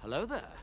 Hello there.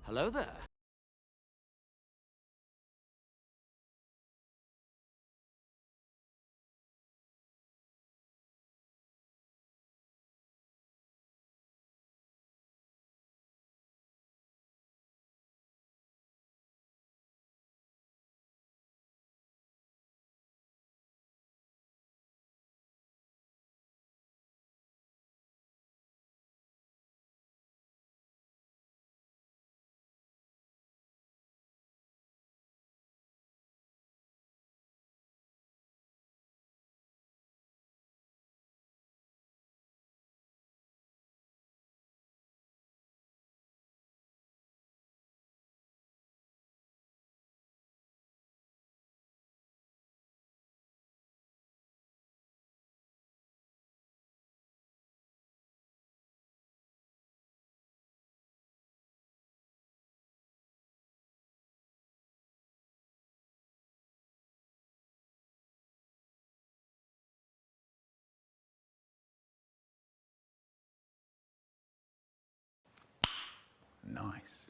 Hello there. Nice.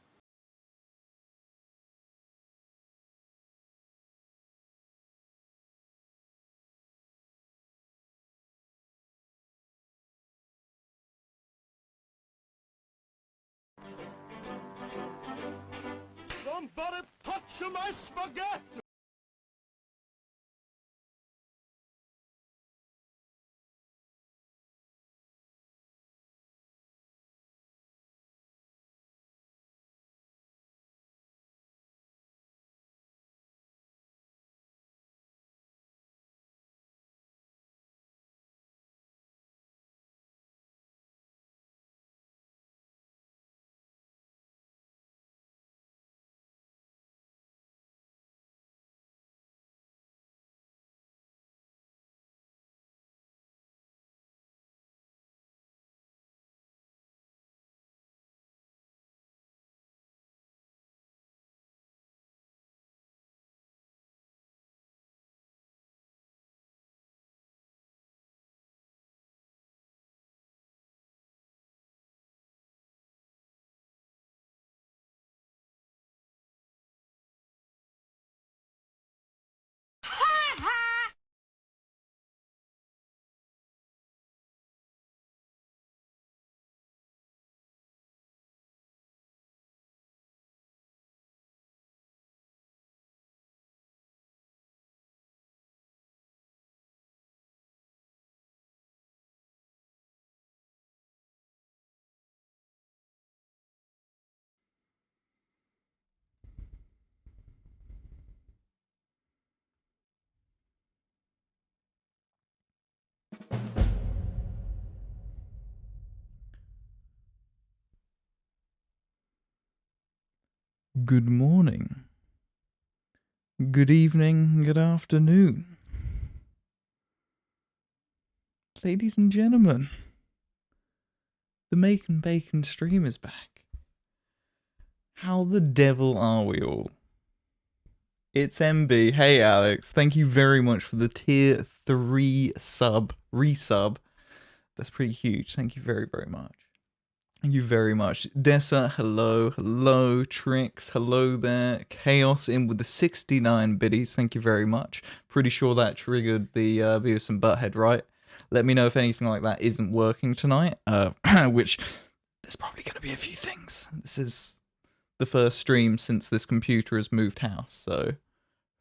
Somebody touch my spaghetti! Good morning. Good evening, good afternoon. Ladies and gentlemen, the Make and Bacon stream is back. How the devil are we all? It's MB. Hey Alex, thank you very much for the tier 3 resub. That's pretty huge. Thank you very, very much. Thank you very much. Dessa, hello. Hello. Trix, hello there. Chaos in with the 69 biddies. Thank you very much. Pretty sure that triggered the Beavis and Butthead, right? Let me know if anything like that isn't working tonight. Which, there's probably going to be a few things. This is the first stream since this computer has moved house, so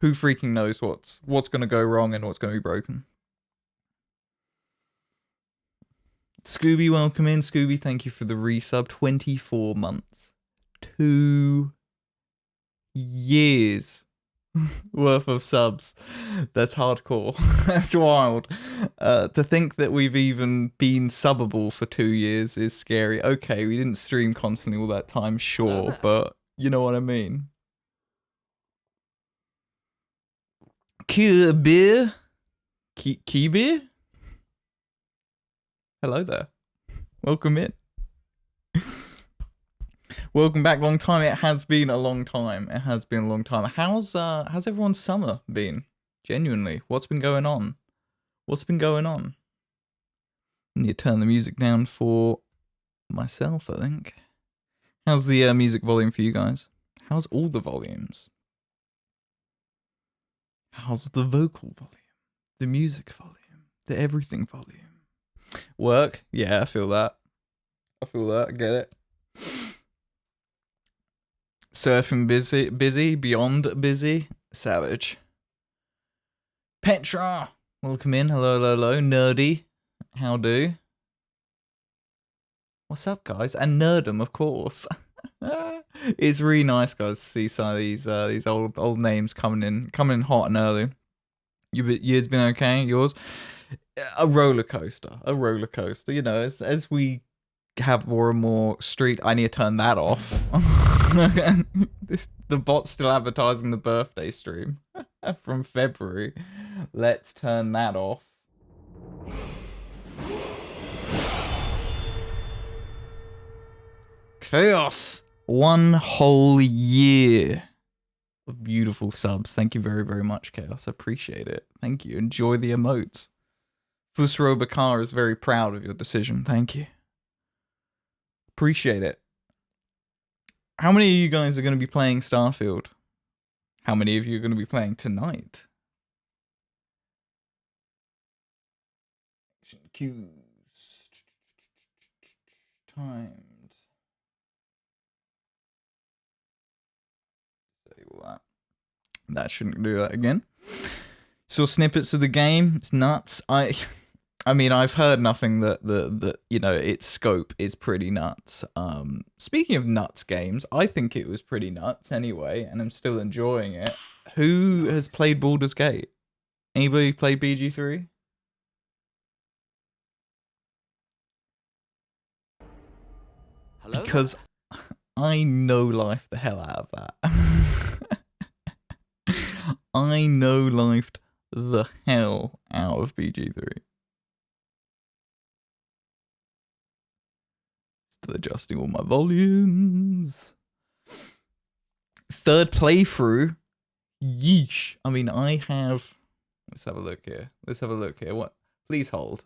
who freaking knows what's going to go wrong and what's going to be broken. Scooby, welcome in. Scooby, thank you for the resub. 24 months. 2 years worth of subs. That's hardcore. That's wild. To think that we've even been subbable for 2 years is scary. Okay, we didn't stream constantly all that time, sure, but you know what I mean. Key beer? Hello there. Welcome in. Welcome back. Long time. It has been a long time. It has been a long time. How's everyone's summer been? Genuinely, what's been going on? What's been going on? I need to turn the music down for myself, I think. How's the music volume for you guys? How's all the volumes? How's the vocal volume? The music volume? The everything volume? Work? Yeah, I feel that. I get it. Surfing busy, beyond busy, savage. Petra, welcome in. Hello. Nerdy, how do? What's up, guys? And Nerdum, of course. It's really nice, guys, to see some of these old names coming in hot and early. Yours been okay? Yours? A roller coaster. You know, as we have more and more street, I need to turn that off. The bot's still advertising the birthday stream from February. Let's turn that off. Chaos! 1 whole year of beautiful subs. Thank you very, very much, Chaos. I appreciate it. Thank you. Enjoy the emotes. Fusro Bakar is very proud of your decision. Thank you. Appreciate it. How many of you guys are going to be playing Starfield? How many of you are going to be playing tonight? Queues. Timed. Disable that. That shouldn't do that again. Saw snippets of the game. It's nuts. I mean, I've heard nothing that you know, its scope is pretty nuts. Speaking of nuts games, I think it was pretty nuts anyway, and I'm still enjoying it. Who has played Baldur's Gate? Anybody played BG3? Hello? Because I no-lifed the hell out of that. I no-lifed the hell out of BG3. Still adjusting all my volumes. 3rd playthrough. Yeesh. I mean, I have... Let's have a look here. What? Please hold.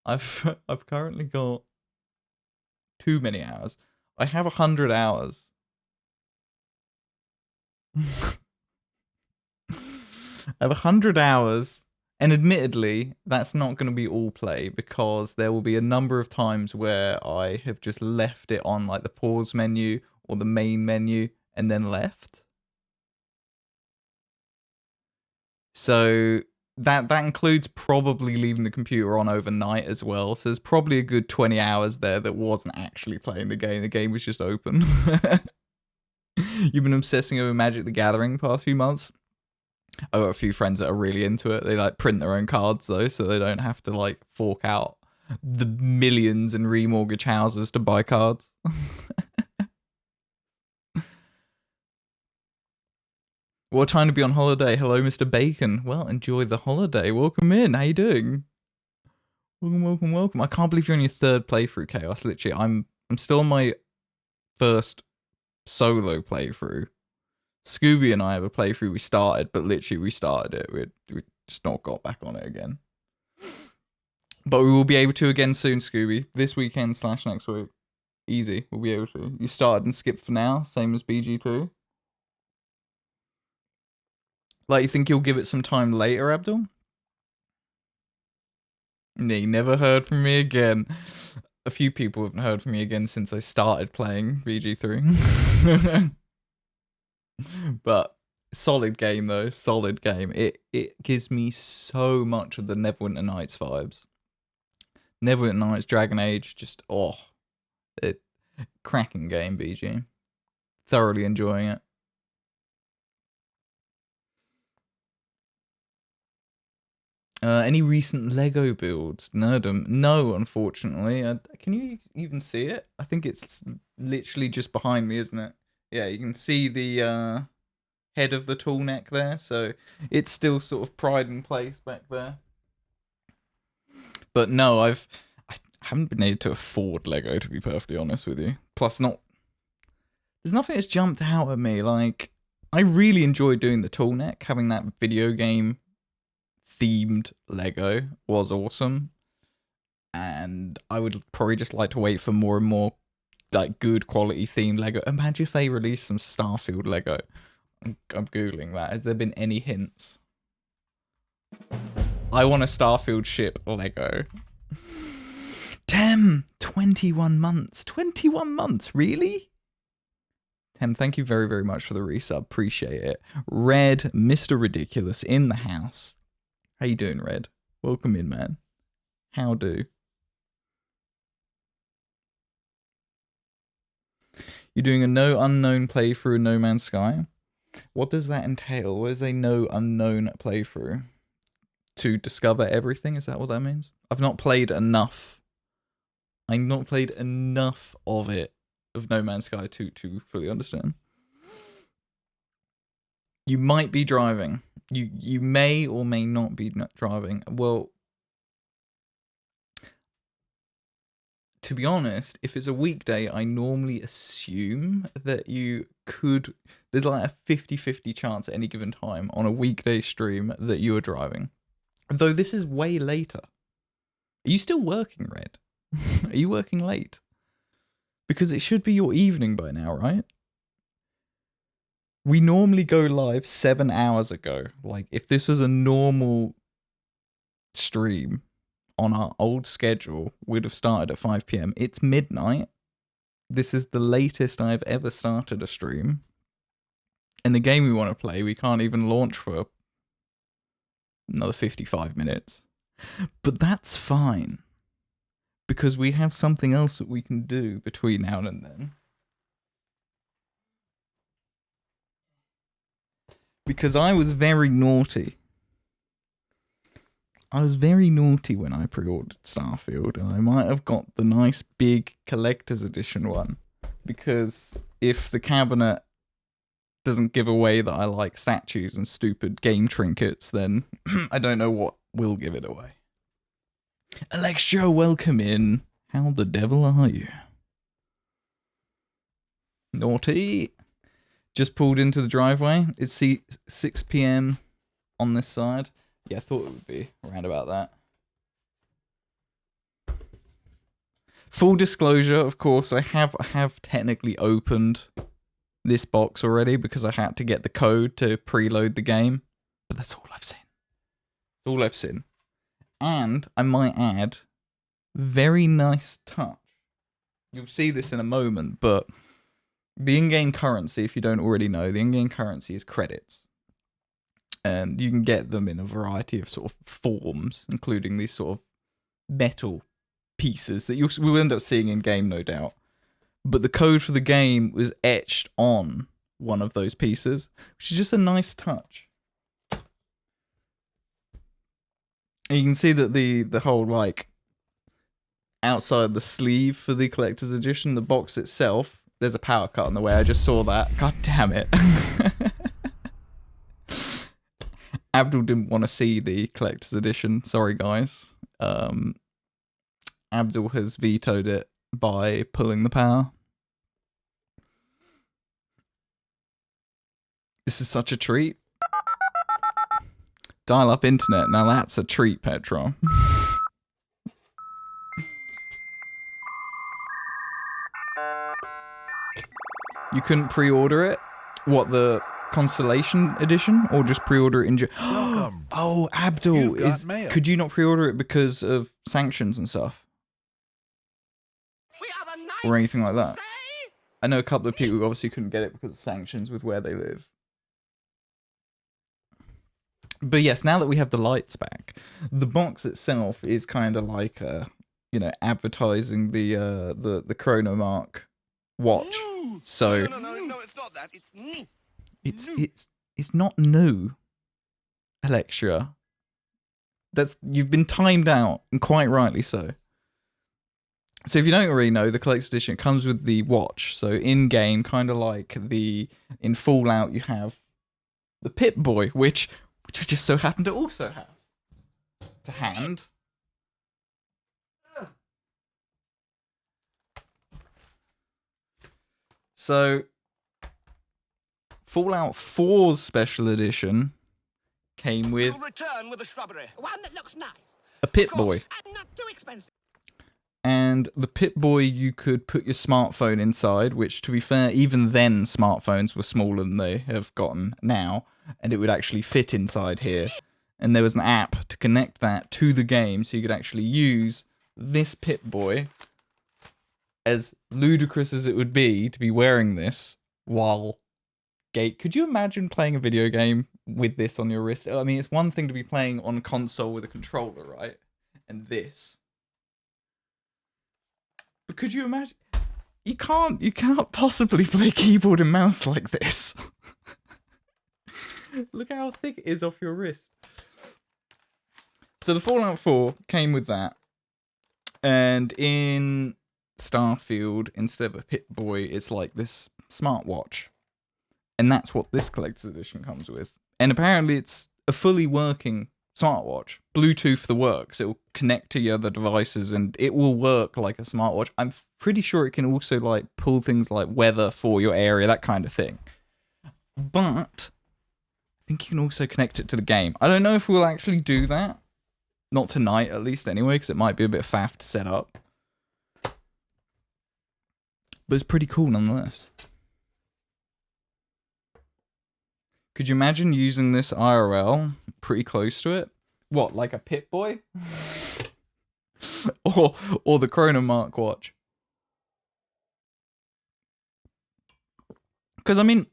I've currently got too many hours. I have 100 hours. I have 100 hours, and admittedly, that's not going to be all play, because there will be a number of times where I have just left it on like the pause menu or the main menu and then left. So that includes probably leaving the computer on overnight as well. So there's probably a good 20 hours there that wasn't actually playing the game. The game was just open. You've been obsessing over Magic the Gathering the past few months? I've got a few friends that are really into it. They like print their own cards though, so they don't have to like fork out the millions and remortgage houses to buy cards. What time to be on holiday? Hello, Mr. Bacon. Well, enjoy the holiday. Welcome in. How you doing? Welcome. I can't believe you're on your third playthrough, Chaos. Literally, I'm still on my first solo playthrough. Scooby and I have a playthrough we started, but literally we started it. We just not got back on it again. But we will be able to again soon, Scooby. This weekend / next week. Easy. We'll be able to. You started and skipped for now, same as BG2. Like, you think you'll give it some time later, Abdul? You never heard from me again. A few people haven't heard from me again since I started playing BG3. But solid game though, solid game. It gives me so much of the Neverwinter Nights vibes. Neverwinter Nights, Dragon Age, just cracking game, BG. Thoroughly enjoying it. Any recent Lego builds? Nerdum? No, unfortunately. Can you even see it? I think it's literally just behind me, isn't it? Yeah, you can see the head of the tall neck there, so it's still sort of pride in place back there. But no, I haven't been able to afford Lego, to be perfectly honest with you. Plus, there's nothing that's jumped out at me. Like, I really enjoyed doing the tall neck. Having that video game themed Lego was awesome, and I would probably just like to wait for more and more like good quality themed Lego. Imagine if they released some Starfield Lego. I'm googling that. Has there been any hints? I want a Starfield ship Lego. Tem, 21 months. 21 months, really? Tem, thank you very, very much for the resub. Appreciate it. Red, Mr. Ridiculous in the house. How you doing, Red? Welcome in, man. How do? You're doing a no unknown playthrough in No Man's Sky? What does that entail? What is a no unknown playthrough? To discover everything? Is that what that means? I've not played enough. I've not played enough of it, of No Man's Sky to fully understand. You might be driving. You may or may not be driving. Well, to be honest, if it's a weekday, I normally assume that you could... There's like a 50-50 chance at any given time on a weekday stream that you are driving. Though this is way later. Are you still working, Red? Are you working late? Because it should be your evening by now, right? We normally go live 7 hours ago. Like, if this was a normal stream on our old schedule, we'd have started at 5 PM. It's midnight. This is the latest I've ever started a stream. And the game we want to play, we can't even launch for another 55 minutes. But that's fine. Because we have something else that we can do between now and then. Because I was very naughty. I was very naughty when I pre-ordered Starfield, and I might have got the nice big collector's edition one. Because if the cabinet doesn't give away that I like statues and stupid game trinkets, then I don't know what will give it away. Alexia, welcome in. How the devil are you? Naughty. Just pulled into the driveway. It's 6 PM on this side. Yeah, I thought it would be around about that. Full disclosure, of course, I have technically opened this box already because I had to get the code to preload the game. But that's all I've seen. That's all I've seen. And I might add, very nice touch. You'll see this in a moment, but the in-game currency, if you don't already know, the in-game currency is credits. And you can get them in a variety of sort of forms, including these sort of metal pieces that we'll end up seeing in-game, no doubt. But the code for the game was etched on one of those pieces, which is just a nice touch. And you can see that the whole, like, outside the sleeve for the collector's edition, the box itself, there's a power cut on the way. I just saw that. God damn it. Abdul didn't want to see the collector's edition. Sorry, guys. Abdul has vetoed it by pulling the power. This is such a treat. Dial-up internet. Now that's a treat, Petra. You couldn't pre-order it? What, the Constellation edition? Or just pre-order it in Oh, Abdul, could you not pre-order it because of sanctions and stuff? Or anything like that? I know a couple of people who obviously couldn't get it because of sanctions with where they live. But yes, now that we have the lights back, the box itself is kind of like, you know, advertising the Chronomark watch. So No, it's not that. It's neat. It's not new, Alexia. You've been timed out, and quite rightly so. So if you don't already know, the collector's edition comes with the watch. So in game, kind of like in Fallout, you have the Pip-Boy, which I just so happen to also have to hand. So Fallout 4's special edition came with Return with a shrubbery. One that looks nice. a Pip-Boy. And not too expensive. And the Pip-Boy, you could put your smartphone inside, which, to be fair, even then smartphones were smaller than they have gotten now, and it would actually fit inside here. And there was an app to connect that to the game, so you could actually use this Pip-Boy, as ludicrous as it would be to be wearing this while Could you imagine playing a video game with this on your wrist? I mean, it's one thing to be playing on a console with a controller, right? And this. But could you imagine? You can't possibly play keyboard and mouse like this. Look how thick it is off your wrist. So the Fallout 4 came with that. And in Starfield, instead of a Pip-Boy, it's like this smartwatch. And that's what this collector's edition comes with. And apparently it's a fully working smartwatch. Bluetooth the works. It will connect to your other devices and it will work like a smartwatch. I'm pretty sure it can also like pull things like weather for your area, that kind of thing. But I think you can also connect it to the game. I don't know if we'll actually do that. Not tonight, at least, anyway, because it might be a bit faff to set up. But it's pretty cool nonetheless. Could you imagine using this IRL pretty close to it? What, like a Pip-Boy? or the Chronomark watch? Because, I mean,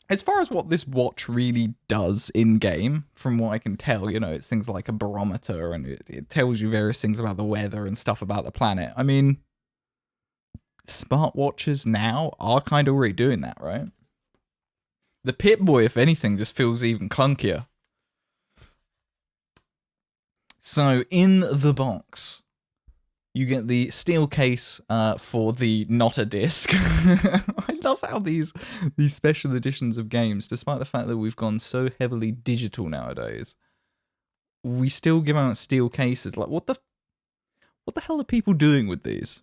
as far as what this watch really does in-game, from what I can tell, you know, it's things like a barometer, and it tells you various things about the weather and stuff about the planet. I mean, smartwatches now are kind of already doing that, right? The Pip-Boy, if anything, just feels even clunkier. So, in the box, you get the steel case for the not a disc. I love how these special editions of games, despite the fact that we've gone so heavily digital nowadays, we still give out steel cases. Like, what the hell are people doing with these?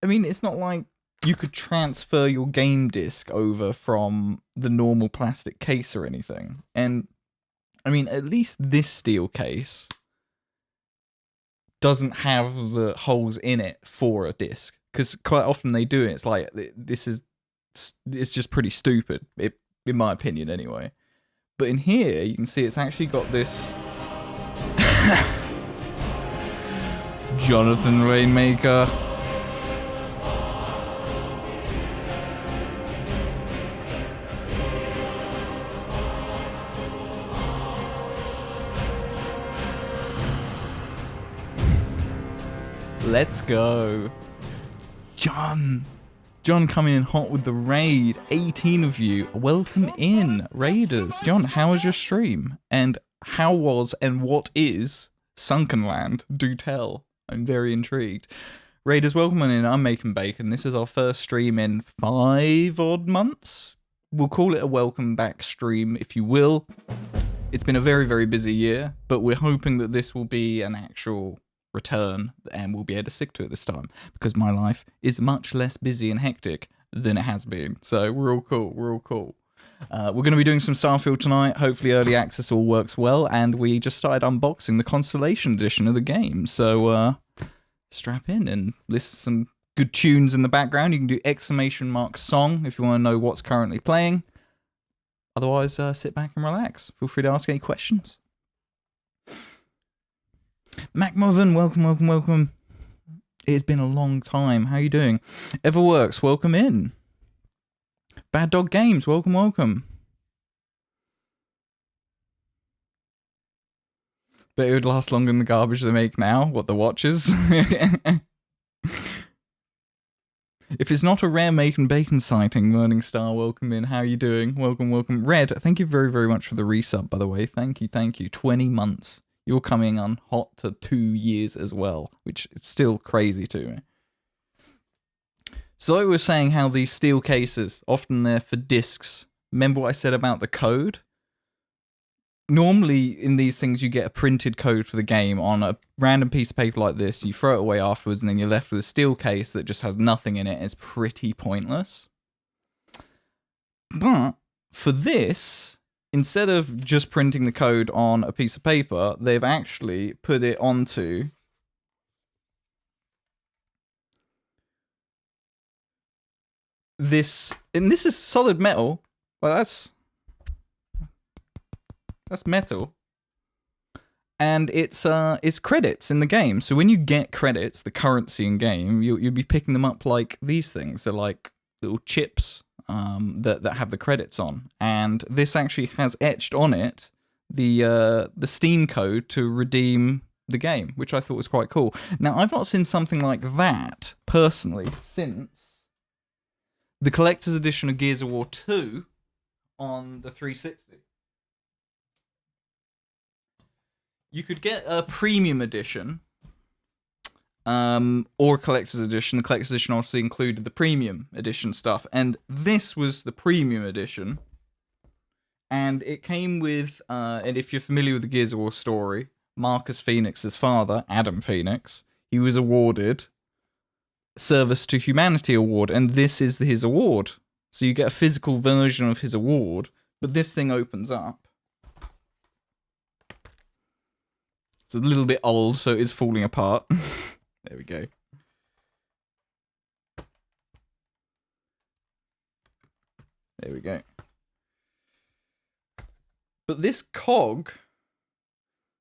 I mean, it's not like you could transfer your game disc over from the normal plastic case or anything. And, I mean, at least this steel case doesn't have the holes in it for a disc. Because quite often they do it. It's like, it's just pretty stupid, in my opinion anyway. But in here, you can see it's actually got this Jonathan Rainmaker. Let's go. John coming in hot with the raid. 18 of you. Welcome in, raiders. John, how was your stream? And how was and what is Sunken Land? Do tell. I'm very intrigued. Raiders, welcome in. I'm making bacon. This is our first stream in 5 odd months. we'll call it a welcome back stream, if you will. It's been a very, very busy year, but we're hoping that this will be an actual return and we'll be able to stick to it this time, because my life is much less busy and hectic than it has been. So we're all cool. We're all cool. We're going to be doing some Starfield tonight. Hopefully early access all works well, and we just started unboxing the Constellation edition of the game. So strap in and listen to some good tunes in the background. You can do ! song if you want to know what's currently playing. Otherwise, sit back and relax. Feel free to ask any questions. Macmoven, welcome, welcome, welcome. It's been a long time. How you doing? Everworks, welcome in. Bad Dog Games, welcome, welcome. But it would last longer than the garbage they make now. What, the watches? If it's not a rare Macon Bacon sighting, Morningstar, welcome in. How are you doing? Welcome, welcome. Red, thank you very, very much for the resub, by the way. Thank you, thank you. 20 months. You're coming on hot to 2 years as well, which is still crazy to me. So I was saying how these steel cases, often they're for discs. Remember what I said about the code? Normally in these things you get a printed code for the game on a random piece of paper like this. You throw it away afterwards and then you're left with a steel case that just has nothing in it. It's pretty pointless. But for this, instead of just printing the code on a piece of paper, they've actually put it onto this, and this is solid metal. Well, that's metal, and it's credits in the game. So when you get credits, the currency in game, you'll be picking them up like these things. They're like little chips that have the credits on, and this actually has etched on it the Steam code to redeem the game, which I thought was quite cool. Now I've not seen something like that personally since the collector's edition of Gears of War 2 on the 360. You could get a premium edition, or a collector's edition. The collector's edition obviously included the premium edition stuff, and this was the premium edition. And it came with, and if you're familiar with the Gears of War story, Marcus Phoenix's father, Adam Phoenix, he was awarded Service to Humanity Award, and this is his award. So you get a physical version of his award, but this thing opens up. It's a little bit old, so it is falling apart. There we go. There we go. But this cog,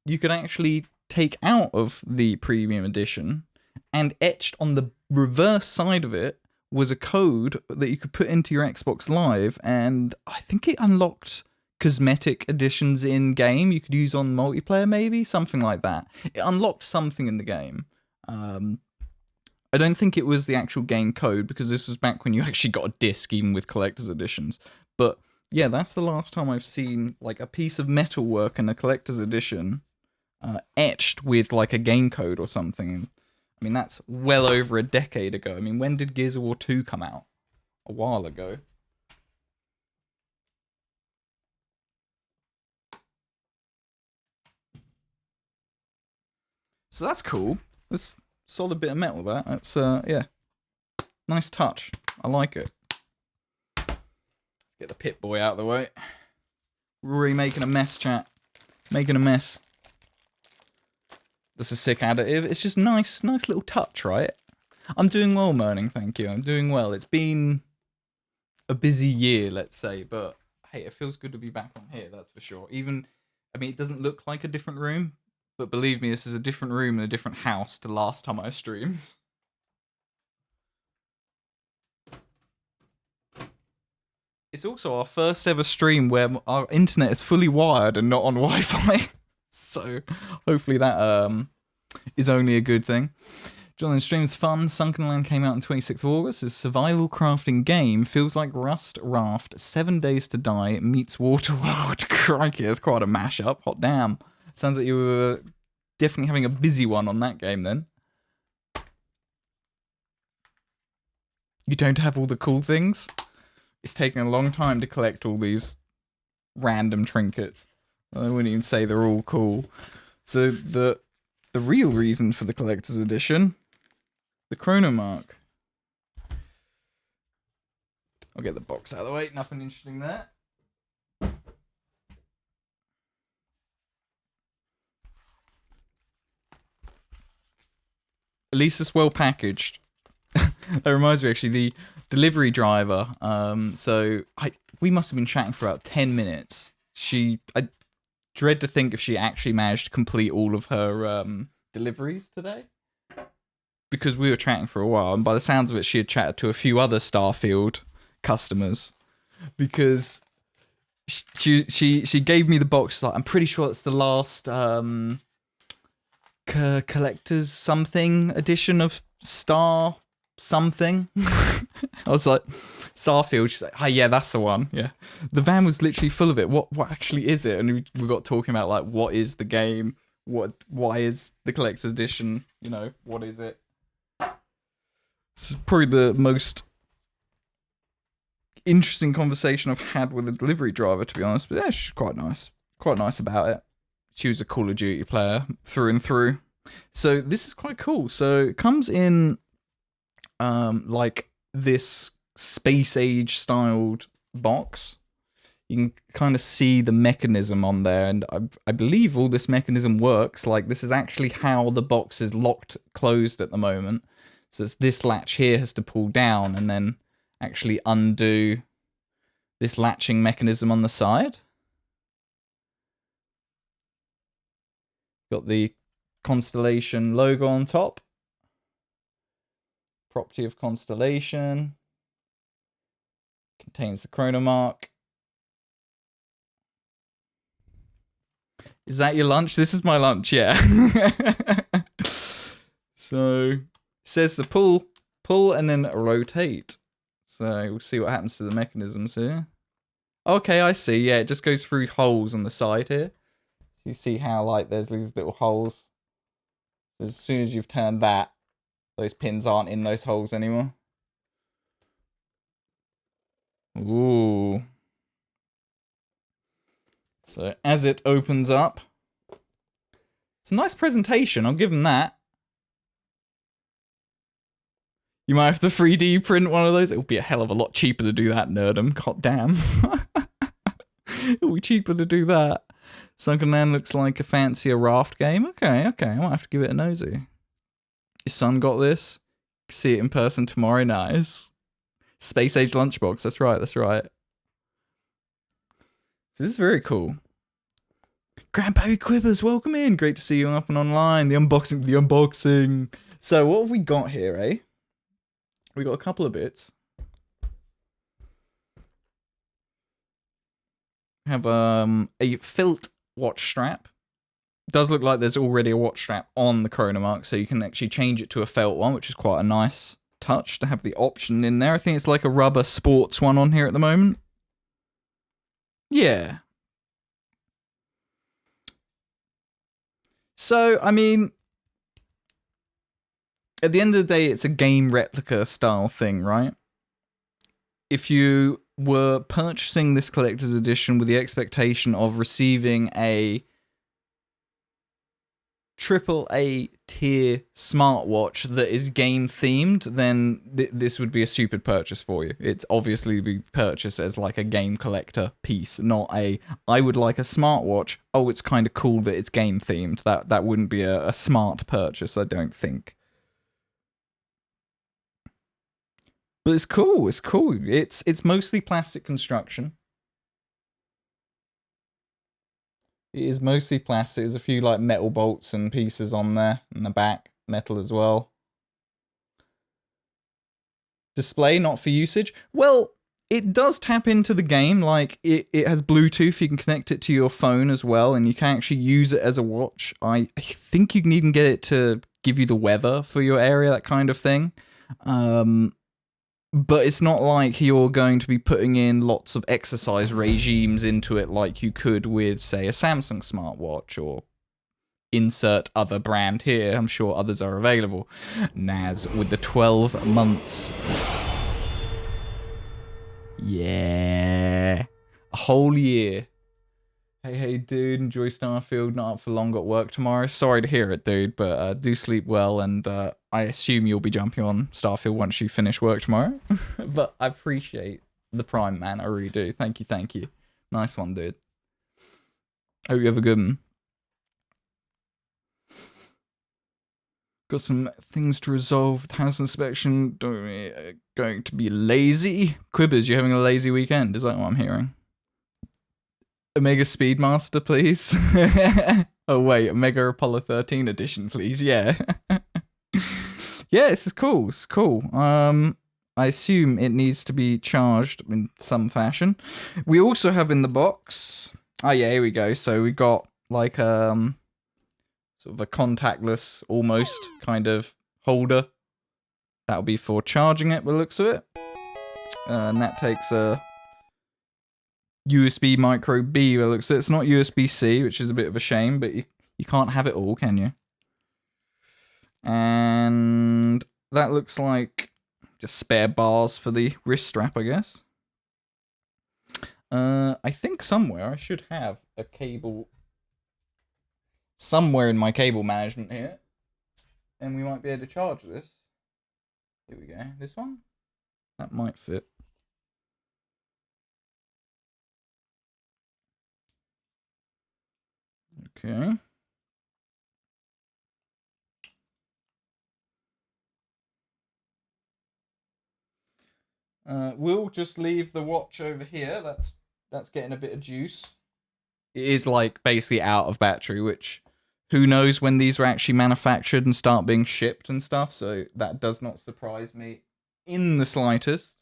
you can actually take out of the premium edition, and etched on the reverse side of it was a code that you could put into your Xbox Live, and I think it unlocked cosmetic additions in game you could use on multiplayer, maybe something like that. It unlocked something in the game. I don't think it was the actual game code, because this was back when you actually got a disc, even with collector's editions. But yeah, that's the last time I've seen like a piece of metalwork in a collector's edition etched with like a game code or something. I mean, that's well over a decade ago. I mean, when did Gears of War 2 come out? A while ago. So that's cool. That's a solid bit of metal, that. That's, yeah. Nice touch. I like it. Let's get the Pit Boy out of the way. Rory making a mess, chat. Making a mess. That's a sick additive. It's just nice little touch, right? I'm doing well, Merning, thank you. I'm doing well. It's been a busy year, let's say, but hey, it feels good to be back on here, that's for sure. Even, I mean, it doesn't look like a different room, but believe me, this is a different room and a different house to last time I streamed. It's also our first ever stream where our internet is fully wired and not on Wi-Fi. So hopefully that is only a good thing. Jonathan streams fun. Sunken Land came out on 26th of August. It's a survival crafting game. Feels like Rust Raft. 7 Days to Die meets Waterworld. Crikey, that's quite a mashup. Hot damn. Sounds like you were definitely having a busy one on that game then. You don't have all the cool things? it's taking a long time to collect all these random trinkets. I wouldn't even say they're all cool. So the real reason for the collector's edition, the chronomark. I'll get the box out of the way. Nothing interesting there. At least it's well packaged. That reminds me, actually, the delivery driver. We must have been chatting for about 10 minutes. I dread to think if she actually managed to complete all of her deliveries today, because we were chatting for a while, and by the sounds of it, she had chatted to a few other Starfield customers, because she gave me the box. Like, I'm pretty sure it's the last collector's something edition of Star something. I was like, Starfield. She's like, oh yeah, that's the one. Yeah, the van was literally full of it. What actually is it? And we got talking about, like, what is the game? Why is the collector's edition? You know, what is it? It's probably the most interesting conversation I've had with a delivery driver, to be honest. But yeah, she's quite nice about it. She was a Call of Duty player through and through. So this is quite cool. So it comes in like this space age styled box. You can kind of see the mechanism on there, and I believe all this mechanism works. Like, this is actually how the box is locked closed at the moment. So it's this latch here has to pull down and then actually undo this latching mechanism on the side. Got the Constellation logo on top. Property of Constellation. Contains the chronomark. Is that your lunch? This is my lunch, yeah. So, it says to pull and then rotate. So, we'll see what happens to the mechanisms here. Okay, I see. Yeah, it just goes through holes on the side here. So you see how, like, there's these little holes. As soon as you've turned that, those pins aren't in those holes anymore. Ooh. So as it opens up, it's a nice presentation. I'll give them that. You might have to 3D print one of those. It would be a hell of a lot cheaper to do that, Nerdum. God damn. It'll be cheaper to do that. Sunken Land looks like a fancier raft game. Okay. I might have to give it a nosy. Your son got this. See it in person tomorrow. Nice. Space Age Lunchbox. That's right. So this is very cool. Grandpappy Quibbers, welcome in. Great to see you up and online. The unboxing. So what have we got here, eh? We got a couple of bits. We have a felt watch strap. It does look like there's already a watch strap on the chronomark, so you can actually change it to a felt one, which is quite a nice touch to have the option in there. I think it's like a rubber sports one on here at the moment. Yeah. So, I mean, at the end of the day, it's a game replica style thing, right? If you were purchasing this collector's edition with the expectation of receiving a AAA tier smartwatch that is game themed, then this would be a stupid purchase for you. It's obviously be purchased as like a game collector piece, not a I would like a smartwatch. Oh, it's kind of cool that it's game themed. That wouldn't be a smart purchase, I don't think. But it's cool. It's mostly plastic construction. It is mostly plastic. There's a few like metal bolts and pieces on there in the back, metal as well. Display not for usage. Well, it does tap into the game. Like it has Bluetooth. You can connect it to your phone as well, and you can actually use it as a watch. I think you can even get it to give you the weather for your area, that kind of thing. But it's not like you're going to be putting in lots of exercise regimes into it like you could with, say, a Samsung smartwatch or insert other brand here. I'm sure others are available. Naz with the 12 months. Yeah. A whole year. Hey, dude, enjoy Starfield. Not up for long, got work tomorrow. Sorry to hear it, dude, but do sleep well, and I assume you'll be jumping on Starfield once you finish work tomorrow. But I appreciate the Prime, man. I really do. Thank you. Nice one, dude. Hope you have a good one. Got some things to resolve with house inspection. Going to be lazy. Quibbers, you having a lazy weekend? Is that what I'm hearing? Omega Speedmaster, please. Oh wait, Omega Apollo 13 edition, please. Yeah. Yeah, this is cool. It's cool. I assume it needs to be charged in some fashion. We also have in the box. Oh yeah, here we go. So we got like sort of a contactless almost kind of holder. That'll be for charging it by the looks of it. And that takes a USB micro B by the looks of it. It's not USB-C, which is a bit of a shame, but you can't have it all, can you? And that looks like just spare bars for the wrist strap, I guess. I think somewhere I should have a cable somewhere in my cable management here. And we might be able to charge this. Here we go. This one? That might fit. Okay. We'll just leave the watch over here. That's getting a bit of juice. It is like basically out of battery, which who knows when these are actually manufactured and start being shipped and stuff, so that does not surprise me in the slightest.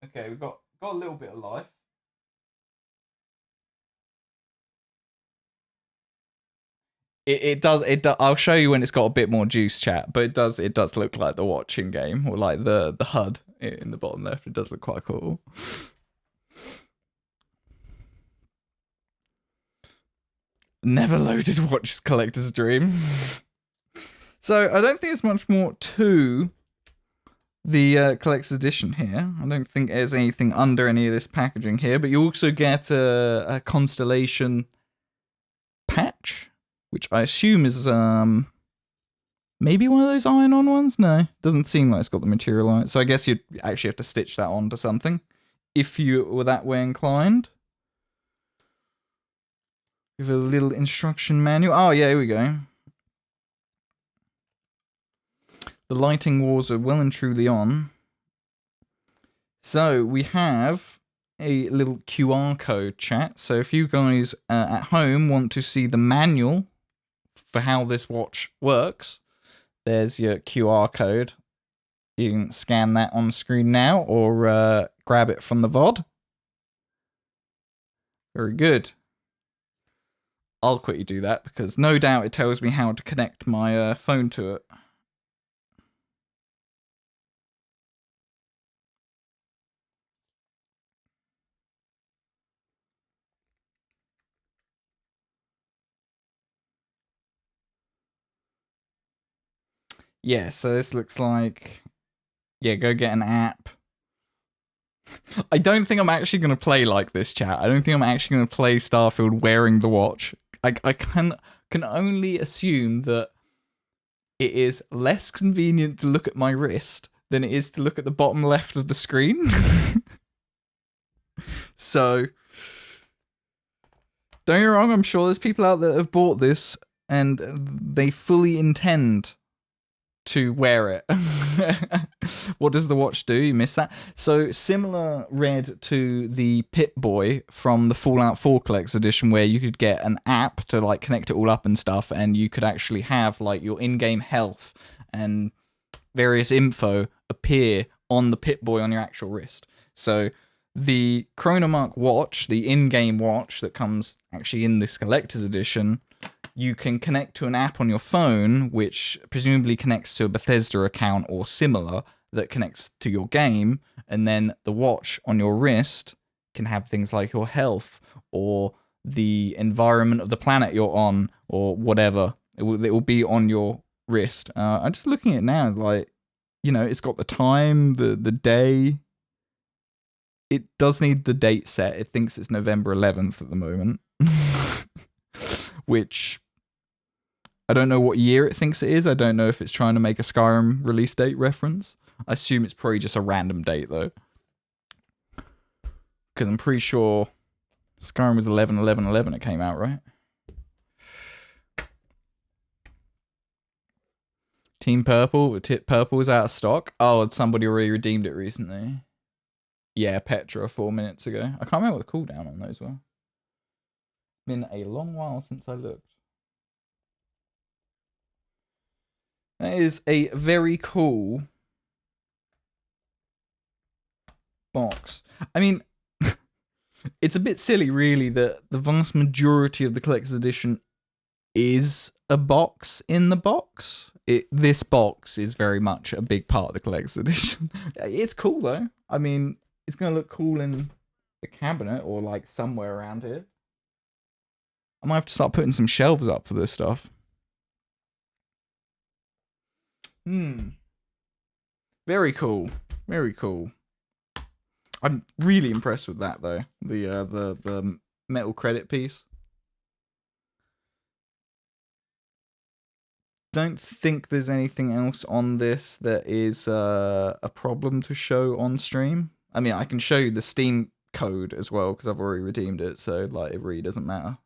Okay, we've got a little bit of life. It does. I'll show you when it's got a bit more juice, chat. But it does look like the watch in game, or like the HUD in the bottom left. It does look quite cool. Never loaded watch collector's dream. So I don't think there's much more to the collector's edition here. I don't think there's anything under any of this packaging here. But you also get a Constellation patch, which I assume is maybe one of those iron-on ones? No, doesn't seem like it's got the material on it. So I guess you'd actually have to stitch that onto something if you were that way inclined. With a little instruction manual. Oh yeah, here we go. The lighting wars are well and truly on. So we have a little QR code, chat. So if you guys at home want to see the manual for how this watch works, there's your QR code. You can scan that on screen now or grab it from the VOD. Very good. I'll quickly do that because no doubt it tells me how to connect my phone to it. Yeah, so this looks like... Yeah, go get an app. I don't think I'm actually going to play like this, chat. I don't think I'm actually going to play Starfield wearing the watch. I can only assume that it is less convenient to look at my wrist than it is to look at the bottom left of the screen. So, don't get me wrong, I'm sure there's people out there that have bought this and they fully intend to wear it. What does the watch do? You missed that. So similar red to the Pip-Boy from the Fallout 4 Collector's Edition, where you could get an app to like connect it all up and stuff, and you could actually have like your in-game health and various info appear on the Pip-Boy on your actual wrist. So the Chronomark watch, the in-game watch that comes actually in this Collector's Edition, you can connect to an app on your phone, which presumably connects to a Bethesda account or similar that connects to your game, and then the watch on your wrist can have things like your health or the environment of the planet you're on or whatever. It will be on your wrist. I'm just looking at it now, like, you know, it's got the time, the day. It does need the date set. It thinks it's November 11th at the moment, which I don't know what year it thinks it is. I don't know if it's trying to make a Skyrim release date reference. I assume it's probably just a random date though, because I'm pretty sure Skyrim was 11/11/11 it came out, right? Team Purple. Purple is out of stock. Oh, somebody already redeemed it recently. Yeah, Petra 4 minutes ago. I can't remember what the cooldown on those were. It's been a long while since I looked. That is a very cool box. I mean, it's a bit silly, really, that the vast majority of the collector's edition is a box in the box. This box is very much a big part of the collector's edition. It's cool, though. I mean, it's going to look cool in the cabinet or, like, somewhere around here. I might have to start putting some shelves up for this stuff. Very cool. Very cool. I'm really impressed with that, though. The metal credit piece. Don't think there's anything else on this that is a problem to show on stream. I mean, I can show you the Steam code as well because I've already redeemed it, so like it really doesn't matter.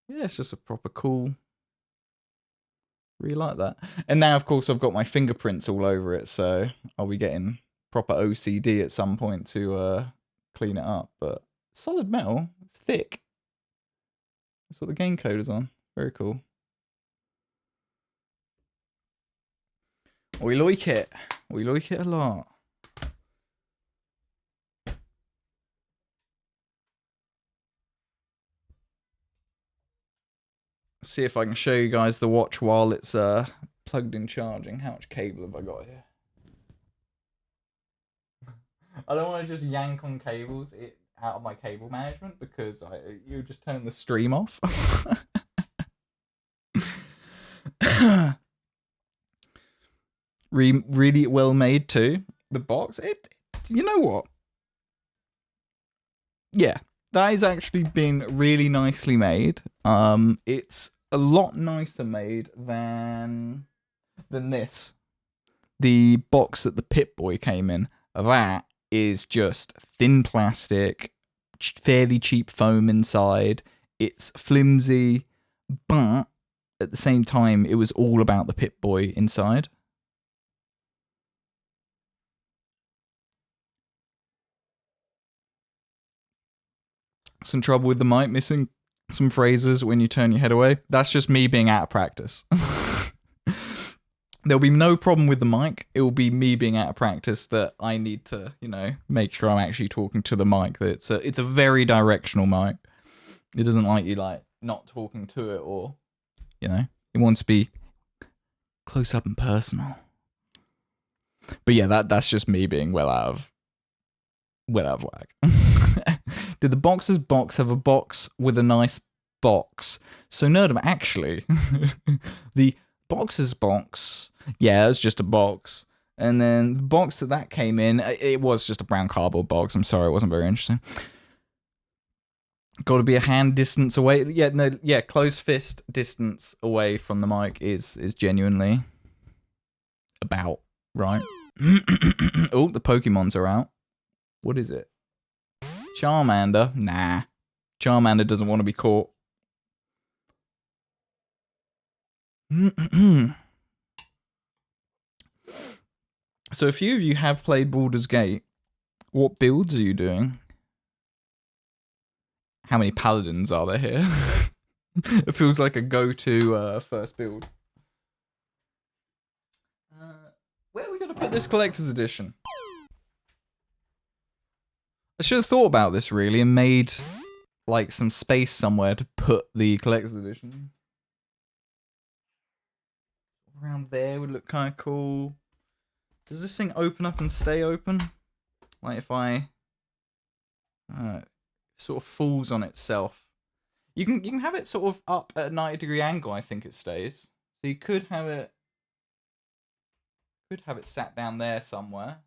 Yeah, it's just a proper cool. Really like that. And now, of course, I've got my fingerprints all over it, so I'll be getting proper OCD at some point to clean it up. But solid metal, it's thick. That's what the game code is on. Very cool. We like it. We like it a lot. See if I can show you guys the watch while it's plugged in charging. How much cable have I got here? I don't want to just yank on cables out of my cable management because you just turn the stream off. Really well made too. The box, you know what? Yeah, that is actually been really nicely made. It's a lot nicer made than this. The box that the Pip-Boy came in, that is just thin plastic, fairly cheap foam inside. It's flimsy, but at the same time, it was all about the Pip-Boy inside. Some trouble with the mic, missing some phrases when you turn your head away. That's just me being out of practice. There'll be no problem with the mic. It will be me being out of practice that I need to, you know, make sure I'm actually talking to the mic. That it's a very directional mic. It doesn't like you like not talking to it, or, you know, it wants to be close up and personal. But yeah, that's just me being well out of whack. Did the box's box have a box with a nice box? So Nerdum, actually, the box's box, yeah, it was just a box. And then the box that came in, it was just a brown cardboard box. I'm sorry, it wasn't very interesting. Got to be a hand distance away. Yeah, closed fist distance away from the mic is genuinely about right. Oh, the Pokemons are out. What is it? Charmander? Nah. Charmander doesn't want to be caught. So a few of you have played Baldur's Gate. What builds are you doing? How many paladins are there here? It feels like a go-to first build. Where are we going to put this collector's edition? I should have thought about this really and made like some space somewhere to put the collector's edition. Around there would look kind of cool. Does this thing open up and stay open? Like if I sort of falls on itself. You can have it sort of up at a 90-degree angle, I think it stays. So you could have it Could have it sat down there somewhere.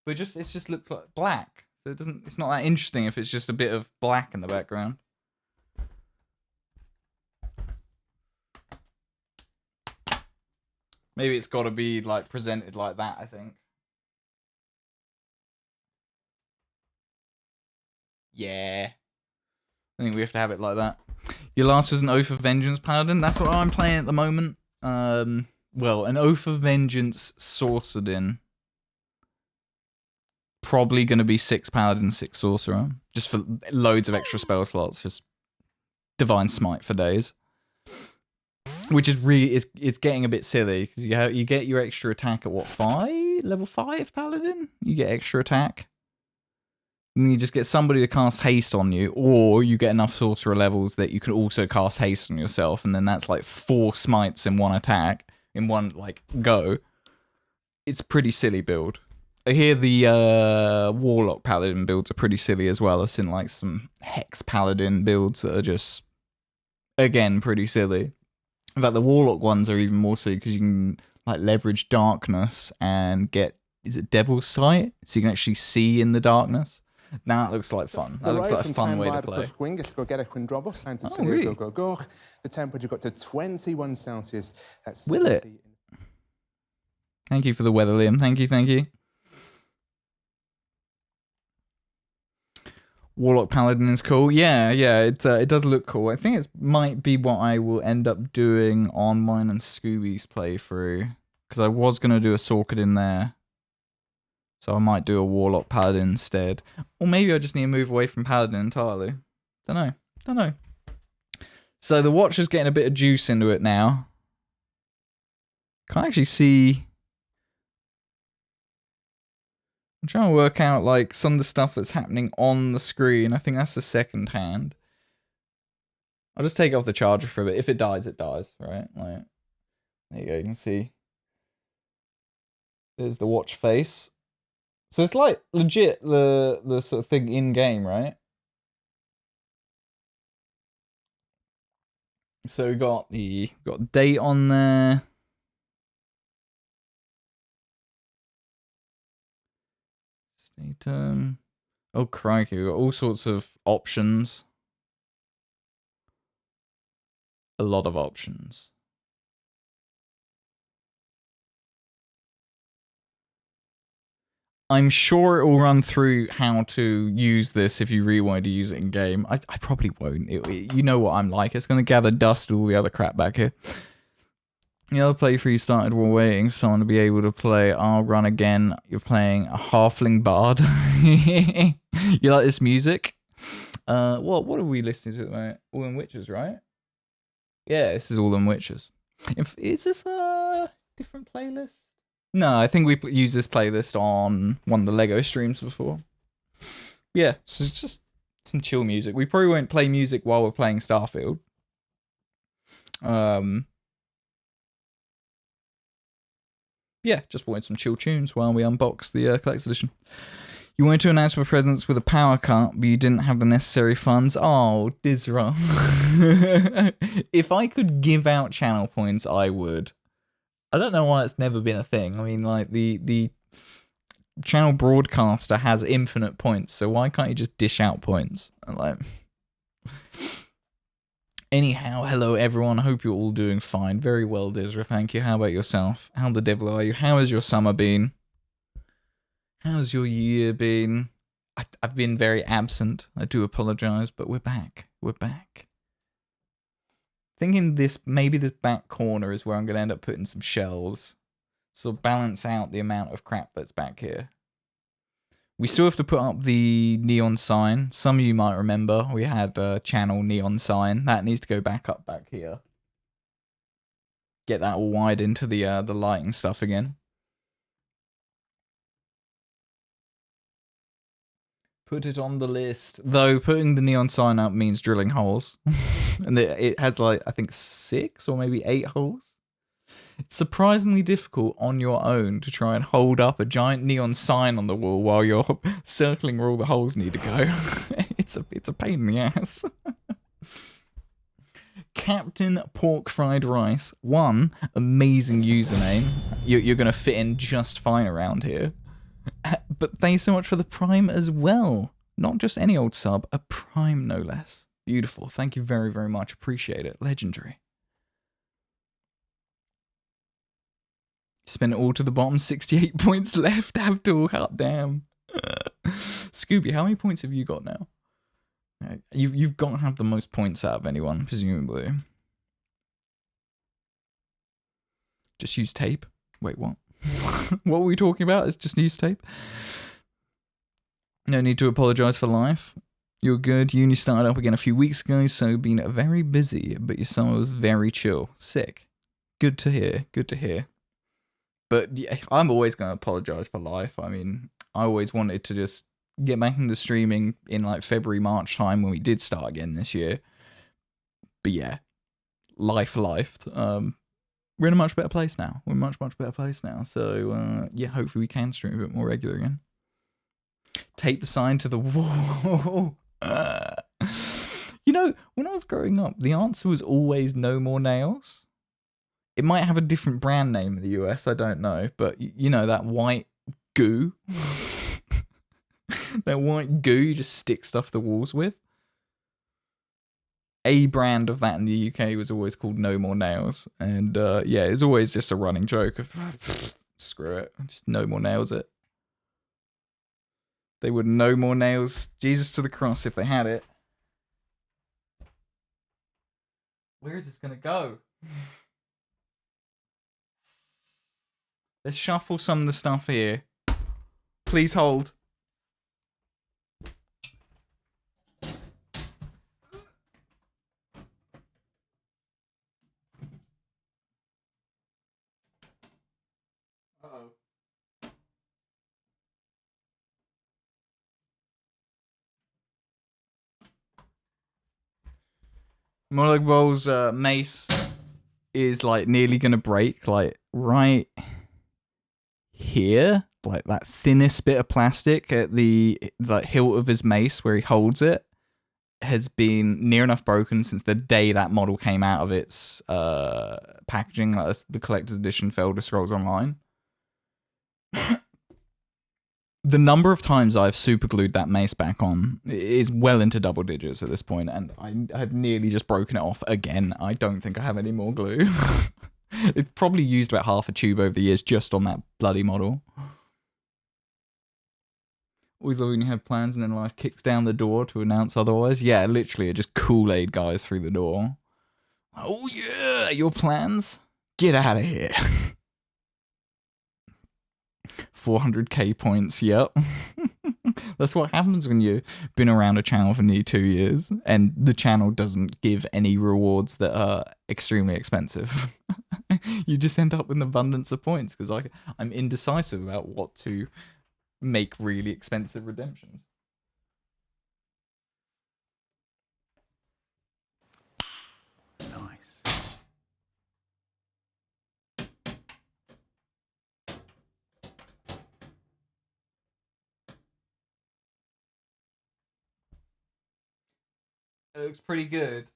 But it just looks like black. So it's not that interesting if it's just a bit of black in the background. Maybe it's got to be like presented like that, I think. Yeah. I think we have to have it like that. Your last was an Oath of Vengeance Paladin. That's what I'm playing at the moment. Well, an Oath of Vengeance Sorcerer. Probably going to be 6 Paladin, 6 Sorcerer. Just for loads of extra spell slots. Just Divine Smite for days. Which is really, it's getting a bit silly. Because you get your extra attack at what, 5? Level 5 Paladin? You get extra attack. And you just get somebody to cast haste on you, or you get enough sorcerer levels that you can also cast haste on yourself, and then that's like 4 smites in one attack, in one like go. It's a pretty silly build. I hear the Warlock Paladin builds are pretty silly as well. I've seen like some Hex Paladin builds that are just, again, pretty silly. In fact, the Warlock ones are even more silly because you can like leverage darkness and get, is it Devil's Sight? So you can actually see in the darkness. Now that looks like fun. That looks like a fun way to play. Oh, really? The temperature got to 21 Celsius. Will it? Thank you for the weather, Liam. Thank you. Warlock Paladin is cool. Yeah, it does look cool. I think it might be what I will end up doing on mine and Scooby's playthrough. Because I was going to do a Sorkid in there. So I might do a Warlock Paladin instead. Or maybe I just need to move away from Paladin entirely. Don't know. So the watch is getting a bit of juice into it now. Can't actually see. I'm trying to work out like some of the stuff that's happening on the screen. I think that's the second hand. I'll just take off the charger for a bit. If it dies, right? Like, there you go, you can see. There's the watch face. So it's like legit the sort of thing in game, right? So we got date on there. Datum. Oh crikey, we got all sorts of options. A lot of options. I'm sure it will run through how to use this if you really wanted to use it in game. I probably won't. You know what I'm like. It's going to gather dust with all the other crap back here. The other playthrough you started while waiting for someone to be able to play. I'll run again. You're playing a halfling bard. You like this music? What are we listening to at the moment? All Them Witches, right? Yeah, this is All Them Witches. Is this a different playlist? No, I think we used this playlist on one of the Lego streams before. Yeah, so it's just some chill music. We probably won't play music while we're playing Starfield. Yeah, just wanted some chill tunes while we unbox the Collector's Edition. You wanted to announce your presence with a power cut, but you didn't have the necessary funds. Oh, Dizra. If I could give out channel points, I would. I don't know why it's never been a thing. I mean, like, the channel broadcaster has infinite points, so why can't you just dish out points? Like, anyhow, hello everyone. I hope you're all doing fine. Very well, Dizra. Thank you. How about yourself? How the devil are you? How has your summer been? How's your year been? I've been very absent. I do apologize, but we're back. We're back. Thinking maybe this back corner is where I'm going to end up putting some shelves. So balance out the amount of crap that's back here. We still have to put up the neon sign. Some of you might remember we had a channel neon sign. That needs to go back up back here. Get that all wide into the lighting stuff again. Put it on the list. Though putting the neon sign up means drilling holes. And it has like, I think 6 or maybe 8 holes. It's surprisingly difficult on your own to try and hold up a giant neon sign on the wall while you're circling where all the holes need to go. It's a pain in the ass. Captain Pork Fried Rice. One, amazing username. You're going to fit in just fine around here. But thanks so much for the Prime as well. Not just any old sub, a Prime no less. Beautiful. Thank you very, very much. Appreciate it. Legendary. Spin it all to the bottom. 68 points left, Abdul. Hot damn. Scooby, how many points have you got now? You've got to have the most points out of anyone, presumably. Just use tape? Wait, what? What were we talking about? It's just use tape? No need to apologise for life. You're good. Uni started up again a few weeks ago, so been very busy, but your summer was very chill. Sick. Good to hear. Good to hear. But yeah, I'm always going to apologise for life. I mean, I always wanted to just get back into streaming in like February, March time when we did start again this year. But yeah, life. We're in a much better place now. We're in a much better place now. So yeah, hopefully we can stream a bit more regular again. Tape the sign to the wall. You know, when I was growing up, the answer was always no more nails. It might have a different brand name in the US, I don't know. But you know, that white goo. That white goo you just stick stuff to the walls with. A brand of that in the UK was always called No More Nails. And yeah, it's always just a running joke of screw it, just no more nails it. They would no more nails Jesus to the cross if they had it. Where is this gonna go? Let's shuffle some of the stuff here. Please hold. Uh-oh. Molag Bowl's mace is like nearly gonna break, like right here, like that thinnest bit of plastic at the like hilt of his mace where he holds it has been near enough broken since the day that model came out of its packaging. Like that's the collector's edition for Elder Scrolls Online. The number of times I've superglued that mace back on is well into double digits at this point, and I have nearly just broken it off again. I don't think I have any more glue. It's probably used about half a tube over the years just on that bloody model. Always love when you have plans and then life kicks down the door to announce otherwise. Yeah, literally, it just Kool-Aid guys through the door. Oh yeah, your plans? Get out of here. 400k points, yep. That's what happens when you've been around a channel for nearly 2 years and the channel doesn't give any rewards that are extremely expensive. You just end up with an abundance of points because I'm indecisive about what to make really expensive redemptions. Nice. It looks pretty good.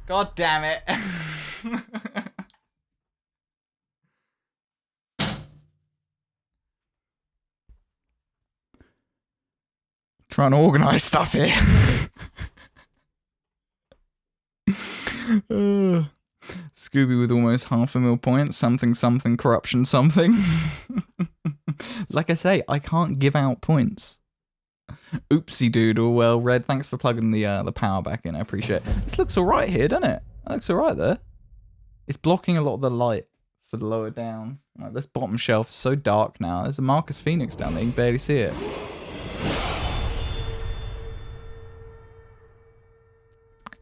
God damn it. Trying to organize stuff here. Scooby with almost 500,000 points. Something corruption something. Like I say, I can't give out points. Oopsie doodle. Well, Red, thanks for plugging the power back in. I appreciate it. This looks alright here, doesn't it? That looks alright there. It's blocking a lot of the light for the lower down. Like, this bottom shelf is so dark now. There's a Marcus Phoenix down there. You can barely see it.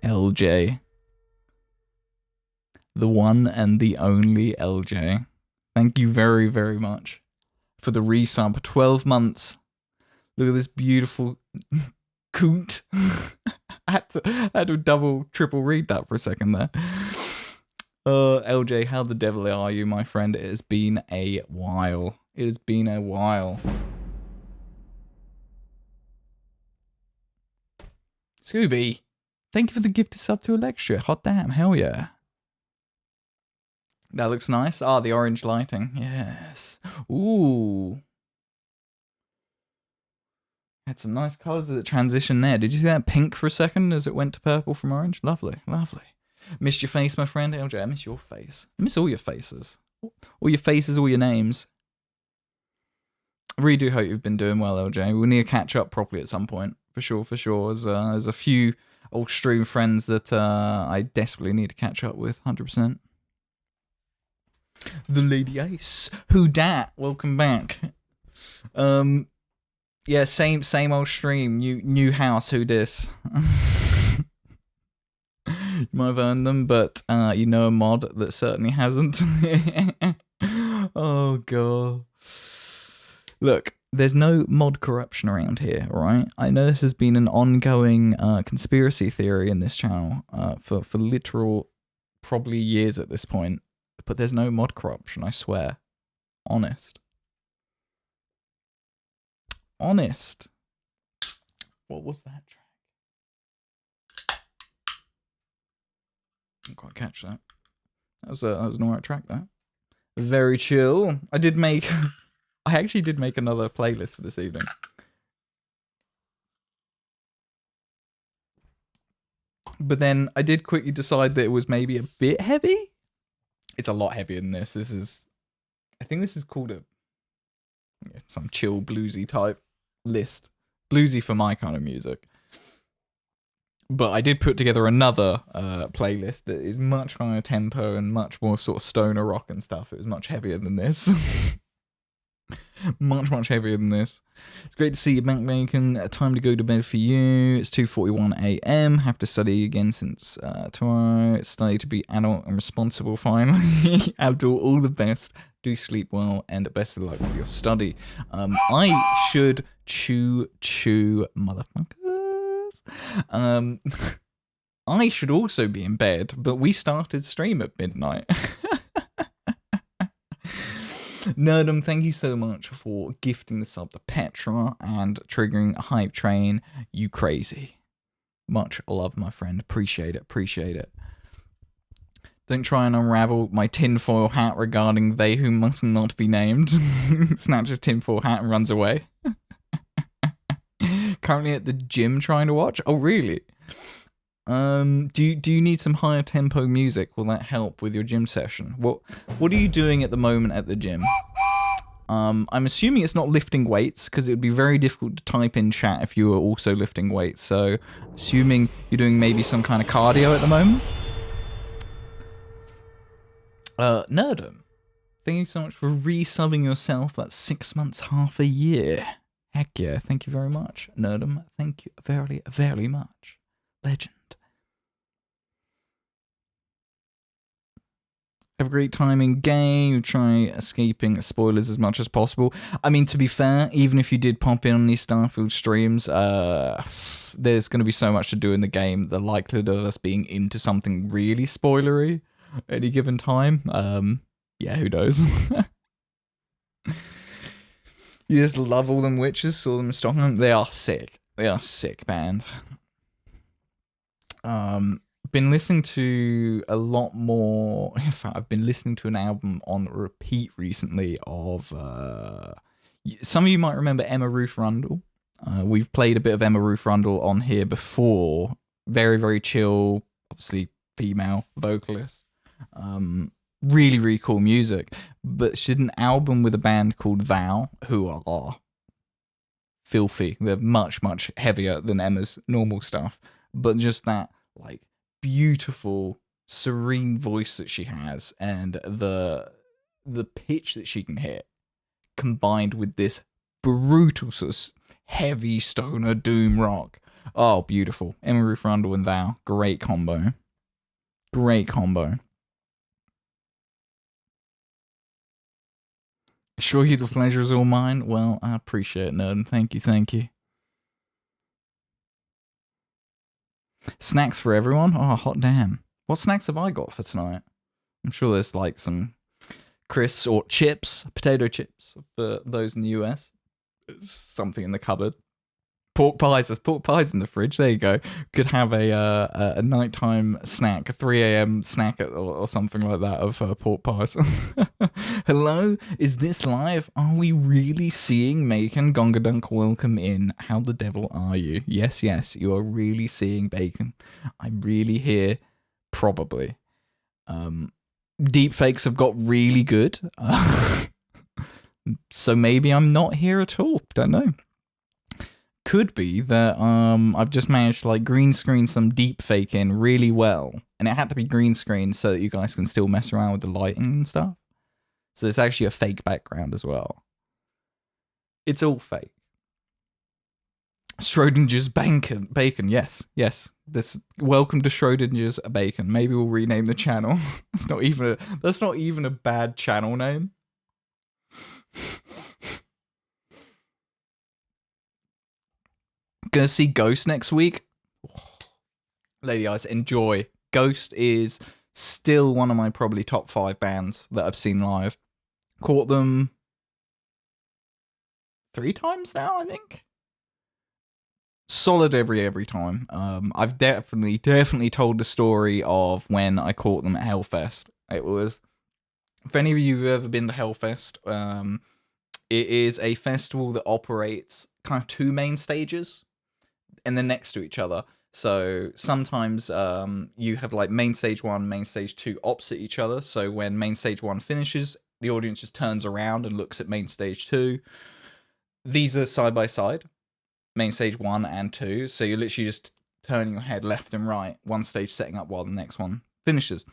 LJ. The one and the only LJ. Thank you very, very much for the resub. 12 months. Look at this beautiful coont. I had to double, triple read that for a second there. LJ, how the devil are you, my friend? It has been a while. It has been a while. Scooby, thank you for the gift of sub to a lecture. Hot damn, hell yeah. That looks nice. Ah, the orange lighting. Yes. Ooh. Had some nice colours that transition there. Did you see that pink for a second as it went to purple from orange? Lovely, lovely. Missed your face, my friend. LJ, I miss your face. I miss all your faces. All your faces, all your names. I really do hope you've been doing well, LJ. We'll need to catch up properly at some point. For sure, for sure. There's a few old stream friends that I desperately need to catch up with, 100%. The Lady Ace. Who dat? Welcome back. Yeah, same old stream. New house. Who dis? You might have earned them, but you know a mod that certainly hasn't. Oh god. Look, there's no mod corruption around here, alright? I know this has been an ongoing conspiracy theory in this channel for literal probably years at this point, but there's no mod corruption, I swear. Honest. Honest. What was that track? Didn't quite catch that. That was an alright track, that. Very chill. I actually did make another playlist for this evening. But then I did quickly decide that it was maybe a bit heavy. It's a lot heavier than this. I think this is called some chill bluesy type list. Bluesy for my kind of music. But I did put together another playlist that is much higher tempo and much more sort of stoner rock and stuff. It was much heavier than this. much heavier than this. It's great to see you back, Bacon. Time to go to bed for you. It's 2:41 a.m. Have to study again since tomorrow. Study to be adult and responsible finally. Abdul, all the best. Do sleep well and best of luck with your study. I should chew motherfuckers. I should also be in bed, but we started stream at midnight. Nerdum, thank you so much for gifting the sub to Petra and triggering a hype train. You crazy. Much love, my friend. Appreciate it. Appreciate it. Don't try and unravel my tinfoil hat regarding they who must not be named. Snatches tinfoil hat and runs away. Currently at the gym trying to watch. Oh, really? Do you need some higher tempo music? Will that help with your gym session? What are you doing at the moment at the gym? I'm assuming it's not lifting weights, because it would be very difficult to type in chat if you were also lifting weights. So, assuming you're doing maybe some kind of cardio at the moment. Nerdum, thank you so much for resubbing yourself. That's 6 months, half a year. Heck yeah, thank you very much. Nerdum, thank you very, very much. Legend. Have a great time in game. Try escaping spoilers as much as possible. I mean, to be fair, even if you did pop in on these Starfield streams, there's going to be so much to do in the game. The likelihood of us being into something really spoilery at any given time, yeah, who knows? You just love all them witches, saw them in Stockholm. They are sick. They are sick band. Been listening to a lot more. In fact, I've been listening to an album on repeat recently of some of you might remember Emma Ruth Rundle. We've played a bit of Emma Ruth Rundle on here before. Very, very chill, obviously female vocalist. Really, really cool music. But she did an album with a band called Thou, who are filthy. They're much, much heavier than Emma's normal stuff. But just that, like, beautiful, serene voice that she has, and the pitch that she can hit, combined with this brutal sort of heavy stoner doom rock. Oh, beautiful. Emma Ruth Rundle and Thou. Great combo. Great combo. Assure you the pleasure is all mine. Well, I appreciate it, Nerd, and thank you, thank you. Snacks for everyone? Oh, hot damn. What snacks have I got for tonight? I'm sure there's like some crisps or chips, potato chips for those in the US. Something in the cupboard. Pork pies. There's pork pies in the fridge. There you go. Could have a nighttime snack, a 3 a.m. snack or something like that of pork pies. Hello? Is this live? Are we really seeing Macon Gongadunk? Welcome in. How the devil are you? Yes, you are really seeing Bacon. I'm really here. Probably. Deepfakes have got really good. So maybe I'm not here at all. Don't know. Could be that I've just managed to like green screen some deep fake in really well, and it had to be green screen so that you guys can still mess around with the lighting and stuff. So there's actually a fake background as well. It's all fake. Schrodinger's bacon. Yes. Welcome to Schrodinger's bacon. Maybe we'll rename the channel. That's not even a bad channel name. Gonna see Ghost next week. Lady Eyes, enjoy. Ghost is still one of my probably top 5 bands that I've seen live. Caught them 3 times now, I think. Solid every time. I've definitely told the story of when I caught them at Hellfest. It was, if any of you have ever been to Hellfest, it is a festival that operates kind of 2 main stages, and they're next to each other. So sometimes you have like main stage 1, main stage 2 opposite each other. So when main stage 1 finishes, the audience just turns around and looks at main stage 2. These are side by side, main stage 1 and 2. So you're literally just turning your head left and right, one stage setting up while the next one finishes.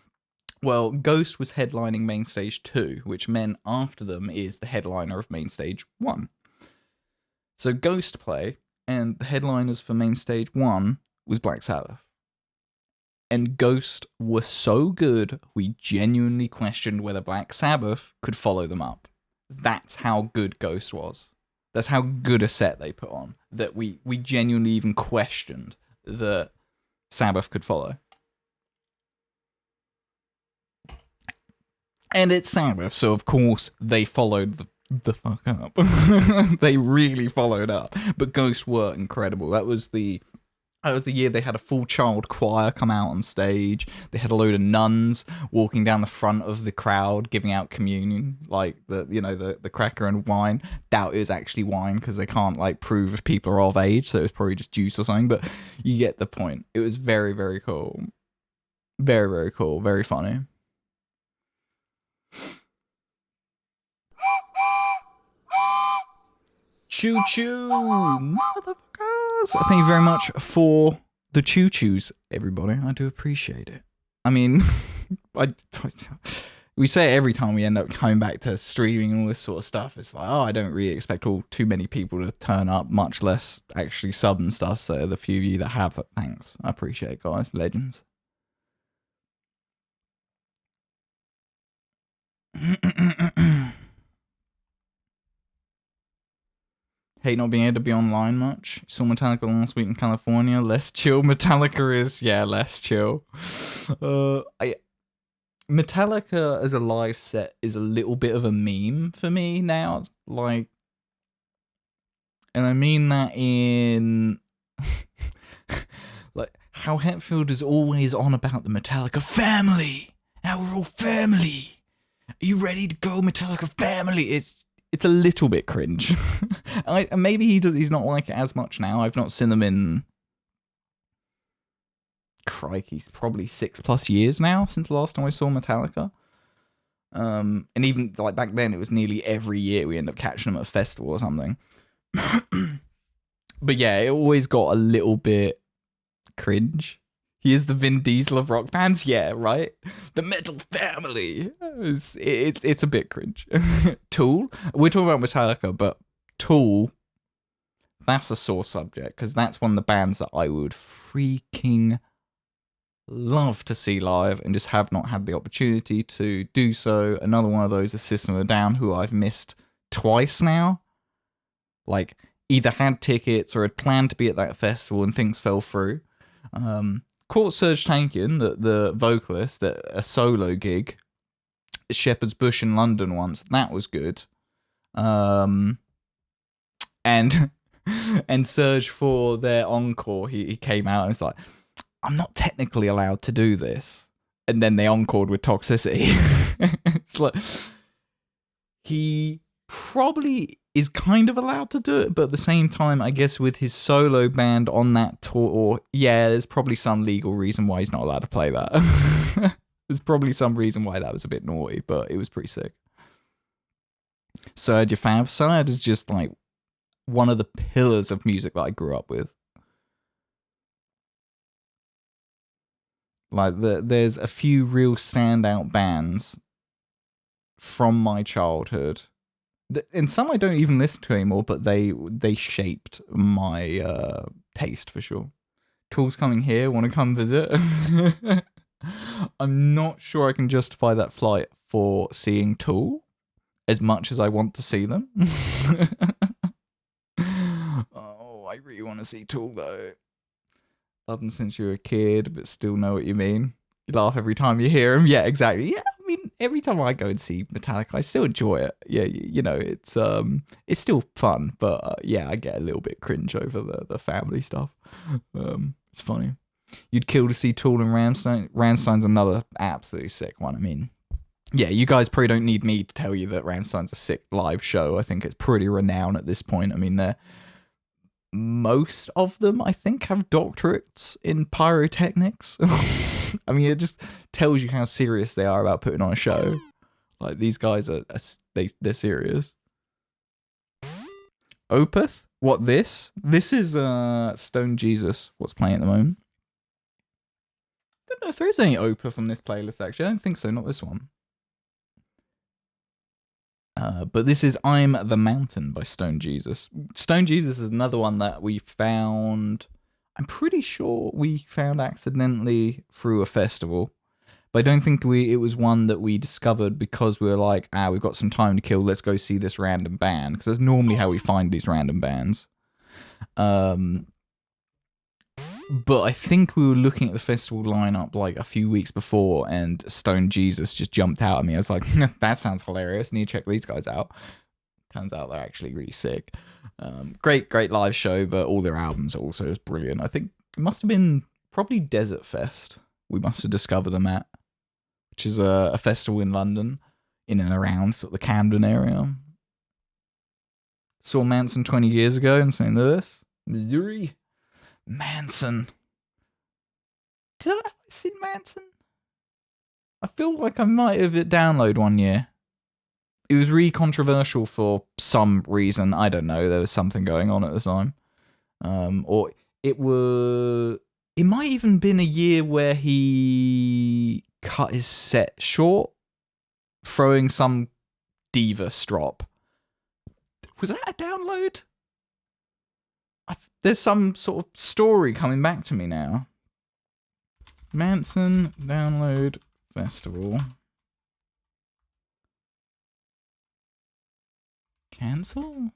Well, Ghost was headlining main stage 2, which meant after them is the headliner of main stage 1. So Ghost play, and the headliners for main stage 1 was Black Sabbath. And Ghost were so good, we genuinely questioned whether Black Sabbath could follow them up. That's how good Ghost was. That's how good a set they put on, that we genuinely even questioned that Sabbath could follow. And it's Sabbath, so of course they followed the fuck up. They really followed up. But Ghost were incredible. That was the year they had a full child choir come out on stage. They had a load of nuns walking down the front of the crowd giving out communion, like the cracker and wine. Doubt it was actually wine because they can't like prove if people are of age, so it was probably just juice or something. But you get the point. It was very, very cool. Very, very cool. Very funny. Choo choo, motherfuckers! Thank you very much for the choo choos, everybody. I do appreciate it. I mean, we say it every time we end up coming back to streaming and all this sort of stuff. It's like, I don't really expect too many people to turn up, much less actually sub and stuff. So the few of you that have, thanks. I appreciate it, guys. Legends. Hate not being able to be online much. Saw Metallica last week in California. Less chill. Metallica is, less chill. Metallica as a live set is a little bit of a meme for me now. Like, and I mean that in like how Hetfield is always on about the Metallica family. How we're all family. Are you ready to go, Metallica family? It's a little bit cringe. Maybe he's not like it as much now. I've not seen them in, crikey, probably 6+ years now since the last time I saw Metallica. And even like back then, it was nearly every year we end up catching them at a festival or something. But yeah, it always got a little bit cringe. He is the Vin Diesel of rock bands, yeah, right? The metal family. It's a bit cringe. Tool? We're talking about Metallica, but Tool, that's a sore subject, because that's one of the bands that I would freaking love to see live and just have not had the opportunity to do so. Another one of those is System of a Down, who I've missed twice now. Like, either had tickets or had planned to be at that festival and things fell through. Caught Serge Tankian, the vocalist, at a solo gig Shepherd's Bush in London once. That was good. And Surge for their encore, he came out and was like, I'm not technically allowed to do this. And then they encored with Toxicity. It's like, he probably is kind of allowed to do it, but at the same time, I guess with his solo band on that tour, yeah, there's probably some legal reason why he's not allowed to play that. There's probably some reason why that was a bit naughty, but it was pretty sick. Surge your fav. Surge is just like one of the pillars of music that I grew up with. Like there's a few real standout bands from my childhood, and some I don't even listen to anymore, but they shaped my taste for sure. Tool's coming here. Want to come visit? I'm not sure I can justify that flight for seeing Tool as much as I want to see them. Oh, I really want to see Tool though. Love them since you were a kid, but still know what you mean. You laugh every time you hear them. Yeah, exactly. Yeah, I mean, every time I go and see Metallica, I still enjoy it. Yeah, you know, it's still fun, but yeah, I get a little bit cringe over the family stuff. It's funny. You'd kill to see Tool and Rammstein. Rammstein's another absolutely sick one. I mean, yeah, you guys probably don't need me to tell you that Rammstein's a sick live show. I think it's pretty renowned at this point. I mean, most of them, I think, have doctorates in pyrotechnics. I mean, it just tells you how serious they are about putting on a show. Like, these guys they're serious. Opeth? What, this? This is Stone Jesus, what's playing at the moment. I don't know if there is any Opeth on this playlist, actually. I don't think so, not this one. But this is I'm the Mountain by Stone Jesus. Stone Jesus is another one that we found, I'm pretty sure we found accidentally through a festival. But I don't think it was one that we discovered because we were like, we've got some time to kill, let's go see this random band. Because that's normally how we find these random bands. But I think we were looking at the festival lineup like a few weeks before, and Stone Jesus just jumped out at me. I was like, that sounds hilarious. Need to check these guys out. Turns out they're actually really sick. Great live show, but all their albums are also just brilliant. I think it must have been probably Desert Fest. We must have discovered them at, which is a festival in London, in and around sort of the Camden area. Saw Manson 20 years ago in St. Louis, Missouri. Manson. Did I see Manson? I feel like I might have it download one year. It was really controversial for some reason. I don't know. There was something going on at the time. Or it might even been a year where he cut his set short, throwing some diva strop. Was that a download? There's some sort of story coming back to me now. Manson Download Festival. Cancel?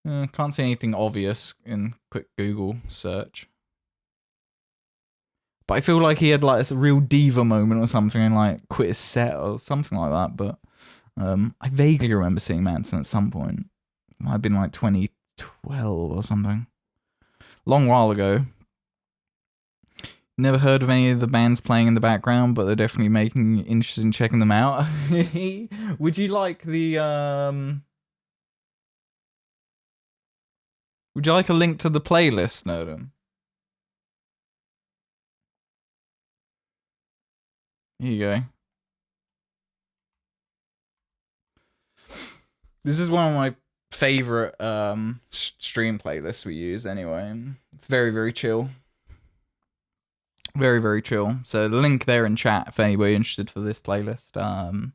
Can't see anything obvious in quick Google search. But I feel like he had like a real diva moment or something and like quit his set or something like that. But I vaguely remember seeing Manson at some point. It might have been like 2012 or something. Long while ago. Never heard of any of the bands playing in the background, but they're definitely making me interested in checking them out. Would you like the Would you like a link to the playlist, Snowden? Here you go. This is one of my favorite stream playlists we use anyway. It's very, very chill. Very, very chill. So the link there in chat if anybody interested for this playlist.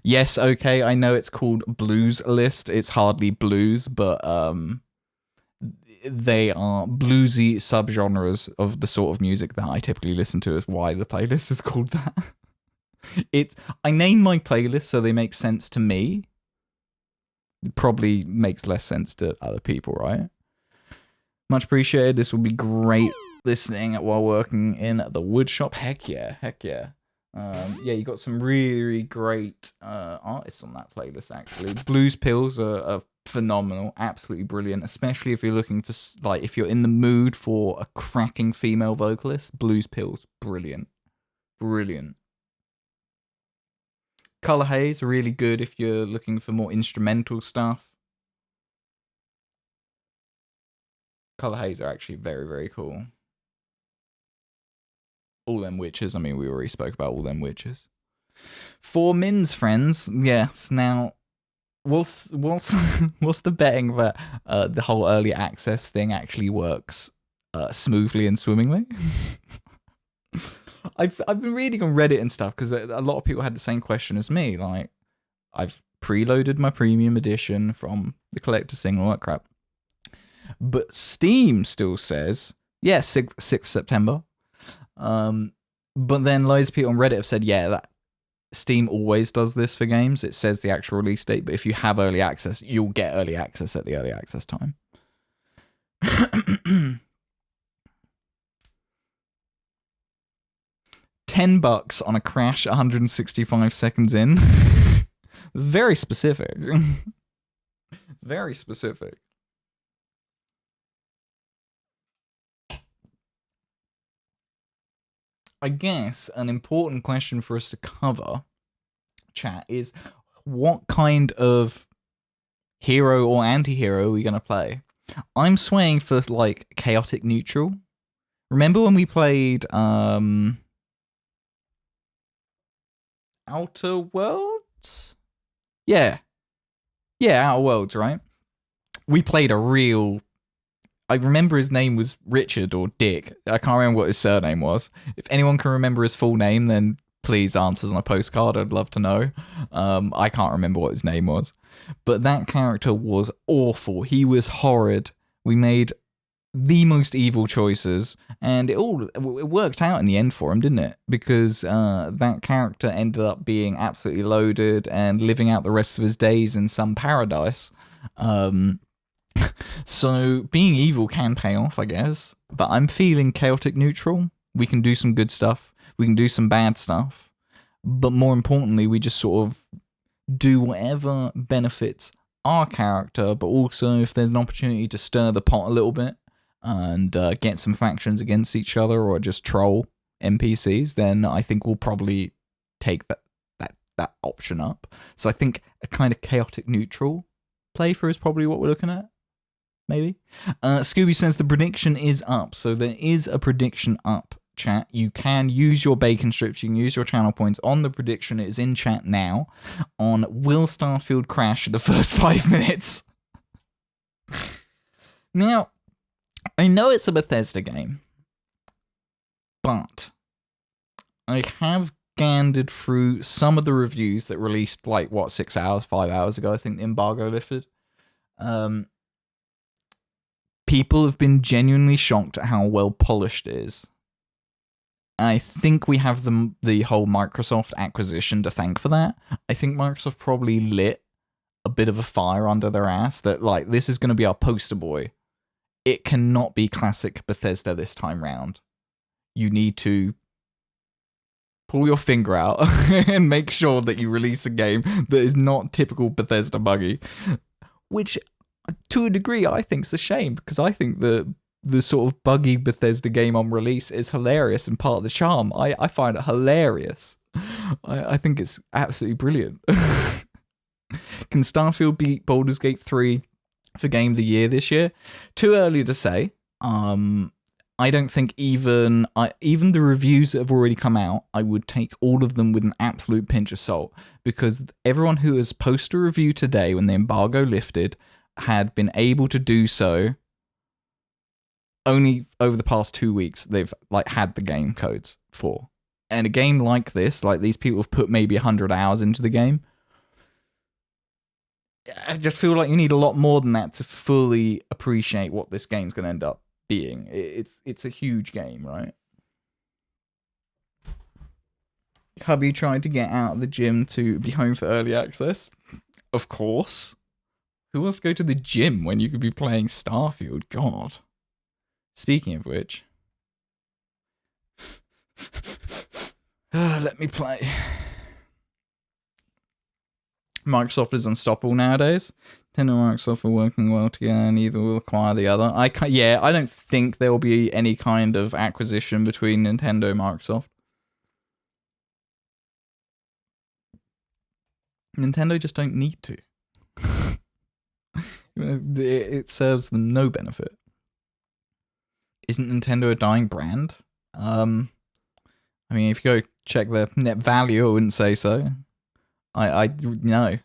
Yes, okay, I know it's called Blues List. It's hardly blues, but they are bluesy subgenres of the sort of music that I typically listen to, is why the playlist is called that. I name my playlists so they make sense to me. It probably makes less sense to other people, right? Much appreciated. This will be great listening while working in the wood shop. Heck yeah. Yeah, you got some really, really great artists on that playlist, actually. Blues Pills are phenomenal, absolutely brilliant, especially if you're looking for, like, if you're in the mood for a cracking female vocalist. Blues Pills, brilliant. Color Haze, really good if you're looking for more instrumental stuff. Color Haze are actually very, very cool. All Them Witches, I mean, we already spoke about All Them Witches. For Min's friends, yes. Now, what's the betting that the whole early access thing actually works smoothly and swimmingly? I've been reading on Reddit and stuff because a lot of people had the same question as me. Like, I've preloaded my premium edition from the collector's thing, all that crap. But Steam still says, yeah, 6th September. But then loads of people on Reddit have said, yeah, that Steam always does this for games. It says the actual release date, but if you have early access, you'll get early access at the early access time. $10 on a crash 165 seconds in. It's very specific. It's very specific. I guess an important question for us to cover, chat, is what kind of hero or anti-hero are we going to play? I'm swaying for, like, chaotic neutral. Remember when we played Outer Worlds? Yeah, Outer Worlds, right? We played a real... I remember his name was Richard or Dick. I can't remember what his surname was. If anyone can remember his full name, then please answer on a postcard. I'd love to know. I can't remember what his name was. But that character was awful. He was horrid. We made the most evil choices, and it worked out in the end for him, didn't it? Because that character ended up being absolutely loaded and living out the rest of his days in some paradise. So being evil can pay off, I guess. But I'm feeling chaotic neutral. We can do some good stuff. We can do some bad stuff. But more importantly, we just sort of do whatever benefits our character, but also if there's an opportunity to stir the pot a little bit and get some factions against each other or just troll NPCs, then I think we'll probably take that option up. So I think a kind of chaotic neutral playthrough is probably what we're looking at. Maybe. Scooby says the prediction is up. So there is a prediction up, chat. You can use your bacon strips. You can use your channel points on the prediction. It is in chat now on will Starfield crash in the first 5 minutes? Now, I know it's a Bethesda game, but I have gandered through some of the reviews that released, like, 5 hours ago, I think the embargo lifted. People have been genuinely shocked at how well polished it is. I think we have the whole Microsoft acquisition to thank for that. I think Microsoft probably lit a bit of a fire under their ass that, like, this is going to be our poster boy. It cannot be classic Bethesda this time round. You need to pull your finger out and make sure that you release a game that is not typical Bethesda buggy. Which, to a degree, I think is a shame, because I think the sort of buggy Bethesda game on release is hilarious and part of the charm. I find it hilarious. I think it's absolutely brilliant. Can Starfield beat Baldur's Gate 3 for Game of the Year this year? Too early to say. I don't think even the reviews that have already come out, I would take all of them with an absolute pinch of salt, because everyone who has posted a review today when the embargo lifted had been able to do so only over the past 2 weeks. They've, like, had the game codes for. And a game like this, like, these people have put maybe 100 hours into the game. I just feel like you need a lot more than that to fully appreciate what this game's going to end up being. It's a huge game, right? Hubby tried to get out of the gym to be home for early access. Of course. Who wants to go to the gym when you could be playing Starfield? God. Speaking of which, let me play. Microsoft is unstoppable nowadays. Nintendo and Microsoft are working well together, neither will acquire the other. I don't think there will be any kind of acquisition between Nintendo and Microsoft. Nintendo just don't need to. It serves them no benefit. Isn't Nintendo a dying brand? I mean, if you go check their net value, I wouldn't say so. I no.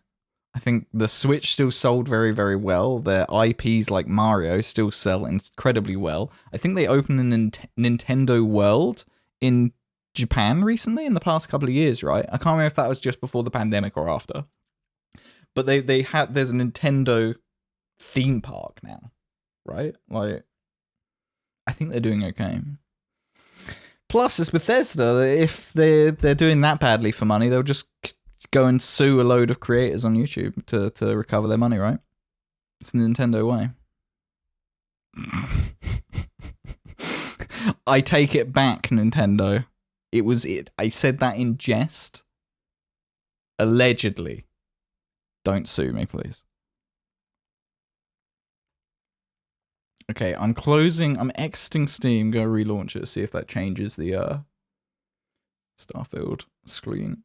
I think the Switch still sold very, very well. Their IPs like Mario still sell incredibly well. I think they opened a Nintendo World in Japan recently, in the past couple of years, right? I can't remember if that was just before the pandemic or after. But there's a Nintendo theme park now, right? Like, I think they're doing okay. Plus, it's Bethesda. If they're doing that badly for money, they'll just go and sue a load of creators on YouTube to recover their money, right? It's the Nintendo way. I take it back, Nintendo. I said that in jest. Allegedly. Don't sue me, please. Okay, I'm exiting Steam, go relaunch it, see if that changes the STARFIELD screen.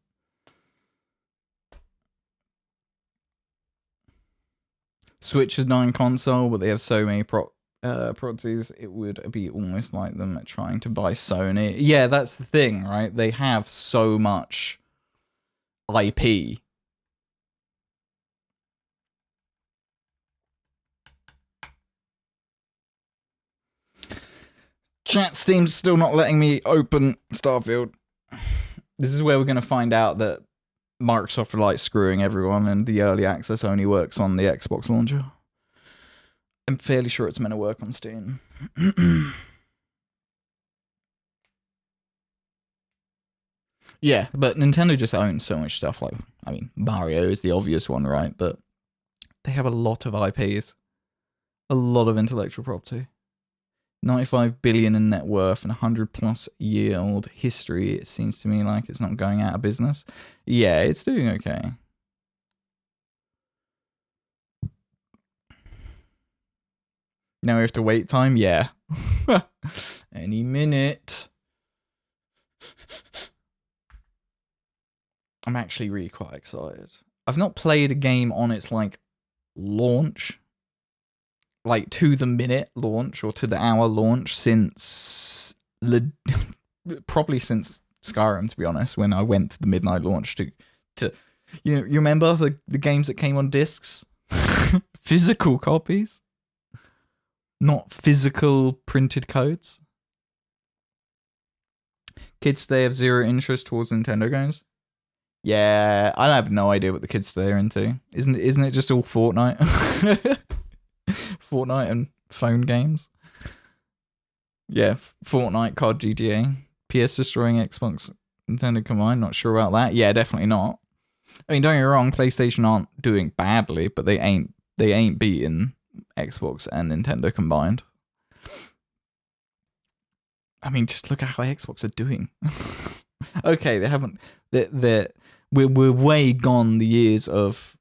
Switch is dying console, but they have so many proxies, it would be almost like them trying to buy Sony. Yeah, that's the thing, right? They have so much IP. Chat, Steam's still not letting me open Starfield. This is where we're going to find out that Microsoft are like screwing everyone and the early access only works on the Xbox launcher. I'm fairly sure it's meant to work on Steam. Yeah, but Nintendo just owns so much stuff. Like, I mean, Mario is the obvious one, right? But they have a lot of IPs. A lot of intellectual property. 95 billion in net worth and 100+ year old history. It seems to me like it's not going out of business. Yeah, it's doing okay. Now we have to wait time? Yeah. Any minute. I'm actually really quite excited. I've not played a game on its like launch, like to the minute launch or to the hour launch since probably since Skyrim, to be honest, when I went to the midnight launch to you remember the games that came on discs? Physical copies, not physical printed codes. Kids today have zero interest towards Nintendo games. Yeah, I have no idea what the kids today are into. Isn't it just all Fortnite? Fortnite and phone games. Yeah, Fortnite, COD, GTA. PS destroying Xbox, Nintendo combined. Not sure about that. Yeah, definitely not. I mean, don't get me wrong, PlayStation aren't doing badly, but they ain't beating Xbox and Nintendo combined. I mean, just look at how Xbox are doing. Okay, they haven't. We're way gone the years of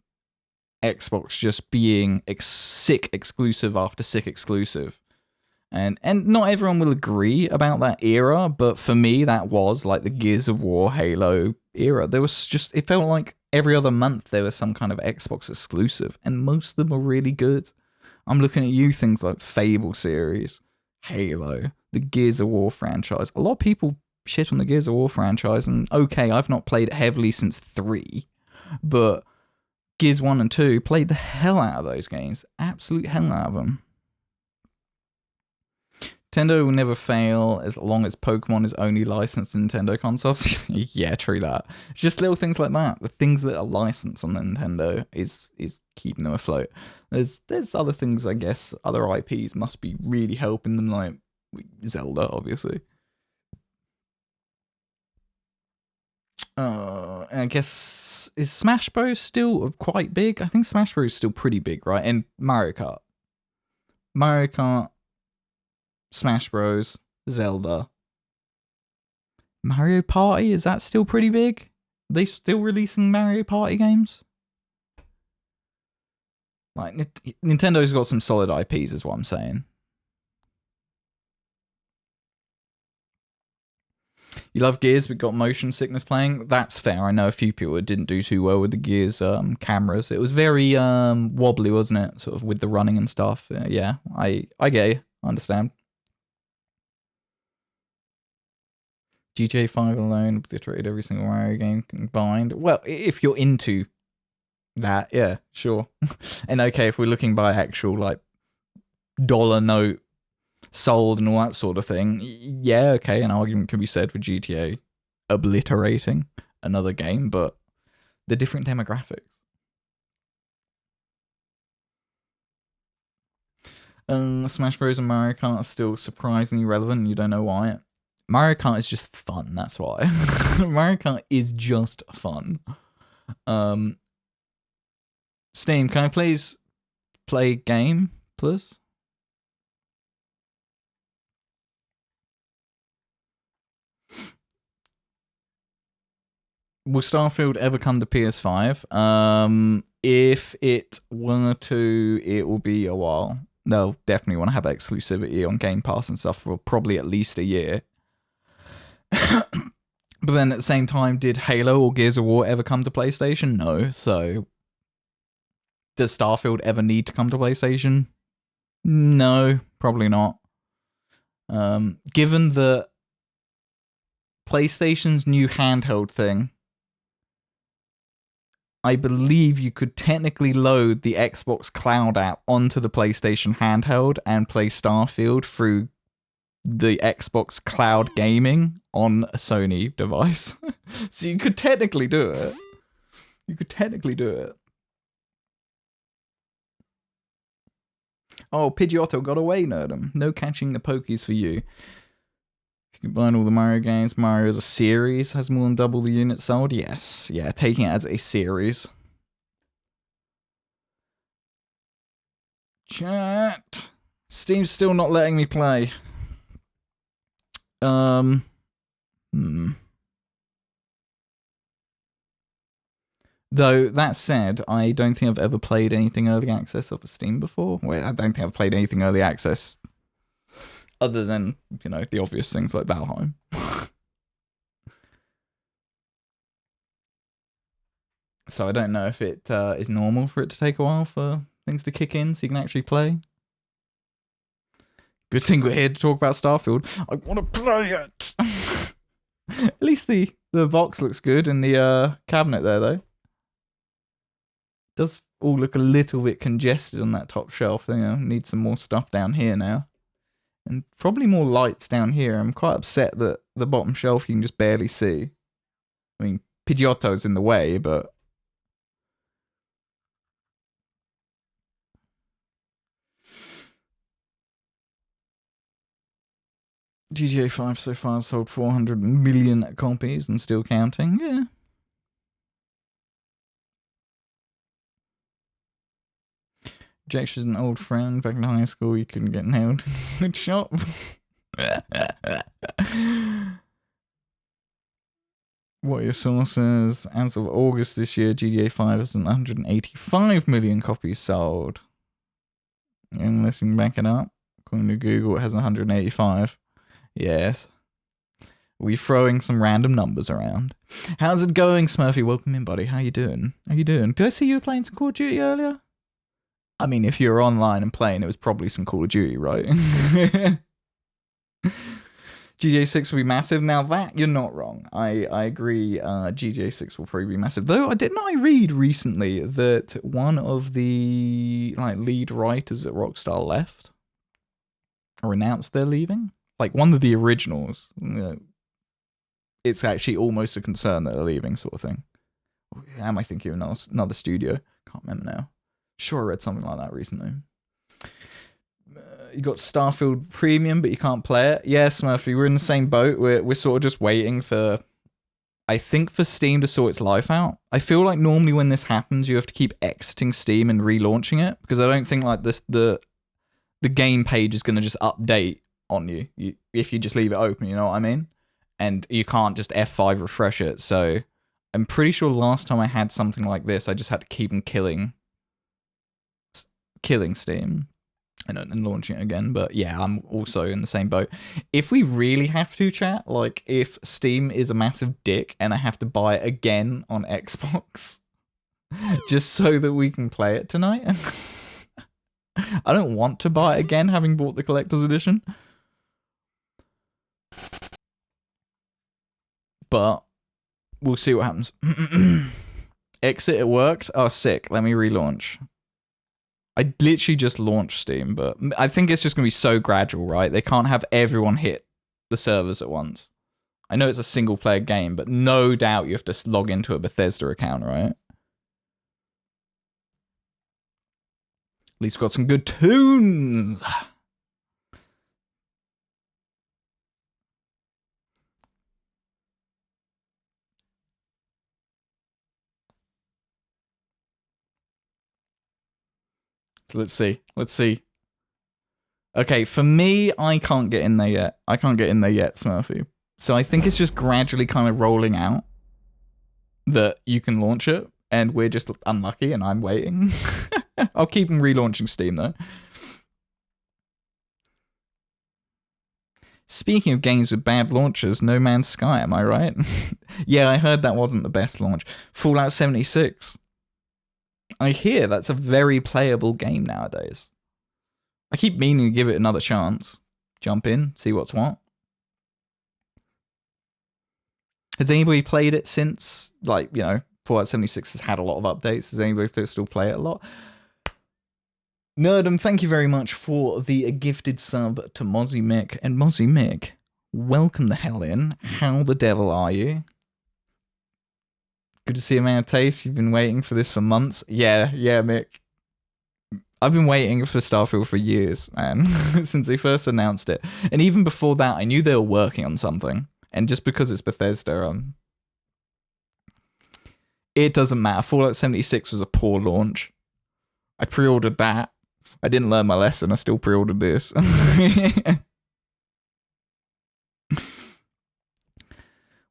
Xbox just being sick exclusive after sick exclusive. And not everyone will agree about that era, but for me, that was like the Gears of War, Halo era. There was just, it felt like every other month there was some kind of Xbox exclusive, and most of them were really good. I'm looking at you, things like Fable series, Halo, the Gears of War franchise. A lot of people shit on the Gears of War franchise, and okay, I've not played it heavily since 3, but Gears 1 and 2 played the hell out of those games. Absolute hell out of them. Nintendo will never fail as long as Pokemon is only licensed in Nintendo consoles. Yeah, true that. It's just little things like that. The things that are licensed on Nintendo is keeping them afloat. There's other things, I guess, other IPs must be really helping them, like Zelda, obviously. I guess, is Smash Bros still quite big? I think Smash Bros is still pretty big, right? And Mario Kart. Smash Bros, Zelda. Mario Party, is that still pretty big? Are they still releasing Mario Party games? Like, Nintendo's got some solid IPs, is what I'm saying. You love Gears, but got motion sickness playing? That's fair. I know a few people that didn't do too well with the Gears cameras. It was very wobbly, wasn't it? Sort of with the running and stuff. Yeah, I get you. I understand. GTA 5 alone obliterated every single Mario game combined. Well, if you're into that, yeah, sure. And okay, if we're looking by actual, like, dollar note sold and all that sort of thing, yeah, okay, an argument can be said for GTA obliterating another game, but they're different demographics. Smash Bros and Mario Kart are still surprisingly relevant, and you don't know why. Mario Kart is just fun, that's why. Mario Kart is just fun. Steam, can I please play game, please? Will Starfield ever come to PS5? If it were to, it will be a while. They'll definitely want to have exclusivity on Game Pass and stuff for probably at least a year. But then at the same time, did Halo or Gears of War ever come to PlayStation? No. So, does Starfield ever need to come to PlayStation? No, probably not. Given that PlayStation's new handheld thing, I believe you could technically load the Xbox Cloud app onto the PlayStation handheld and play Starfield through the Xbox Cloud gaming on a Sony device. So you could technically do it. Oh, Pidgeotto got away, Nerdum. No catching the pokies for you. You can combine all the Mario games. Mario as a series has more than double the units sold. Yes. Yeah, taking it as a series. Chat. Steam's still not letting me play. Though, that said, I don't think I've ever played anything early access off of Steam before. Well, I don't think I've played anything early access other than, you know, the obvious things like Valheim. So I don't know if it is normal for it to take a while for things to kick in so you can actually play. Good thing we're here to talk about Starfield. I want to play it! At least the box looks good in the cabinet there, though. Does all look a little bit congested on that top shelf. You know, need some more stuff down here now. And probably more lights down here. I'm quite upset that the bottom shelf you can just barely see. I mean, Pidgeotto's in the way, but... GTA 5 so far sold 400 million copies and still counting. Yeah. Jack's an old friend. Back in high school, you couldn't get nailed in the shop. What are your sources? As of August this year, GTA 5 has 185 million copies sold. Unless you can back it up. According to Google, it has 185. Yes. We're throwing some random numbers around. How's it going, Smurfy? Welcome in, buddy. How you doing? Did I see you were playing some Call of Duty earlier? I mean, if you were online and playing, it was probably some Call of Duty, right? GTA 6 will be massive. Now that, you're not wrong. I agree, GTA 6 will probably be massive. Though, didn't I read recently that one of the lead writers at Rockstar left? Or announced they're leaving? Like, one of the originals. You know, it's actually almost a concern that they're leaving, sort of thing. Am I thinking of another studio? Can't remember now. Sure, I read something like that recently. You got Starfield Premium, but you can't play it. Yeah, Smurfy, we're in the same boat. We're sort of just waiting for, I think, for Steam to sort its life out. I feel like normally when this happens, you have to keep exiting Steam and relaunching it, because I don't think like the game page is going to just update on you, if you just leave it open, you know what I mean? And you can't just F5 refresh it. So I'm pretty sure last time I had something like this, I just had to keep on killing Steam and launching it again. But yeah, I'm also in the same boat. If we really have to, chat, like if Steam is a massive dick and I have to buy it again on Xbox just so that we can play it tonight, I don't want to buy it again having bought the collector's edition. But we'll see what happens. Exit, it worked. Oh, sick. Let me relaunch. I literally just launched Steam, but I think it's just going to be so gradual, right? They can't have everyone hit the servers at once. I know it's a single player game, but no doubt you have to log into a Bethesda account, right? At least we've got some good tunes. So let's see. Okay, for me, I can't get in there yet. Smurfy. So I think it's just gradually kind of rolling out that you can launch it, and we're just unlucky, and I'm waiting. I'll keep them relaunching Steam, though. Speaking of games with bad launches, No Man's Sky, am I right? Yeah, I heard that wasn't the best launch. Fallout 76. I hear that's a very playable game nowadays. I keep meaning to give it another chance. Jump in, see what's what. Has anybody played it since, like, you know, Fallout 76 has had a lot of updates? Does anybody still play it a lot? Nerdum, thank you very much for the gifted sub to Mozzie Mick. And Mozzie Mick, welcome the hell in. How the devil are you? Good to see a man of taste. You've been waiting for this for months. Yeah, Mick. I've been waiting for Starfield for years, man, since they first announced it. And even before that, I knew they were working on something. And just because it's Bethesda, it doesn't matter. Fallout 76 was a poor launch. I pre-ordered that. I didn't learn my lesson. I still pre-ordered this.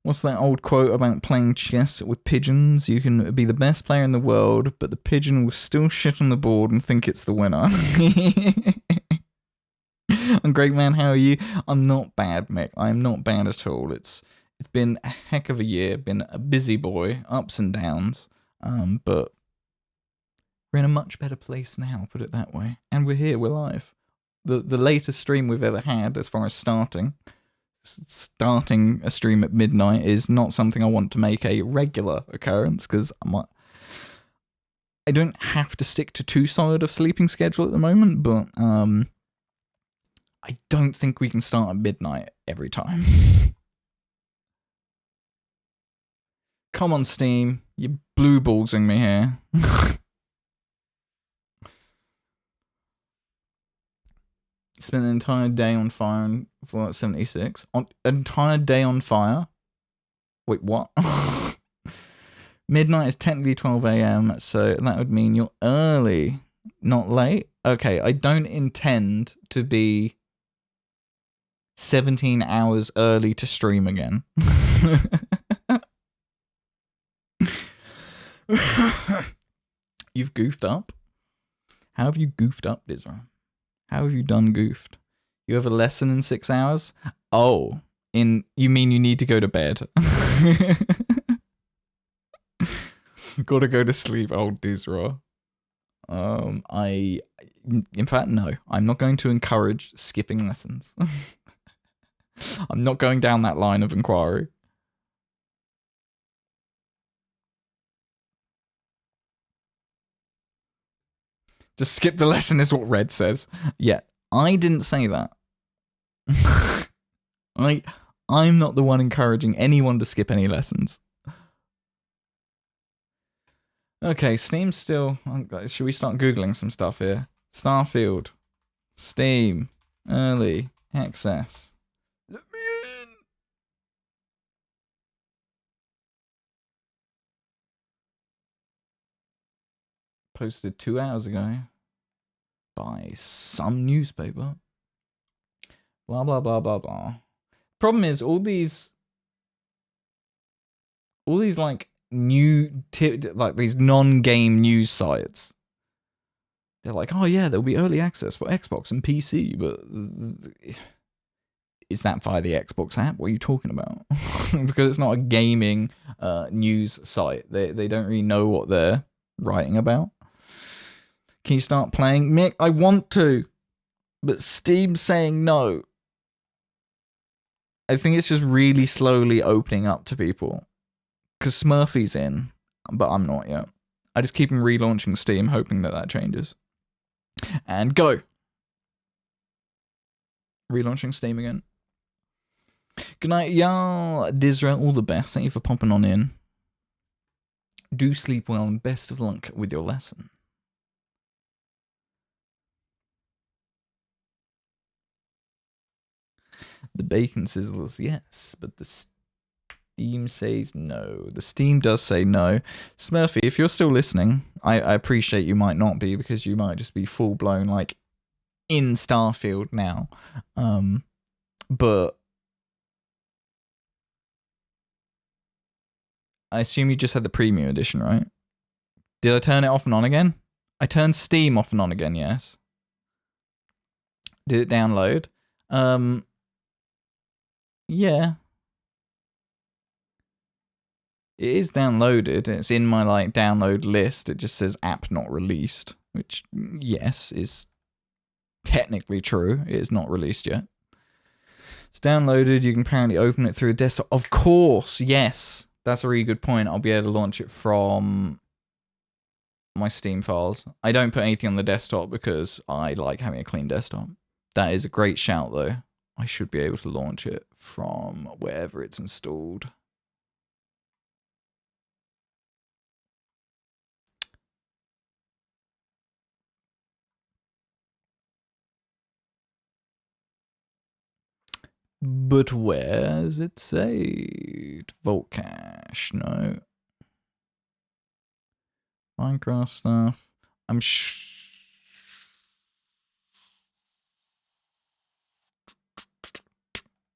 What's that old quote about playing chess with pigeons? You can be the best player in the world, but the pigeon will still shit on the board and think it's the winner. I'm great, man. How are you? I'm not bad, Mick. I'm not bad at all. It's been a heck of a year. Been a busy boy, ups and downs. But we're in a much better place now, put it that way. And we're here. We're live. The latest stream we've ever had, as far as starting a stream at midnight, is not something I want to make a regular occurrence, because I don't have to stick to too solid of sleeping schedule at the moment, but I don't think we can start at midnight every time. Come on, Steam, you're blue ballsing me here. Spent an entire day on fire in Fallout 76. An entire day on fire? Wait, what? Midnight is technically 12 a.m, so that would mean you're early, not late. Okay, I don't intend to be 17 hours early to stream again. You've goofed up? How have you goofed up, Dizra? How have you done goofed? You have a lesson in 6 hours? Oh, you mean you need to go to bed? Gotta go to sleep, old Dizra. In fact, no. I'm not going to encourage skipping lessons. I'm not going down that line of inquiry. Just skip the lesson is what Red says. Yeah, I didn't say that. I'm not the one encouraging anyone to skip any lessons. Okay, Steam's still... Should we start Googling some stuff here? Starfield. Steam. Early. Access. Let me in! Posted 2 hours ago. By some newspaper. Blah, blah, blah, blah, blah. Problem is, all these like like these non-game news sites, they're like, oh yeah, there'll be early access for Xbox and PC, but is that via the Xbox app? What are you talking about? Because it's not a gaming news site. They don't really know what they're writing about. Can you start playing? Mick, I want to, but Steam's saying no. I think it's just really slowly opening up to people. Because Smurfy's in, but I'm not yet. I just keep relaunching Steam, hoping that changes. And go! Relaunching Steam again. Good night, y'all. Dizra, all the best. Thank you for popping on in. Do sleep well and best of luck with your lesson. The bacon sizzles, yes, but the Steam says no. The Steam does say no. Smurfy, if you're still listening, I appreciate you might not be, because you might just be full blown like in Starfield now. But I assume you just had the premium edition, right? Did I turn it off and on again? I turned Steam off and on again, yes. Did it download? Yeah. It is downloaded. It's in my like download list. It just says app not released, which yes is technically true. It is not released yet. It's downloaded. You can apparently open it through a desktop. Of course, yes. That's a really good point. I'll be able to launch it from my Steam files. I don't put anything on the desktop because I like having a clean desktop. That is a great shout, though. I should be able to launch it from wherever it's installed. But where's it saved? Vault cache, no. Minecraft stuff. I'm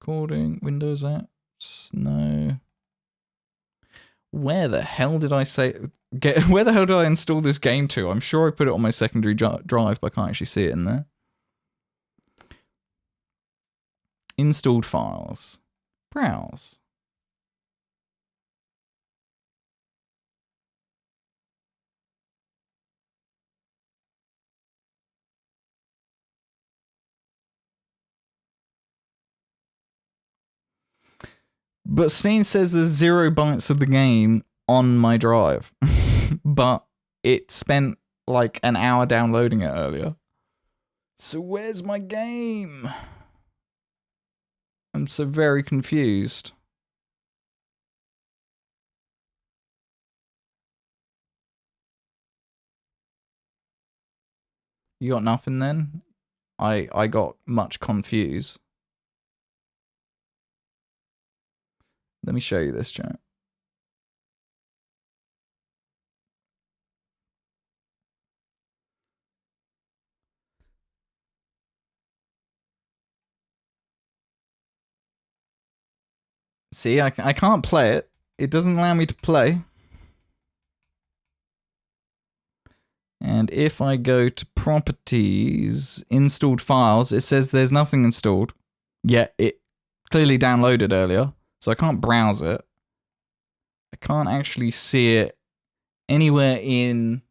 recording, Windows apps, no. Where the hell did I where the hell did I install this game to? I'm sure I put it on my secondary drive, but I can't actually see it in there. Installed files. Browse. But Steam says there's 0 bytes of the game on my drive. But it spent like an hour downloading it earlier. So where's my game? I'm so very confused. You got nothing then? I got much confused. Let me show you this, chat. See, I can't play it. It doesn't allow me to play. And if I go to properties, installed files, it says there's nothing installed. Yet it clearly downloaded earlier, so I can't browse it. I can't actually see it anywhere in...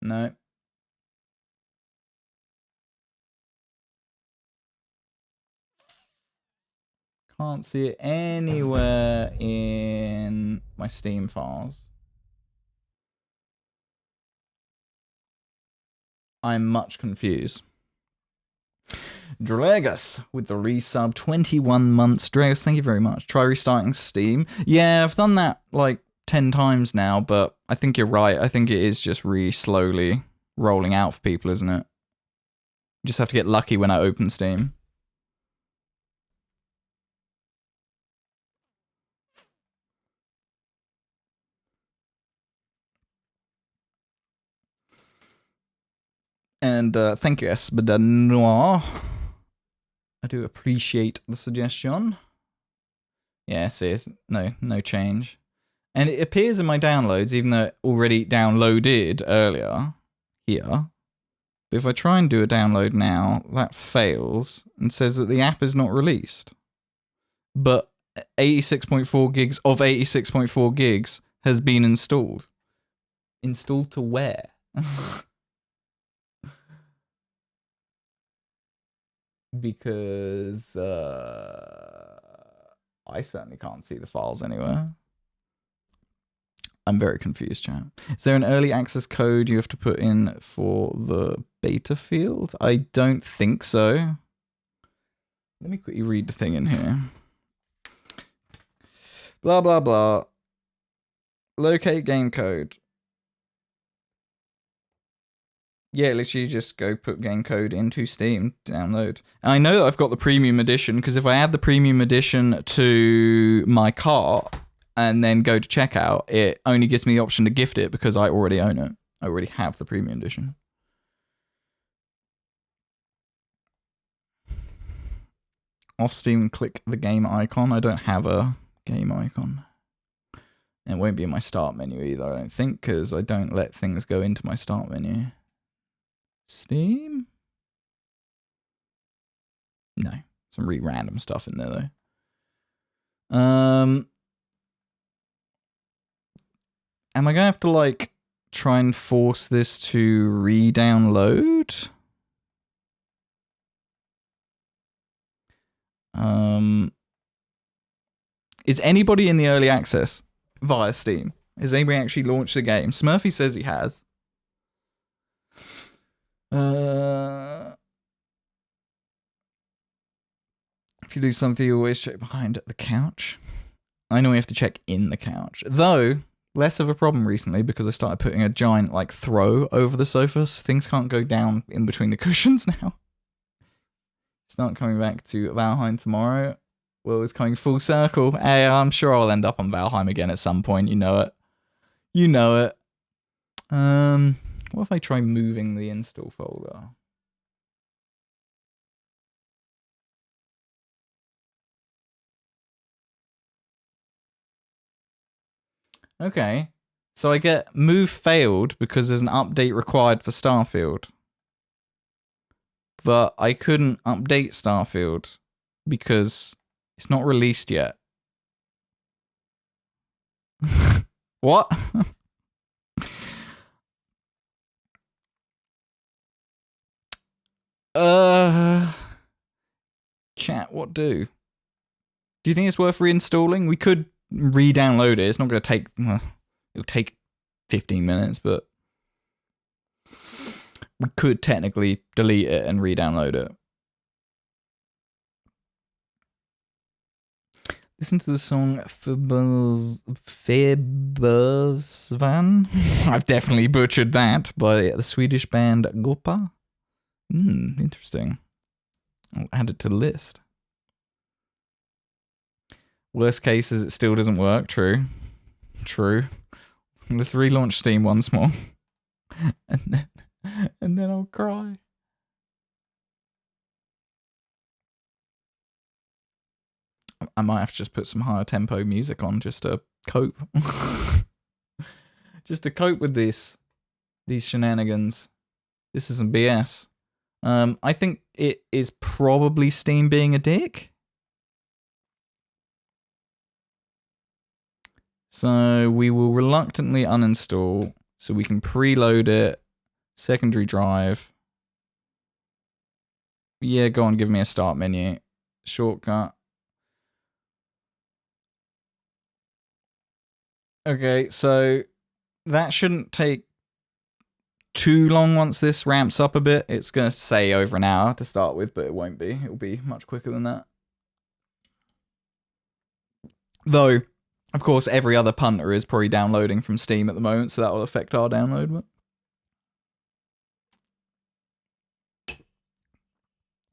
No. Can't see it anywhere in my Steam files. I'm much confused. Dragus with the resub, 21 months. Dragus, thank you very much. Try restarting Steam. Yeah, I've done that like 10 times now, but I think you're right. I think it is just really slowly rolling out for people, isn't it? You just have to get lucky when I open Steam. And thank you, Esbedanoir. I do appreciate the suggestion. Yes, it is. No change. And it appears in my downloads, even though it already downloaded earlier here. But if I try and do a download now, that fails and says that the app is not released. But 86.4 gigs of 86.4 gigs has been installed. Installed to where? Because I certainly can't see the files anywhere. I'm very confused, chat. Is there an early access code you have to put in for the beta field? I don't think so. Let me quickly read the thing in here. Blah, blah, blah. Locate game code. Yeah, literally just go put game code into Steam, download. And I know that I've got the premium edition, because if I add the premium edition to my cart and then go to checkout, it only gives me the option to gift it because I already own it. I already have the premium edition. Off Steam, click the game icon. I don't have a game icon. And it won't be in my start menu either, I don't think, because I don't let things go into my start menu. Steam? No. Some really random stuff in there, though. Am I going to have to, like, try and force this to re-download? Is anybody in the early access via Steam? Has anybody actually launched the game? Smurfy says he has. If you do something, you always check behind the couch. I know we have to check in the couch. Though, less of a problem recently because I started putting a giant, like, throw over the sofas. Things can't go down in between the cushions now. Start coming back to Valheim tomorrow. Will is coming full circle. Hey, I'm sure I'll end up on Valheim again at some point. You know it. You know it. What if I try moving the install folder? Okay. So I get move failed because there's an update required for Starfield. But I couldn't update Starfield because it's not released yet. What? Chat, what do? Do you think it's worth reinstalling? We could re-download it. It's not going to take... Well, it'll take 15 minutes, but... We could technically delete it and re-download it. Listen to the song Febersvan. I've definitely butchered that by the Swedish band Gopa. Interesting. I'll add it to the list. Worst case is it still doesn't work. True. True. Let's relaunch Steam once more. and then I'll cry. I might have to just put some higher tempo music on just to cope. Just to cope with these shenanigans. This isn't BS. I think it is probably Steam being a dick. So we will reluctantly uninstall so we can preload it. Secondary drive. Yeah, go on, give me a start menu. Shortcut. Okay, so that shouldn't take too long once this ramps up a bit. It's going to say over an hour to start with, but it won't be. It will be much quicker than that. Though, of course, every other punter is probably downloading from Steam at the moment, so that will affect our download. But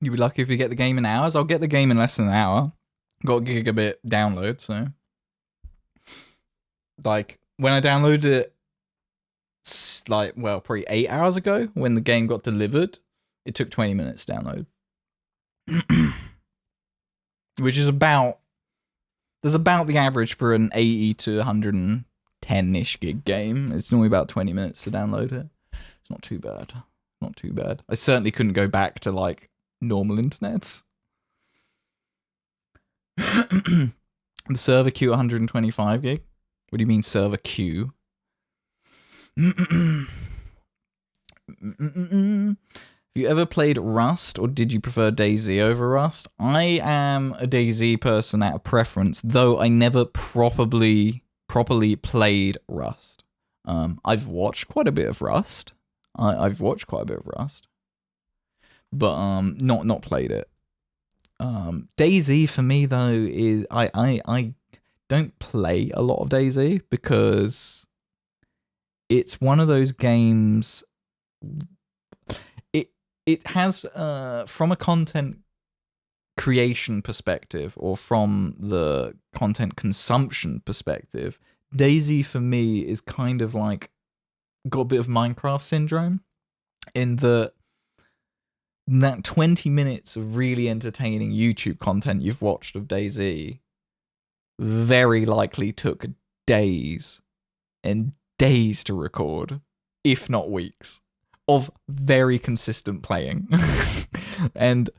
you'll be lucky if you get the game in hours. I'll get the game in less than an hour. Got a gigabit download, so... Like, when I downloaded it just like, well, probably 8 hours ago when the game got delivered. It took 20 minutes to download. Which is about the average for an 80 to 110-ish gig game. It's normally about 20 minutes to download it. It's not too bad. Not too bad. I certainly couldn't go back to like normal internets. The server queue 125 gig. What do you mean server queue? Have you ever played Rust, or did you prefer DayZ over Rust? I am a DayZ person out of preference, though I never properly played Rust. I've watched quite a bit of Rust. I've watched quite a bit of Rust, but not played it. DayZ for me though is I don't play a lot of DayZ because it's one of those games. It has from a content creation perspective or from the content consumption perspective, DayZ for me is kind of like got a bit of Minecraft syndrome in that 20 minutes of really entertaining YouTube content you've watched of DayZ very likely took days and days to record, if not weeks, of very consistent playing. And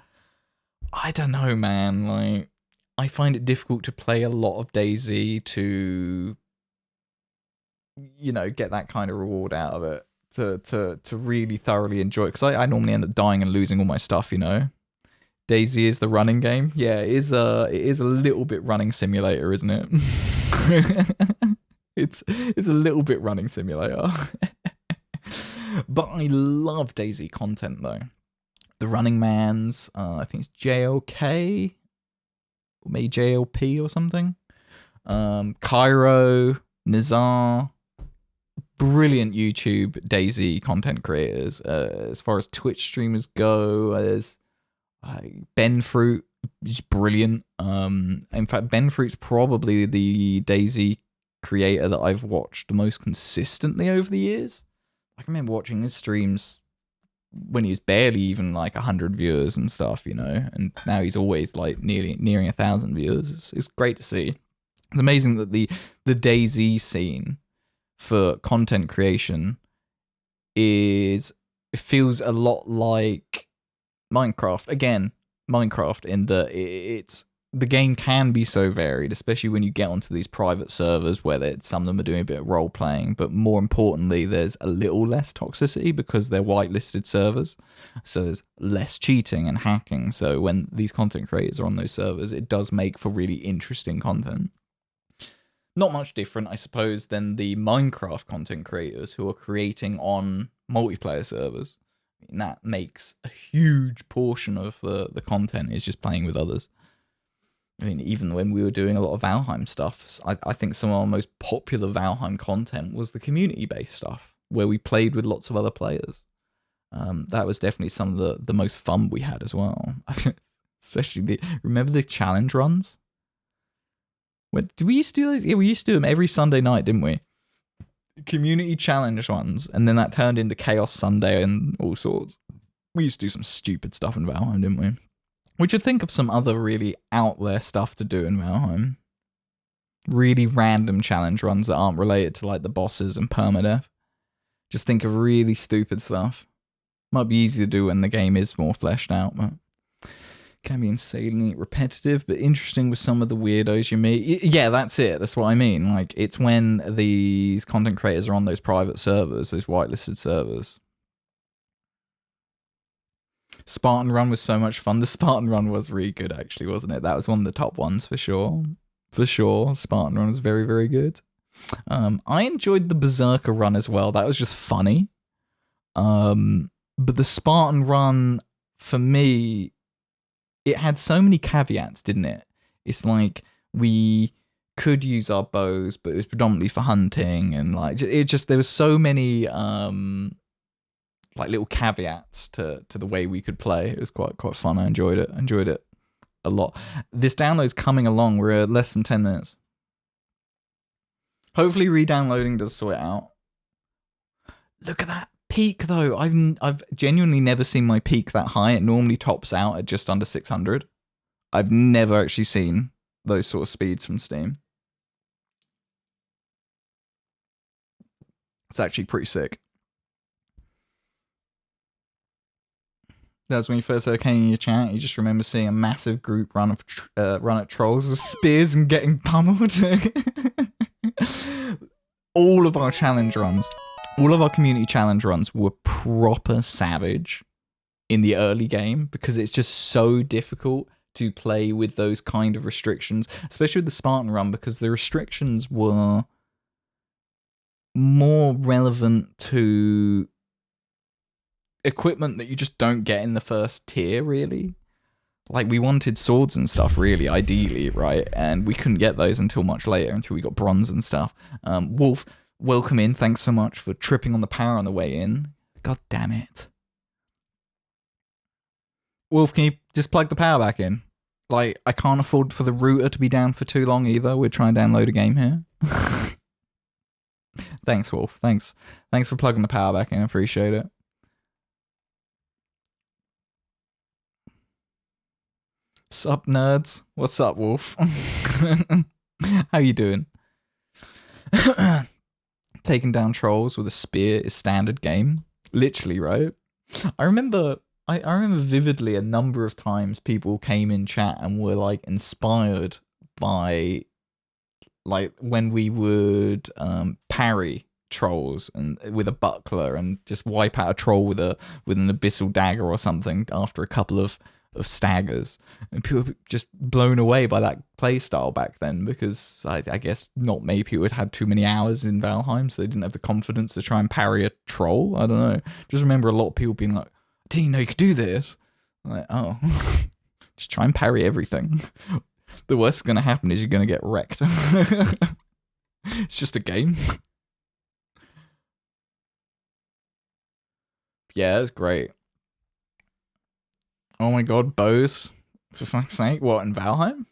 I don't know, man, like I find it difficult to play a lot of DayZ to, you know, get that kind of reward out of it, to really thoroughly enjoy it, because I normally end up dying and losing all my stuff, you know. DayZ is the running game. Yeah, it is a little bit running simulator, isn't it? It's a little bit running simulator. But I love DayZ content though. The Running Man's, I think it's JLK, or maybe JLP or something. Cairo, Nizar, brilliant YouTube DayZ content creators. As far as Twitch streamers go, there's Ben Fruit is brilliant. In fact, Ben Fruit's probably the DayZ creator that I've watched the most consistently over the years. I can remember watching his streams when he was barely even like 100 viewers and stuff, you know, and now he's always like nearing 1,000 viewers. It's great to see. It's amazing that the DayZ scene for content creation it feels a lot like Minecraft. Again, Minecraft in that the game can be so varied, especially when you get onto these private servers where some of them are doing a bit of role playing, but more importantly, there's a little less toxicity because they're whitelisted servers. So there's less cheating and hacking. So when these content creators are on those servers, it does make for really interesting content. Not much different, I suppose, than the Minecraft content creators who are creating on multiplayer servers. And that makes a huge portion of the content is just playing with others. I mean, even when we were doing a lot of Valheim stuff, I think some of our most popular Valheim content was the community-based stuff, where we played with lots of other players. That was definitely some of the most fun we had as well. Especially remember the challenge runs? Did we used to do those? Yeah, we used to do them every Sunday night, didn't we? Community challenge ones, and then that turned into Chaos Sunday and all sorts. We used to do some stupid stuff in Valheim, didn't we? We should think of some other really out there stuff to do in Valheim. Really random challenge runs that aren't related to like the bosses and permadeath. Just think of really stupid stuff. Might be easy to do when the game is more fleshed out, but can be insanely repetitive, but interesting with some of the weirdos you meet. Yeah, that's it. That's what I mean. Like, it's when these content creators are on those private servers, those whitelisted servers. Spartan Run was so much fun. The Spartan Run was really good, actually, wasn't it? That was one of the top ones for sure. For sure, Spartan Run was very, very good. I enjoyed the Berserker Run as well. That was just funny. But the Spartan Run, for me, it had so many caveats, didn't it? It's like we could use our bows, but it was predominantly for hunting, and like there was so many like little caveats to the way we could play. It was quite fun. I enjoyed it a lot. This download's coming along. We're at less than 10 minutes. Hopefully re-downloading does sort it out. Look at that peak though. I've genuinely never seen my peak that high. It normally tops out at just under 600. I've never actually seen those sort of speeds from Steam. It's actually pretty sick. That's when you first started came in your chat. You just remember seeing a massive group run at trolls with spears and getting pummeled. All of our challenge runs, all of our community challenge runs were proper savage in the early game because it's just so difficult to play with those kind of restrictions, especially with the Spartan run, because the restrictions were more relevant to equipment that you just don't get in the first tier, really. Like, we wanted swords and stuff, really, ideally, right? And we couldn't get those until much later, until we got bronze and stuff. Wolf, welcome in. Thanks so much for tripping on the power on the way in. God damn it. Wolf, can you just plug the power back in? Like, I can't afford for the router to be down for too long either. We're trying to download a game here. Thanks, Wolf. Thanks for plugging the power back in. I appreciate it. Sup, nerds? What's up, Wolf? How you doing? Taking down trolls with a spear is standard game. Literally, right? I remember vividly a number of times people came in chat and were like inspired by like when we would parry trolls and with a buckler and just wipe out a troll with an abyssal dagger or something after a couple of staggers, and people were just blown away by that play style back then, because I guess not many people had had too many hours in Valheim, so they didn't have the confidence to try and parry a troll. I don't know. Just remember a lot of people being like, I didn't know you could do this. I'm like, oh, just try and parry everything. The worst that's going to happen is you're going to get wrecked. It's just a game. Yeah, it's great. Oh my god, bows. For fuck's sake. What, in Valheim?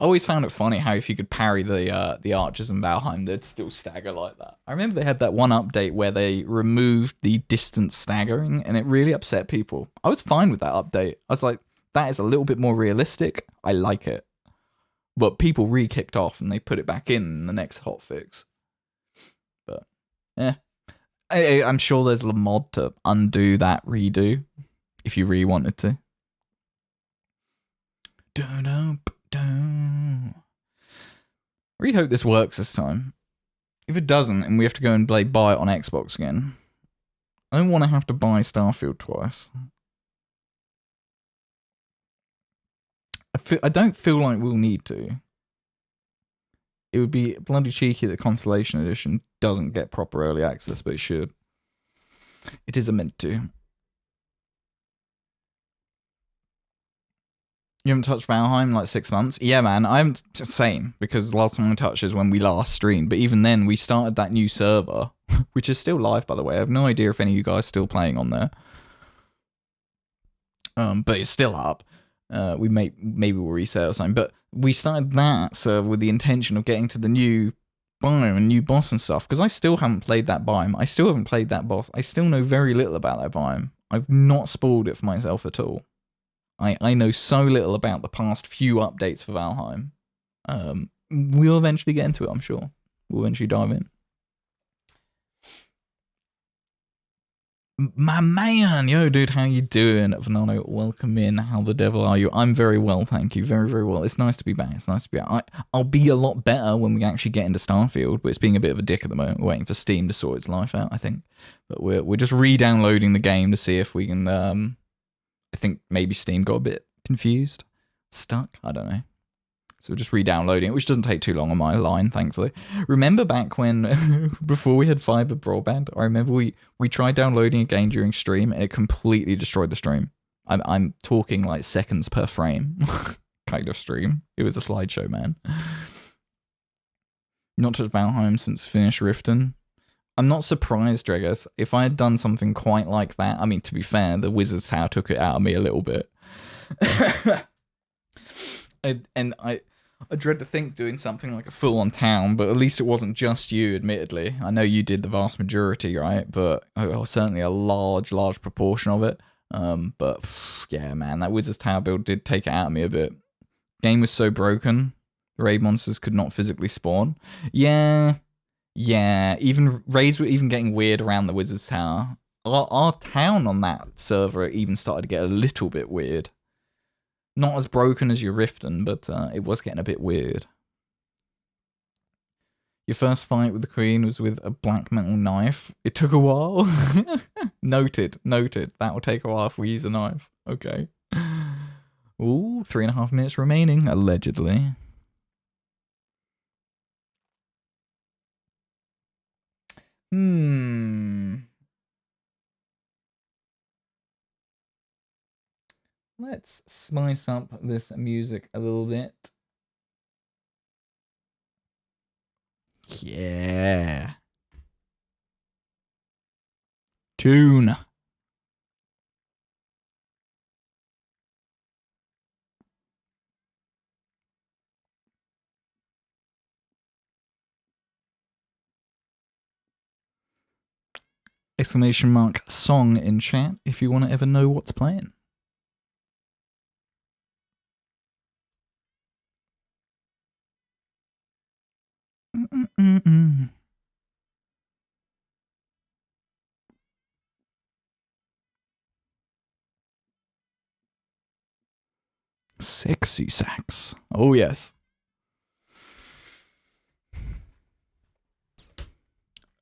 I always found it funny how if you could parry the archers in Valheim, they'd still stagger like that. I remember they had that one update where they removed the distance staggering, and it really upset people. I was fine with that update. I was like, that is a little bit more realistic. I like it. But people re-kicked off, and they put it back in the next hotfix. But, yeah. I'm sure there's a mod to undo that redo, if you really wanted to. I really hope this works this time. If it doesn't, and we have to go and buy it on Xbox again, I don't want to have to buy Starfield twice. I don't feel like we'll need to. It would be bloody cheeky that Constellation Edition doesn't get proper early access, but it should. It is meant to. You haven't touched Valheim in like 6 months? Yeah, man, I'm same, because last time I touched is when we last streamed, but even then we started that new server, which is still live, by the way. I have no idea if any of you guys are still playing on there. But it's still up. Maybe we'll reset or something, but we started that server with the intention of getting to the new biome and new boss and stuff, because I still haven't played that biome. I still haven't played that boss. I still know very little about that biome. I've not spoiled it for myself at all. I know so little about the past few updates for Valheim. We'll eventually get into it, I'm sure. We'll eventually dive in. My man! Yo, dude, how you doing? Vanano, welcome in. How the devil are you? I'm very well, thank you. Very, very well. It's nice to be back. It's nice to be back. I'll be a lot better when we actually get into Starfield, but it's being a bit of a dick at the moment. We're waiting for Steam to sort its life out, I think. But we're just re-downloading the game to see if we can... I think maybe Steam got a bit confused. Stuck? I don't know. So we're just re-downloading it, which doesn't take too long on my line, thankfully. Remember back when, before we had fiber broadband, I remember we tried downloading a game during stream, and it completely destroyed the stream. I'm talking like seconds per frame kind of stream. It was a slideshow, man. Not touched Valheim since finished Riften. I'm not surprised, Dregas. If I had done something quite like that, I mean, to be fair, the Wizard's Tower took it out of me a little bit. And I dread to think doing something like a full-on town, but at least it wasn't just you, admittedly. I know you did the vast majority, right? But certainly a large proportion of it. But yeah, man, that Wizard's Tower build did take it out of me a bit. Game was so broken, the raid monsters could not physically spawn. Yeah, even raids were even getting weird around the Wizard's Tower. Our town on that server even started to get a little bit weird. Not as broken as your Riften, but it was getting a bit weird. Your first fight with the Queen was with a black metal knife. It took a while. Noted. That will take a while if we use a knife. Okay. Ooh, 3.5 minutes remaining, allegedly. Let's spice up this music a little bit. Yeah. Tune. Exclamation mark song in chat if you want to ever know what's playing. Sexy sax. Oh, yes.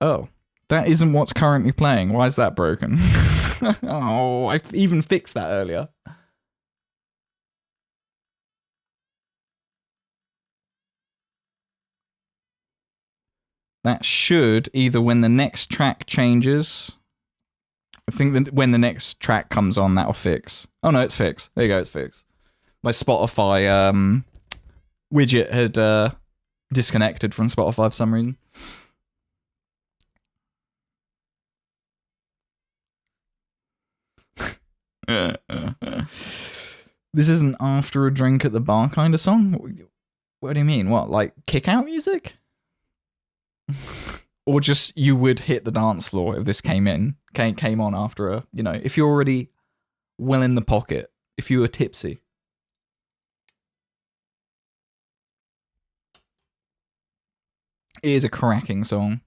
Oh, that isn't what's currently playing. Why is that broken? Oh, I even fixed that earlier. That should either when the next track changes. I think that when the next track comes on, that'll fix. Oh no, it's fixed. There you go, it's fixed. My Spotify widget had disconnected from Spotify for some reason. This isn't after a drink at the bar kind of song? What do you mean? What, like kick out music? Or just you would hit the dance floor if this came on after a, you know, if you're already well in the pocket, if you were tipsy. It is a cracking song.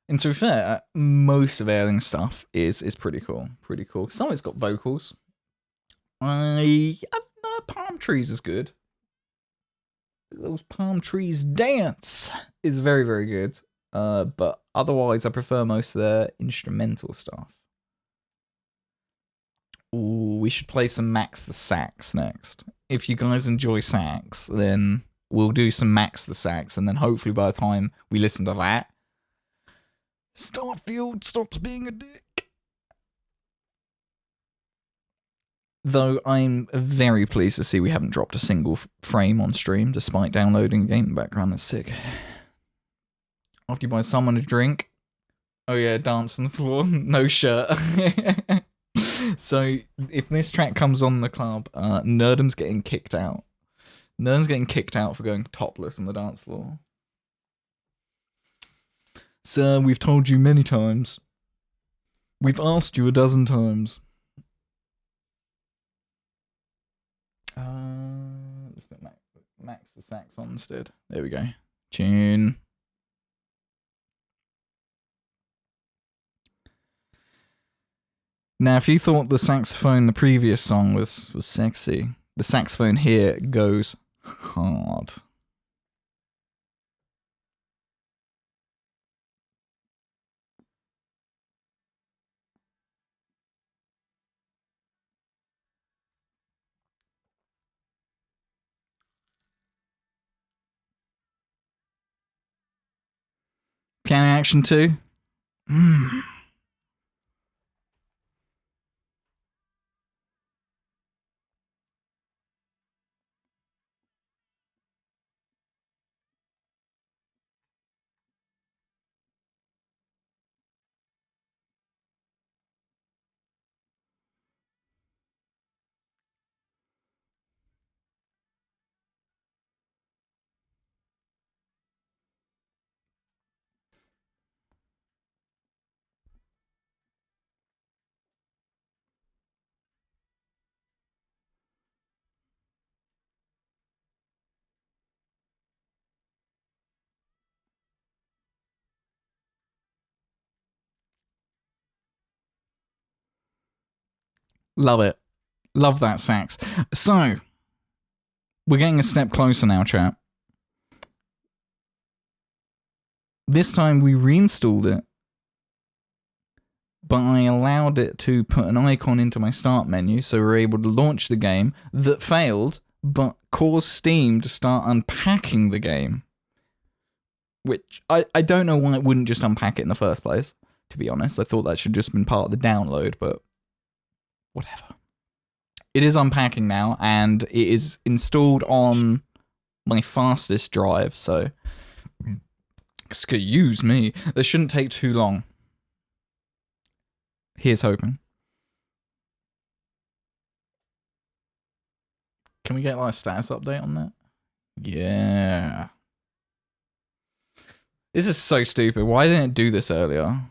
And to be fair, most of Erling's stuff is pretty cool. Pretty cool. Some of it's got vocals. Palm Trees is good. Those Palm Trees dance is very, very good. But otherwise, I prefer most of their instrumental stuff. Ooh, we should play some Max the Sax next. If you guys enjoy sax, then we'll do some Max the Sax, and then hopefully by the time we listen to that, Starfield stops being a dick. Though I'm very pleased to see we haven't dropped a single frame on stream, despite downloading a game in the background. That's sick. After you buy someone a drink, oh yeah, dance on the floor, no shirt. So if this track comes on the club, Nerdum's getting kicked out. Nerdum's getting kicked out for going topless on the dance floor. Sir, we've told you many times. We've asked you a dozen times. Let's put Max the Sax on instead. There we go. Tune. Now, if you thought the saxophone the previous song was sexy, the saxophone here goes hard. Piano action too? Love it. Love that sax. So, we're getting a step closer now, chat. This time we reinstalled it, but I allowed it to put an icon into my start menu, so we're able to launch the game that failed, but caused Steam to start unpacking the game. Which, I don't know why it wouldn't just unpack it in the first place, to be honest. I thought that should just been part of the download, but whatever. It is unpacking now, and it is installed on my fastest drive, so excuse me. This shouldn't take too long. Here's hoping. Can we get like a status update on that? Yeah. This is so stupid. Why didn't it do this earlier?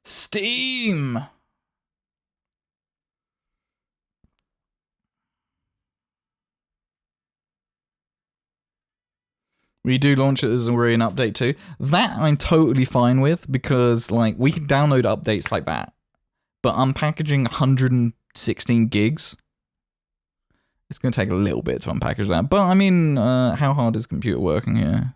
Steam! We do launch it as already an update too. That I'm totally fine with, because like we can download updates like that. But unpackaging 116 gigs, it's going to take a little bit to unpackage that. But I mean, how hard is the computer working here?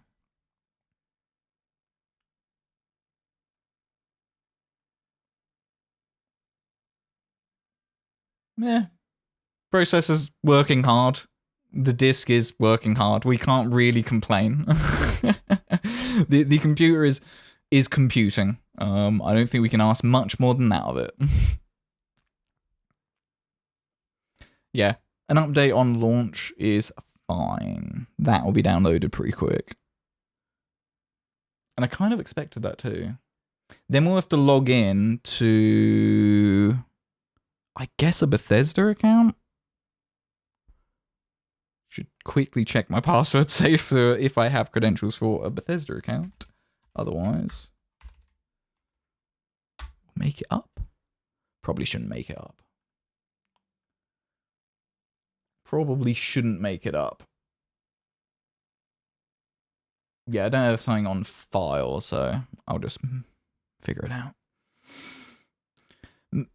Yeah. Processor's working hard. The disk is working hard. We can't really complain. The computer is computing. I don't think we can ask much more than that of it. Yeah, an update on launch is fine. That will be downloaded pretty quick. And I kind of expected that too. Then we'll have to log in to, I guess, a Bethesda account? Should quickly check my password safe for if I have credentials for a Bethesda account. Otherwise, make it up. Probably shouldn't make it up. Probably shouldn't make it up. Yeah, I don't have something on file, so I'll just figure it out.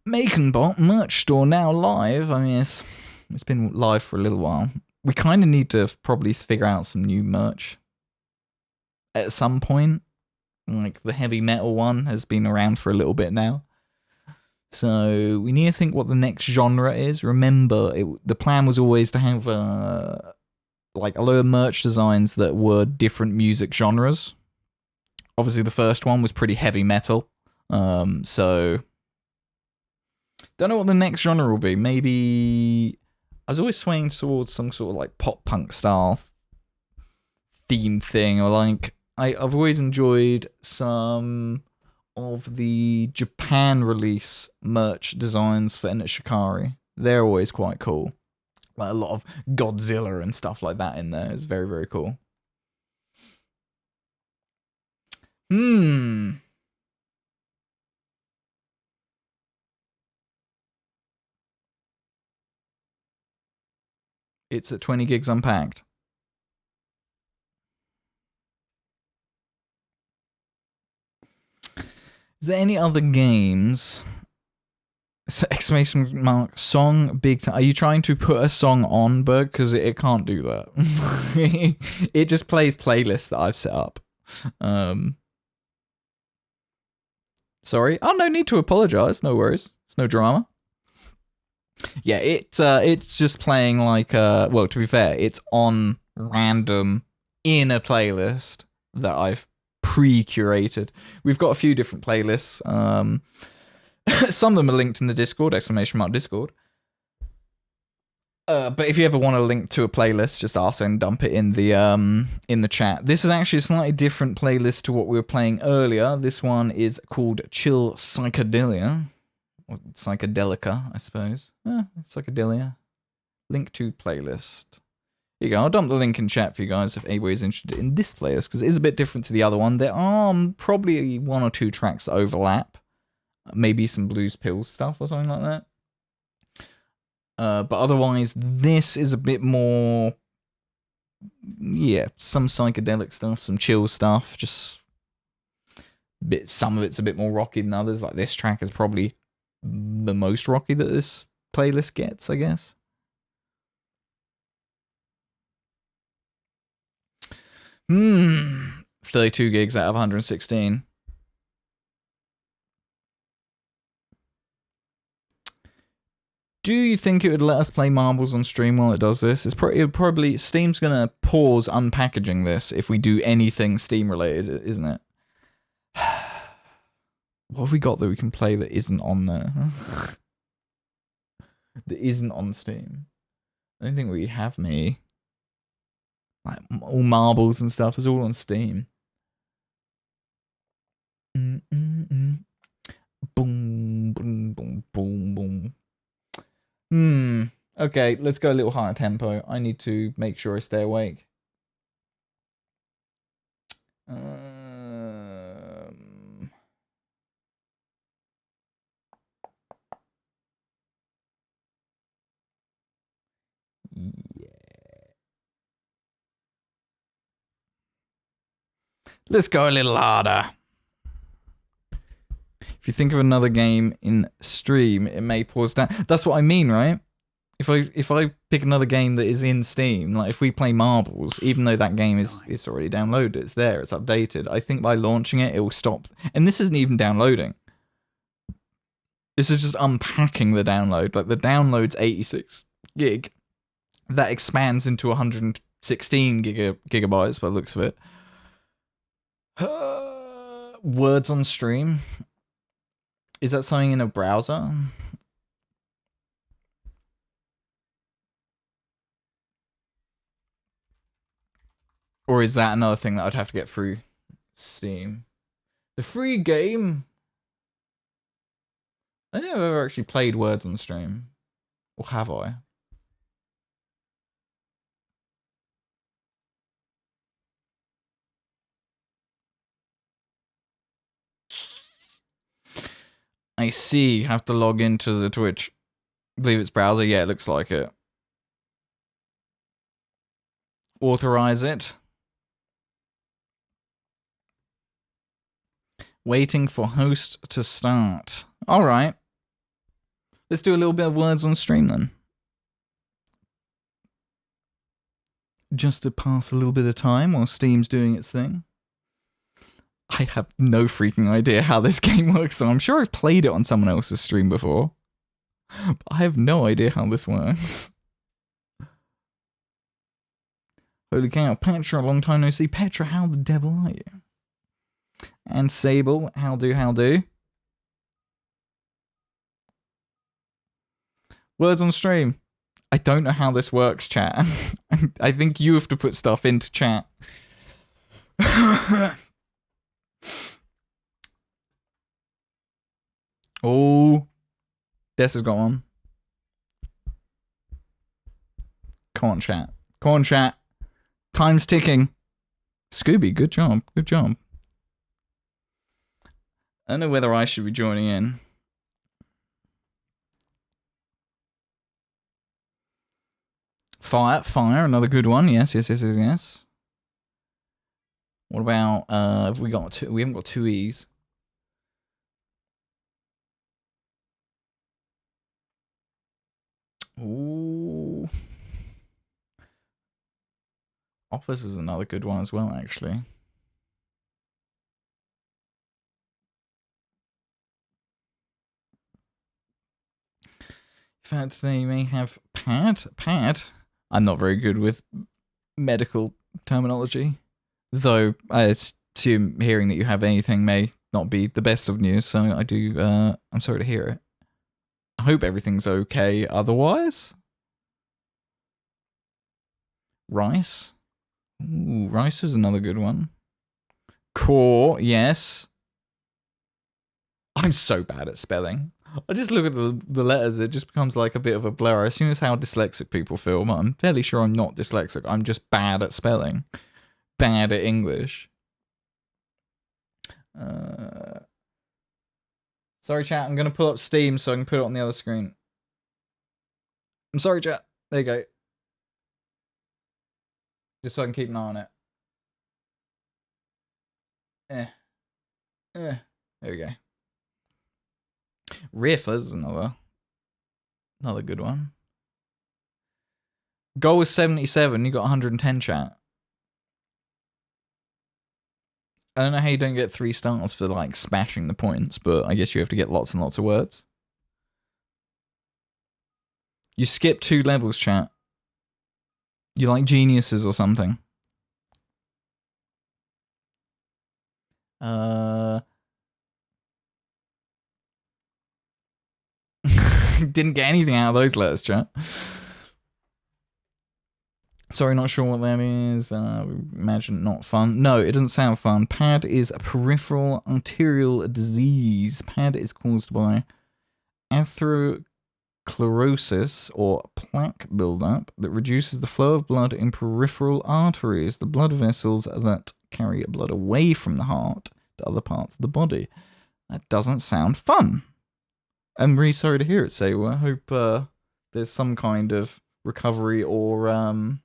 MakenBot merch store now live. I mean, it's been live for a little while. We kind of need to probably figure out some new merch at some point. Like the heavy metal one has been around for a little bit now. So we need to think what the next genre is. Remember, the plan was always to have like a lot of merch designs that were different music genres. Obviously, the first one was pretty heavy metal. So don't know what the next genre will be. Maybe I was always swaying towards some sort of like pop punk style theme thing, or like I've always enjoyed some of the Japan release merch designs for Enter Shikari. They're always quite cool. Like a lot of Godzilla and stuff like that in there is very, very cool. It's at 20 gigs unpacked. Is there any other games? Exclamation mark, song, big time. Are you trying to put a song on, Berg? Because it can't do that. It just plays playlists that I've set up. Sorry. Oh, no need to apologize. No worries. It's no drama. Yeah, it's just playing like, well, to be fair, it's on random in a playlist that I've pre-curated. We've got a few different playlists. Some of them are linked in the Discord, exclamation mark Discord. But if you ever want a link to a playlist, just ask and dump it in the chat. This is actually a slightly different playlist to what we were playing earlier. This one is called Chill Psychedelia. Or Psychedelica, I suppose. Psychedelia. Link to playlist. Here you go. I'll dump the link in chat for you guys if anybody's interested in this playlist, because it is a bit different to the other one. There are probably one or two tracks that overlap. Maybe some Blues Pills stuff or something like that. But otherwise, this is a bit more, yeah, some psychedelic stuff, some chill stuff. Just some of it's a bit more rocky than others. Like this track is probably the most rocky that this playlist gets, I guess. 32 gigs out of 116. Do you think it would let us play marbles on stream while it does this? It would probably Steam's gonna pause unpackaging this if we do anything Steam related, isn't it? What have we got that we can play that isn't on there? That isn't on Steam. I don't think we have me. Like all marbles and stuff is all on Steam. Boom, boom, boom, boom, boom. Okay, let's go a little higher tempo. I need to make sure I stay awake. Yeah. Let's go a little harder. If you think of another game in stream, it may pause down. That's what I mean, right? If I pick another game that is in Steam, like if we play Marbles, even though that game is it's already downloaded, it's there, it's updated, I think by launching it, it will stop. And this isn't even downloading. This is just unpacking the download. Like the download's 86 gig. That expands into 116 gigabytes by the looks of it. Words on stream. Is that something in a browser? Or is that another thing that I'd have to get through Steam? The free game? I don't know if I've ever actually played Words on stream. Or have I? I see. You have to log into the Twitch. I believe it's browser. Yeah, it looks like it. Authorize it. Waiting for host to start. Alright. Let's do a little bit of Words on stream then. Just to pass a little bit of time while Steam's doing its thing. I have no freaking idea how this game works, so I'm sure I've played it on someone else's stream before. But I have no idea how this works. Holy cow, Petra, long time no see. Petra, how the devil are you? And Sable, how do? Words on stream. I don't know how this works, chat. I think you have to put stuff into chat. Oh, Des has got one. Come on, chat. Come on, chat. Time's ticking. Scooby, good job. Good job. I don't know whether I should be joining in. Fire, another good one. Yes. What about, have we got two? We haven't got two E's. Ooh. Office is another good one as well, actually. If I had to say, you may have Pad. I'm not very good with medical terminology, though I assume hearing that you have anything may not be the best of news, so I do, I'm sorry to hear it. I hope everything's okay otherwise. Rice. Ooh, rice was another good one. Core, yes. I'm so bad at spelling. I just look at the letters, it just becomes like a bit of a blur. I assume it's how dyslexic people feel, but I'm fairly sure I'm not dyslexic. I'm just bad at spelling. Bad at English. Sorry, chat, I'm going to pull up Steam so I can put it on the other screen. I'm sorry, chat. There you go. Just so I can keep an eye on it. There we go. Riff is another good one. Goal was 77. You got 110, chat. I don't know how you don't get 3 stars for like smashing the points, but I guess you have to get lots and lots of words. You skip 2 levels, chat. You like geniuses or something. Didn't get anything out of those letters, chat. Sorry, not sure what that is. Imagine not fun. No, it doesn't sound fun. PAD is a peripheral arterial disease. PAD is caused by atherosclerosis or plaque buildup that reduces the flow of blood in peripheral arteries, the blood vessels that carry blood away from the heart to other parts of the body. That doesn't sound fun. I'm really sorry to hear it, Sewa. I hope there's some kind of recovery or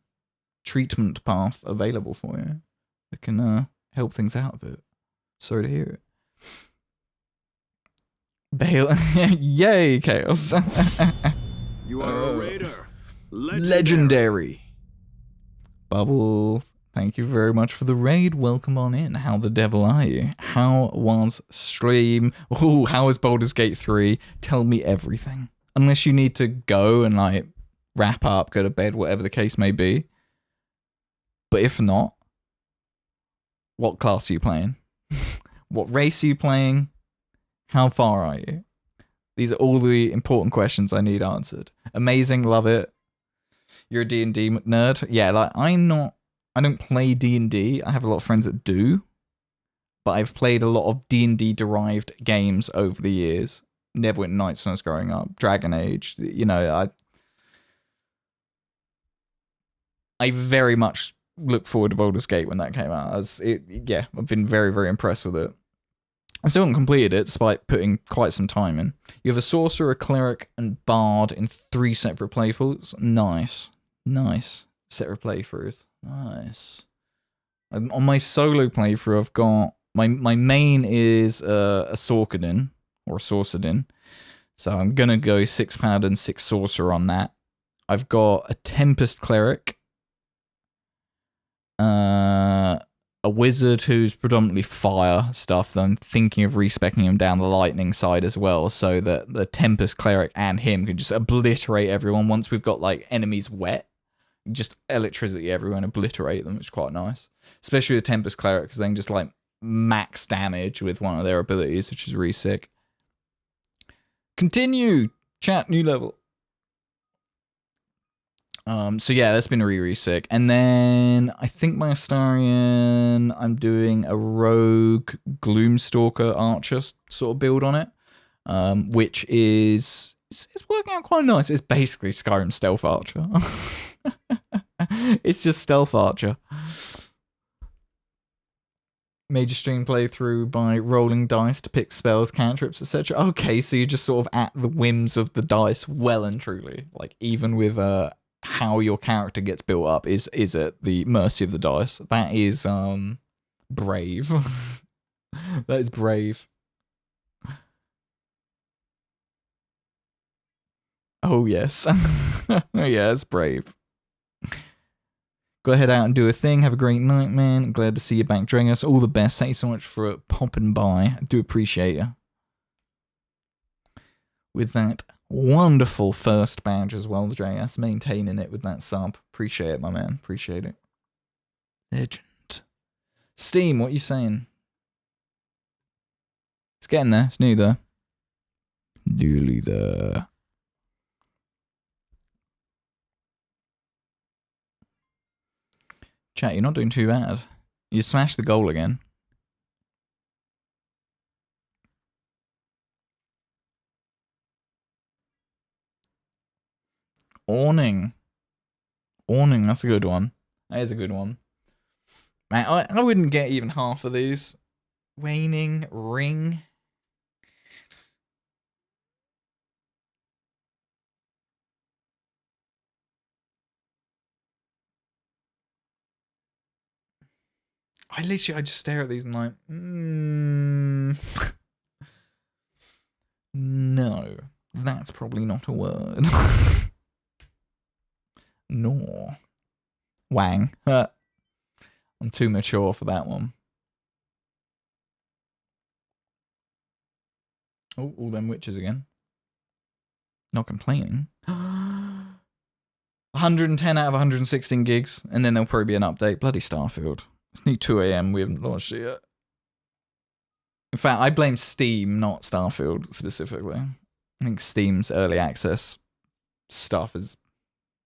treatment path available for you that can help things out a bit. Sorry to hear it. Bale, yay, Chaos. You are a raider. Legendary. Bubble, thank you very much for the raid. Welcome on in. How the devil are you? How was stream? Ooh, how is Baldur's Gate 3? Tell me everything. Unless you need to go and like wrap up, go to bed, whatever the case may be. But if not, what class are you playing? What race are you playing? How far are you? These are all the important questions I need answered. Amazing, love it. You're a D&D nerd? Yeah, like I don't play D&D. I have a lot of friends that do. But I've played a lot of D&D derived games over the years. Neverwinter Nights when I was growing up. Dragon Age. You know, I very much look forward to Baldur's Gate when that came out. I've been very, very impressed with it. I still haven't completed it, despite putting quite some time in. You have a sorcerer, a cleric, and bard in 3 separate playthroughs. Nice. Separate playthroughs. Nice. On my solo playthrough, I've got... My main is a Sorcerer, or a Sorcerer. So I'm going to go 6 Paladin, 6 Sorcerer on that. I've got a Tempest Cleric. A wizard who's predominantly fire stuff. I'm thinking of respecking him down the lightning side as well, so that the Tempest Cleric and him can just obliterate everyone once we've got like enemies wet. Just electricity everyone, obliterate them, which is quite nice. Especially the Tempest Cleric, because they can just like max damage with one of their abilities, which is really sick. Continue! Chat, new level. So yeah, that's been really sick. And then I think my Astarion, I'm doing a rogue Gloomstalker Archer sort of build on it, which is it's working out quite nice. It's basically Skyrim Stealth Archer. It's just Stealth Archer. Major stream playthrough by rolling dice to pick spells, cantrips, etc. Okay, so you're just sort of at the whims of the dice, well and truly. Like even with how your character gets built up is at the mercy of the dice. That is brave. That is brave. Oh yes. Yeah, it's brave. Go ahead out and do a thing. Have a great night, man. Glad to see you back joining us. All the best. Thank you so much for popping by. I do appreciate you. With that wonderful first badge as well, JS. Maintaining it with that sub. Appreciate it, my man. Appreciate it. Legend. Steam, what you saying? It's getting there. It's nearly there. Nearly there. Chat, you're not doing too bad. You smashed the goal again. Awning. Awning, that's a good one. That is a good one. Man, I wouldn't get even half of these. Waning, ring. I just stare at these and like, no. probably not a word. Nor. Wang. I'm too mature for that one. Oh, all them witches again. Not complaining. 110 out of 116 gigs, and then there'll probably be an update. Bloody Starfield. It's nearly 2 AM, we haven't launched it yet. In fact, I blame Steam, not Starfield specifically. I think Steam's early access stuff is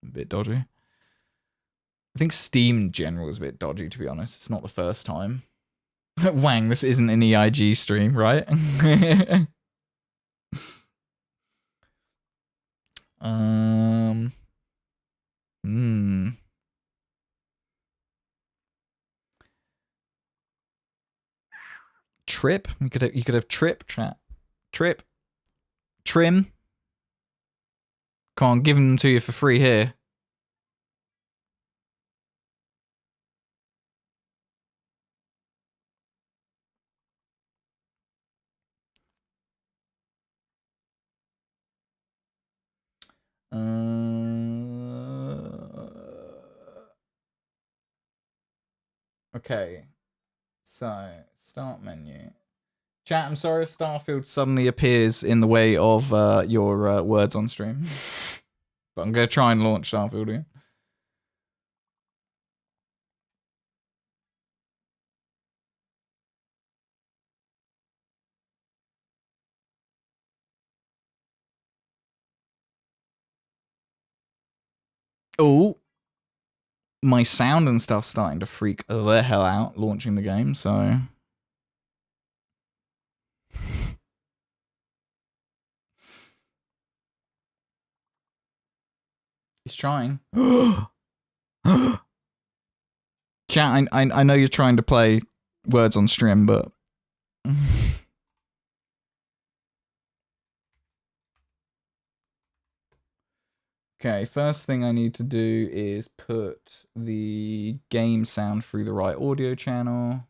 a bit dodgy. I think Steam in general is a bit dodgy, to be honest. It's not the first time. Wang, this isn't an EIG stream, right? Trip? You could have trip chat. Trip. Trim. Come on, giving them to you for free here. Okay. So, start menu. Chat, I'm sorry if Starfield suddenly appears in the way of your words on stream. But I'm going to try and launch Starfield again. Oh, my sound and stuff's starting to freak the hell out launching the game, so... He's trying. Chat, I know you're trying to play words on stream, but... Okay, first thing I need to do is put the game sound through the right audio channel.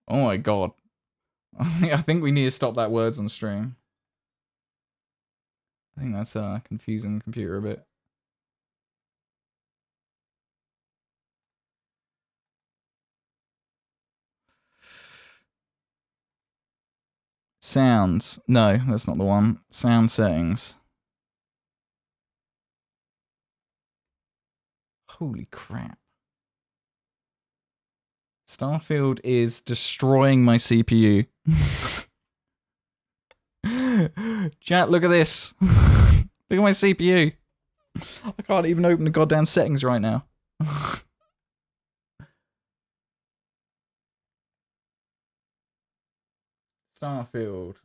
Oh my god. I think we need to stop that words on stream. I think that's confusing the computer a bit. Sounds. No, that's not the one. Sound settings. Holy crap. Starfield is destroying my CPU. Chat, look at this. Look at my CPU. I can't even open the goddamn settings right now. Starfield.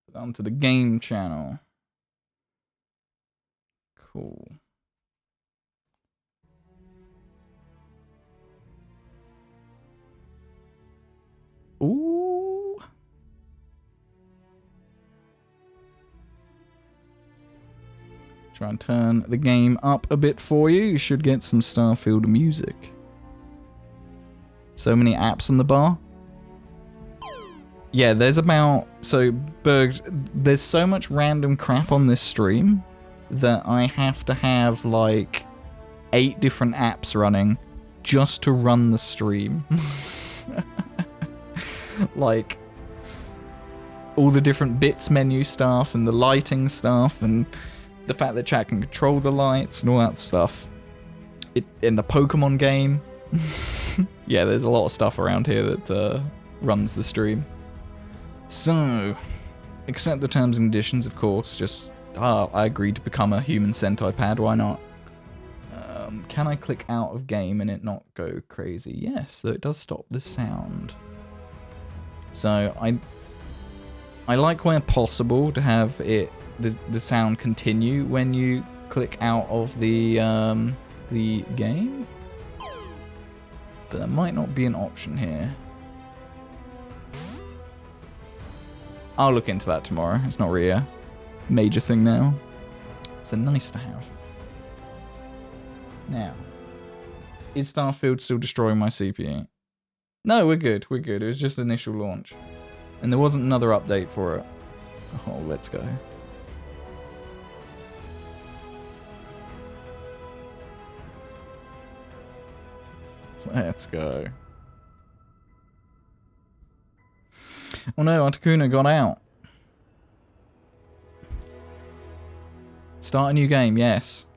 Put onto the game channel. Cool. Ooh. Try and turn the game up a bit for you. You should get some Starfield music. So many apps on the bar. Yeah, there's about... So, Berg, there's so much random crap on this stream that I have to have, like, 8 different apps running just to run the stream. Like, all the different bits menu stuff and the lighting stuff and the fact that chat can control the lights and all that stuff. In the Pokemon game. Yeah, there's a lot of stuff around here that runs the stream. So, accept the terms and conditions, of course. Just, I agreed to become a human Sentai pad, why not? Can I click out of game and it not go crazy? Yes, so it does stop the sound. So, I like where possible to have the sound continue when you click out of the game. But that might not be an option here. I'll look into that tomorrow. It's not really a major thing now. It's a nice to have. Now, Is Starfield still destroying my CPU? No, we're good. We're good. It was just initial launch. And there wasn't another update for it. Oh, let's go. Let's go. Oh no, Articuno got out. Start a new game, yes.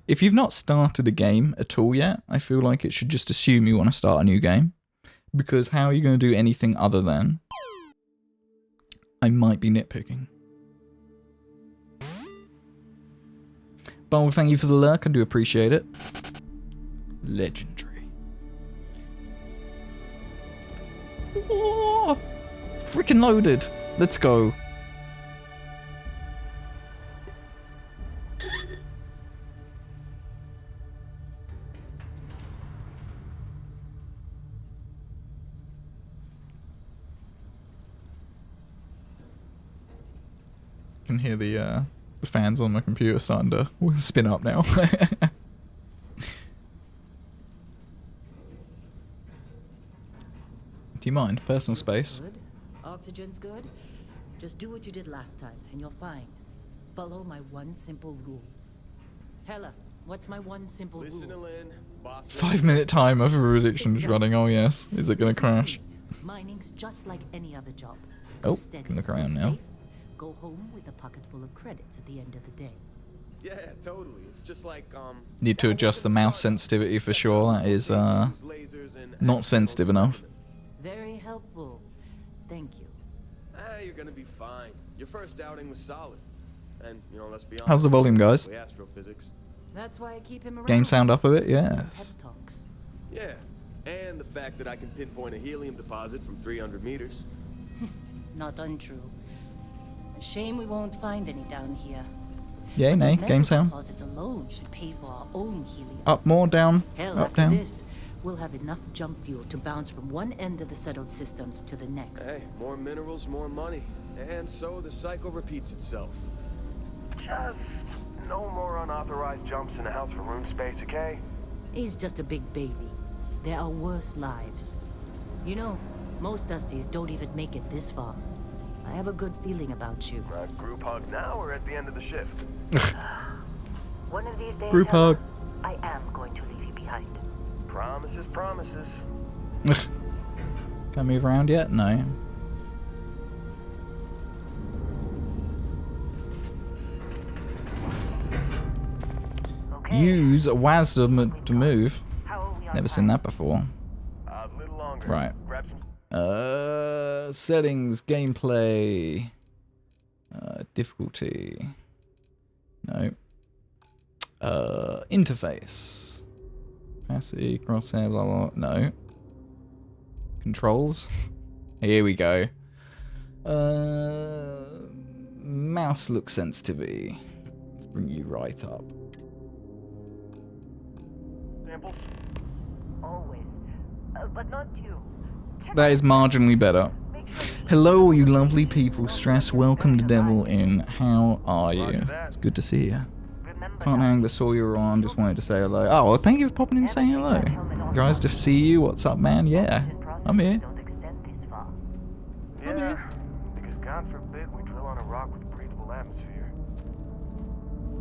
If you've not started a game at all yet, I feel like it should just assume you want to start a new game. Because how are you going to do anything other than... I might be nitpicking. Bulb, thank you for the lurk, I do appreciate it. Legendary. Whoa! Freaking loaded! Let's go. Can hear the fans on my computer starting to spin up now. Do you mind? Personal space. Good. Oxygen's good. Just do what you did last time, and you're fine. Follow my one simple rule. Hella, what's my one simple rule? 5-minute timer for predictions running. Oh yes. Is it gonna crash? Mining's just like any other job. Oh, Steady, can look around now. safe, go home with a pocket full of credits at the end of the day. Yeah, totally. It's just like Need to adjust the mouse sensitivity for sure. That is not sensitive enough. Very helpful. Thank you. You're gonna be fine. Your first outing was solid. And, you know, let's be honest. How's the volume, guys? Astrophysics. That's why I keep him around. Game sound up a bit? Pep Yes. talks. Yeah. And the fact that I can pinpoint a helium deposit from 300 meters. Not untrue. A shame we won't find any down here. Yay, nay. The Game metal sound. deposits alone should pay for our own helium. Up, more, down, Hell, up, after down. this, we'll have enough jump fuel to bounce from one end of the settled systems to the next. Hey, more minerals, more money. And so the cycle repeats itself. Just no more unauthorized jumps in the house for room space, okay? He's just a big baby. There are worse lives. You know, most Dusties don't even make it this far. I have a good feeling about you. Group hug now or at the end of the shift? One of these days, Group hug. I am going to leave you behind. Promises, promises. Can I move around yet? No. Okay. Use WASD to move. How are we on Never seen time? that before. A little longer. Right. Grab some. Settings, gameplay, difficulty. No. Interface. Capacity, crosshair, blah, blah, blah. No. Controls. Here we go. Mouse look sensitivity. Let's bring you right up. Samples. Always. But not you. Check That is marginally better. make sure you Hello, you lovely people. Stress, welcome to Devil in. How are you? It's good to see you. remember Can't that. hang, saw you were on, just wanted to say hello. Oh, well, thank you for popping in and saying hello. Guys, to see you, what's up, man? Yeah, I'm here. Don't extend this far. Yeah. Because God forbid we drill on a rock with a breathable atmosphere.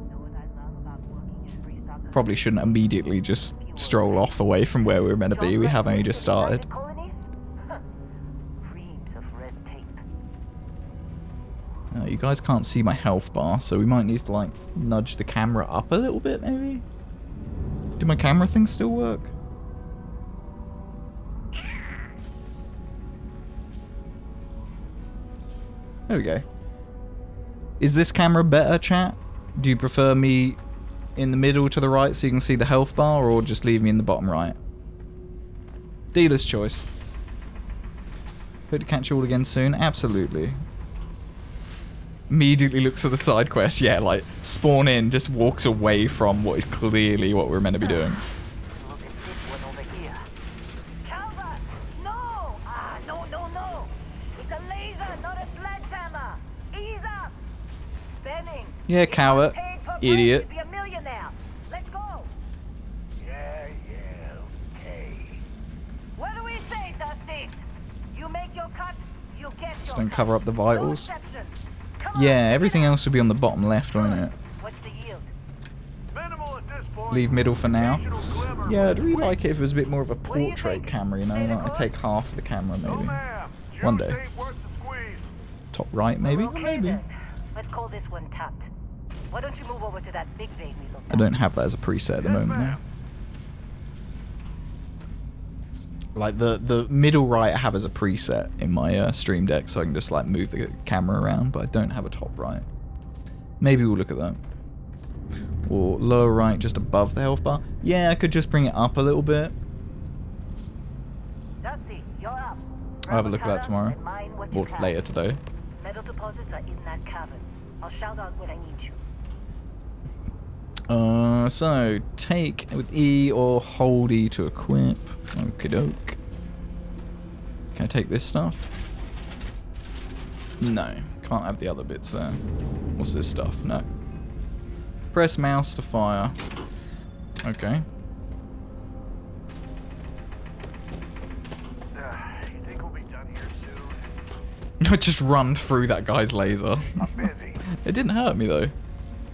Know what I love about working in freestock Probably shouldn't immediately just stroll off away from where we were meant to be. We have only just started. Colonies? Reams of red tape. You guys can't see my health bar, so we might need to, like, nudge the camera up a little bit, maybe? Do my camera thing still work? There we go. Is this camera better, chat? Do you prefer me in the middle to the right so you can see the health bar, or just leave me in the bottom right? Dealer's choice. Hope to catch you all again soon. Absolutely. Immediately looks at the side quest. Yeah, like, spawn in, just walks away from what is clearly what we're meant to be doing. Look at this one over here. Calvert! No! No. It's a laser, not a sledgehammer. Ease up. Benning. Yeah, coward. Paid for Idiot. Be a millionaire. Let's go. Just don't cover up the vitals. Yeah, everything else would be on the bottom left, won't it? What's the yield? Minimal at this point. Leave middle for now. Occasional glimmer, Yeah, I'd but really quick. like it if it was a bit more of a What do you portrait think? camera, you know? Say the Like, I'd course? take half of the camera, No, maybe. ma'am. One Juice day. ain't worth the squeeze. Top right, maybe? Okay, Maybe. then. Let's call this one tapped. Why don't you move over to that big vein we looked I at? don't have that as a preset at the Yes, moment, though. ma'am. Like, the middle right I have as a preset in my Stream Deck, so I can just, like, move the camera around, but I don't have a top right. Maybe we'll look at that. Or lower right, just above the health bar. Yeah, I could just bring it up a little bit. Dusty, you're up. I'll have a Grab look at that color tomorrow. and mine what you Or have. later today. Metal deposits are in that cavern. I'll shout out when I need you. So, take with E or hold E to equip. Okie doke. Can I take this stuff? No, can't have the other bits there. What's this stuff? No. Press mouse to fire. Okay. You think we'll be done here soon? I just run through that guy's laser. I'm busy. It didn't hurt me though.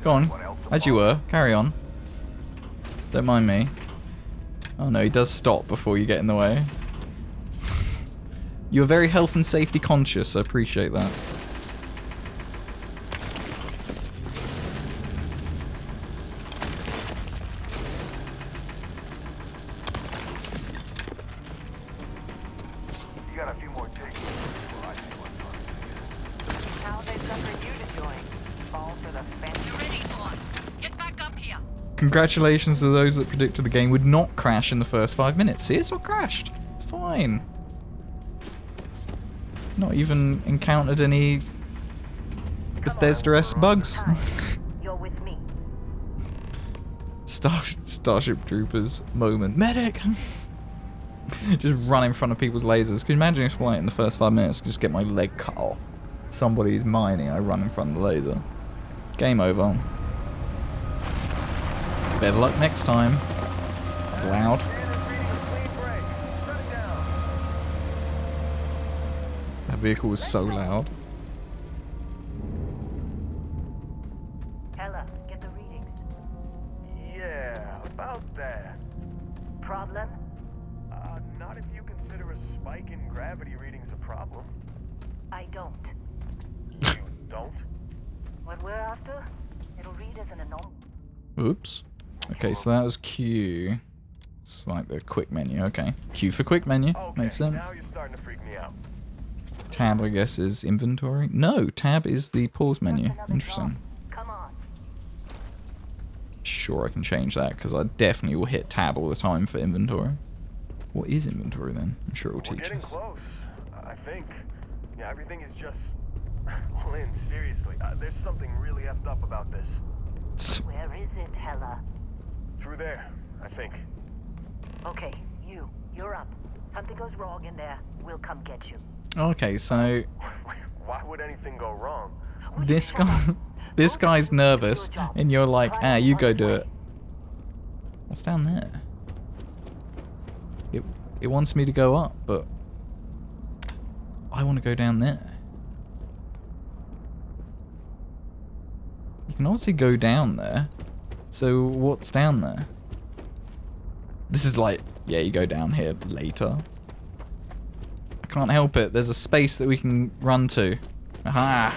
Go on, as you were. Carry on. Don't mind me. Oh no, he does stop before you get in the way. You're very health and safety conscious, I appreciate that. You got a few more takes before I see what's on. How they suckered you to join? Fall for the fancy. Ready, boss. Get back up here. Congratulations to those that predicted the game would not crash in the first 5 minutes. See, it's not crashed. It's fine. Not even encountered any Bethesda-esque bugs. You're with me. Starship Troopers moment. Medic! Just run in front of people's lasers. Can you imagine if, like, in the first 5 minutes, I just get my leg cut off? Somebody's mining, I run in front of the laser. Game over. Better luck next time. It's loud. That vehicle was so loud. Hella, get the readings. Yeah, about that. Problem? Not if you consider a spike in gravity readings a problem. I don't. You don't? What we're after, it'll read as an anomaly. Oops. Okay, so that was Q. It's like the quick menu. Okay. Q for quick menu. Okay, Makes sense. now you're starting to freak me out. Tab, I guess, is inventory. No, tab is the pause menu. Another Interesting. drop. Come on. Sure, I can change that because I definitely will hit tab all the time for inventory. What is inventory then? I'm sure it will We're teach getting us. close, I think. Yeah, everything is just... Lynn, seriously, there's something really effed up about this. Where is it, Hella? Through there, I think. Okay, you're up. Something goes wrong in there, we'll come get you. Okay, so Why would anything go wrong? this guy, this guy's nervous, and you're like, ah, you go do it. What's down there? It wants me to go up, but I want to go down there. You can obviously go down there. So what's down there? This is like, yeah, you go down here later. I can't help it. There's a space that we can run to. Aha!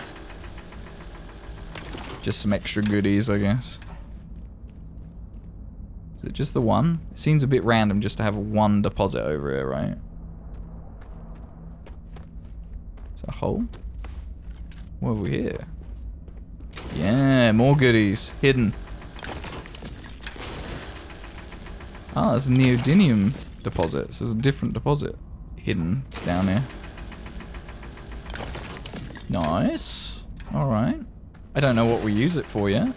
Just some extra goodies, I guess. Is it just the one? It seems a bit random just to have one deposit over here, right? Is that a hole? What have we here? Yeah, more goodies. Hidden. Ah, there's a neodymium deposit. So there's a different deposit hidden down here. Nice. Alright. I don't know what we use it for yet.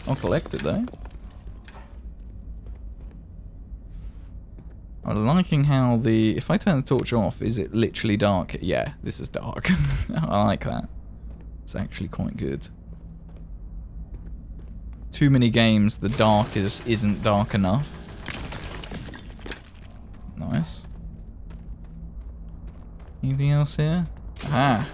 I'll collect it though. I'm liking how the... If I turn the torch off, is it literally dark? Yeah, this is dark. I like that. It's actually quite good. Too many games, the dark isn't dark enough. Nice. Anything else here? Ah.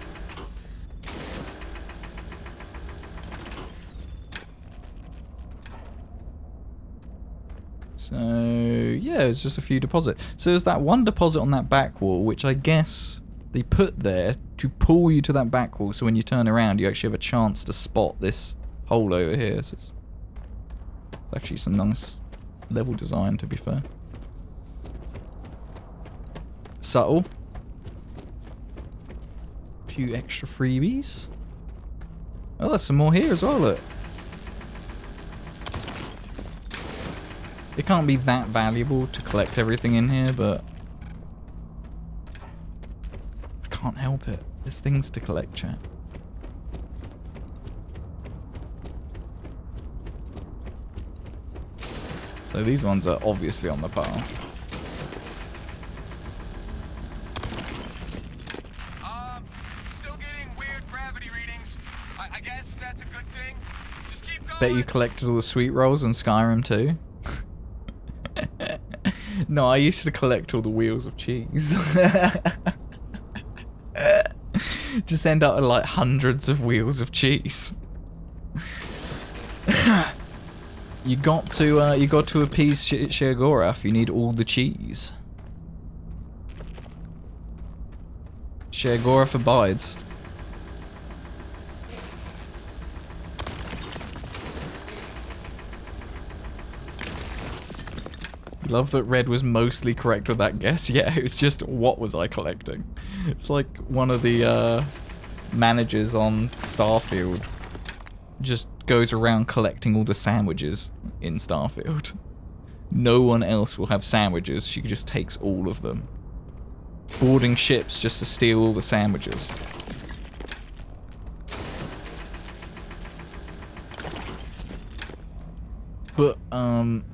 So, yeah, it's just a few deposits. So there's that one deposit on that back wall, which I guess they put there to pull you to that back wall, so when you turn around, you actually have a chance to spot this hole over here. So it's actually some nice level design, to be fair. Subtle. A few extra freebies. Oh, there's some more here as well, look. It can't be that valuable to collect everything in here, but I can't help it. There's things to collect, chat. So these ones are obviously on the pile. Still getting weird gravity readings. I guess that's a good thing. Just keep going. Bet you collected all the sweet rolls in Skyrim too. No, I used to collect all the wheels of cheese. Just end up with like hundreds of wheels of cheese. You got to appease Sheogorath. You need all the cheese. Sheogorath abides. Love that Red was mostly correct with that guess. Yeah, it was just, what was I collecting? It's like one of the managers on Starfield just goes around collecting all the sandwiches in Starfield. No one else will have sandwiches. She just takes all of them. Boarding ships just to steal all the sandwiches. But,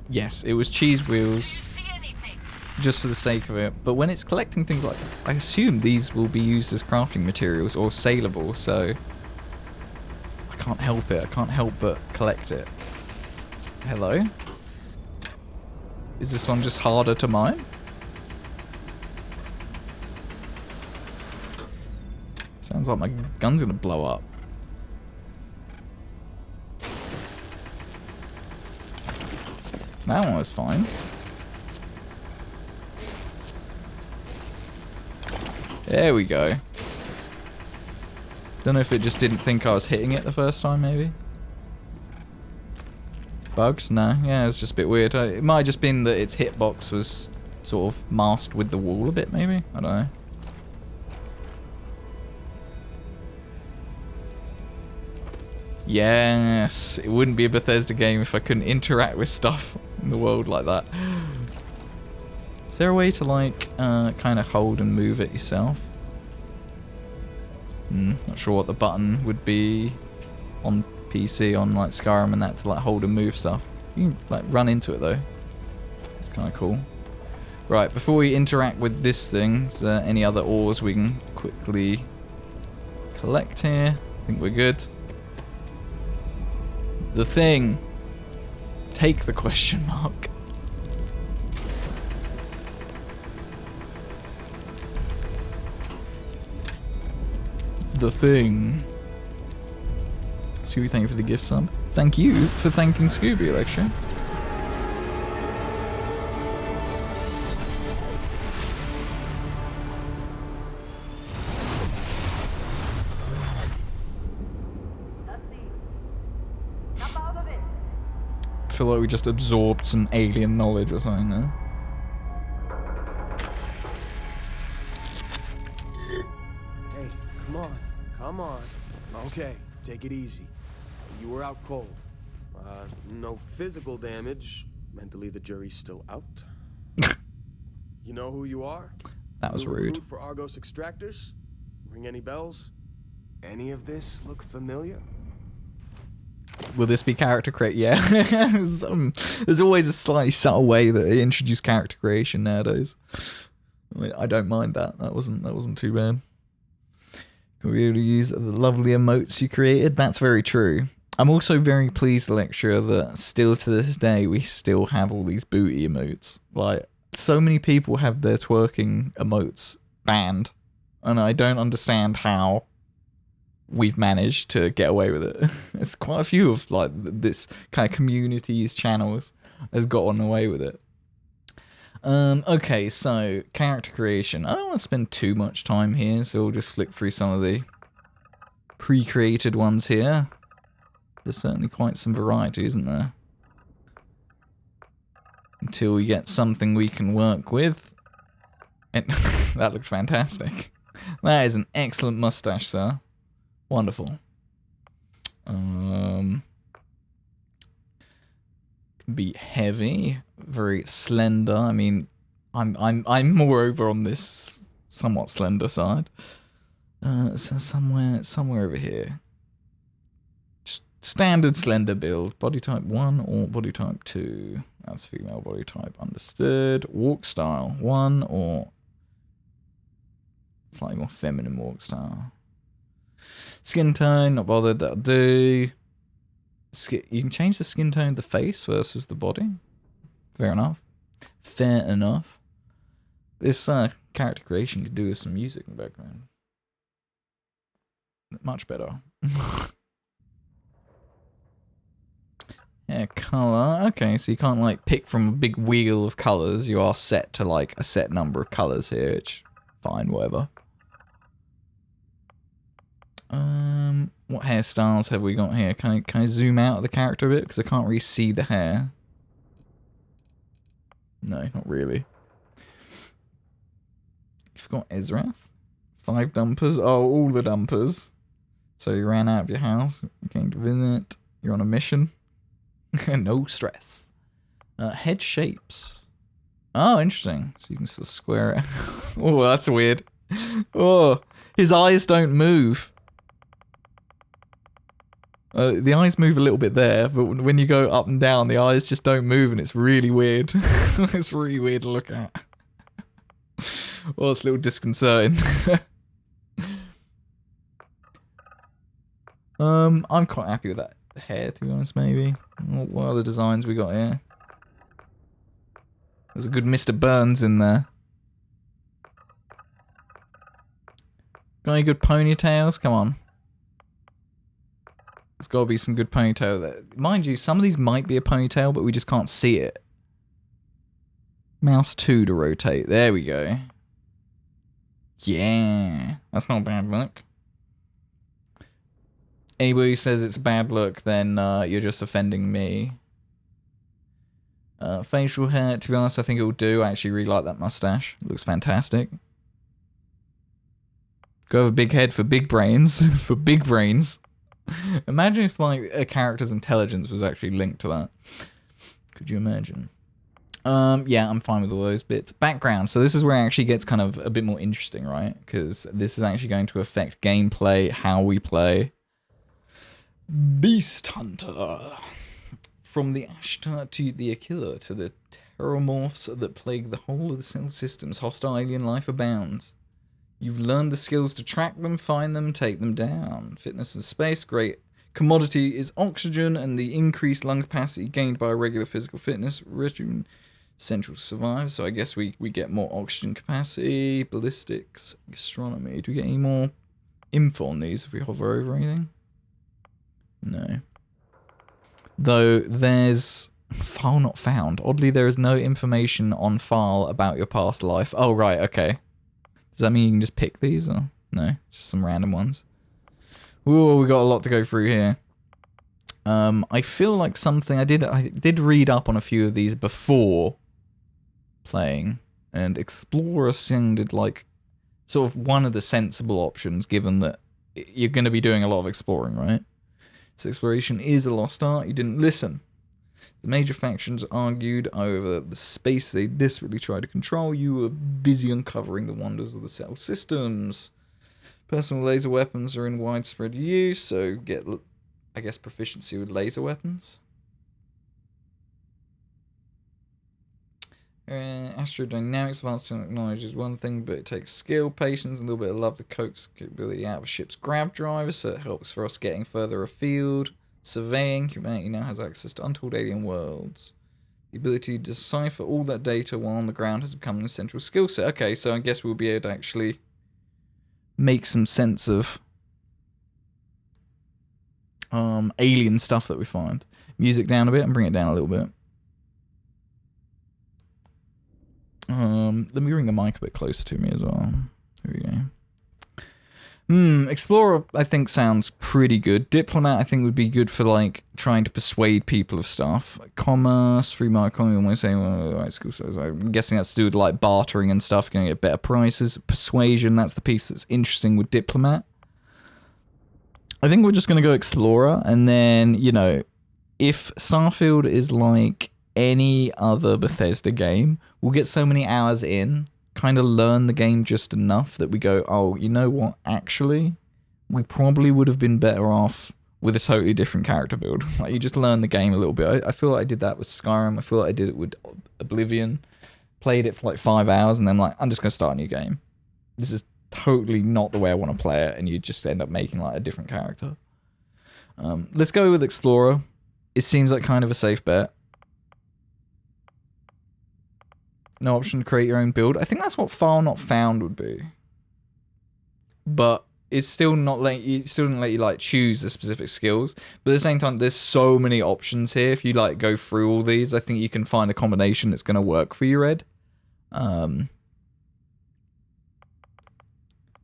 yes, it was cheese wheels just for the sake of it. But when it's collecting things like... I assume these will be used as crafting materials or saleable, so... I can't help it. I can't help but collect it. Hello? Is this one just harder to mine? Sounds like my gun's gonna blow up. That one was fine. There we go. Don't know if it just didn't think I was hitting it the first time, maybe. Bugs? No. Yeah, it's just a bit weird. It might have just been that its hitbox was sort of masked with the wall a bit, maybe? I don't know. Yes, it wouldn't be a Bethesda game if I couldn't interact with stuff in the world like that. Is there a way to, like, kind of hold and move it yourself? Not sure what the button would be on PC, on, like, Skyrim and that, to, like, hold and move stuff. You can, like, run into it, though. It's kind of cool. Right, before we interact with this thing, is there any other ores we can quickly collect here? I think we're good. The thing. Take the question mark. The thing. Scooby, thank you for the gift sub. Thank you for thanking Scooby, Electra. I feel like we just absorbed some alien knowledge or something there. Hey, come on. Okay, take it easy. You were out cold. No physical damage. Mentally, the jury's still out. You know who you are? That was New rude. recruit for Argos extractors? Ring any bells? Any of this look familiar? Will this be character create? Yeah. There's always a slightly subtle way that they introduce character creation nowadays. I don't mind that. That wasn't too bad. Can we be able to use the lovely emotes you created? That's very true. I'm also very pleased, Lecturer, that still to this day we still have all these booty emotes. Like, so many people have their twerking emotes banned and I don't understand how we've managed to get away with it. There's quite a few of like this kind of communities channels has gotten away with it. Okay, so character creation. I don't want to spend too much time here, so we'll just flick through some of the pre-created ones here. There's certainly quite some variety, isn't there? Until we get something we can work with. And that looks fantastic. That is an excellent mustache, sir. Wonderful. Can be heavy, very slender. I mean, I'm more over on this somewhat slender side. So somewhere over here. Just standard slender build. Body type 1 or body type 2. That's female body type. Understood. Walk style 1 or slightly more feminine walk style. Skin tone, not bothered, that'll do. You can change the skin tone of the face versus the body. Fair enough. Fair enough. This character creation could do with some music in the background. Much better. Yeah, color. Okay, so you can't like pick from a big wheel of colors. You are set to like a set number of colors here, which fine, whatever. What hairstyles have we got here? Can I zoom out of the character a bit? Because I can't really see the hair. No, not really. You've got Ezrath. 5 dumpers. Oh, all the dumpers. So you ran out of your house. You came to visit. You're on a mission. No stress. Head shapes. Oh, interesting. So you can sort of square it. Oh, that's weird. Oh, his eyes don't move. The eyes move a little bit there, but when you go up and down, the eyes just don't move, and it's really weird. It's really weird to look at. Well, it's a little disconcerting. I'm quite happy with that hair, to be honest, maybe. What other designs we got here? There's a good Mr. Burns in there. Got any good ponytails? Come on. There's got to be some good ponytail there. Mind you, some of these might be a ponytail, but we just can't see it. Mouse 2 to rotate. There we go. Yeah. That's not a bad look. Anybody who says it's a bad look, then you're just offending me. Facial hair, to be honest, I think it will do. I actually really like that mustache. It looks fantastic. Go have a big head for big brains. For big brains. Imagine if like a character's intelligence was actually linked to that. Could you imagine? Yeah, I'm fine with all those bits. Background. So this is where it actually gets kind of a bit more interesting, right? Because this is actually going to affect gameplay, how we play. Beast Hunter. From the Ashtar to the Aquila to the terramorphs that plague the whole of the cell systems, hostile alien life abounds. You've learned the skills to track them, find them, take them down. Fitness and space, great. Commodity is oxygen and the increased lung capacity gained by a regular physical fitness regimen. Central to survive, so I guess we get more oxygen capacity. Ballistics, astronomy. Do we get any more info on these if we hover over anything? No. Though there's... File not found. Oddly, there is no information on file about your past life. Oh, right, okay. Does that mean you can just pick these, or no? Just some random ones. Ooh, we got a lot to go through here. I feel like something I did read up on a few of these before playing, and Explorer sounded like sort of one of the sensible options, given that you're going to be doing a lot of exploring, right? So exploration is a lost art. You didn't listen. The major factions argued over the space they desperately tried to control. You were busy uncovering the wonders of the cell systems. Personal laser weapons are in widespread use, so get, I guess, proficiency with laser weapons. Astrodynamics, advanced technology is one thing, but it takes skill, patience, and a little bit of love to coax capability out of a ship's grav driver, so it helps for us getting further afield. Surveying, humanity now has access to untold alien worlds. The ability to decipher all that data while on the ground has become an essential skill set. Okay, so I guess we'll be able to actually make some sense of alien stuff that we find. Music down a bit and bring it down a little bit. Let me bring the mic a bit closer to me as well. Here we go. Explorer, I think, sounds pretty good. Diplomat, I think, would be good for, like, trying to persuade people of stuff. Commerce, free market economy, almost saying, well, right, school, so I'm guessing that's to do with, like, bartering and stuff, going to get better prices. Persuasion, that's the piece that's interesting with Diplomat. I think we're just going to go Explorer, and then, you know, if Starfield is like any other Bethesda game, we'll get so many hours in, kind of learn the game just enough that we go, oh, you know what, actually, we probably would have been better off with a totally different character build. Like, you just learn the game a little bit. I feel like I did that with Skyrim. I feel like I did it with Oblivion. Played it for like 5 hours, and then like, I'm just going to start a new game. This is totally not the way I want to play it, and you just end up making like a different character. Let's go with Explorer. It seems like kind of a safe bet. No option to create your own build. I think that's what File Not Found would be. But it's still not letting you, still didn't let you like choose the specific skills. But at the same time, there's so many options here. If you like go through all these, I think you can find a combination that's going to work for you, Red. I'm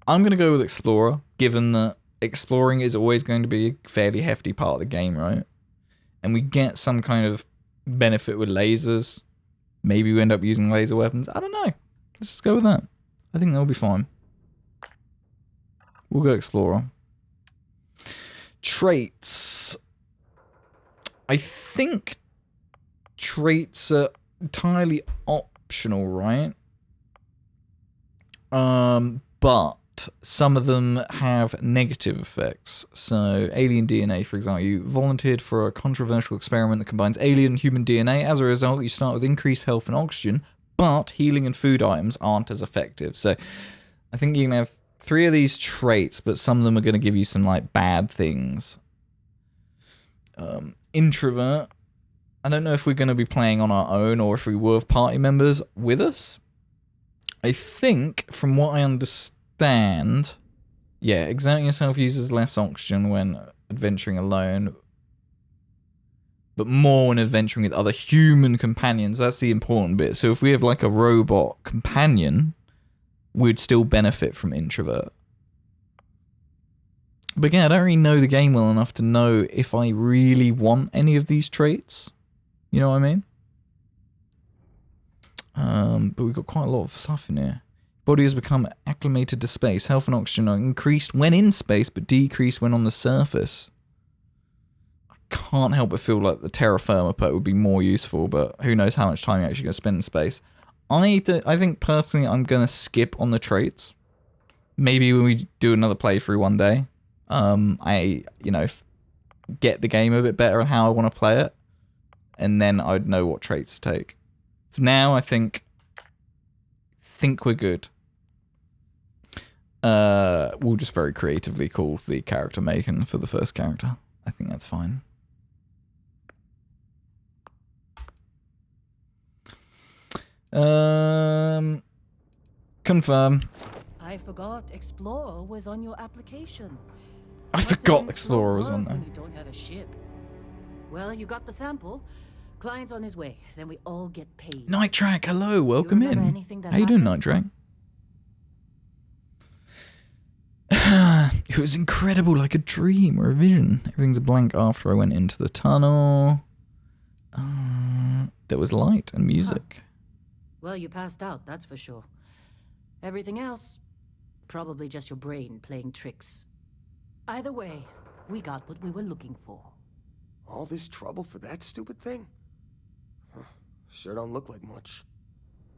going to go with Explorer, given that exploring is always going to be a fairly hefty part of the game, right? And we get some kind of benefit with lasers. Maybe we end up using laser weapons. I don't know. Let's just go with that. I think that'll be fine. We'll go Explorer. Traits. I think traits are entirely optional, right? But some of them have negative effects. So, alien DNA, for example. You volunteered for a controversial experiment that combines alien and human DNA. As a result, you start with increased health and oxygen, but healing and food items aren't as effective. So, I think you can have 3 of these traits, but some of them are going to give you some, like, bad things. Introvert. I don't know if we're going to be playing on our own or if we were with party members with us. I think, from what I understand, yeah, exerting yourself uses less oxygen when adventuring alone, but more when adventuring with other human companions. That's the important bit. So if we have like a robot companion, we'd still benefit from introvert. But again, I don't really know the game well enough to know if I really want any of these traits. You know what I mean? But we've got quite a lot of stuff in here. Body has become acclimated to space. Health and oxygen are increased when in space, but decreased when on the surface. I can't help but feel like the terra firma perk would be more useful, but who knows how much time you're actually going to spend in space. I think personally I'm going to skip on the traits. Maybe when we do another playthrough one day, get the game a bit better and how I want to play it, and then I'd know what traits to take. For now, I think we're good. We'll just very creatively call the character Macon for the first character. I think that's fine. Confirm. I forgot Explorer was on your application. I forgot Explorer was on there. When you don't have a ship. Well, you got the sample. Client's on his way. Then we all get paid. Night Track, hello, welcome in. How you doing, Night Track? It was incredible, like a dream or a vision. Everything's a blank after I went into the tunnel. There was light and music. Huh. Well, you passed out, that's for sure. Everything else, probably just your brain playing tricks. Either way, we got what we were looking for. All this trouble for that stupid thing? Sure don't look like much.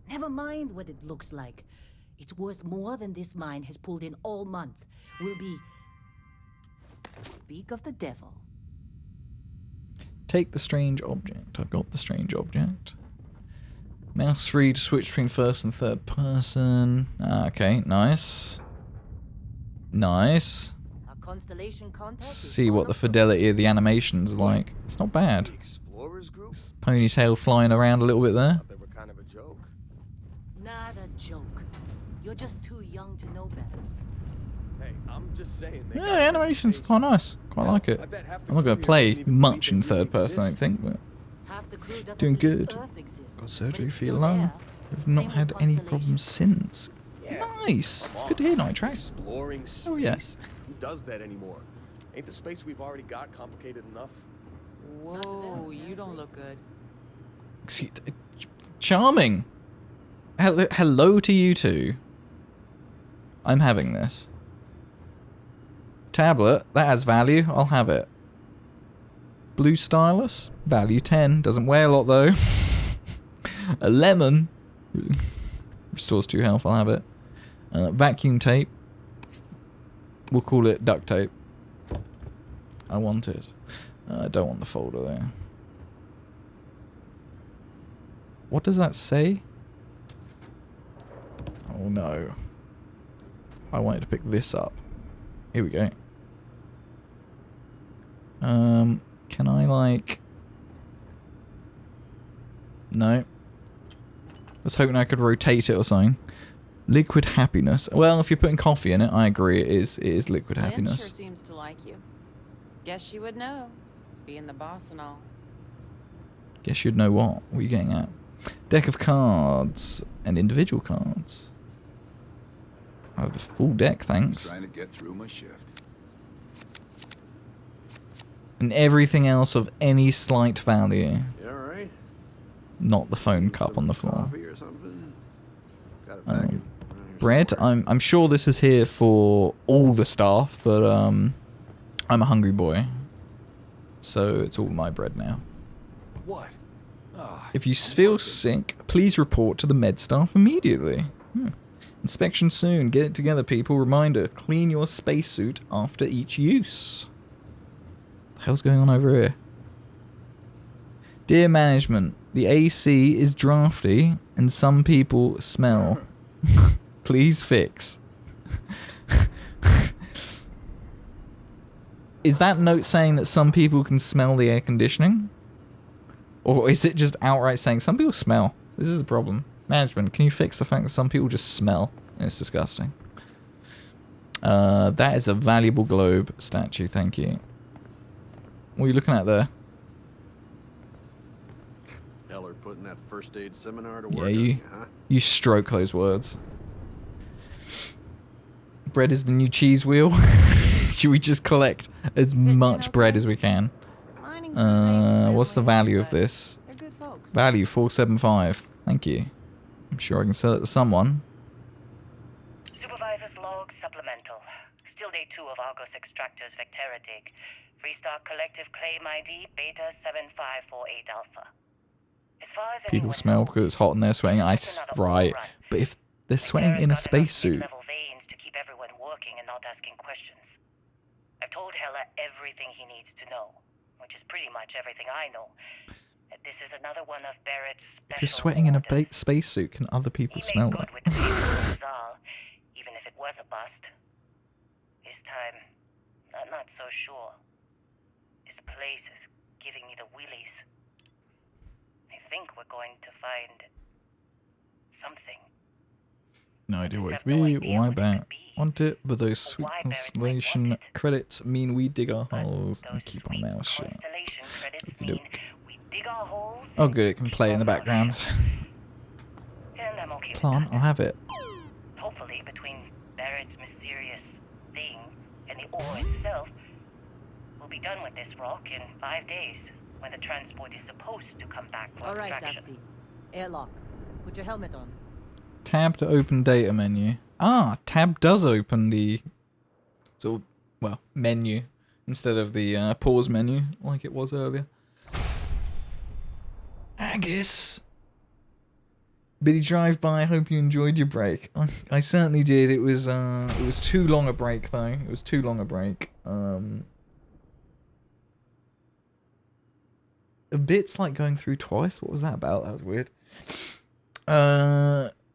Never mind what it looks like. It's worth more than this mine has pulled in all month. Will be... Speak of the devil. Take the strange object. I've got the strange object. Mouse free to switch between first and third person. Okay, nice. Nice. Our constellation contact See what the fidelity of the animation's like. It's not bad. The Explorers group? Ponytail flying around a little bit there. They were kind of a joke. Not a joke. You're just too young to know better. Hey, I'm just saying. Yeah, animation's quite nice. Quite like it. I'm not going to play much in third person, I don't think, but Half the crew doesn't doing believe good. Earth exists, Got but surgery it's for still your lung. there. We've not Same had with any Constellation. problems since. Nice. It's good to hear, Night Track. Exploring space. Oh, yeah. Who does that anymore? Ain't the space we've already got complicated enough? Whoa, you don't look good. Excuse- Charming. Hello to you two. I'm having this. Tablet, that has value. I'll have it. Blue stylus, value 10. Doesn't weigh a lot though. A lemon restores 2 health. I'll have it. Vacuum tape. We'll call it duct tape. I want it. I don't want the folder there. What does that say? Oh no. I wanted to pick this up. Here we go. Can I like... No. I was hoping I could rotate it or something. Liquid happiness. Well, if you're putting coffee in it, I agree it is liquid Lynn happiness. sure seems to like you. Guess you would know, being the boss and all. Guess you'd know what. What are you getting at? Deck of cards and individual cards. I have the full deck, thanks. Trying to get through my shift. And everything else of any slight value. You all right? Not the phone cup on the floor. Coffee or something? Got a packet. Bread. I'm sure this is here for all the staff, but I'm a hungry boy, so it's all my bread now. What? Oh, If you feel sick, please report to the med staff immediately. Inspection soon. Get it together, people. Reminder: clean your spacesuit after each use. What the hell's going on over here? Dear management, the AC is drafty and some people smell. Please fix. Is that note saying that some people can smell the air conditioning? Or is it just outright saying some people smell? This is a problem. Management, can you fix the fact that some people just smell? It's disgusting. That is a valuable globe statue, thank you. What are you looking at there? Heller putting that first aid seminar to work. Yeah, on you, huh? you stroke those words. Bread is the new cheese wheel. Should we just collect as much bread as we can? What's the value of this? They're good folks. Value 475. Thank you. I'm sure I can sell it to someone. Supervisor's log supplemental. Still day 2 of Argos Extractor's Vectera dig. Freestar Collective Claim ID Beta 7548 Alpha. As far as People anyone smell knows, because it's hot and they're sweating ice. another Right. overrun. But if they're sweating in a spacesuit. Level veins to keep everyone working and not asking questions. I've told Heller everything he needs to know, which is pretty much everything I know. This is another one of Barrett's If you're special sweating in a orders. spacesuit, can other people He smell made that? good with the paper Zal, even if it was a bust. This time, I'm not so sure. This place is giving me the willies. I think we're going to find something. No idea what it could have no be. idea Why what it back? could be. Want it, but those sweet why Barrett might constellation want it. credits mean we dig our But holes and those keep our sweet mouths shut. Constellation credits Okey-doke. mean we dig our holes Oh good, it can play in the background. and I'm okay with Plant, that. I'll have it. Hopefully, between Barrett's mysterious thing and the ore itself, we'll be done with this rock in 5 days, when the transport is supposed to come back for All right, extraction. Dusty. Airlock. Put your helmet on. Tab to open data menu. Ah, tab does open the sort of, well, menu instead of the pause menu like it was earlier. Agus! Biddy drive by, hope you enjoyed your break. I certainly did. It was too long a break though. It was too long a break. A bit's like going through twice. What was that about? That was weird.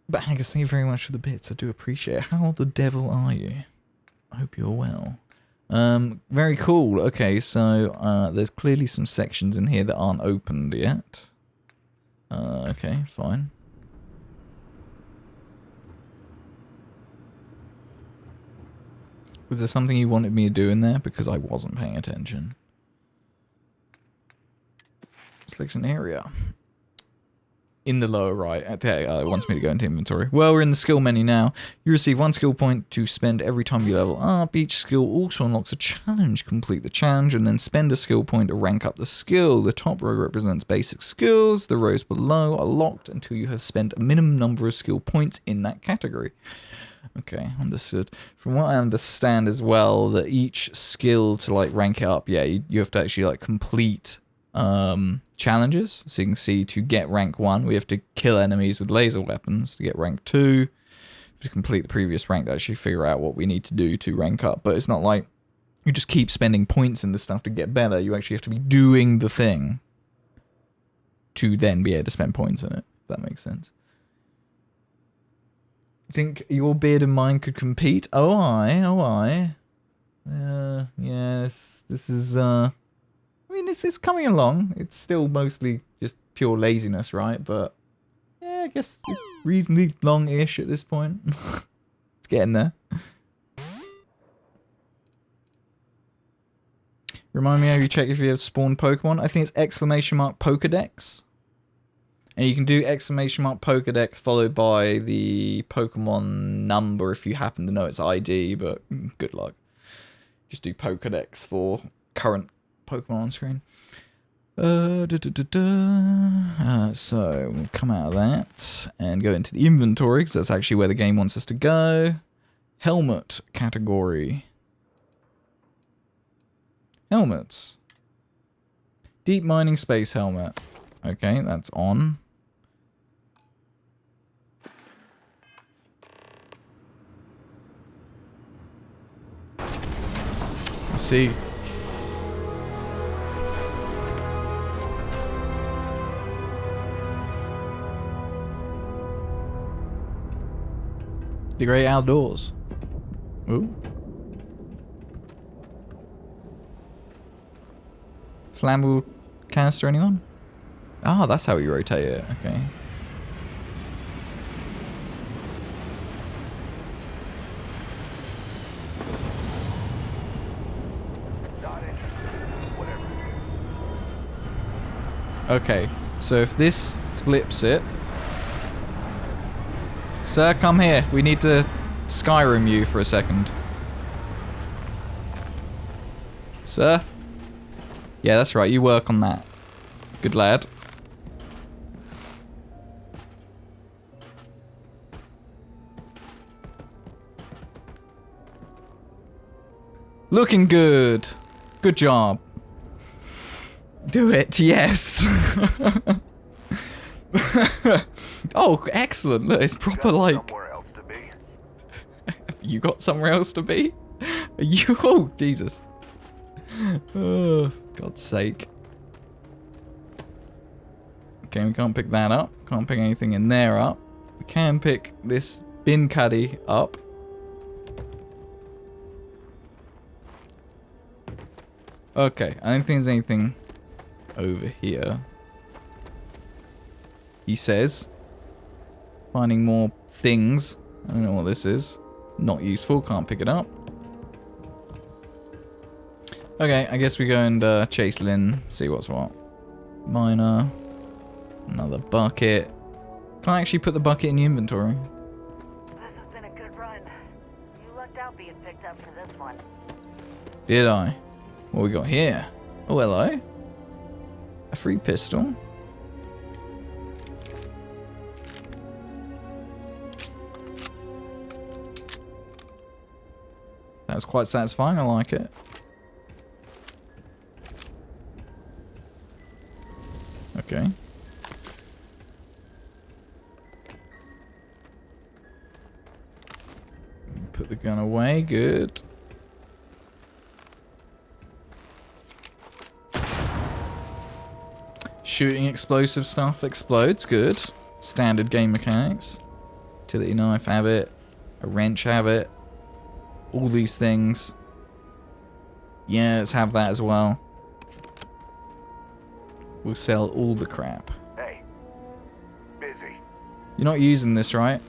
But Haggis, thank you very much for the bits. I do appreciate it. How the devil are you? I hope you're well. Very cool. Okay, so there's clearly some sections in here that aren't opened yet. Okay, fine. Was there something you wanted me to do in there? Because I wasn't paying attention. Selection area. In the lower right. Okay, it wants me to go into inventory. Well, we're in the skill menu now. You receive 1 skill point to spend every time you level up. Each skill also unlocks a challenge. Complete the challenge and then spend a skill point to rank up the skill. The top row represents basic skills. The rows below are locked until you have spent a minimum number of skill points in that category. Okay, understood. From what I understand as well, that each skill to like rank it up, yeah, you have to actually like complete challenges. So you can see to get rank 1, we have to kill enemies with laser weapons. To get rank 2, to complete the previous rank to actually figure out what we need to do to rank up. But it's not like you just keep spending points in the stuff to get better. You actually have to be doing the thing to then be able to spend points in it, if that makes sense. Think your beard and mine could compete? Oh, I. Yes, this is, I mean, it's coming along. It's still mostly just pure laziness, right? But, yeah, I guess it's reasonably long-ish at this point. It's getting there. Remind me how you check if you have spawned Pokemon. I think it's ! Pokedex. And you can do ! Pokedex followed by the Pokemon number if you happen to know its ID, but good luck. Just do Pokedex for current Pokemon on screen. So we'll come out of that and go into the inventory, because that's actually where the game wants us to go. Helmet category. Helmets. Deep mining space helmet. Okay, that's on. Let's see. The great outdoors. Ooh. Flammable canister, anyone? Ah, that's how you rotate it. Okay. Not interested. Whatever it is. Okay, so if this flips it... Sir, come here. We need to Skyrim you for a second. Sir? Yeah, that's right. You work on that. Good lad. Looking good. Good job. Do it. Yes. Oh, excellent. Look, it's proper like... Somewhere else to be. Have you got somewhere else to be? Are you... Oh, Jesus. Oh, for God's sake. Okay, we can't pick that up. Can't pick anything in there up. We can pick this bin caddy up. Okay, I don't think there's anything over here. He says. Finding more things. I don't know what this is. Not useful, can't pick it up. Okay, I guess we go and chase Lynn, see what's what. Miner. Another bucket. Can't actually put the bucket in the inventory. This has been a good run. You lucked out being picked up for this one. Did I? What we got here? Oh, hello. A free pistol. That was quite satisfying, I like it. Okay. Put the gun away, good. Shooting explosive stuff explodes, good. Standard game mechanics. Utility knife, have it. A wrench, have it. All these things. Yeah, let's have that as well. We'll sell all the crap. Hey. Busy. You're not using this, right?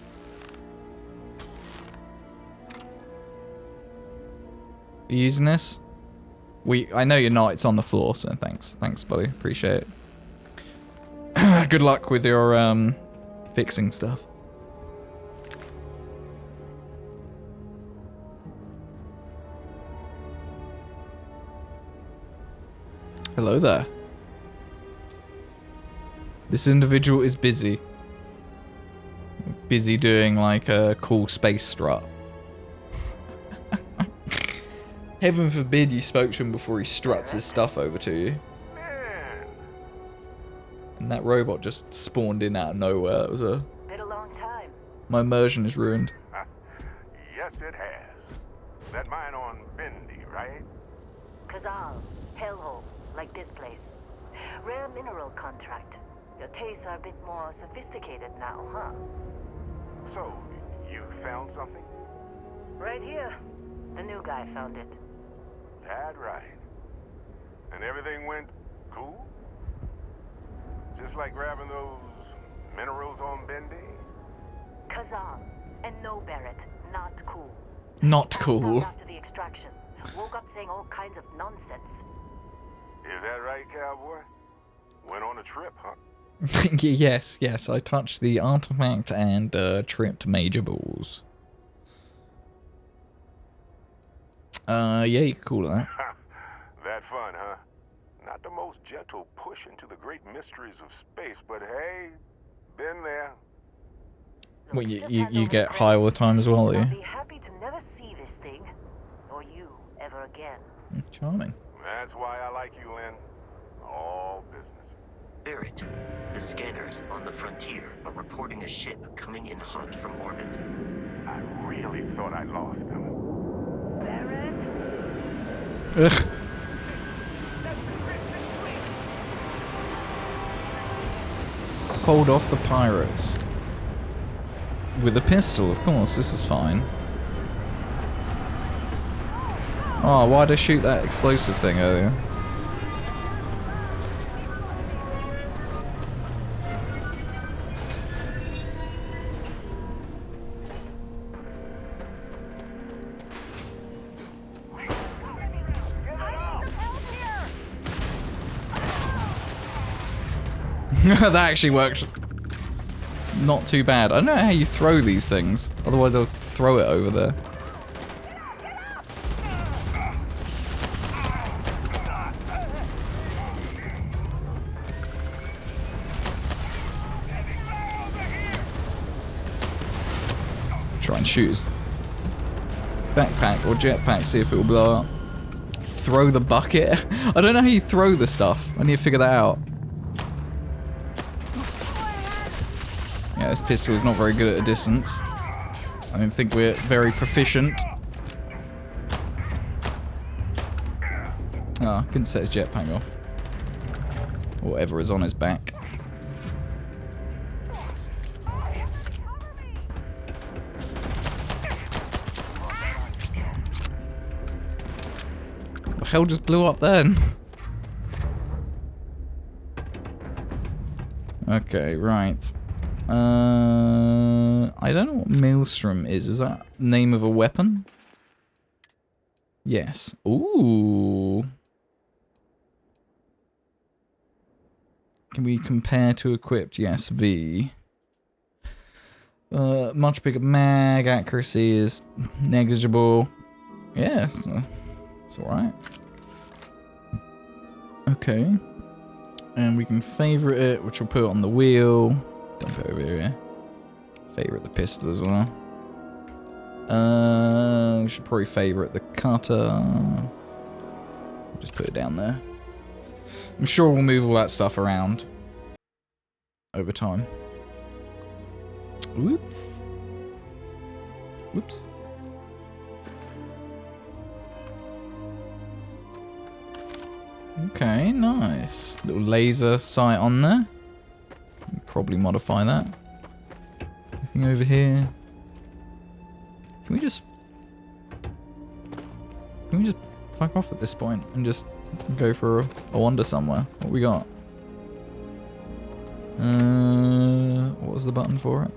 Are you using this? I know you're not. It's on the floor, so thanks. Thanks, buddy. Appreciate it. Good luck with your fixing stuff. Hello there. This individual is busy. Busy doing like a cool space strut. Heaven forbid you spoke to him before he struts his stuff over to you. And that robot just spawned in out of nowhere. It was a... Been a long time. My immersion is ruined. Yes, it has. That mine on Bendy, right? Kazal, hellhole, like this place. Rare mineral contract. Your tastes are a bit more sophisticated now, huh? So, you found something? Right here. The new guy found it. That right. And everything went cool? Just like grabbing those minerals on Bendy? Kazal, and no Barrett, not cool. Not Passed cool. out after the extraction. Woke up saying all kinds of nonsense. Is that right, cowboy? Went on a trip, huh? Yes, yes. I touched the artifact and tripped Major Balls. Yeah, you can call it that. That fun, huh? Not the most gentle push into the great mysteries of space, but hey, been there. Well, you get high all the time as well, do I'll you? be happy to never see this thing, or you ever again. Charming. That's why I like you, Lynn. All business. Barrett, the scanners on the frontier are reporting a ship coming in hot from orbit. I really thought I lost them. Barrett? Ugh. Hold off the pirates. With a pistol, of course, this is fine. Oh, why'd I shoot that explosive thing earlier? That actually worked not too bad. I don't know how you throw these things. Otherwise I'll throw it over there. Try and shoot his backpack or jetpack, see if it will blow up. Throw the bucket? I don't know how you throw the stuff. I need to figure that out. Yeah, this pistol is not very good at a distance. I don't think we're very proficient. Ah, couldn't set his jetpack off. Whatever is on his back. The hell just blew up then? Okay, right. I don't know what Maelstrom is. Is that name of a weapon? Yes. Ooh. Can we compare to equipped? Yes, V. Much bigger mag. Accuracy is negligible. Yes, it's alright. Okay. And we can favorite it, which will put it on the wheel. Dump it over here. Favorite the pistol as well. We should probably favorite the cutter. Just put it down there. I'm sure we'll move all that stuff around over time. Whoops. Whoops. Okay, nice. Little laser sight on there. Probably modify that. Anything over here? Can we just fuck off at this point and just go for a wander somewhere? What we got? What was the button for it?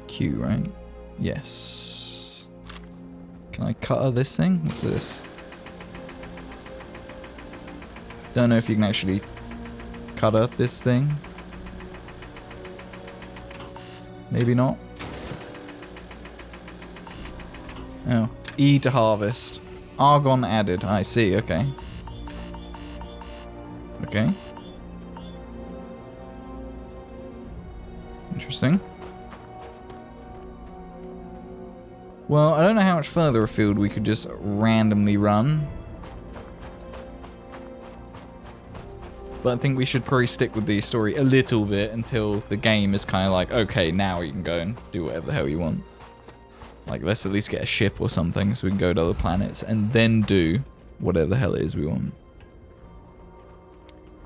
Q, right? Yes. Can I cutter this thing? What's this? Don't know if you can actually cutter this thing. Maybe not. Oh, E to harvest. Argon added. I see, okay. Okay. Interesting. Well, I don't know how much further afield we could just randomly run. But I think we should probably stick with the story a little bit until the game is kind of like, okay, now you can go and do whatever the hell you want. Like, let's at least get a ship or something so we can go to other planets and then do whatever the hell it is we want.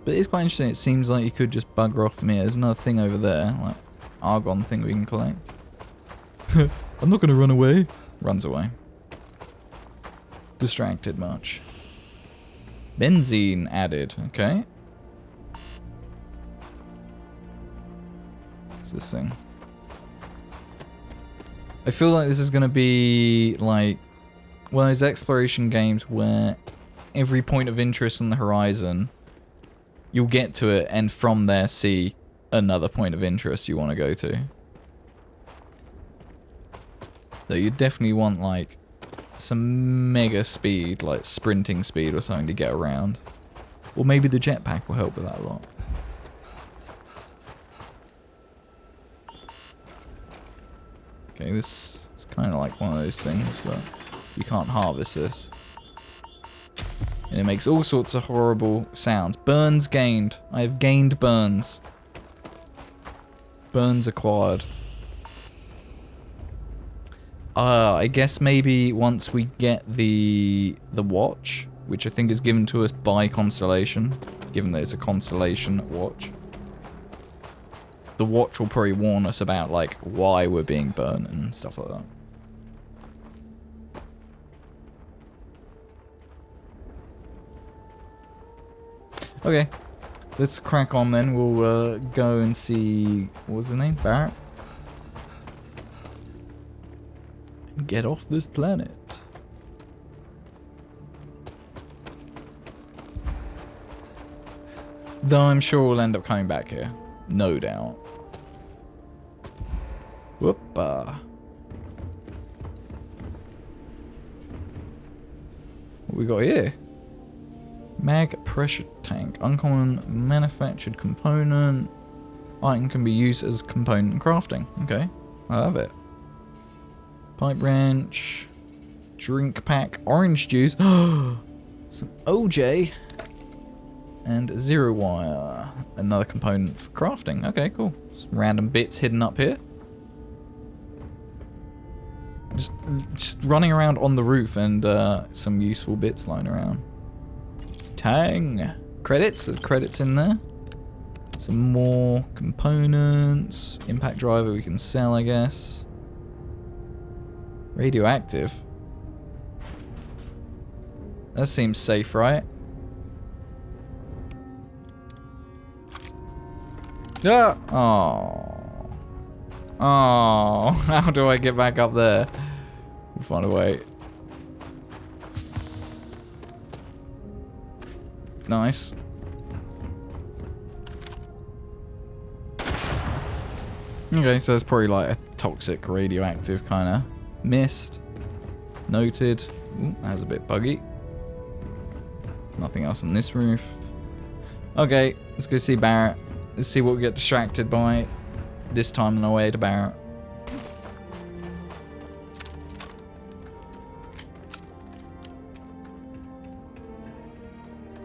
But it's quite interesting. It seems like you could just bugger off from here. There's another thing over there, like Argon thing we can collect. I'm not going to run away. Runs away. Distracted much. Benzene added. Okay. What's this thing? I feel like this is going to be like one of those exploration games where every point of interest on the horizon, you'll get to it and from there see another point of interest you want to go to. So you definitely want like some mega speed, like sprinting speed or something to get around. Or maybe the jetpack will help with that a lot. Okay, this is kind of like one of those things, but you can't harvest this. And it makes all sorts of horrible sounds. Burns gained. I have gained burns. Burns acquired. I guess maybe once we get the watch, which I think is given to us by Constellation, given that it's a Constellation watch. The watch will probably warn us about like why we're being burnt and stuff like that. Okay, let's crack on then. We'll go and see, what was the name? Barrett? And get off this planet. Though I'm sure we'll end up coming back here. No doubt. Whoopah. What we got here? Mag pressure tank. Uncommon manufactured component. Item can be used as component in crafting. Okay. I love it. Pipe wrench. Drink pack. Orange juice. Some OJ. And zero wire. Another component for crafting. Okay, cool. Some random bits hidden up here. Just running around on the roof and some useful bits lying around. Tang! Credits. There's credits in there. Some more components. Impact driver we can sell, I guess. Radioactive. That seems safe, right? Yeah. Oh. Oh. How do I get back up there? We'll find a way. Nice. Okay, so it's probably like a toxic radioactive kind of mist. Noted. Ooh, that's a bit buggy. Nothing else on this roof. Okay, let's go see Barrett. Let's see what we get distracted by this time on our way to Barrett.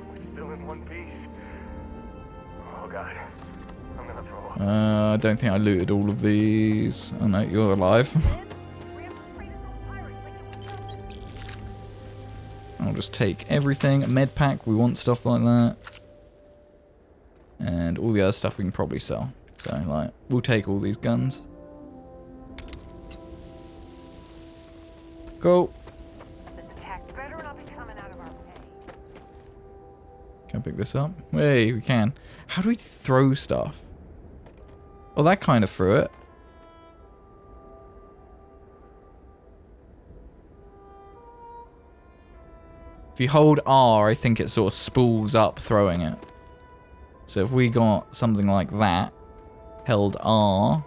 We're still in one piece. Oh god, I'm gonna throw up. I don't think I looted all of these. Oh no, you're alive. I'll just take everything. A med pack, we want stuff like that. And all the other stuff we can probably sell. So, like, we'll take all these guns. Go. This attack's better not be coming out of our way. Can I pick this up? Hey, we can. How do we throw stuff? Oh, that kind of threw it. If you hold R, I think it sort of spools up throwing it. So if we got something like that, held R,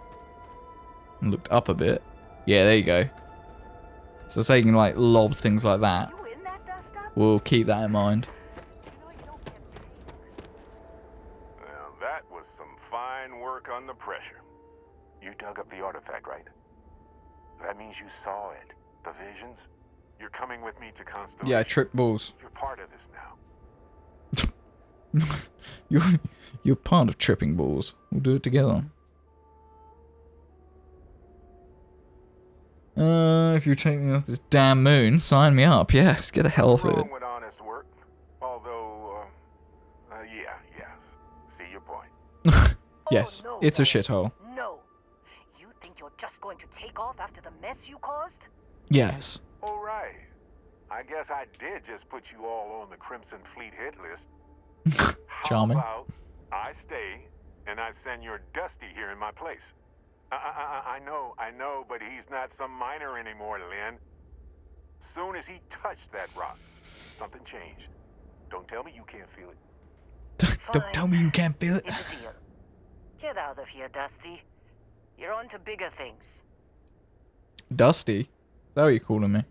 and looked up a bit. Yeah, there you go. So say you can like lob things like that. We'll keep that in mind. Well, that was some fine work under pressure. You dug up the artifact, right? That means you saw it. The visions? You're coming with me to Constellation. Yeah, trip balls. You're part of this now. You're part of tripping balls. We'll do it together. If you're taking me off this damn moon, sign me up. Yes, get the hell off it. With honest work. Although, yes. See your point. Yes, it's a shithole. No. You think you're just going to take off after the mess you caused? Yes. All right. I guess I did just put you all on the Crimson Fleet hit list. Charming. How about I stay and I send your Dusty here in my place? I know, but he's not some miner anymore, Lynn. Soon as he touched that rock, something changed. Don't tell me you can't feel it. Don't tell me you can't feel it. It's a deal. Get out of here, Dusty. You're on to bigger things. Dusty? Is that what you're calling me?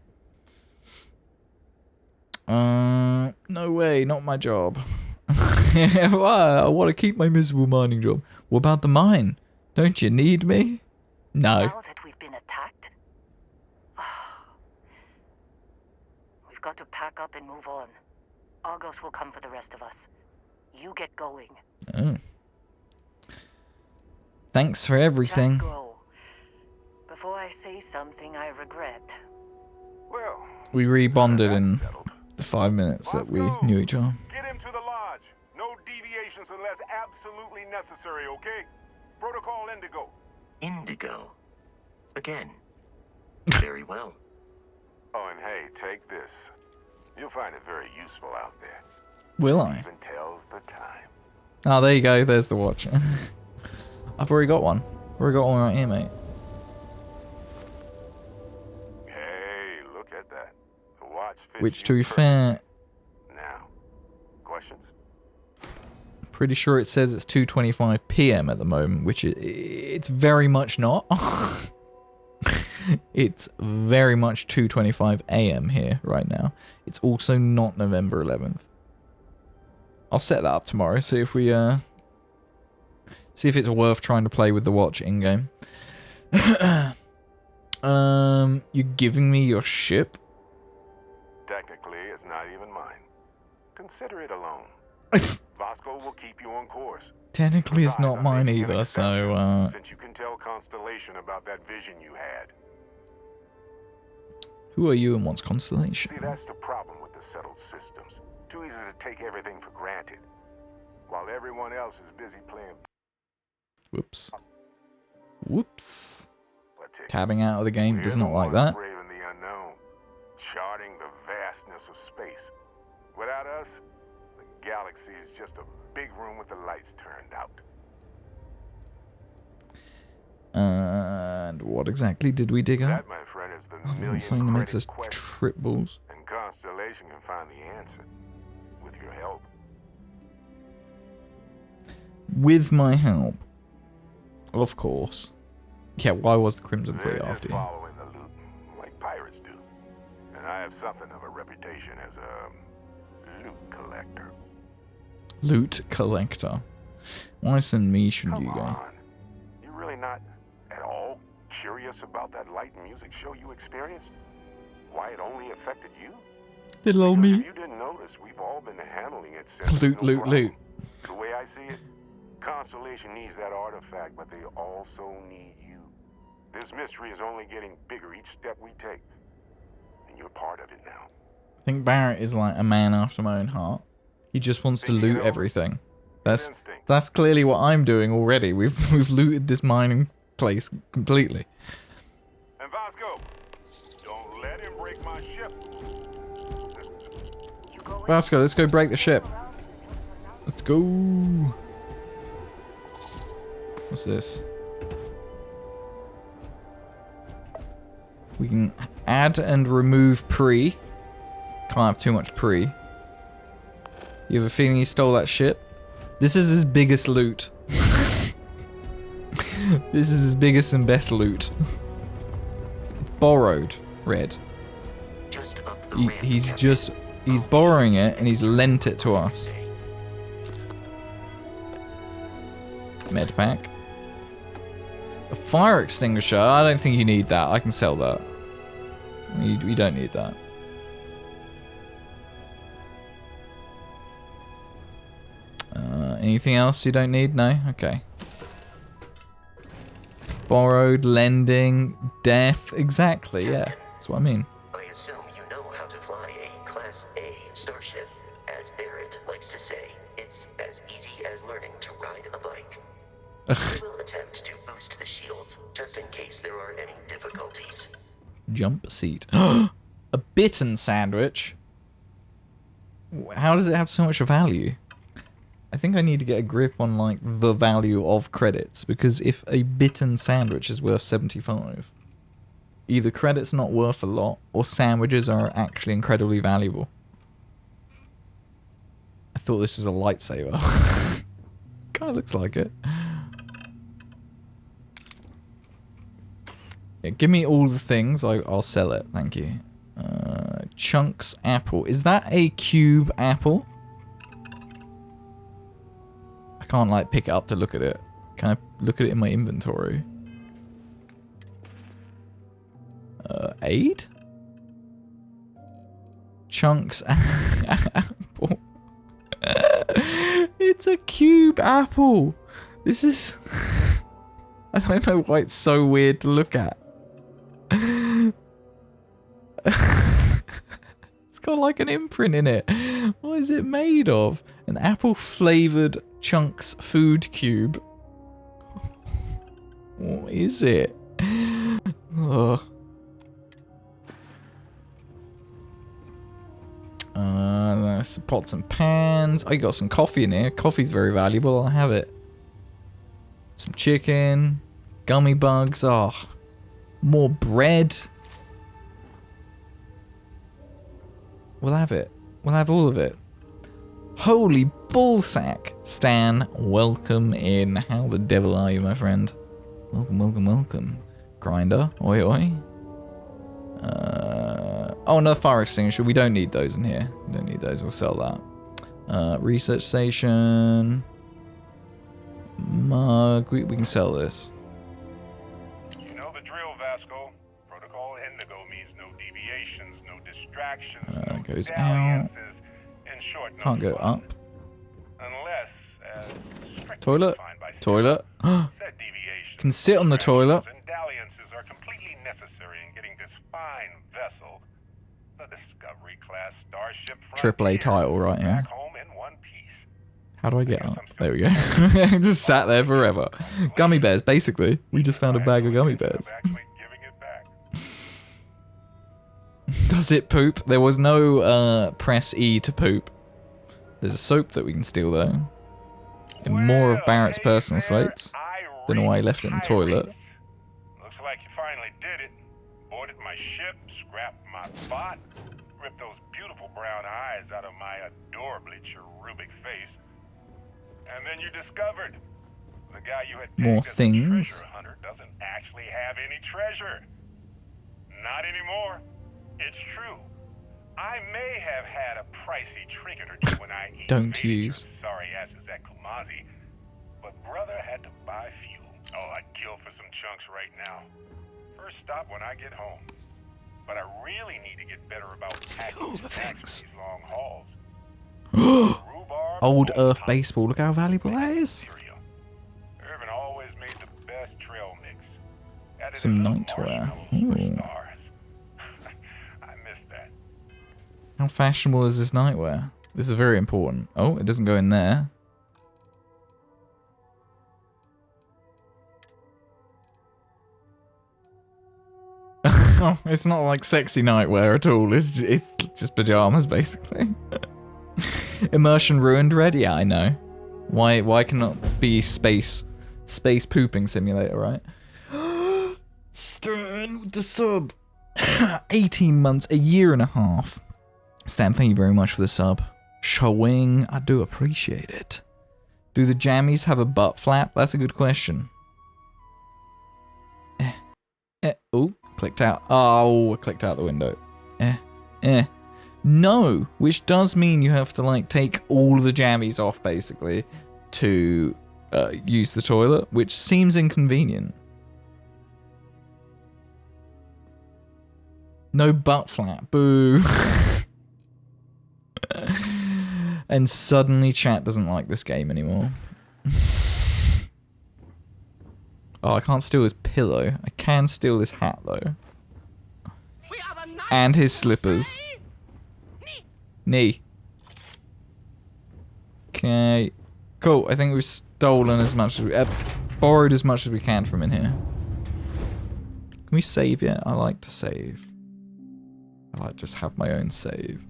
No way, not my job. Why? I want to keep my miserable mining job. What about the mine? Don't you need me? No. Now that we've been attacked, we've got to pack up and move on. Argos will come for the rest of us. You get going. Oh. Thanks for everything. Just go. Before I say something I regret. Well, We rebonded in the 5 minutes that we knew each other. get him to the lodge. No deviations unless absolutely necessary, okay? Protocol Indigo. Indigo. Again. Very well. Oh, and hey, take this. You'll find it very useful out there. Will I? Even tells the time. Oh, there you go. There's the watch. I've already got one. Already got one right here, mate. Hey, look at that. The watch fits Which, you to be fair, Now, questions? pretty sure it says it's 2:25 p.m. at the moment, which it's very much not. It's very much 2:25 a.m. here right now. It's also not November 11th. I'll set that up tomorrow. See if we see if it's worth trying to play with the watch in game. You're giving me your ship? Technically, it's not even mine. Consider it a loan. Vasco will keep you on course. Technically, it's not Besides, I'm mine making an either. exception, So since you can tell Constellation about that vision you had. who are you and what's Constellation? See, that's the problem with the settled systems. Too easy to take everything for granted. While everyone else is busy playing... Whoops. Whoops. politics. Tabbing out of the game We're does the not like ones that. braving the unknown, charting the vastness of space. Without us, the galaxy is just a big room with the lights turned out. And what exactly did we dig up? That, my friend, is the million Something that makes us question. trip balls. And Constellation can find the answer with your help. With my help. Of course. Yeah, why was the Crimson They're Fleet just after you? following the loot, like pirates do. And I have something of a reputation as a loot collector. Loot collector. Why send me, shouldn't Come you go? on. You're really not at all curious about that light and music show you experienced? Why it only affected you? Little old Because me. if you didn't notice, we've all been handling it since. Loot, loot, loot. The way I see it, Constellation needs that artifact, but they also need you. This mystery is only getting bigger each step we take. And you're part of it now. I think Barrett is like a man after my own heart. He just wants to loot everything. That's clearly what I'm doing already. We've looted this mining place completely. And Vasco, don't let him break my ship. Vasco, let's go break the ship. Let's go. What's this? We can add and remove pre. Can't have too much pre. You have a feeling he stole that ship? This is his biggest loot. This is his biggest and best loot. Borrowed, red. Just up the ramp, He's borrowing it and he's lent it to us. Med pack. A fire extinguisher? I don't think you need that. I can sell that. We don't need that. Anything else you don't need? No? Okay. Borrowed, lending, death. Exactly, yeah. That's what I mean. I assume you know how to fly a Class A starship. As Barrett likes to say, it's as easy as learning to ride a bike. I will attempt to boost the shields, just in case there are any difficulties. Jump seat. A bitten sandwich? How does it have so much value? I think I need to get a grip on, like, the value of credits, because if a bitten sandwich is worth 75, either credits not worth a lot, or sandwiches are actually incredibly valuable. I thought this was a lightsaber. Kinda looks like it. Yeah, give me all the things, I'll sell it, thank you. Chunks apple. Is that a cube apple? I can't, like, pick it up to look at it. Can I look at it in my inventory? Aid? Chunks apple. It's a cube apple. This is... I don't know why it's so weird to look at. It's got like an imprint in it. What is it made of? An apple flavored chunks food cube. What is it? Ugh. There's pots and pans. I got some coffee in here. Coffee's very valuable. I'll have it. Some chicken. Gummy bugs. Oh. More bread. We'll have it. We'll have all of it. Holy ballsack. Stan, welcome in. How the devil are you, my friend? Welcome, welcome, welcome. Grinder. Oi, oi. Oh, another fire extinguisher. We don't need those in here. We don't need those. We'll sell that. Research station. Mug. We can sell this. You know the drill, Vasco. Protocol Indigo means no deviations, no distractions, no Goes out. In short, no Can't go fun. up. Unless, strictly Toilet. defined by Toilet. said deviations Can sit on the toilet. and dalliances are completely necessary in getting this fine vessel, the Discovery class starship AAA title right here. back home in one piece. How do I get up? There we go. Just sat there forever. Gummy bears, basically. We just found a bag of gummy bears. Does it poop? There was no press E to poop. There's a soap that we can steal though. And more of Barrett's personal slates. Don't know why he left it in the toilet. Looks like you finally did it. Boarded my ship, scrapped my bot, ripped those beautiful brown eyes out of my adorably cherubic face. And then you discovered the guy you had More picked as a things. treasure hunter doesn't actually have any treasure. Not anymore. It's true. I may have had a pricey trinket or two when I Don't evaded your use. sorry asses at Kumazi, but brother had to buy fuel. Oh, I'd kill for some chunks right now. First stop when I get home. But I really need to get better about Steal all the things. these long hauls. Old Earth baseball. Look how valuable that is. Irvin always made the best trail mix. Added Some a little nightwear. marshmallows for Ooh. stars. I miss that. How fashionable is this nightwear? This is very important. Oh, it doesn't go in there. It's not like sexy nightwear at all. It's just pajamas, basically. Immersion ruined red? Yeah, I know. Why cannot be space pooping simulator, right? Stern with the sub. 18 months, a year and a half. Stan, thank you very much for the sub. Showing, I do appreciate it. Do the jammies have a butt flap? That's a good question. Oh, clicked out. Oh, I clicked out the window. No, which does mean you have to like take all the jammies off basically to use the toilet, which seems inconvenient. No butt flap. Boo. And suddenly chat doesn't like this game anymore. Oh, I can't steal his pillow. I can steal his hat though. And his slippers. Knee. Okay. Cool. I think we've stolen as much as we... borrowed as much as we can from in here. Can we save yet? I like to save. I like to just have my own save.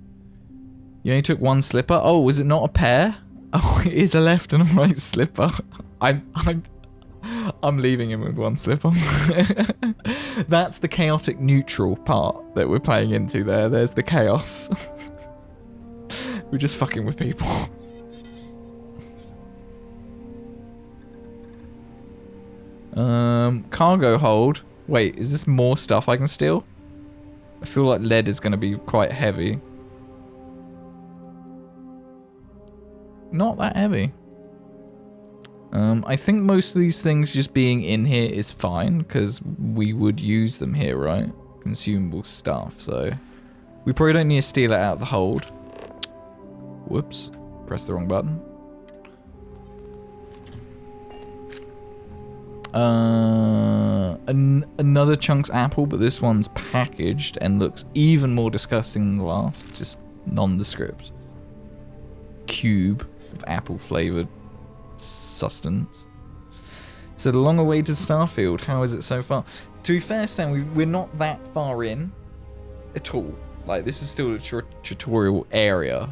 You only took one slipper? Oh, was it not a pair? Oh, it is a left and a right slipper. I'm leaving him with one slipper. That's the chaotic neutral part that we're playing into there. There's the chaos. We're just fucking with people. Cargo hold. Wait, is this more stuff I can steal? I feel like lead is going to be quite heavy. Not that heavy. I think most of these things just being in here is fine, because we would use them here, right? Consumable stuff, so... We probably don't need to steal it out of the hold. Whoops. Press the wrong button. Another chunk's apple, but this one's packaged and looks even more disgusting than the last. Just nondescript. Cube of apple-flavoured sustenance. So the long-awaited Starfield, how is it so far? To be fair, Stan, we're not that far in at all. Like, this is still a tutorial area.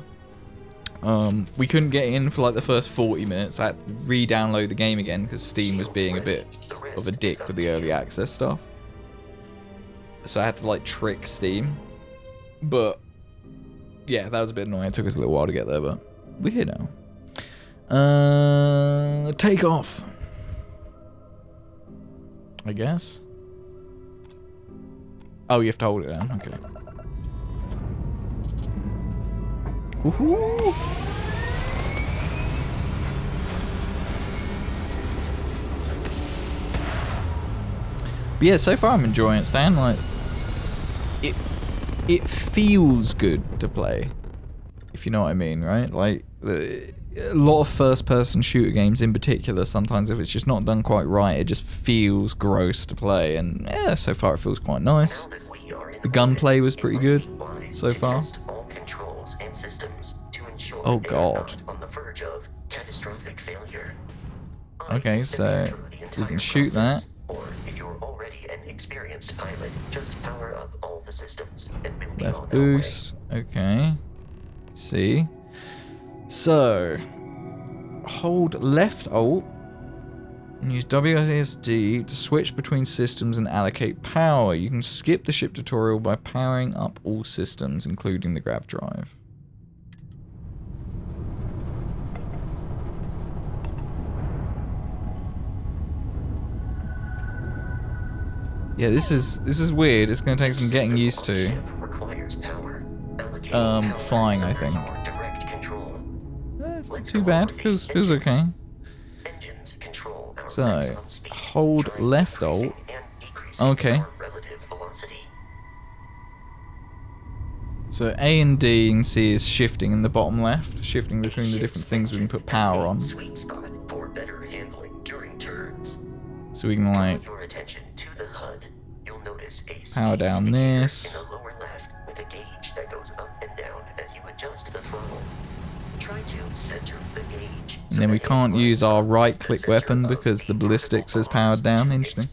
We couldn't get in for like the first 40 minutes. I had to re-download the game again because Steam was being a bit of a dick with the early access stuff. So I had to like trick Steam. But yeah, that was a bit annoying. It took us a little while to get there, but we're here now. Take off. I guess. Oh, you have to hold it down. Okay. Woohoo! But yeah, so far I'm enjoying it, Stan. Like, it feels good to play, if you know what I mean, right? Like, a lot of first-person shooter games in particular, sometimes if it's just not done quite right, it just feels gross to play. And yeah, so far it feels quite nice. The gunplay was pretty good so far. Oh god. Okay, so we can shoot that. Left boost. Okay. See. So hold left alt and use WASD to switch between systems and allocate power. You can skip the ship tutorial by powering up all systems, including the grav drive. Yeah, this is weird. It's gonna take some getting used to. Flying, I think. It's not too bad. Feels okay. So, hold left alt. Okay. So A and D, you can see, is shifting in the bottom left, shifting between the different things we can put power on. So we can like power down this. And then we can't use our right-click weapon because the ballistics is powered down. Interesting.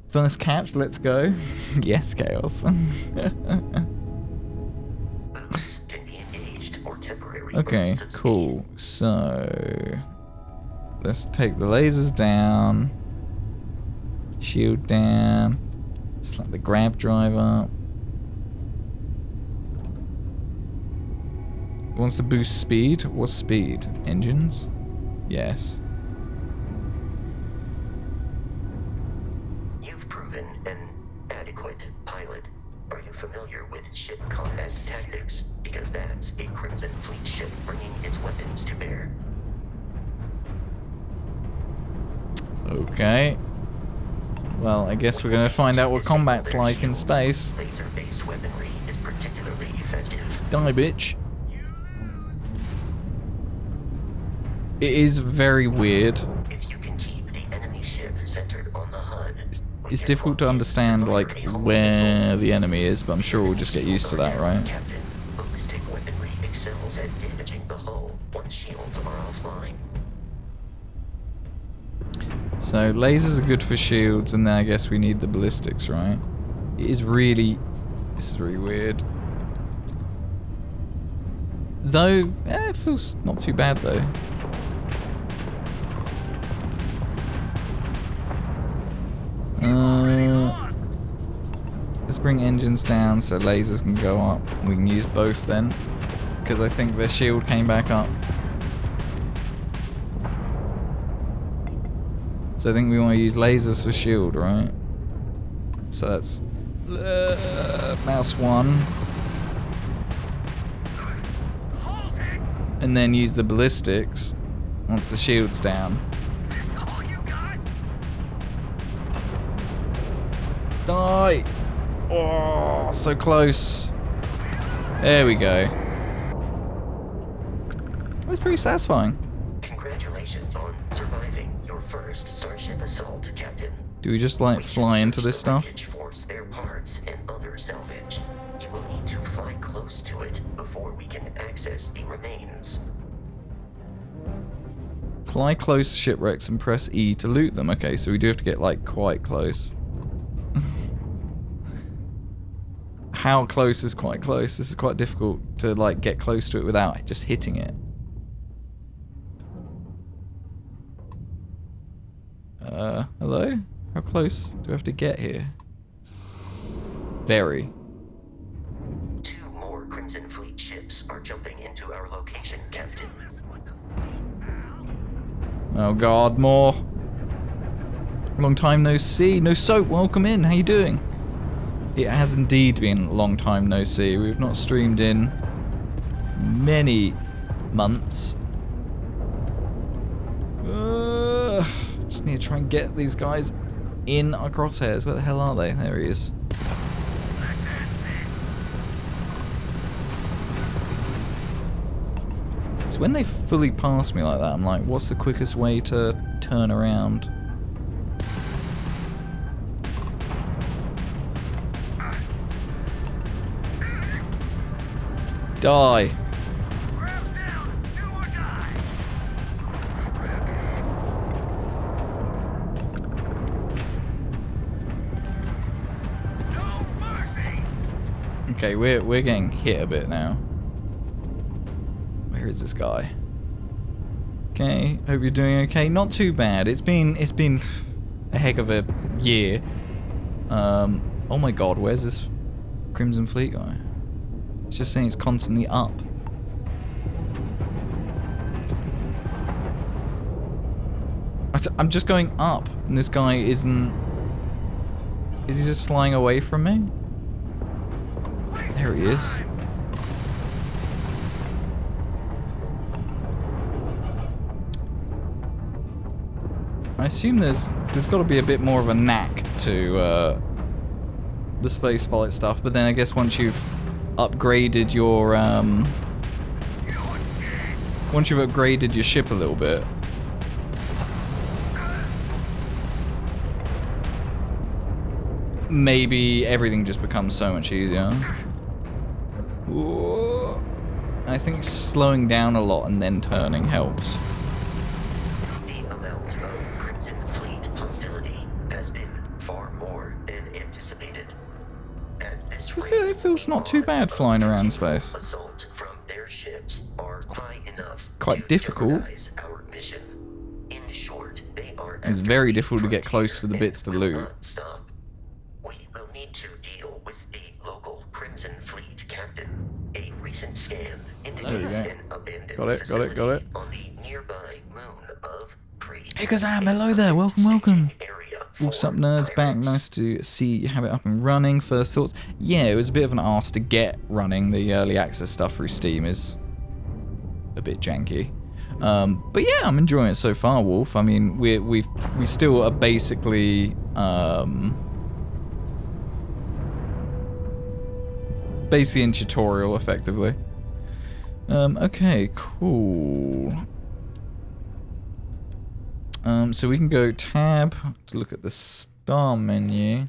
First catch, let's go. Yes, Chaos. Okay, cool. So let's take the lasers down. Shield down. Slap the grab drive up. wants to boost speed. What's speed? Engines? Yes. You've proven an adequate pilot. Are you familiar with ship combat tactics? Because that's a Crimson Fleet ship bringing its weapons to bear. Okay. Well, I guess we're gonna find out what combat's like in space. Laser-based weaponry is particularly effective. Die, bitch. It is very weird. If you can keep the enemy ship centered on the HUD, It's difficult to understand, like, where the enemy is, but I'm sure we'll just get used to that, right? Captain, ballistic weaponry excels at damaging the hull once shields are offline. So, lasers are good for shields, and then I guess we need the ballistics, right? It is really... This is really weird. Though, it feels not too bad, though. Let's bring engines down so lasers can go up. We can use both then, because I think their shield came back up. So I think we want to use lasers for shield, right? So that's mouse 1. And then use the ballistics once the shield's down. Die! Oh, so close. There we go. That's pretty satisfying. Congratulations on surviving your first Starship assault, Captain. Do we just like fly into this stuff? For spare parts and other salvage. You will need to fly close to it before we can access the remains. Fly close to shipwrecks and press E to loot them. Okay, so we do have to get like quite close. How close is quite close? This is quite difficult to like get close to it without just hitting it. Hello? How close do I have to get here? Very. 2 more Crimson Fleet ships are jumping into our location, Captain. Oh god, more. Long time no see. No soap, welcome in. How you doing? It has indeed been a long time no see. We've not streamed in many months. Just need to try and get these guys in our crosshairs. Where the hell are they? There he is. So when they fully pass me like that, I'm like, what's the quickest way to turn around? Die. Okay, we're getting hit a bit now. Where is this guy? Okay, hope you're doing okay. Not too bad. It's been a heck of a year. Oh my god, where's this Crimson Fleet guy? It's just saying it's constantly up. I'm just going up, and this guy isn't... Is he just flying away from me? There he is. I assume there's got to be a bit more of a knack to the spaceflight stuff, but then I guess once you've upgraded your ship a little bit, maybe everything just becomes so much easier. Whoa. I think slowing down a lot and then turning helps. The amount of Crimson Fleet hostility has been far more than anticipated. At this rate, It feels not too bad flying around space. assault from their ships are high enough Quite to difficult. jeopardize our mission. In short, they are It's very difficult to get close to the bits to loot. stop. We will need to deal with the local Crimson Fleet captain. A recent scan indicates is we go. an abandoned Got it. facility on the nearby moon of Crete. Hey Kazam, hello there, welcome. Area What's up for nerds, back, pirates. nice to see you have it up and running. First thoughts, yeah, it was a bit of an arse to get running. The early access stuff through Steam is a bit janky. But yeah, I'm enjoying it so far, Wolf. I mean, we still are basically in tutorial effectively. Okay, cool. So we can go tab to look at the star menu.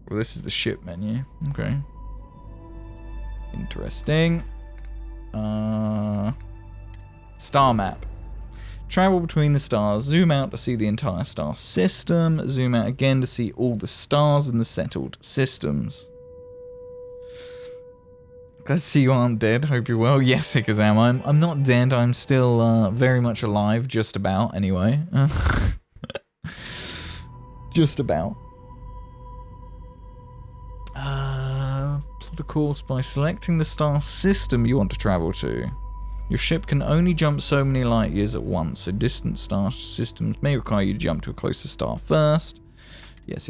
Well, this is the ship menu. Okay. Interesting. Star map. Travel between the stars. Zoom out to see the entire star system. Zoom out again to see all the stars in the settled systems. Glad to see you aren't dead. Hope you're well. Yes, Ikazam, I'm not dead. I'm still very much alive. Just about, anyway. Just about. Plot a course by selecting the star system you want to travel to. Your ship can only jump so many light years at once, so distant star systems may require you to jump to a closer star first. Yes.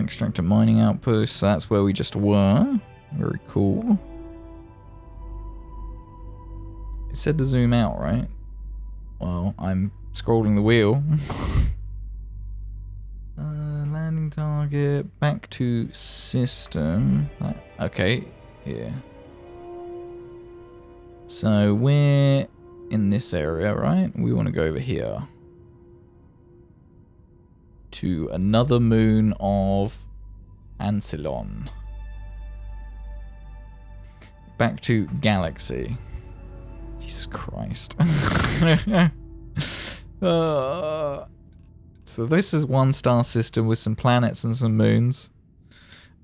Extract a mining outpost, so that's where we just were. Very cool. It said to zoom out, right? Well, I'm scrolling the wheel. Landing target, back to system. Okay, yeah. So we're in this area, right? We want to go over here. To another moon of Ancillon. Back to Galaxy. Jesus Christ. So this is one star system with some planets and some moons.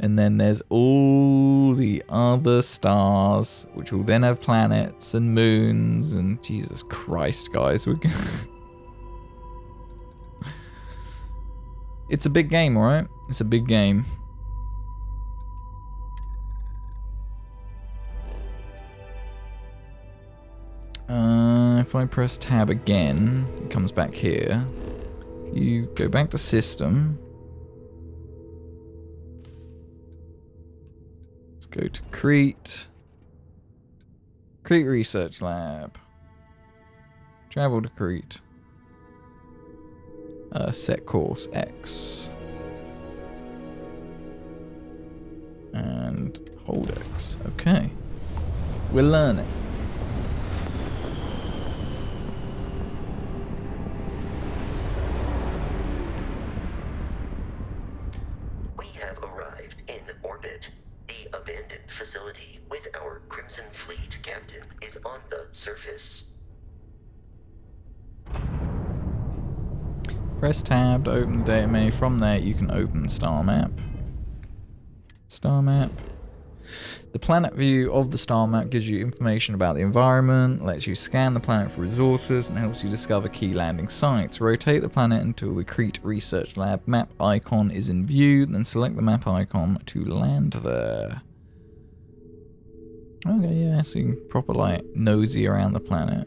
And then there's all the other stars, which will then have planets and moons. And Jesus Christ, guys. It's a big game, alright? It's a big game. If I press tab again, it comes back here. You go back to system. Let's go to Crete. Crete Research Lab. Travel to Crete. Set course X. And hold X. Okay. We're learning. We have arrived in orbit. The abandoned facility with our Crimson Fleet captain is on the surface. Press tab to open the data menu. From there, you can open star map. Star map. The planet view of the star map gives you information about the environment, lets you scan the planet for resources, and helps you discover key landing sites. Rotate the planet until the Crete Research Lab map icon is in view, then select the map icon to land there. Okay, yeah, so you can proper like nosy around the planet.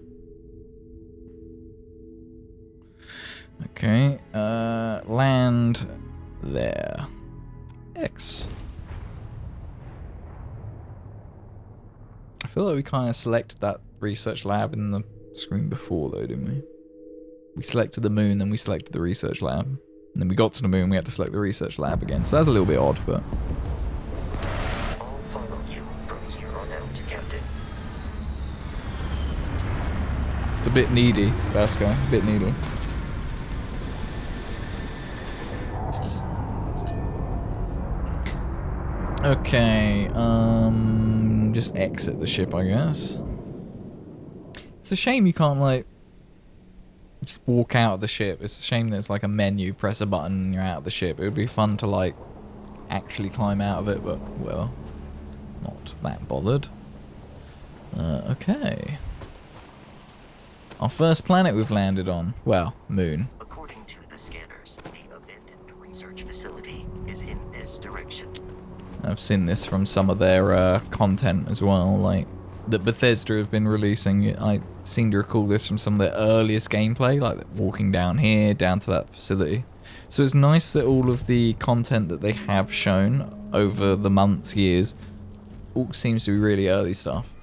Okay, land there. X. I feel like we kind of selected that research lab in the screen before though, didn't we? We selected the moon, then we selected the research lab. And then we got to the moon, we had to select the research lab again. So that's a little bit odd, but... I'll follow you from here on out, Captain. It's a bit needy, Vasco. A bit needy. Okay, just exit the ship, I guess. It's a shame you can't, like, just walk out of the ship. It's a shame that it's like a menu, press a button and you're out of the ship. It would be fun to, like, actually climb out of it, but, well, not that bothered. Okay. Our first planet we've landed on. Well, moon. According to the scanners, the abandoned research facility is in this direction. I've seen this from some of their content as well, like that Bethesda have been releasing. I seem to recall this from some of their earliest gameplay, like walking down here, down to that facility. So it's nice that all of the content that they have shown over the months, years, all seems to be really early stuff.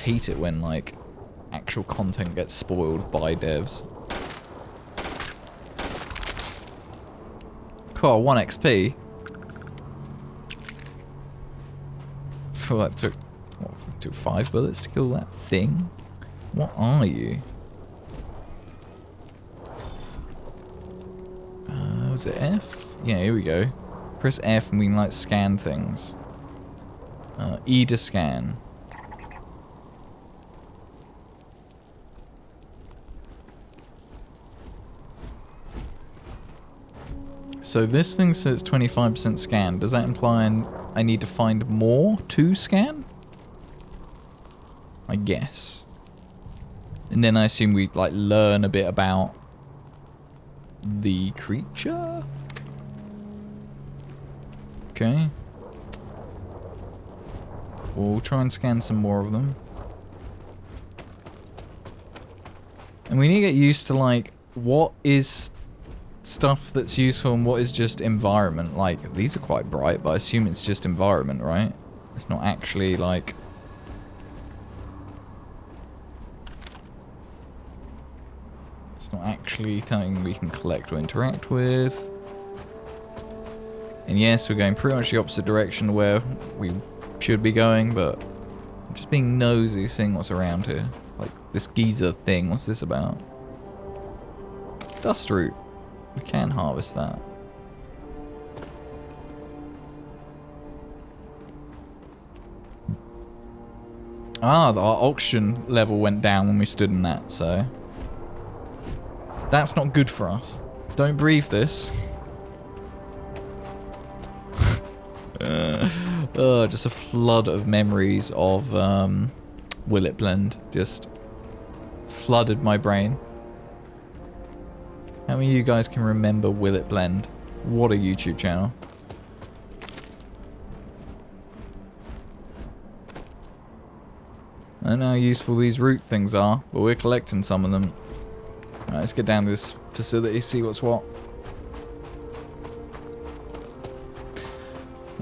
Hate it when, like, actual content gets spoiled by devs. Cool, 1 XP. I feel like it took, what, it took 5 bullets to kill that thing? What are you? Was it F? Yeah, here we go. Press F and we can, like, scan things. E to scan. So this thing says 25% scan. Does that imply I need to find more to scan? I guess. And then I assume we like learn a bit about the creature. Okay. We'll try and scan some more of them. And we need to get used to like what is stuff that's useful and what is just environment. Like these are quite bright, but I assume it's just environment, right? It's not actually like something we can collect or interact with. And yes, we're going pretty much the opposite direction where we should be going, but I'm just being nosy, seeing what's around here. Like this geezer thing, what's this about? Dust root. We can harvest that. Ah, our oxygen level went down when we stood in that, so that's not good for us. Don't breathe this. Just a flood of memories of Will It Blend. Just flooded my brain. How many of you guys can remember Will It Blend? What a YouTube channel. I don't know how useful these root things are, but we're collecting some of them. Alright, let's get down to this facility, see what's what.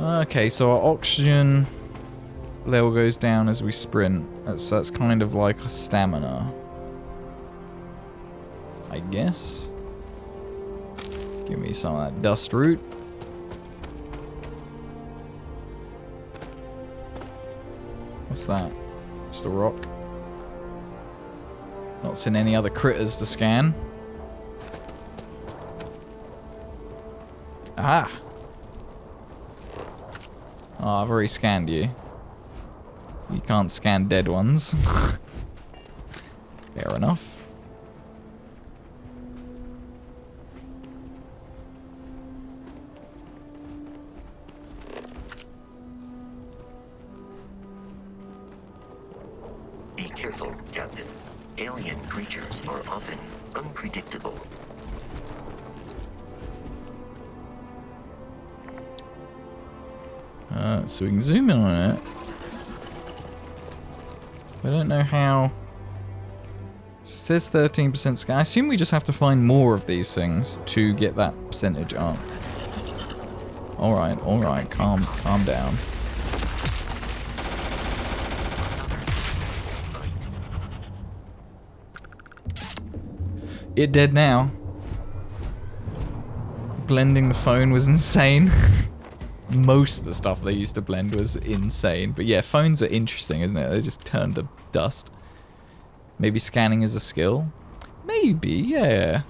Okay, so our oxygen level goes down as we sprint. That's kind of like a stamina, I guess. Give me some of that dust root. What's that? Just a rock. Not seen any other critters to scan. Ah! Oh, I've already scanned you. You can't scan dead ones. Fair enough. Be careful, Captain. Alien creatures are often unpredictable. So we can zoom in on it. I don't know how. It says 13% scan. I assume we just have to find more of these things to get that percentage up. Alright, calm down. It dead now. Blending the phone was insane. Most of the stuff they used to blend was insane. But yeah, phones are interesting, isn't it? They just turn to dust. Maybe scanning is a skill? Maybe, yeah.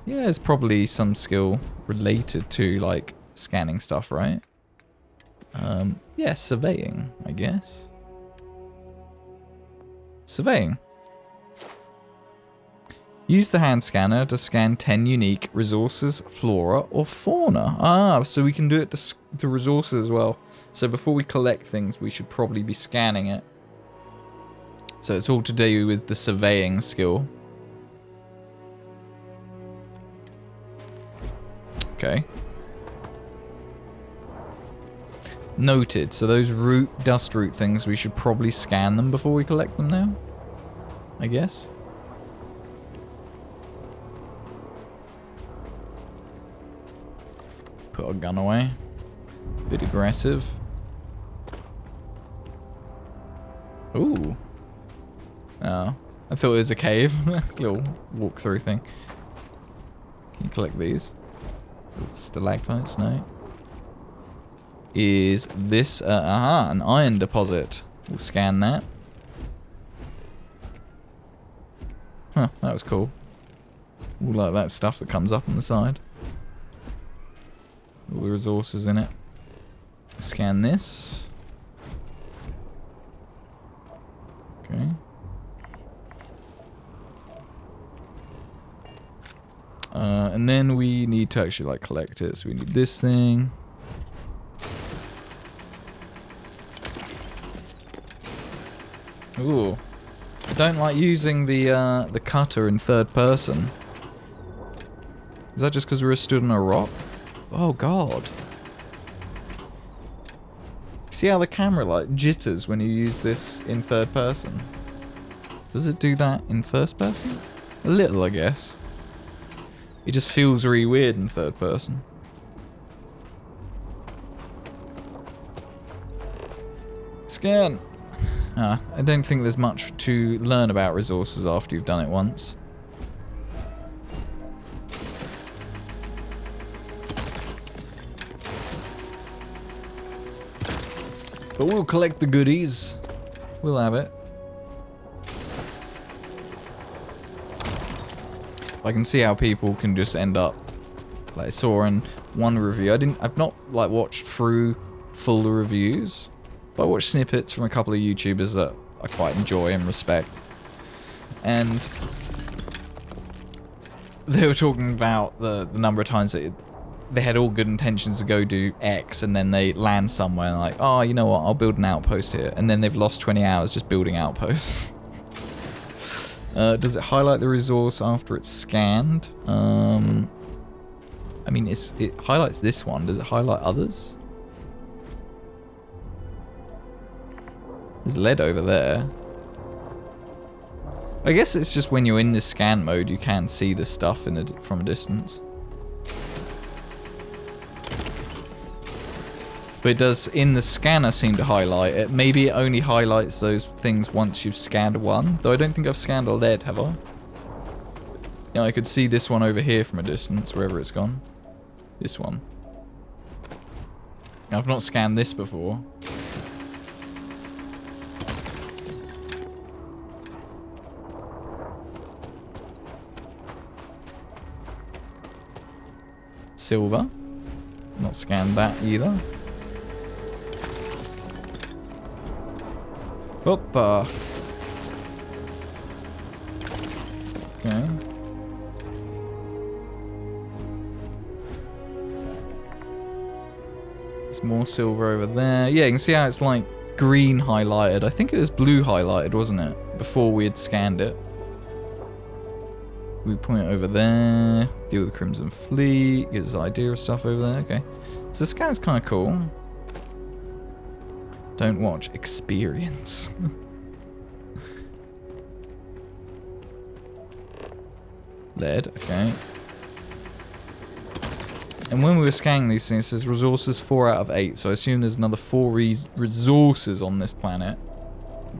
Yeah, there's probably some skill related to, like, scanning stuff, right? Yeah, surveying, I guess. Surveying. Use the hand scanner to scan 10 unique resources, flora, or fauna. Ah, so we can do it to resources as well. So before we collect things, we should probably be scanning it. So it's all to do with the surveying skill. Okay. Noted. So those dust root things, we should probably scan them before we collect them now, I guess. Put our gun away. Bit aggressive. Ooh. Oh. I thought it was a cave. It's a little walk-through thing. Can you collect these? Stalactites, no. Is this, an iron deposit. We'll scan that. Huh, that was cool. All like that stuff that comes up on the side. All the resources in it. Scan this. Okay. And then we need to actually like collect it. So we need this thing. Ooh. I don't like using the cutter in third person. Is that just because we were stood on a rock? Oh god. See how the camera like jitters when you use this in third person? Does it do that in first person? A little, I guess. It just feels really weird in third person. Scan. I don't think there's much to learn about resources after you've done it once. But we'll collect the goodies. We'll have it. I can see how people can just end up, like I saw in one review. I've not like watched through full reviews, but I watched snippets from a couple of YouTubers that I quite enjoy and respect. And they were talking about the number of times that they had all good intentions to go do X, and then they land somewhere and like, oh, you know what, I'll build an outpost here. And then they've lost 20 hours just building outposts. Does it highlight the resource after it's scanned? I mean, it highlights this one. Does it highlight others? There's lead over there. I guess it's just when you're in this scan mode, you can see the stuff from a distance. But it does, in the scanner, seem to highlight it. Maybe it only highlights those things once you've scanned one. Though I don't think I've scanned a lead, have I? Yeah, I could see this one over here from a distance, wherever it's gone. This one. I've not scanned this before. Silver. Not scanned that either. Hoppa. Okay. There's more silver over there. Yeah, you can see how it's like green highlighted. I think it was blue highlighted, wasn't it? Before we had scanned it. We point over there. Deal with the Crimson Fleet. Gives us an idea of stuff over there. Okay. So the scan's kind of cool. Don't watch. Experience. Lead. Okay. And when we were scanning these things, it says resources 4 out of 8. So I assume there's another 4 resources on this planet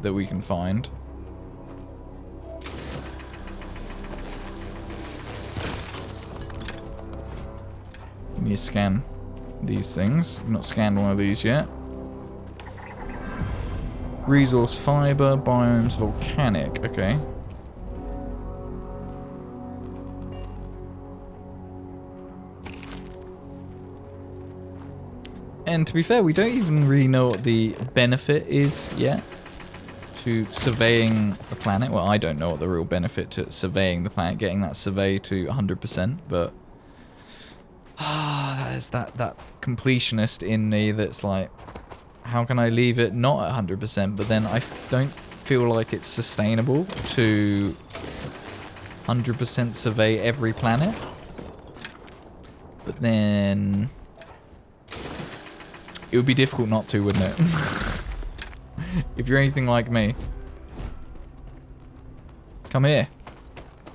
that we can find. We need to scan these things. We've not scanned one of these yet. Resource fiber, biomes, volcanic. Okay. And to be fair, we don't even really know what the benefit is yet to surveying the planet. Well, I don't know what the real benefit to surveying the planet, getting that survey to 100%, but that is that completionist in me that's like, how can I leave it not at 100%? But then I don't feel like it's sustainable to 100% survey every planet. But then It would be difficult not to, wouldn't it? If you're anything like me. Come here.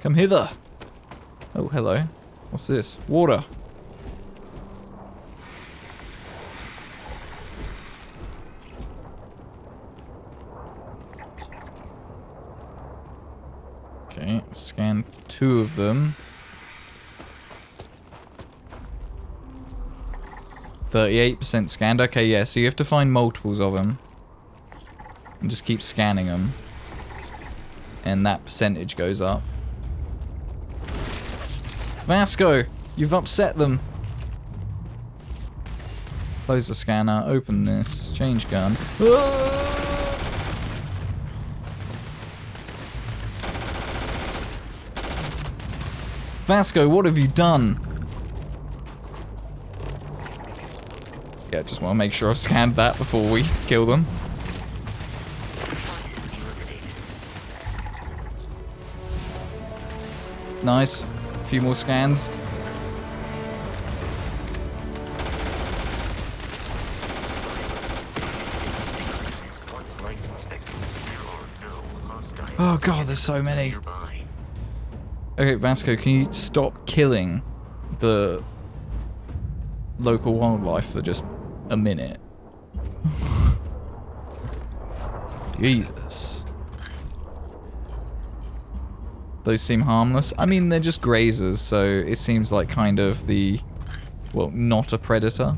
Come hither. Oh, hello. What's this? Water. Okay, scan 2 of them. 38% scanned. Okay, yeah, so you have to find multiples of them. And just keep scanning them. And that percentage goes up. Vasco! You've upset them! Close the scanner, open this, change gun. Vasco, what have you done? Yeah, just want to make sure I've scanned that before we kill them. Nice. A few more scans. Oh god, there's so many. Okay, Vasco, can you stop killing the local wildlife for just a minute? Jesus. Those seem harmless. I mean, they're just grazers, so it seems like kind of the, well, not a predator.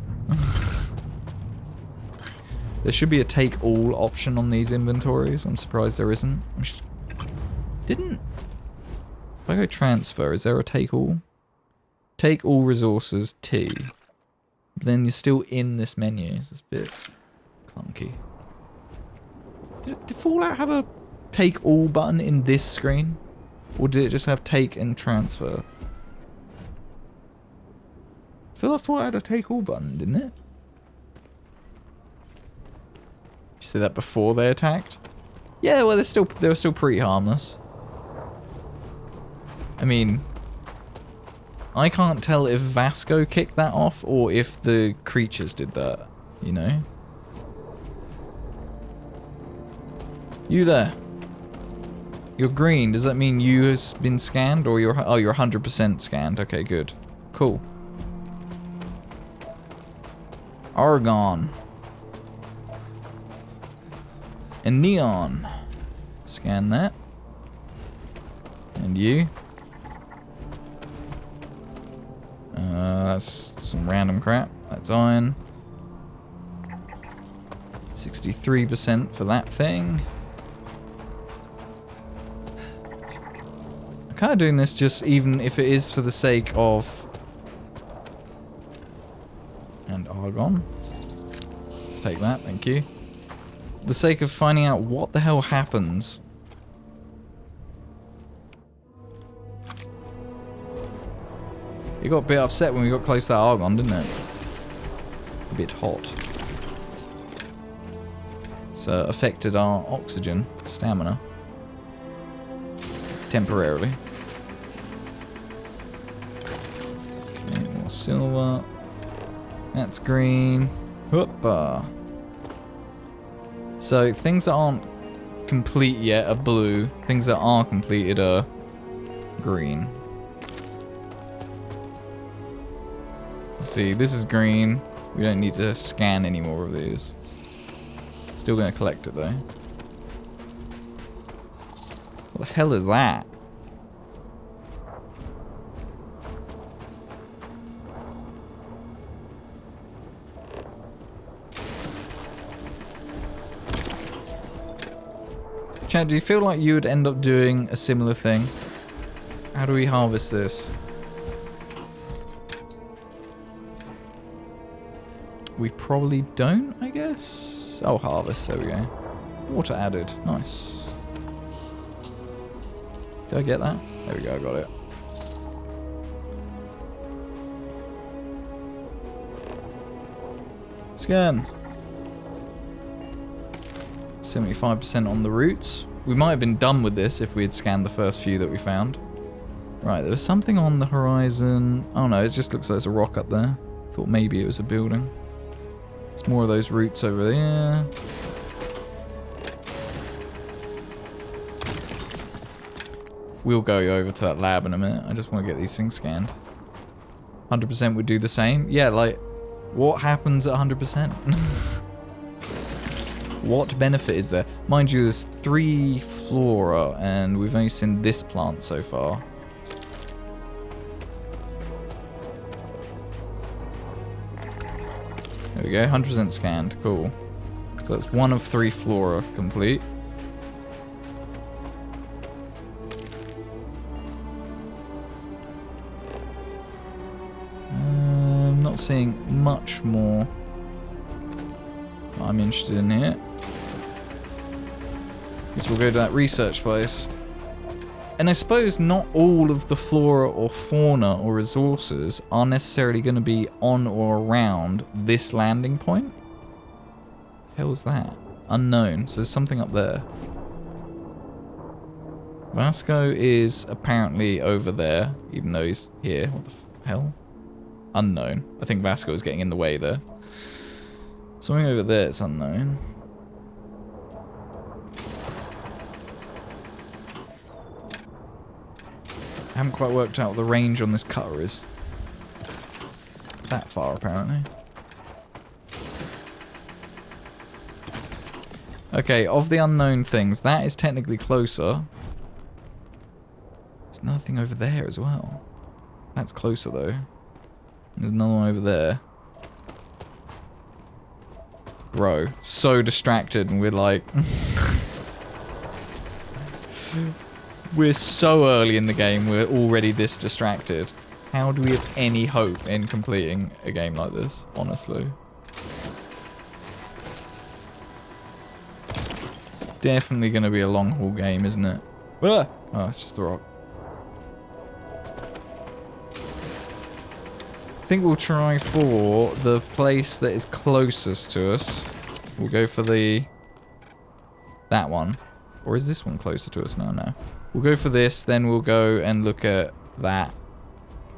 There should be a take all option on these inventories. I'm surprised there isn't. Didn't... If I go transfer, is there a take all? Take all resources, T. Then you're still in this menu. It's a bit clunky. Did Fallout have a take all button in this screen? Or did it just have take and transfer? I feel like Fallout had a take all button, didn't it? Did you say that before they attacked? Yeah, well, they were still pretty harmless. I mean, I can't tell if Vasco kicked that off or if the creatures did that, you know? You there. You're green. Does that mean you has been scanned or you're... Oh, you're 100% scanned. Okay, good. Cool. Argon. And neon. Scan that. And you. That's some random crap. That's iron. 63% for that thing. I'm kind of doing this just even if it is for the sake of... And argon. Let's take that, thank you. For the sake of finding out what the hell happens. You got a bit upset when we got close to that argon, didn't it? A bit hot. It's affected our oxygen, stamina. Temporarily. Okay, more silver. That's green. Hoppa. So things that aren't complete yet are blue. Things that are completed are green. See, this is green. We don't need to scan any more of these. Still gonna collect it though. What the hell is that? Chad, do you feel like you would end up doing a similar thing? How do we harvest this? We probably don't, I guess? Oh, harvest, there we go. Water added, nice. Did I get that? There we go, I got it. Scan. 75% on the roots. We might have been done with this if we had scanned the first few that we found. Right, there was something on the horizon. Oh no, it just looks like there's a rock up there. Thought maybe it was a building. There's more of those roots over there. We'll go over to that lab in a minute. I just want to get these things scanned. 100% would do the same. Yeah, like, what happens at 100%? What benefit is there? Mind you, there's 3 flora, and we've only seen this plant so far. There we go, 100% scanned. Cool. So that's 1 of 3 flora complete. Not seeing much more I'm interested in here. Guess we'll go to that research place. And I suppose not all of the flora or fauna or resources are necessarily going to be on or around this landing point. The hell's that? Unknown. So there's something up there. Vasco is apparently over there, even though he's here. What the hell? Unknown. I think Vasco is getting in the way there. Something over there, it's unknown. I haven't quite worked out what the range on this cutter is. That far, apparently. Okay, of the unknown things, that is technically closer. There's another thing over there as well. That's closer, though. There's another one over there. Bro, so distracted, and we're like... we're so early in the game, we're already this distracted. How do we have any hope in completing a game like this, honestly? It's definitely going to be a long haul game, isn't it? Ah! Oh, it's just a rock. I think we'll try for the place that is closest to us. We'll go for that one. Or is this one closer to us? No. We'll go for this, then we'll go and look at that.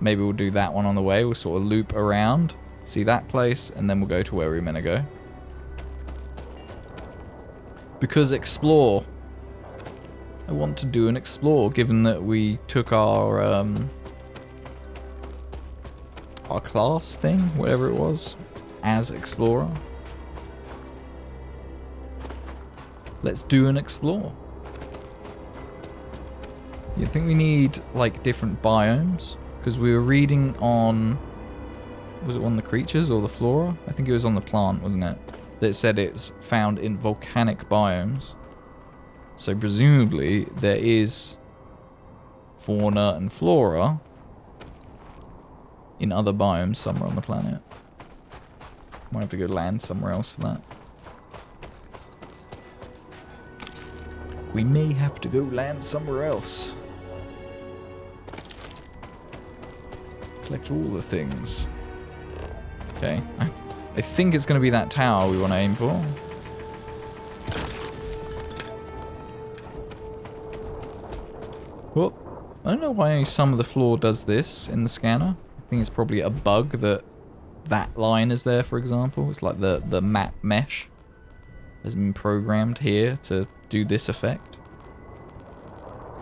Maybe we'll do that one on the way. We'll sort of loop around, see that place, and then we'll go to where we're meant to go. Because explore. I want to do an explore, given that we took our class thing, whatever it was, as explorer. Let's do an explore. You think we need like different biomes? Because we were reading on, was it on the creatures or the flora? I think it was on the plant, wasn't it? That said it's found in volcanic biomes. So presumably there is fauna and flora in other biomes somewhere on the planet. Might have to go land somewhere else for that. We may have to go land somewhere else. Collect all the things. Okay. I think it's going to be that tower we want to aim for. Well, I don't know why some of the floor does this in the scanner. I think it's probably a bug that line is there, for example. It's like the map mesh has been programmed here to do this effect.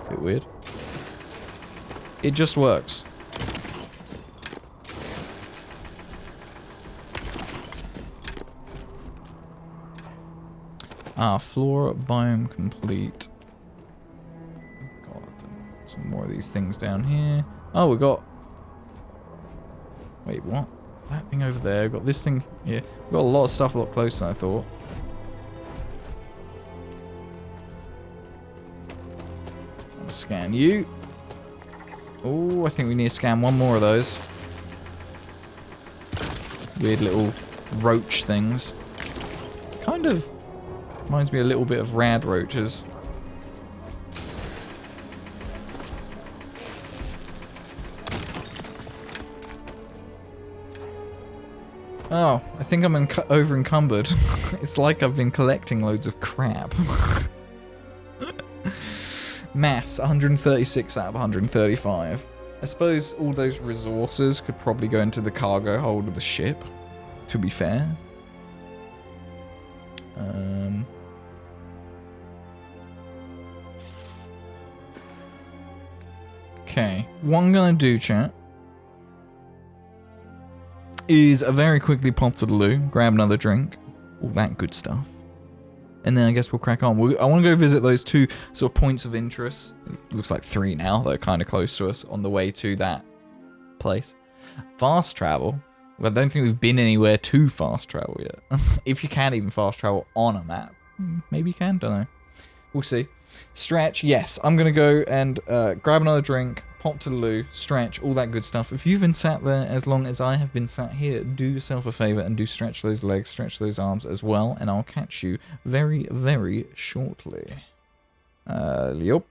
A bit weird. It just works. Ah, flora biome complete. God, some more of these things down here. Oh, we got... Wait, what? That thing over there. Got this thing here. We've got a lot of stuff a lot closer than I thought. I'll scan you. Oh, I think we need to scan one more of those. Weird little roach things. Kind of reminds me a little bit of rad roaches. Oh, I think I'm over encumbered. It's like I've been collecting loads of crap. Mass, 136 out of 135. I suppose all those resources could probably go into the cargo hold of the ship, to be fair. Okay, what I'm gonna do, chat, is very quickly pop to the loo, grab another drink, all that good stuff, and then I guess we'll crack on. I want to go visit those 2 sort of points of interest. It looks like 3 now that are kind of close to us on the way to that place. Fast travel. Well, I don't think we've been anywhere to fast travel yet. If you can even fast travel on a map, maybe you can. Don't know. We'll see. Stretch, yes. I'm going to go and grab another drink, pop to the loo, stretch, all that good stuff. If you've been sat there as long as I have been sat here, do yourself a favor and do stretch those legs, stretch those arms as well, and I'll catch you very, very shortly. Yup.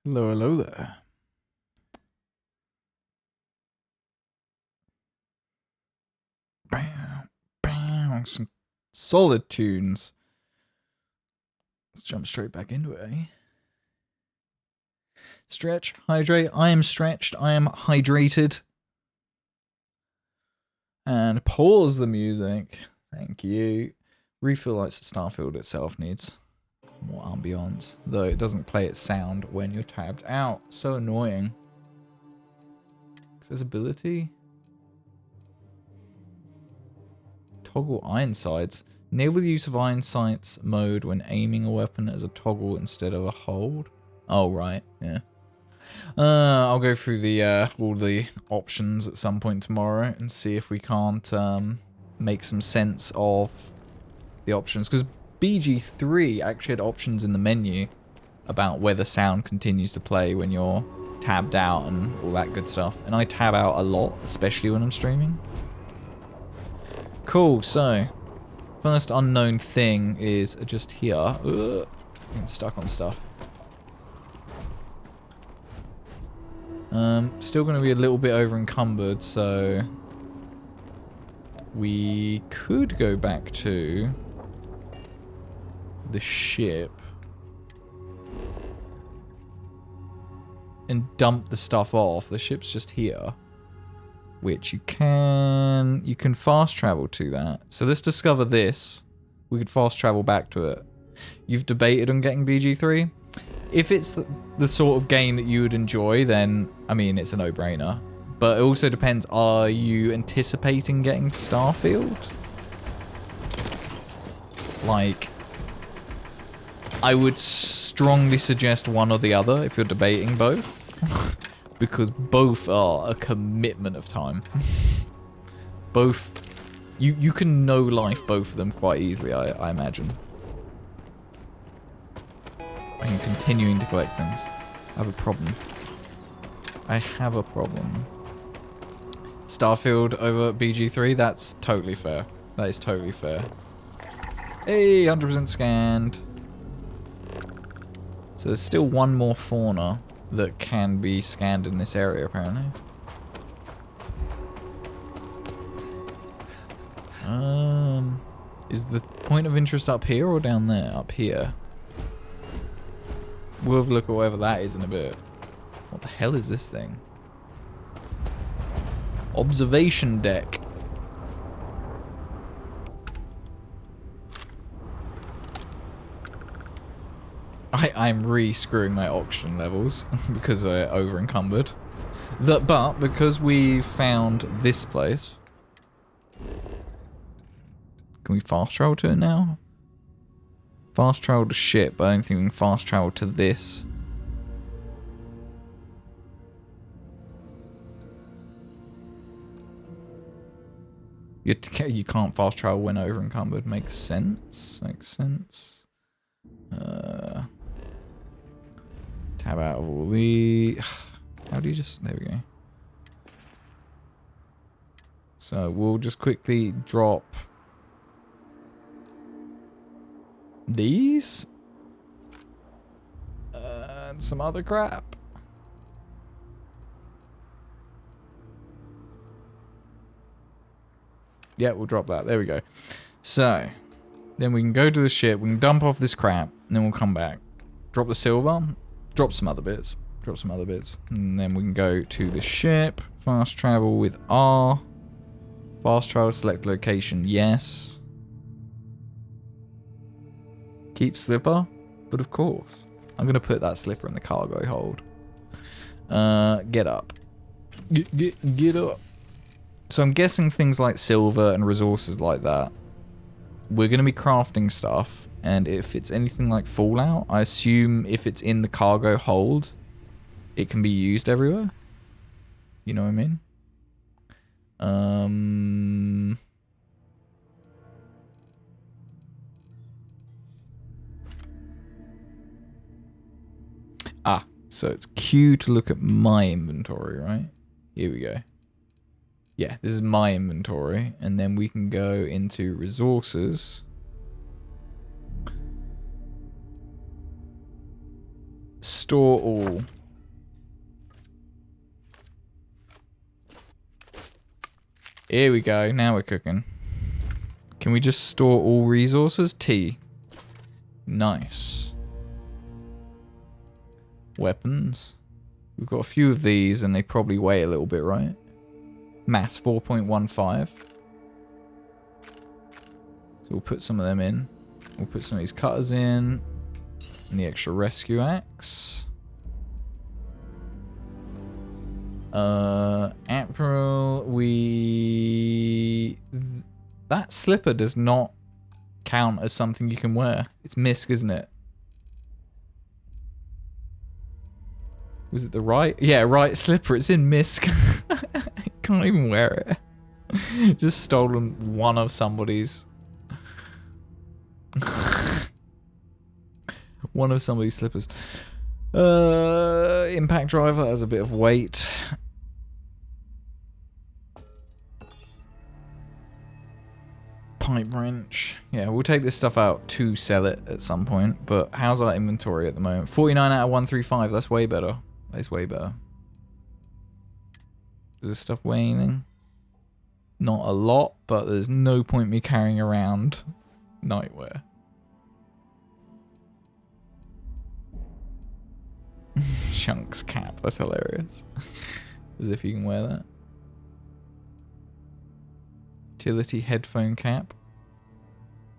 Hello, hello there. Bam, bam, some solid tunes. Let's jump straight back into it, eh? Stretch, hydrate. I am stretched. I am hydrated. And pause the music. Thank you. Refill lights at Starfield itself needs more ambiance, though it doesn't play its sound when you're tabbed out. So annoying. Accessibility. Toggle iron sights. Enable the use of iron sights mode when aiming a weapon as a toggle instead of a hold. Oh, right. Yeah. I'll go through the all the options at some point tomorrow and see if we can't make some sense of the options. Because BG3 actually had options in the menu about whether sound continues to play when you're tabbed out and all that good stuff. And I tab out a lot, especially when I'm streaming. Cool, so first unknown thing is just here. Ugh, getting stuck on stuff. Still going to be a little bit over encumbered, so we could go back to the ship and dump the stuff off. The ship's just here, which you can fast travel to that. So let's discover this. We could fast travel back to it. You've debated on getting BG3. If it's the sort of game that you would enjoy, then, I mean, it's a no-brainer. But it also depends, are you anticipating getting Starfield? Like, I would strongly suggest one or the other if you're debating both. Because both are a commitment of time. Both, you can no-life both of them quite easily, I imagine. I'm continuing to collect things. I have a problem. I have a problem. Starfield over BG3, that's totally fair. That is totally fair. Hey, 100% scanned. So there's still one more fauna that can be scanned in this area, apparently. Is the point of interest up here or down there? Up here. We'll have a look at whatever that is in a bit. What the hell is this thing? Observation deck. I'm re-screwing my oxygen levels because they're over-encumbered. But because we found this place... Can we fast travel to it now? Fast travel to ship, but I don't think we can fast travel to this. You can't fast travel when over encumbered. Makes sense. Makes sense. Tab out of all the... How do you just... There we go. So we'll just quickly drop... these? And some other crap. Yeah, we'll drop that. There we go. So, then we can go to the ship, we can dump off this crap, and then we'll come back. Drop the silver, drop some other bits, and then we can go to the ship, fast travel with R, fast travel, select location, yes. Keep slipper, but of course. I'm going to put that slipper in the cargo hold. Get up. Get up. So I'm guessing things like silver and resources like that. We're going to be crafting stuff. And if it's anything like Fallout, I assume if it's in the cargo hold, it can be used everywhere. You know what I mean? So it's Q to look at my inventory, right? Here we go. Yeah, this is my inventory. And then we can go into resources. Store all. Here we go. Now we're cooking. Can we just store all resources? T. Nice. Weapons. We've got a few of these and they probably weigh a little bit, right? Mass 4.15. we'll put some of them in. We'll put some of these cutters in. And the extra rescue axe. April, that slipper does not count as something you can wear. It's misc, isn't it? Was it the right? Yeah, right slipper. It's in misc. Can't even wear it. Just stolen one of somebody's. One of somebody's slippers. Impact driver has a bit of weight. Pipe wrench. Yeah, we'll take this stuff out to sell it at some point. But how's our inventory at the moment? 49 out of 135. That's way better. That's way better. Does this stuff weigh anything? Not a lot, but there's no point me carrying around nightwear. Chunks cap. That's hilarious. As if you can wear that. Utility headphone cap.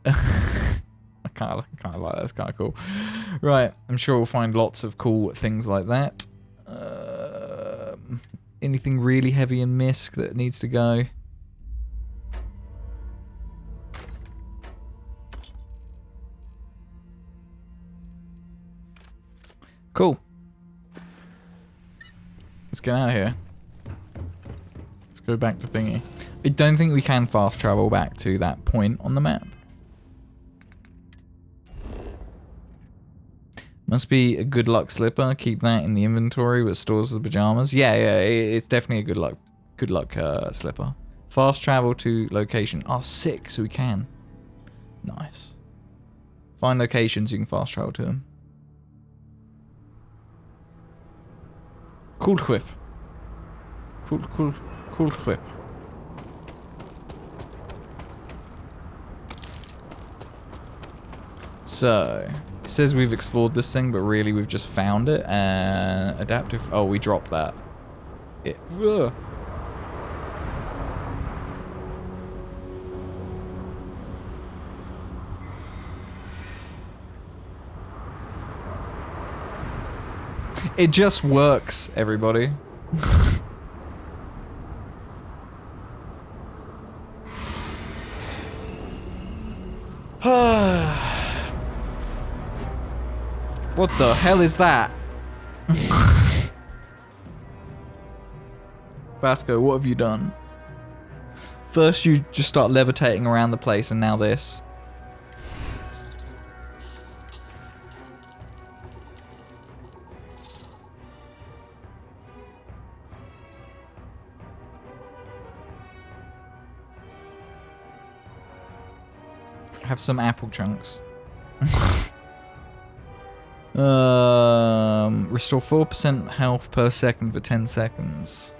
I kind of like that. It's kind of cool. Right. I'm sure we'll find lots of cool things like that. Anything really heavy in misc that needs to go? Cool. Let's get out of here. Let's go back to thingy. I don't think we can fast travel back to that point on the map. Must be a good luck slipper. Keep that in the inventory, but stores the pajamas. Yeah, it's definitely a good luck slipper. Fast travel to location. Oh, sick. So we can. Nice. Find locations you can fast travel to them. Cool whip. Cool whip. So, it says we've explored this thing, but really we've just found it. And adaptive. Oh, we dropped that. Ugh. It just works, everybody. What the hell is that? Vasco, what have you done? First you just start levitating around the place and now this. Have some apple chunks. Restore 4% health per second for 10 seconds.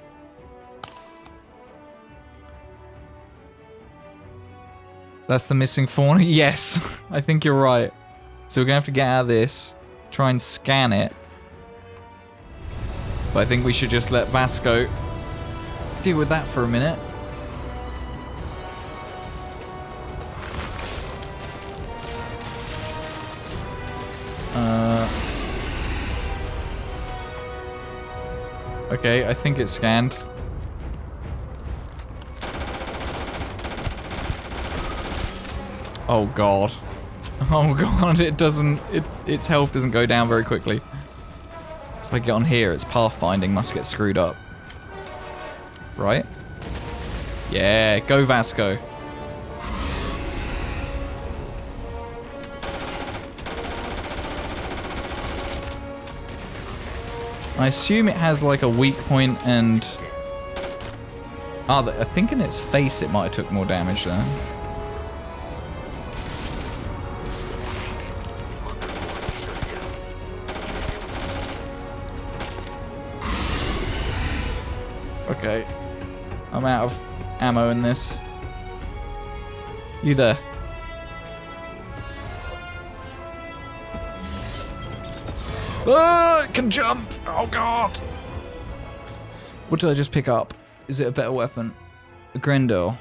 That's the missing fauna? Yes, I think you're right. So we're gonna have to get out of this, try and scan it. But I think we should just let Vasco deal with that for a minute. Okay, I think it's scanned. Oh god. Oh god, it doesn't... its health doesn't go down very quickly. If I get on here, its pathfinding must get screwed up. Right? Yeah, go Vasco. I assume it has like a weak point and... I think in its face it might have took more damage there. Okay. I'm out of ammo in this. You there? Oh, it can jump! Oh god! What did I just pick up? Is it a better weapon? A Grendel.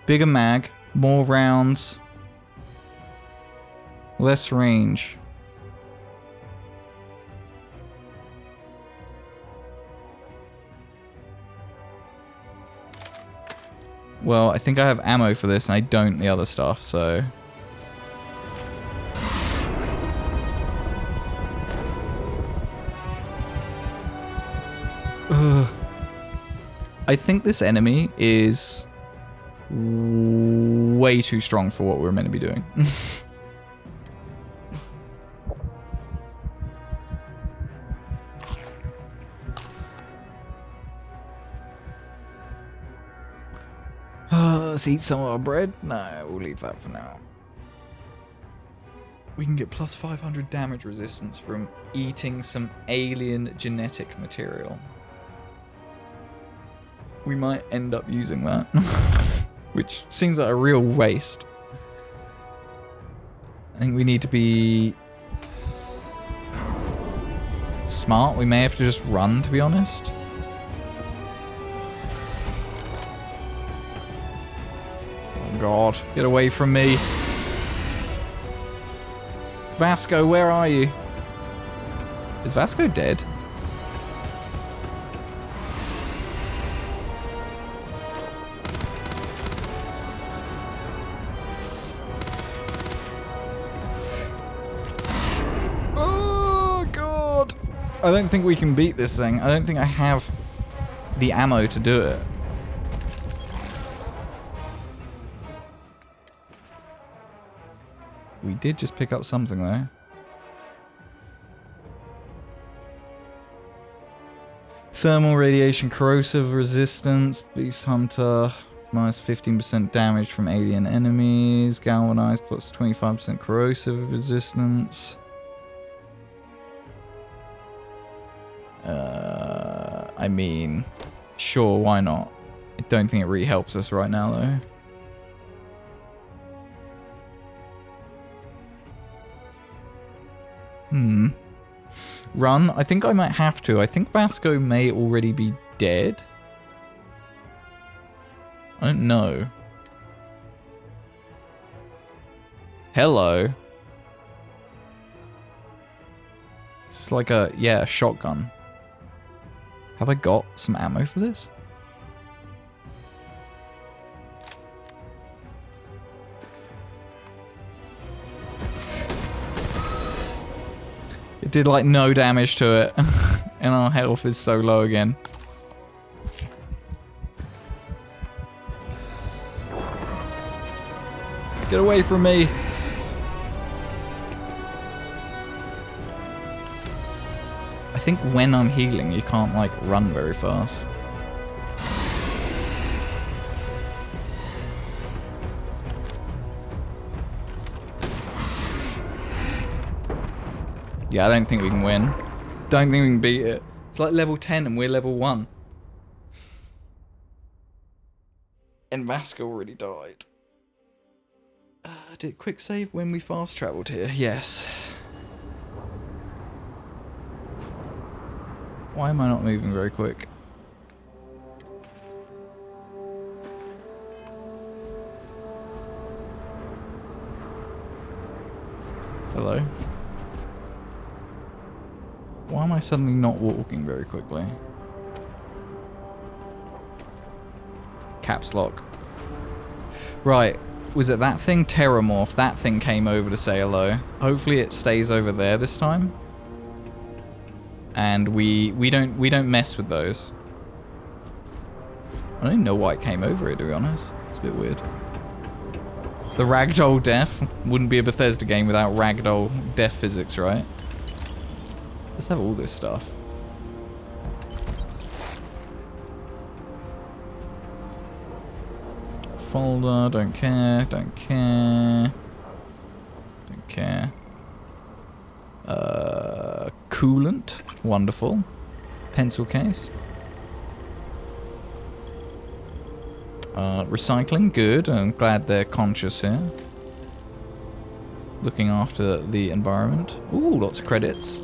Bigger mag, More rounds. Less range. Well, I think I have ammo for this and I don't the other stuff, so... Ugh. I think this enemy is way too strong for what we're meant to be doing. Let's eat some of our bread. No, we'll leave that for now. We can get plus 500 damage resistance from eating some alien genetic material. We might end up using that. Which seems like a real waste. I think we need to be smart. We may have to just run, to be honest. Oh god, get away from me. Vasco, where are you? Is Vasco dead? I don't think we can beat this thing. I don't think I have the ammo to do it. We did just pick up something though. Thermal radiation corrosive resistance. Beast Hunter. Minus 15% damage from alien enemies. Galvanized plus 25% corrosive resistance. I mean, sure, why not? I don't think it really helps us right now, though. Run? I think I might have to. I think Vasco may already be dead. I don't know. Hello. This is like a, yeah, a shotgun. Have I got some ammo for this? It did like no damage to it. And our health is so low again. Get away from me. I think when I'm healing, you can't, like, run very fast. Yeah, I don't think we can win. Don't think we can beat it. It's like level 10 and we're level 1. And Vasco already died. Did quick save when we fast traveled here? Yes. Why am I not moving very quick? Hello? Why am I suddenly not walking very quickly? Caps lock. Right. Was it that thing? Terramorph. That thing came over to say hello. Hopefully it stays over there this time. And we don't mess with those. I don't even know why it came over here, to be honest. It's a bit weird. The ragdoll death wouldn't be a Bethesda game without ragdoll death physics, right? Let's have all this stuff. Folder, don't care, don't care. Don't care. Coolant, wonderful. Pencil case. Recycling, good. I'm glad they're conscious here. Looking after the environment. Ooh, lots of credits.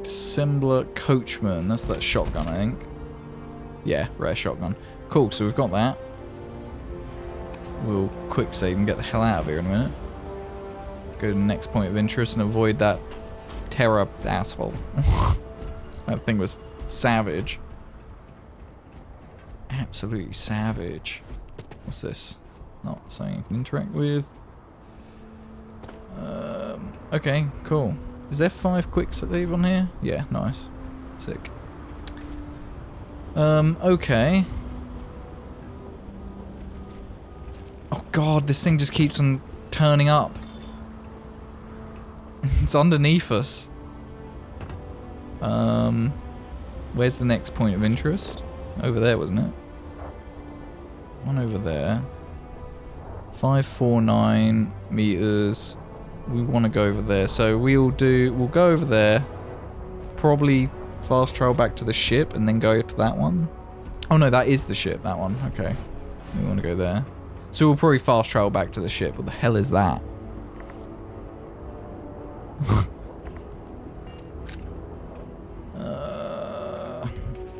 Dissembler Coachman. That's that shotgun, I think. Yeah, rare shotgun. Cool, so we've got that. We'll quick save and get the hell out of here in a minute. Go to the next point of interest and avoid that terror asshole. That thing was savage. Absolutely savage. What's this? Not something you can interact with. Okay, cool. Is there 5 quick save on here? Yeah, nice. Sick. Okay. Oh god, this thing just keeps on turning up. It's underneath us. Where's the next point of interest? Over there, wasn't it? One over there. 549 meters. We want to go over there, so we'll go over there. Probably fast travel back to the ship and then go to that one. Oh no, that is the ship, that one. Okay. We want to go there. So we'll probably fast travel back to the ship. What the hell is that?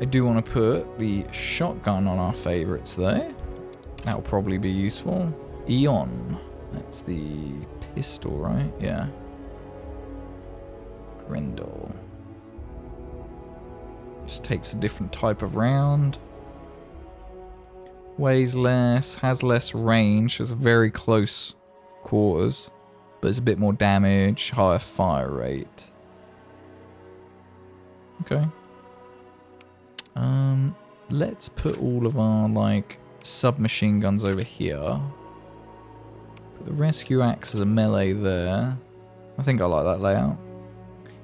I do want to put the shotgun on our favorites though. That'll probably be useful. Eon. That's the pistol, right? Yeah. Grendel. Just takes a different type of round. Weighs less, has less range, it's very close quarters, but it's a bit more damage, higher fire rate. Okay. Let's put all of our, like, submachine guns over here. Put the rescue axe as a melee there. I think I like that layout.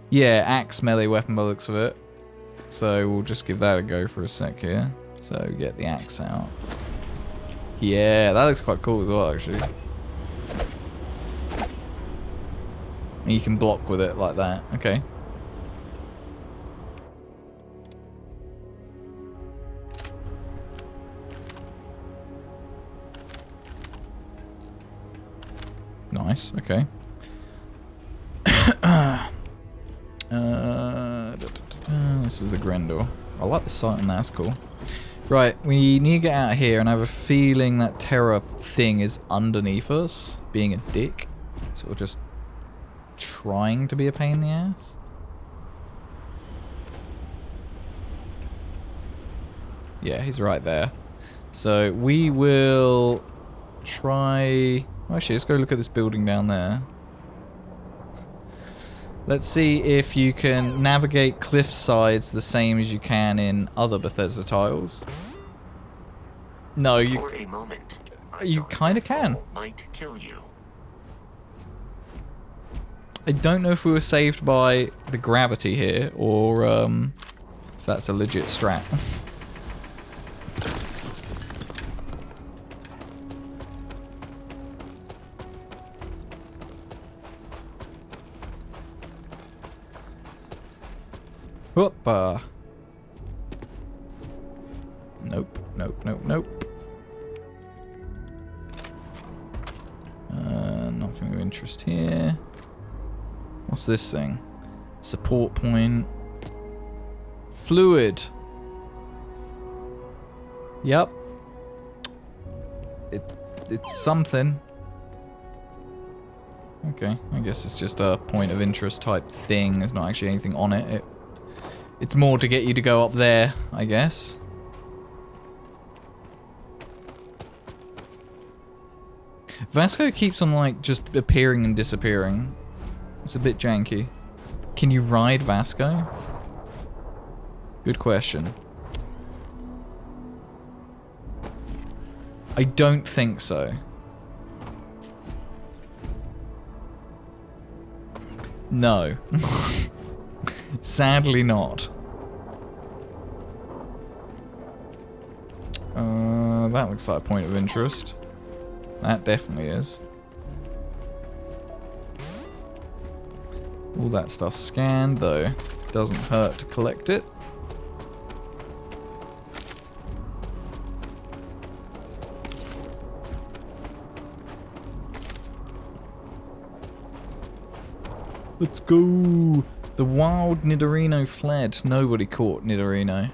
Yeah, axe melee weapon by the looks of it. So we'll just give that a go for a sec here. So get the axe out. Yeah, that looks quite cool as well, actually. And you can block with it like that. Okay. Nice, okay. This is the Grendel. I like the sight on that, that's cool. Right, we need to get out of here, and I have a feeling that terror thing is underneath us, being a dick. Sort of just trying to be a pain in the ass. Yeah, he's right there. So we will try... Actually, let's go look at this building down there. Let's see if you can navigate cliff sides the same as you can in other Bethesda titles. No, you kind of can. Might kill you. I don't know if we were saved by the gravity here or if that's a legit strat. Whoop. Nope. Nothing of interest here. What's this thing? Support point. Fluid. Yep. It's something. Okay, I guess it's just a point of interest type thing. There's not actually anything on it. It's more to get you to go up there, I guess. Vasco keeps on, like, just appearing and disappearing. It's a bit janky. Can you ride Vasco? Good question. I don't think so. No. Sadly not. That looks like a point of interest. That definitely is. All that stuff scanned, though. Doesn't hurt to collect it. Let's go! The wild Nidorino fled. Nobody caught Nidorino.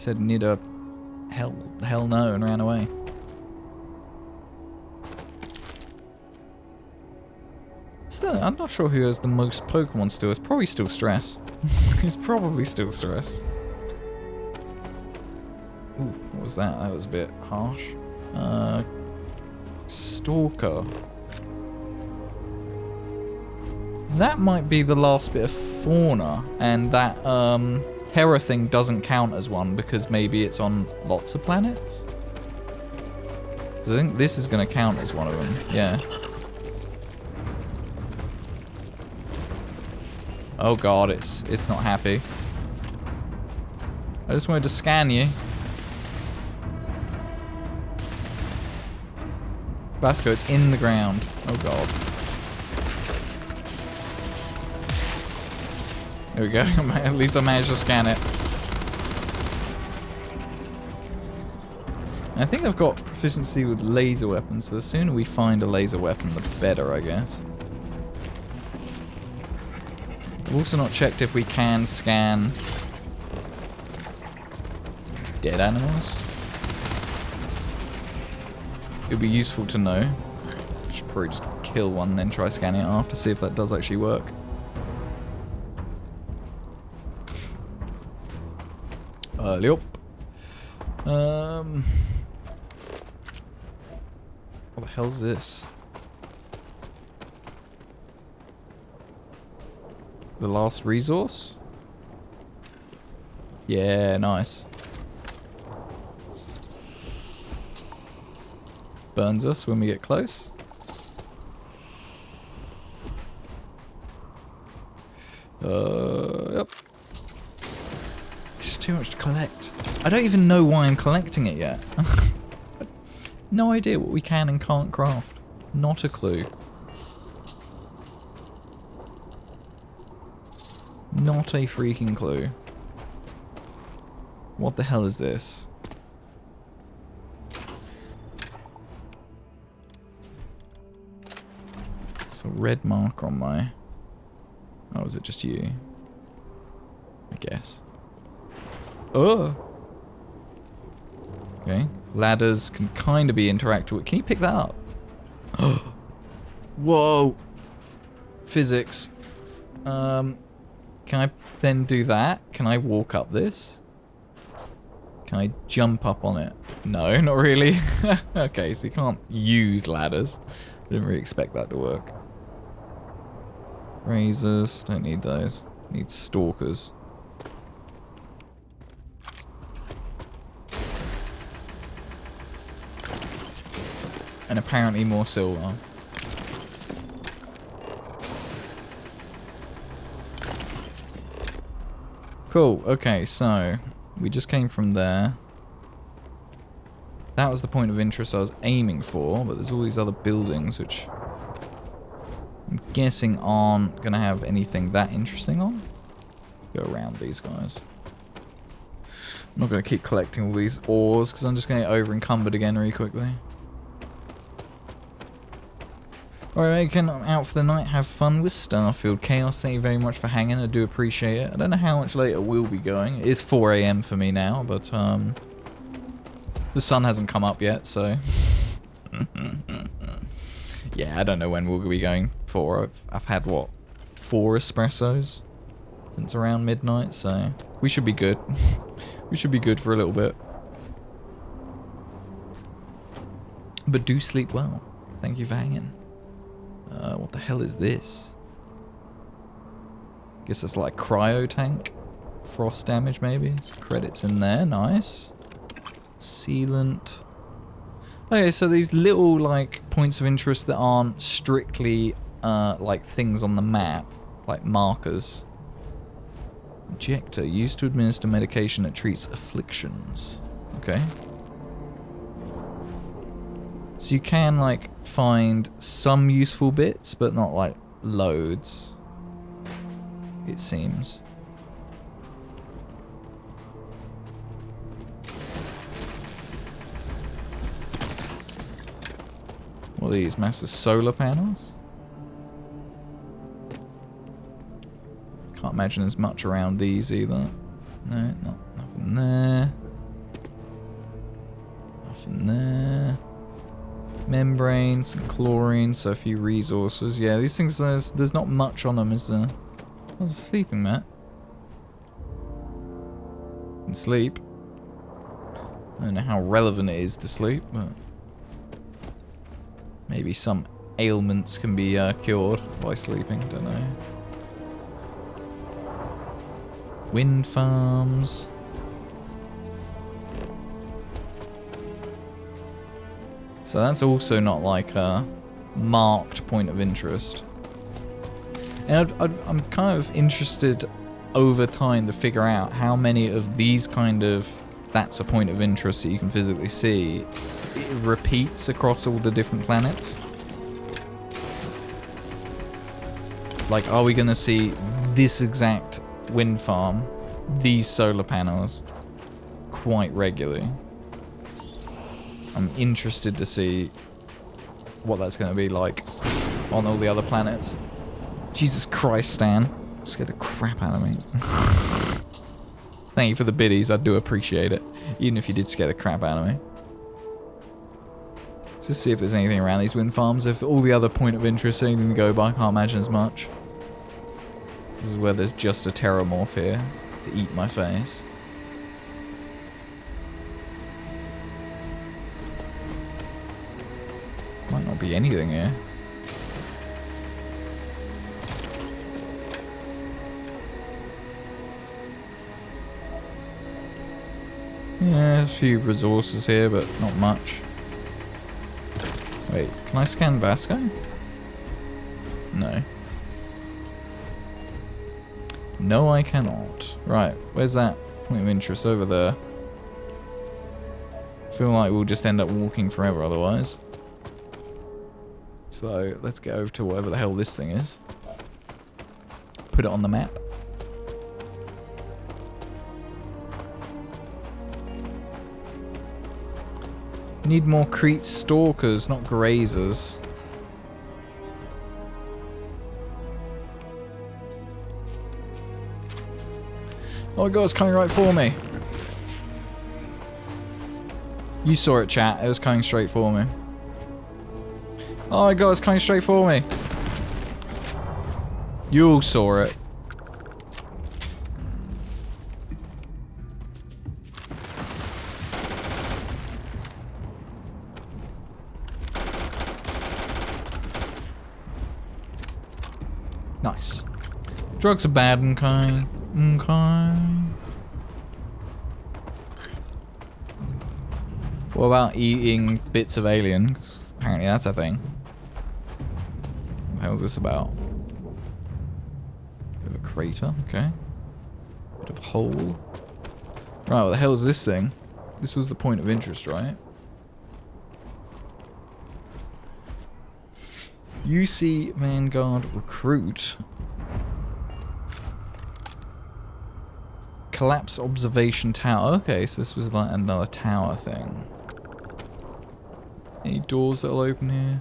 said Nida hell no and ran away. So I'm not sure who has the most Pokemon still. It's probably still Stress. It's probably still Stress. Ooh, what was that? That was a bit harsh. Stalker. That might be the last bit of fauna, and that terror thing doesn't count as one because maybe it's on lots of planets. I think this is going to count as one of them. Yeah. Oh god, it's not happy. I just wanted to scan you. Vasco, it's in the ground. Oh god. There we go. At least I managed to scan it. I think I've got proficiency with laser weapons, so the sooner we find a laser weapon, the better, I guess. I've also not checked if we can scan dead animals. It would be useful to know. Should probably just kill one and then try scanning it after, see if that does actually work. Yup. What the hell's this? The last resource? Yeah, nice. Burns us when we get close. Yep. It's too much to collect. I don't even know why I'm collecting it yet. No idea what we can and can't craft. Not a clue. Not a freaking clue. What the hell is this? It's a red mark on my... Oh, is it just you? I guess. Oh! Okay. Ladders can kind of be interacted with. Can you pick that up? Whoa! Physics. Can I then do that? Can I walk up this? Can I jump up on it? No, not really. Okay, so you can't use ladders. I didn't really expect that to work. Razors, don't need those. Need stalkers. And apparently more silver. Cool, okay, so we just came from there. That was the point of interest I was aiming for, but there's all these other buildings which I'm guessing aren't going to have anything that interesting on. Go around these guys. I'm not going to keep collecting all these ores because I'm just going to get over encumbered again really quickly. Alright, I'm out for the night. Have fun with Starfield. Chaos, thank you very much for hanging. I do appreciate it. I don't know how much later we'll be going. It is 4 AM for me now, but the sun hasn't come up yet, so... Yeah, I don't know when we'll be going for. I've had, what, 4 espressos since around midnight, so we should be good. We should be good for a little bit. But do sleep well. Thank you for hanging. What the hell is this? Guess it's like cryo tank. Frost damage maybe. Some credits in there, nice. Sealant. Okay, so these little like points of interest that aren't strictly like things on the map, like markers. Injector used to administer medication that treats afflictions. Okay. So you can like find some useful bits, but not like loads, it seems. What are these, massive solar panels? Can't imagine there's much around these either. No, nothing there. Nothing there. Membrane, some chlorine, so a few resources. Yeah, these things, there's not much on them, is there? What's a sleeping mat? Can sleep. I don't know how relevant it is to sleep, but maybe some ailments can be cured by sleeping, don't know. Wind farms. So that's also not like a marked point of interest. And I'm kind of interested over time to figure out how many of these kind of that's a point of interest that you can physically see it repeats across all the different planets. Like, are we going to see this exact wind farm, these solar panels, quite regularly? I'm interested to see what that's going to be like on all the other planets. Jesus Christ, Stan. Scared the crap out of me. Thank you for the biddies, I do appreciate it. Even if you did scare the crap out of me. Let's just see if there's anything around these wind farms. If all the other point of interest, anything to go by, I can't imagine as much. This is where there's just a terramorph here to eat my face. Might not be anything here. Yeah, a few resources here, but not much. Wait, can I scan Vasco? No. No, I cannot. Right, where's that point of interest? Over there. I feel like we'll just end up walking forever otherwise. So, let's get over to whatever the hell this thing is. Put it on the map. Need more Crete stalkers, not grazers. Oh my god, it's coming right for me. You saw it, chat. It was coming straight for me. Oh my god, it's coming straight for me. You all saw it. Nice. Drugs are bad, okay. Okay. What about eating bits of alien? 'Cause apparently that's a thing. What the hell is this about? Bit of a crater, okay. Bit of a hole. Right, what the hell is this thing? This was the point of interest, right? UC Vanguard Recruit. Collapse Observation Tower. Okay, so this was like another tower thing. Any doors that'll open here?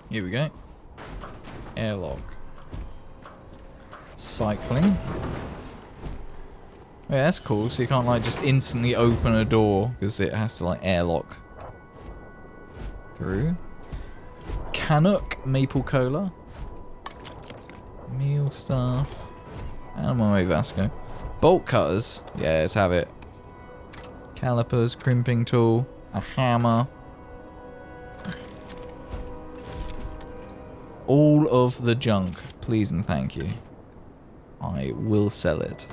Here we go. Airlock. Cycling. Yeah, that's cool. So you can't like just instantly open a door because it has to like airlock through. Canuck Maple Cola. Meal stuff. And I'm on my way, Vasco. Bolt cutters. Yeah, let's have it. Calipers, crimping tool, a hammer. All of the junk, please and thank you. I will sell it.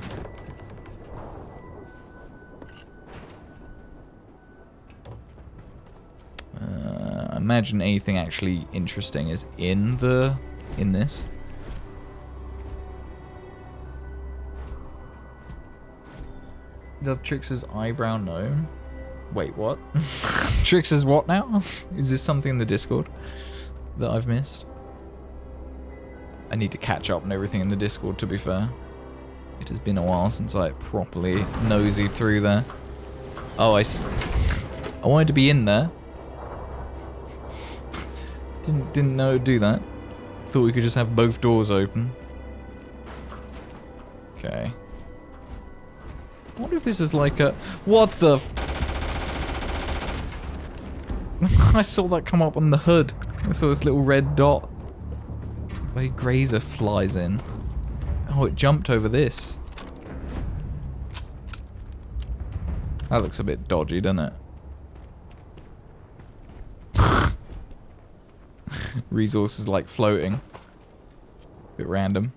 Imagine anything actually interesting is in this. The Trix's eyebrow gnome. Wait, what? Trix's what now? Is this something in the Discord that I've missed? I need to catch up on everything in the Discord, to be fair. It has been a while since I properly nosy through there. Oh, I wanted to be in there. Didn't know it would do that. Thought we could just have both doors open. Okay. I wonder if this is like a... What the... I saw that come up on the hood. I saw this little red dot. Where Grazer flies in. Oh, it jumped over this. That looks a bit dodgy, doesn't it? Resources like floating. Bit random.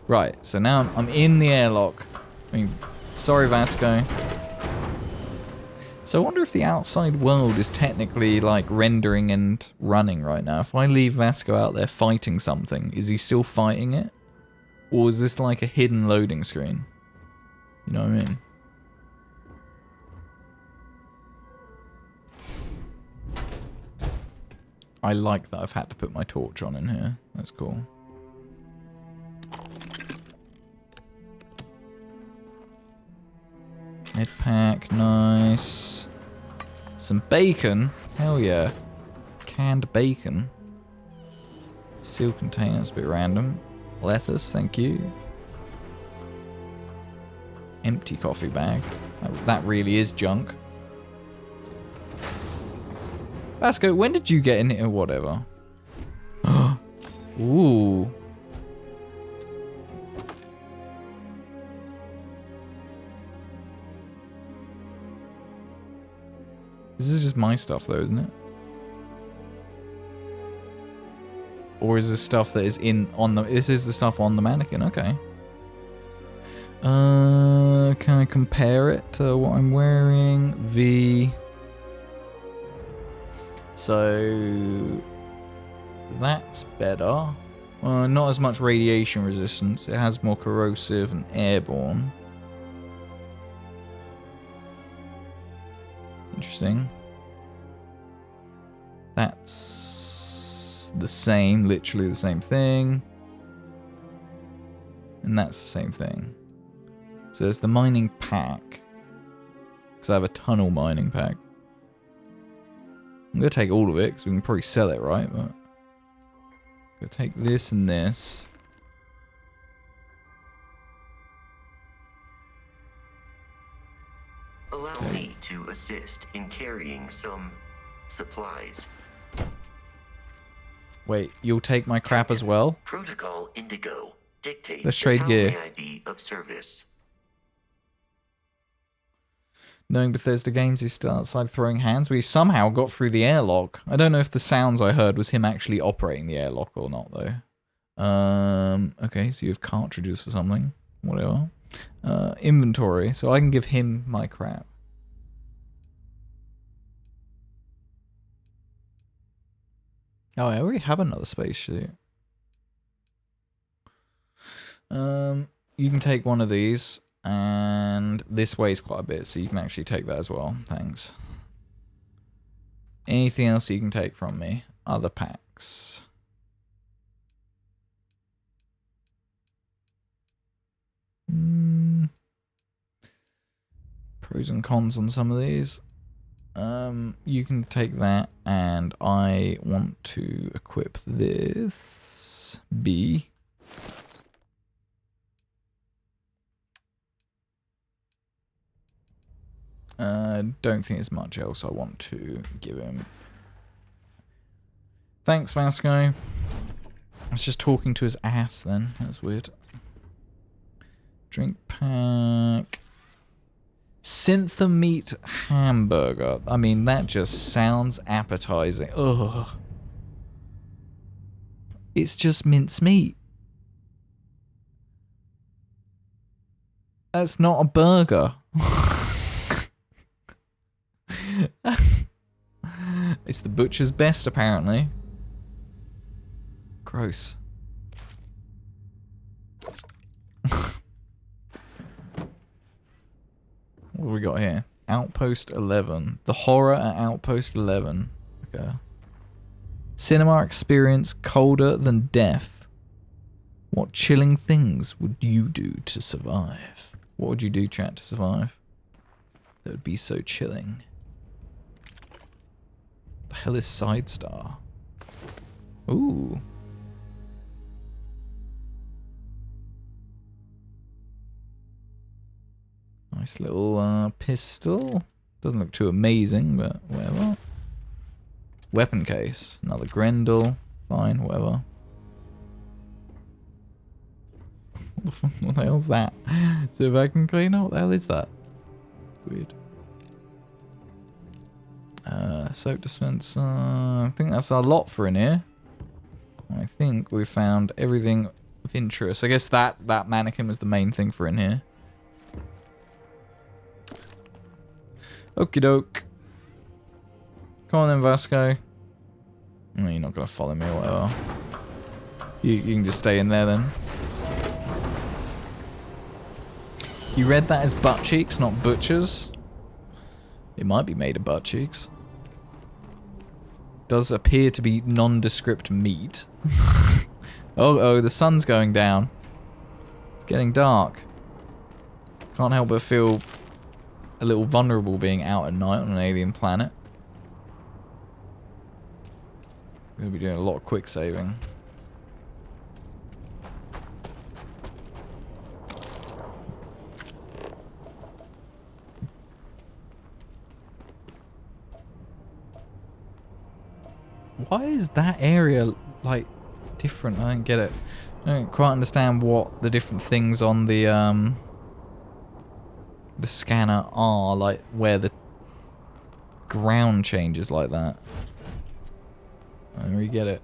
Right, so now I'm in the airlock. I mean, sorry Vasco. So I wonder if the outside world is technically like rendering and running right now. If I leave Vasco out there fighting something, is he still fighting it? Or is this like a hidden loading screen? You know what I mean? I like that I've had to put my torch on in here. That's cool. Med pack, nice. Some bacon. Hell yeah. Canned bacon. Sealed containers, a bit random. Lettuce, thank you. Empty coffee bag. That really is junk. Vasco, when did you get in here? Whatever. Ooh. This is just my stuff though, isn't it? Or is this stuff that is this is the stuff on the mannequin, okay. Can I compare it to what I'm wearing? So that's better. Not as much radiation resistance. It has more corrosive and airborne. Interesting. That's the same, literally the same thing. And that's the same thing. So there's the mining pack. Because I have a tunnel mining pack. I'm going to take all of it, because we can probably sell it, right? But I'm going to take this and this. Allow me to assist in carrying some supplies. Wait, you'll take my crap as well? Protocol Indigo dictates Let's trade gear. How may I be of service? Knowing Bethesda Games, he's still outside throwing hands. We somehow got through the airlock. I don't know if the sounds I heard was him actually operating the airlock or not, though. Okay, so you have cartridges for something. Whatever. Inventory. So I can give him my crap. Oh, I already have another spacesuit. You can take one of these. And this weighs quite a bit, so you can actually take that as well. Thanks. Anything else you can take from me? Other packs. Pros and cons on some of these. You can take that, and I want to equip this B. Don't think there's much else I want to give him. Thanks, Vasco. I was just talking to his ass then. That's weird. Drink pack. Syntha meat hamburger. I mean, that just sounds appetizing. Ugh. It's just mincemeat. That's not a burger. It's the butcher's best, apparently. Gross. What have we got here? Outpost 11. The horror at Outpost 11. Okay. Cinema experience colder than death. What chilling things would you do to survive? What would you do, chat, to survive? That would be so chilling. The hell is Side Star? Ooh. Nice little pistol. Doesn't look too amazing, but whatever. Weapon case. Another Grendel. Fine, whatever. What the hell's that? See if I can clean up. What the hell is that? Weird. Soap dispenser. I think that's our lot for in here. I think we found everything of interest. I guess that mannequin was the main thing for in here. Okie doke. Come on then, Vasco. No, you're not gonna follow me or whatever. You can just stay in there then. You read that as butt cheeks, not butchers. It might be made of butt cheeks. Does appear to be nondescript meat. Oh, the sun's going down. It's getting dark. Can't help but feel a little vulnerable being out at night on an alien planet. We're gonna be doing a lot of quick saving. Why is that area, like, different? I don't get it. I don't quite understand what the different things on the scanner are, like, where the ground changes like that. I don't really get it.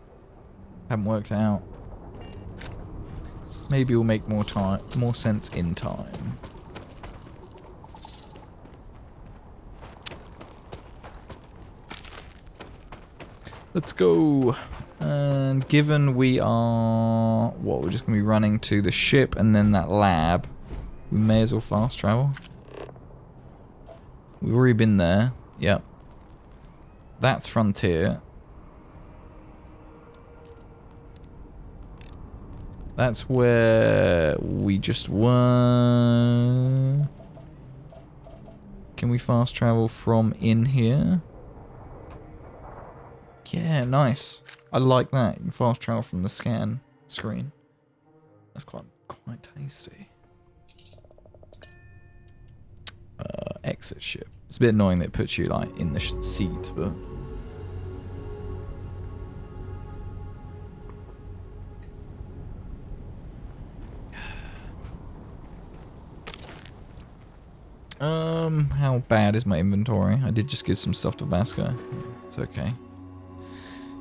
Haven't worked it out. Maybe it'll make more sense in time. Let's go. And given we are... What, we're just going to be running to the ship and then that lab. We may as well fast travel. We've already been there. Yep. That's Frontier. That's where we just were. Can we fast travel from in here? Yeah, nice. I like that. You can fast travel from the scan screen. That's quite tasty. Exit ship. It's a bit annoying that it puts you like in the seat, but how bad is my inventory? I did just give some stuff to Vasco. It's okay.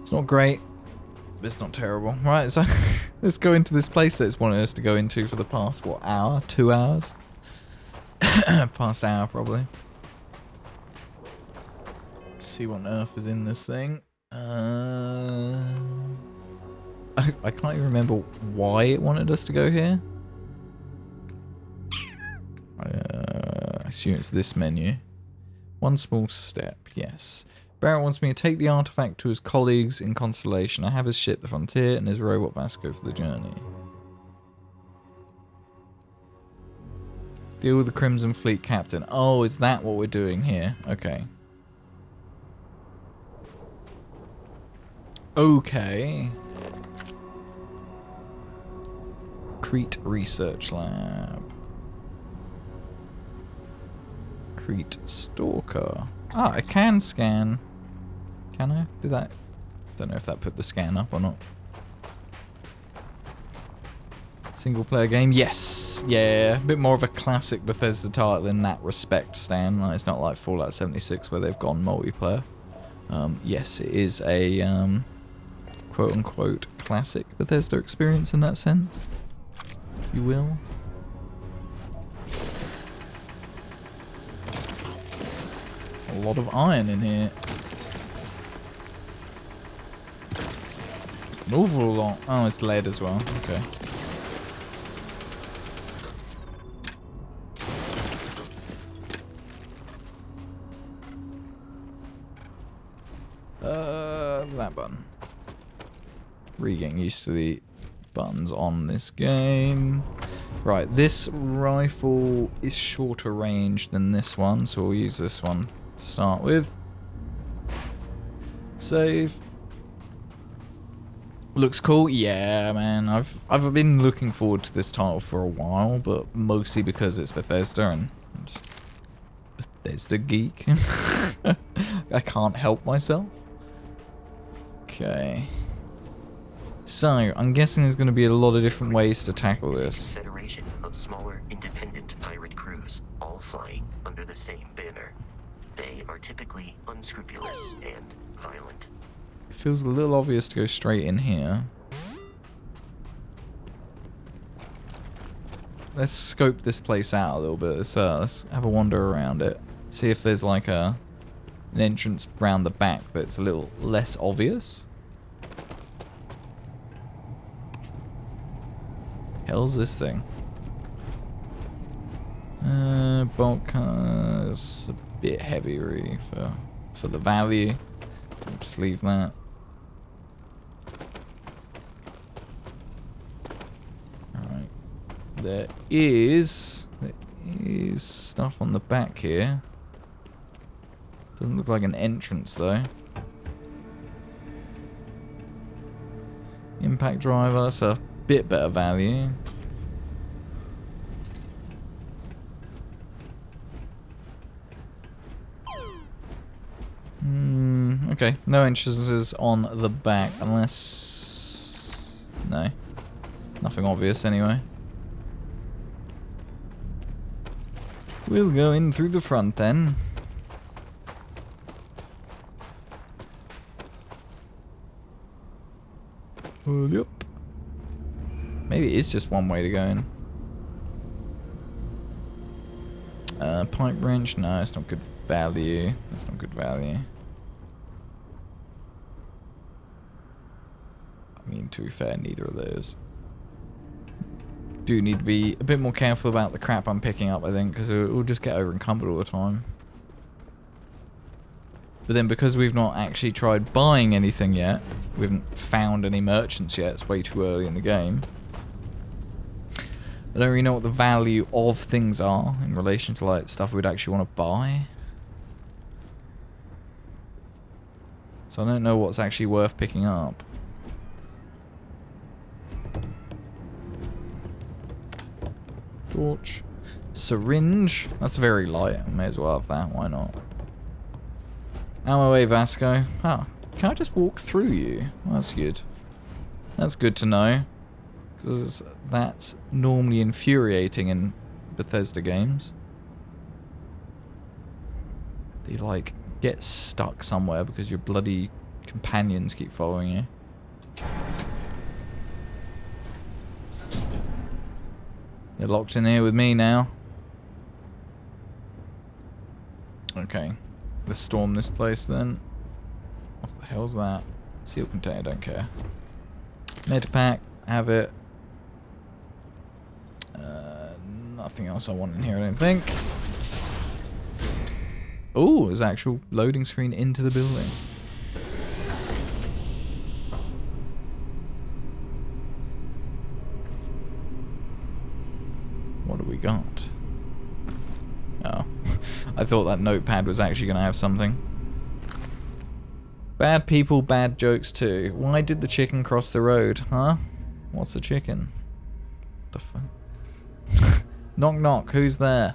It's not great, but it's not terrible. Right, so let's go into this place that it's wanted us to go into for the past, what, hour? 2 hours? Past hour, probably. Let's see what on earth is in this thing. I can't even remember why it wanted us to go here. I assume it's this menu. One small step, yes. Barrett wants me to take the artifact to his colleagues in Constellation. I have his ship, the Frontier, and his robot Vasco for the journey. Deal with the Crimson Fleet captain. Oh, is that what we're doing here? Okay. Okay. Crete Research Lab. Crete Stalker. Ah, I can scan. Can I? Did that? Don't know if that put the scan up or not. Single player game? Yes! Yeah, a bit more of a classic Bethesda title in that respect, Stan. Like, it's not like Fallout 76 where they've gone multiplayer. Yes, it is a quote-unquote classic Bethesda experience in that sense, if you will. A lot of iron in here. An awful lot. Oh, it's lead as well. Okay. That button. Really getting used to the buttons on this game. Right, this rifle is shorter range than this one, so we'll use this one to start with. Save. Looks cool. Yeah, man. I've been looking forward to this title for a while, but mostly because it's Bethesda and I'm just There's the geek. I can't help myself. Okay. So, I'm guessing there's going to be a lot of different ways to tackle this. Federation of smaller, independent pirate crews, all flying under the same banner. They are typically unscrupulous and violent. It feels a little obvious to go straight in here. Let's scope this place out a little bit. Let's have a wander around it. See if there's like an entrance round the back that's a little less obvious. Hell's this thing? Bulk is a bit heavier for the value. I'll just leave that. Alright. There is stuff on the back here. Doesn't look like an entrance though. Impact driver, that's a bit better value. Okay, no entrances on the back unless... No. Nothing obvious anyway. We'll go in through the front then. Yep. Maybe it is just one way to go in. Pipe wrench? No, it's not good value. That's not good value. I mean, to be fair, neither of those. Do need to be a bit more careful about the crap I'm picking up, I think, because it will just get over encumbered all the time. But then because we've not actually tried buying anything yet, we haven't found any merchants yet, it's way too early in the game. I don't really know what the value of things are in relation to like stuff we'd actually want to buy. So I don't know what's actually worth picking up. Torch. Syringe. That's very light. I may as well have that. Why not? Out my way, Vasco. Oh, can I just walk through you? Well, that's good. That's good to know. Because that's normally infuriating in Bethesda games. They, like, get stuck somewhere because your bloody companions keep following you. You're locked in here with me now. Okay. Let's storm this place then. What the hell's that? Seal container, don't care. Medpack, have it. Nothing else I want in here, I don't think. Oh, there's an actual loading screen into the building. What do we got? Oh. I thought that notepad was actually going to have something. Bad people, bad jokes too. Why did the chicken cross the road, huh? What's a chicken? What the fuck? Knock knock, who's there?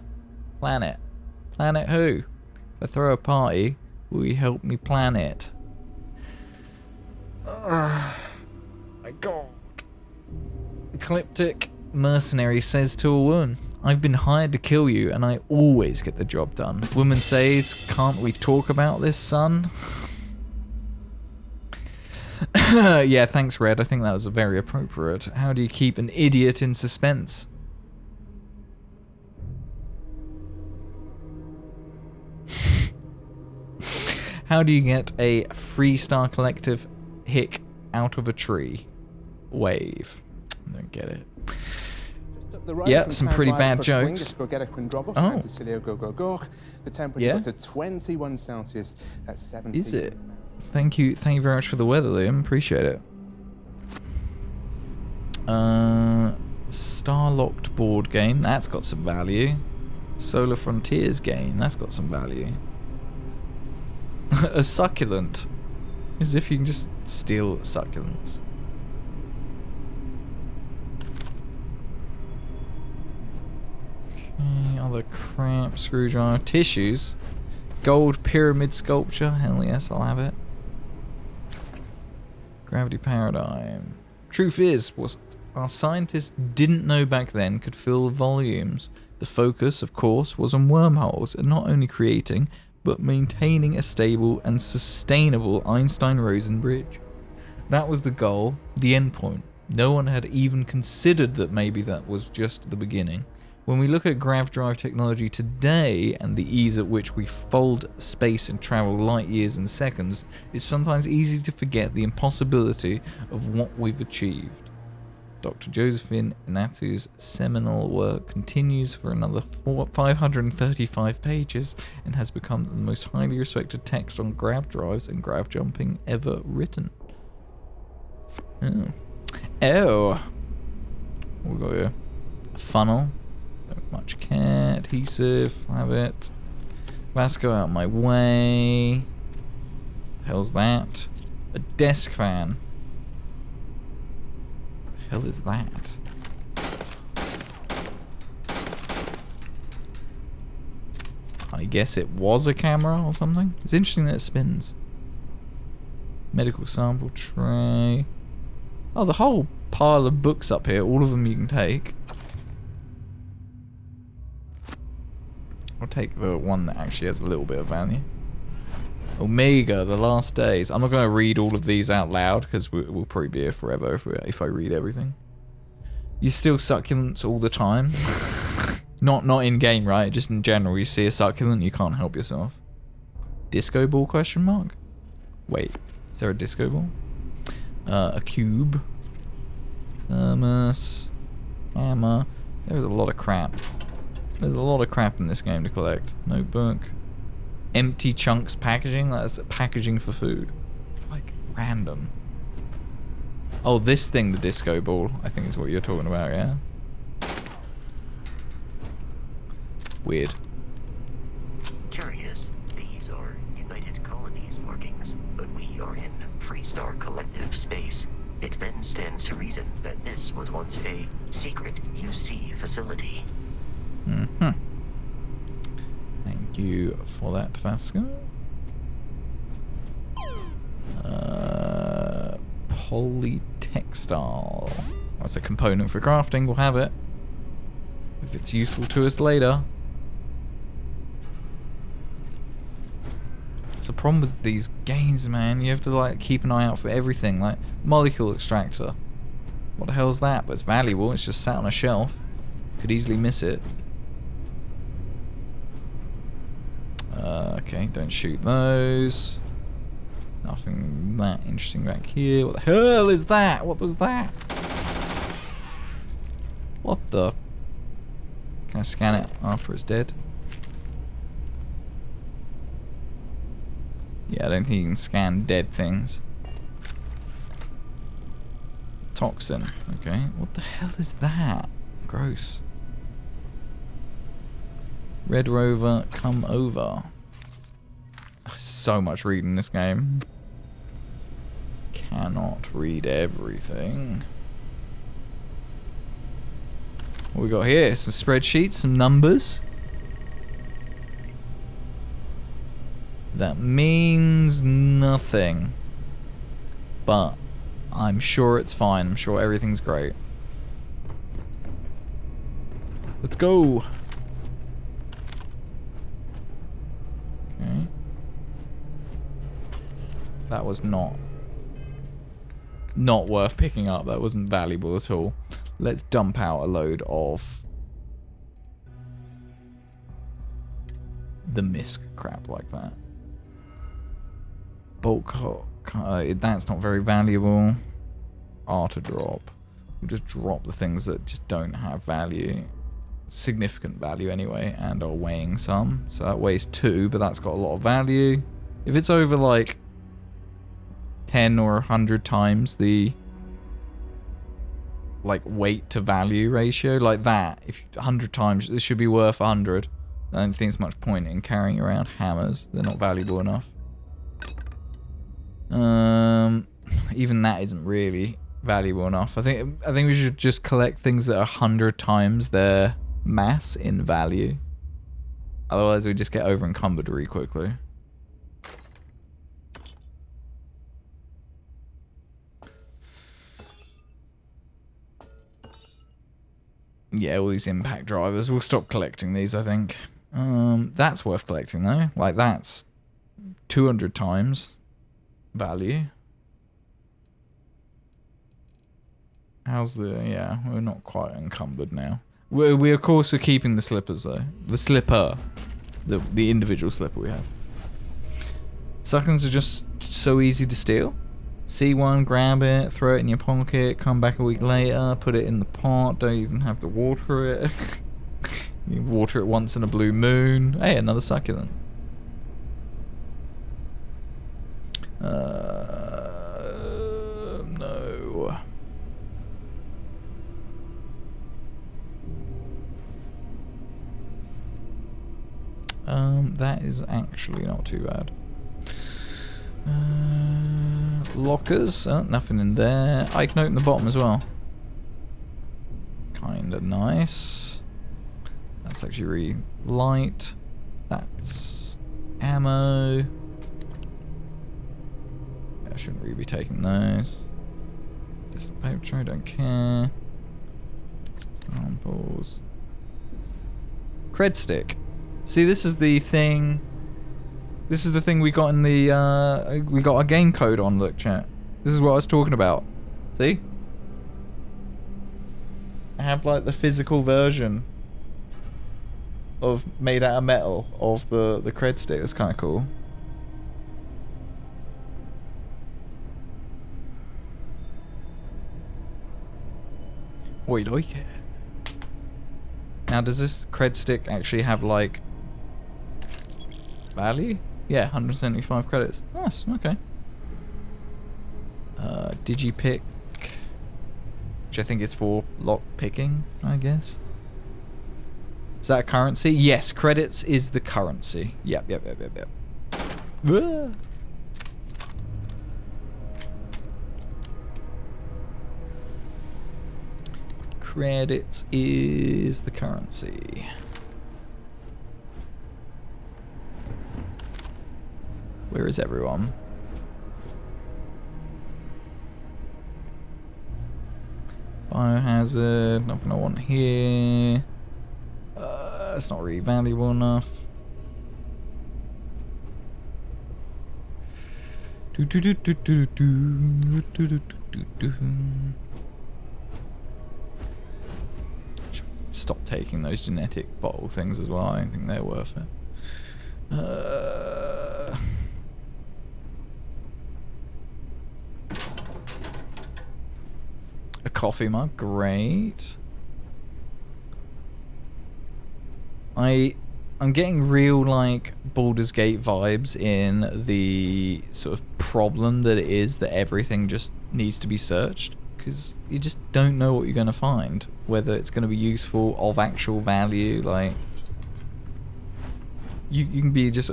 Planet. Planet who? If I throw a party, will you help me plan it? My god. Ecliptic mercenary says to a woman, I've been hired to kill you and I always get the job done. Woman says, can't we talk about this, son? Yeah, thanks, Red. I think that was very appropriate. How do you keep an idiot in suspense? How do you get a Freestar Collective hick out of a tree? Wave. I don't get it. Yeah, some pretty bad jokes. Oh. The temperature got to 21 Celsius. That's 70. Is it? Thank you very much for the weather, Liam. Appreciate it. Star-locked board game. That's got some value. Solar Frontiers game. That's got some value. A succulent. As if you can just steal succulents. Okay, other crap? Screwdriver. Tissues. Gold pyramid sculpture. Hell yes, I'll have it. Gravity paradigm. Truth is, what our scientists didn't know back then could fill volumes. The focus, of course, was on wormholes, and not only creating, but maintaining a stable and sustainable Einstein-Rosen bridge. That was the goal, the end point. No one had even considered that maybe that was just the beginning. When we look at grav drive technology today and the ease at which we fold space and travel light years in seconds, it's sometimes easy to forget the impossibility of what we've achieved. Dr. Josephine Inatu's seminal work continues for another 535 pages and has become the most highly respected text on grav drives and grav jumping ever written. Oh. What we got here? A funnel. Don't much care. Adhesive. Have it. Vasco out my way. The hell's that? A desk fan. The hell is that? I guess it was a camera or something. It's interesting that it spins. Medical sample tray. Oh, the whole pile of books up here. All of them you can take. I'll take the one that actually has a little bit of value. Omega, The Last Days. I'm not going to read all of these out loud because we'll probably be here forever if I read everything. You steal succulents all the time. Not in game, right? Just in general, you see a succulent, you can't help yourself. Disco ball question mark? Wait, is there a disco ball? A cube. Thermos. Hammer. There's a lot of crap. There's a lot of crap in this game to collect. Notebook. Empty chunks packaging? That's packaging for food. Like, random. Oh, this thing, the disco ball, I think is what you're talking about, yeah? Weird. Curious. These are United Colonies markings, but we are in Freestar Collective space. It then stands to reason that this was once a secret UC facility. Mm-hmm. Thank you for that, Vasco. Polytextile. That's a component for crafting, we'll have it. If it's useful to us later. It's a problem with these games, man. You have to like keep an eye out for everything. Like molecule extractor. What the hell's that? But it's valuable, it's just sat on a shelf. Could easily miss it. Okay, don't shoot those. Nothing that interesting back here. What the hell is that? What was that? What the? Can I scan it after it's dead? Yeah, I don't think you can scan dead things. Toxin. Okay, what the hell is that? Gross. Red Rover, come over. So much reading in this game. Cannot read everything. What we got here? Some spreadsheets, some numbers. That means nothing. But I'm sure it's fine. I'm sure everything's great. Let's go. Okay. That was not worth picking up. That wasn't valuable at all. Let's dump out a load of the misc crap like that. Bulk, that's not very valuable. R to drop. We'll just drop the things that just don't have value. Significant value anyway, and are weighing some. So that weighs 2, but that's got a lot of value. If it's over like 10 or 100 times the like weight to value ratio, like that, if 100 times, this should be worth 100. I don't think there's much point in carrying around hammers. They're not valuable enough. Even that isn't really valuable enough. I think we should just collect things that are 100 times their mass in value. Otherwise, we just get over encumbered really quickly. Yeah, all these impact drivers. We'll stop collecting these, I think. That's worth collecting, though. Like, that's 200 times value. How's the... Yeah, we're not quite encumbered now. We of course, are keeping the slippers, though. The slipper. The individual slipper we have. Suckins are just so easy to steal. See one, grab it, throw it in your pocket, come back a week later, put it in the pot, don't even have to water it. You water it once in a blue moon. Hey, another succulent. No. That is actually not too bad. Lockers, nothing in there. Ike note in the bottom as well. Kinda nice. That's actually really light. That's ammo. I shouldn't really be taking those. Distant paper tray, don't care. Samples. Cred stick. See, this is the thing. This is the thing we got in the, we got our game code on, look, chat. This is what I was talking about. See? I have, like, the physical version of, made out of metal, of the cred stick. That's kind of cool. Wait, like it. Now, does this cred stick actually have, like, value? Yeah, 175 credits. Nice, okay. Digipick, which I think is for lock picking, I guess. Is that currency? Yes, credits is the currency. Yep. Ah. Credits is the currency. Where is everyone? Biohazard, nothing I want here. It's not really valuable enough. Stop taking those genetic bottle things as well. I don't think they're worth it. A coffee mug, great. I'm getting real, like, Baldur's Gate vibes in the sort of problem that it is that everything just needs to be searched. Because you just don't know what you're going to find. Whether it's going to be useful, of actual value, like... You can be just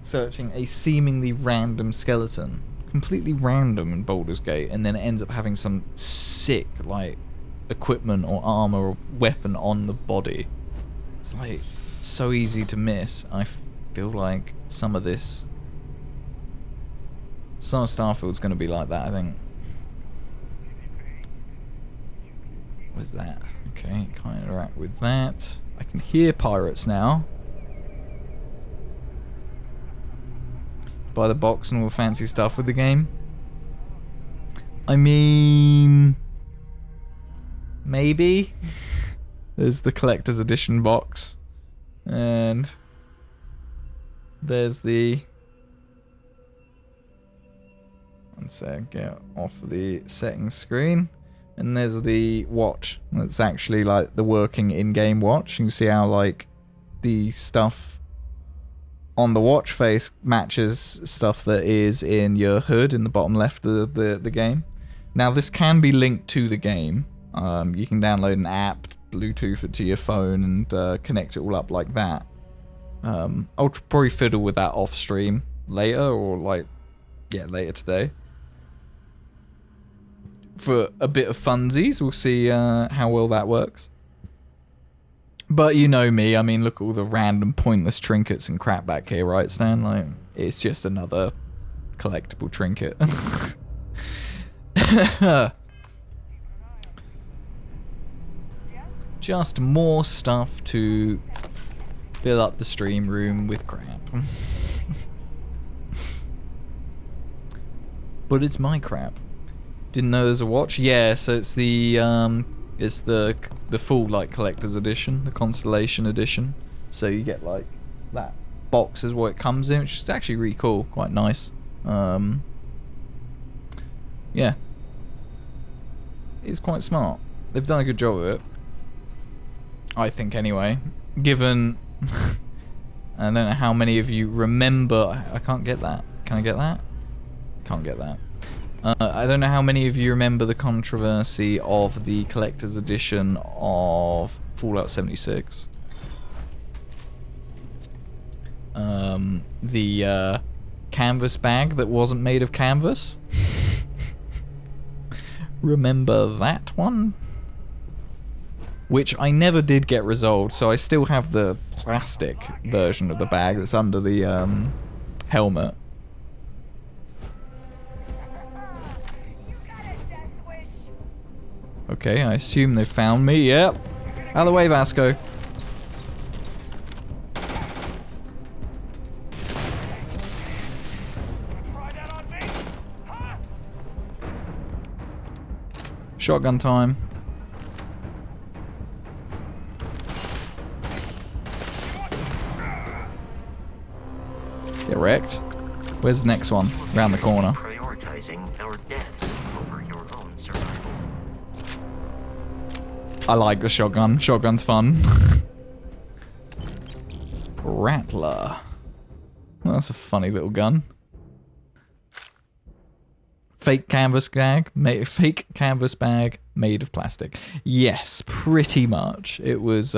searching a seemingly random skeleton. Completely random in Baldur's Gate, and then it ends up having some sick, like, equipment or armor or weapon on the body. It's like so easy to miss. I feel like some of Starfield's going to be like that, I think. Where's that? Okay, can't interact with that. I can hear pirates now. Buy the box and all the fancy stuff with the game. I mean... maybe? There's the collector's edition box. And... there's the... one sec, get off the settings screen. And there's the watch. That's actually like the working in-game watch. You can see how like the stuff on the watch face matches stuff that is in your HUD in the bottom left of the game. Now this can be linked to the game. You can download an app, Bluetooth it to your phone, and connect it all up like that. I'll probably fiddle with that off stream later, or like, yeah, later today. For a bit of funsies, we'll see how well that works. But you know me, I mean, look at all the random pointless trinkets and crap back here, right, Stan? Like, it's just another collectible trinket. Just more stuff to fill up the stream room with crap. But it's my crap. Didn't know there's a watch? Yeah, so it's the full like collector's edition, the Constellation edition. So you get like that box is what it comes in, which is actually really cool, quite nice. Yeah. It's quite smart. They've done a good job of it. I think anyway. Given I don't know how many of you remember. I can't get that. Can I get that? Can't get that. I don't know how many of you remember the controversy of the collector's edition of Fallout 76. The canvas bag that wasn't made of canvas. Remember that one? Which I never did get resolved, so I still have the plastic version of the bag that's under the helmet. Okay, I assume they found me. Yep. Out of the way, Vasco. Shotgun time. Get wrecked. Where's the next one? Around the corner. Prioritizing our deaths over your own survival. I like the shotgun. Shotgun's fun. Rattler. Well, that's a funny little gun. Fake canvas bag, fake canvas bag made of plastic. Yes, pretty much. It was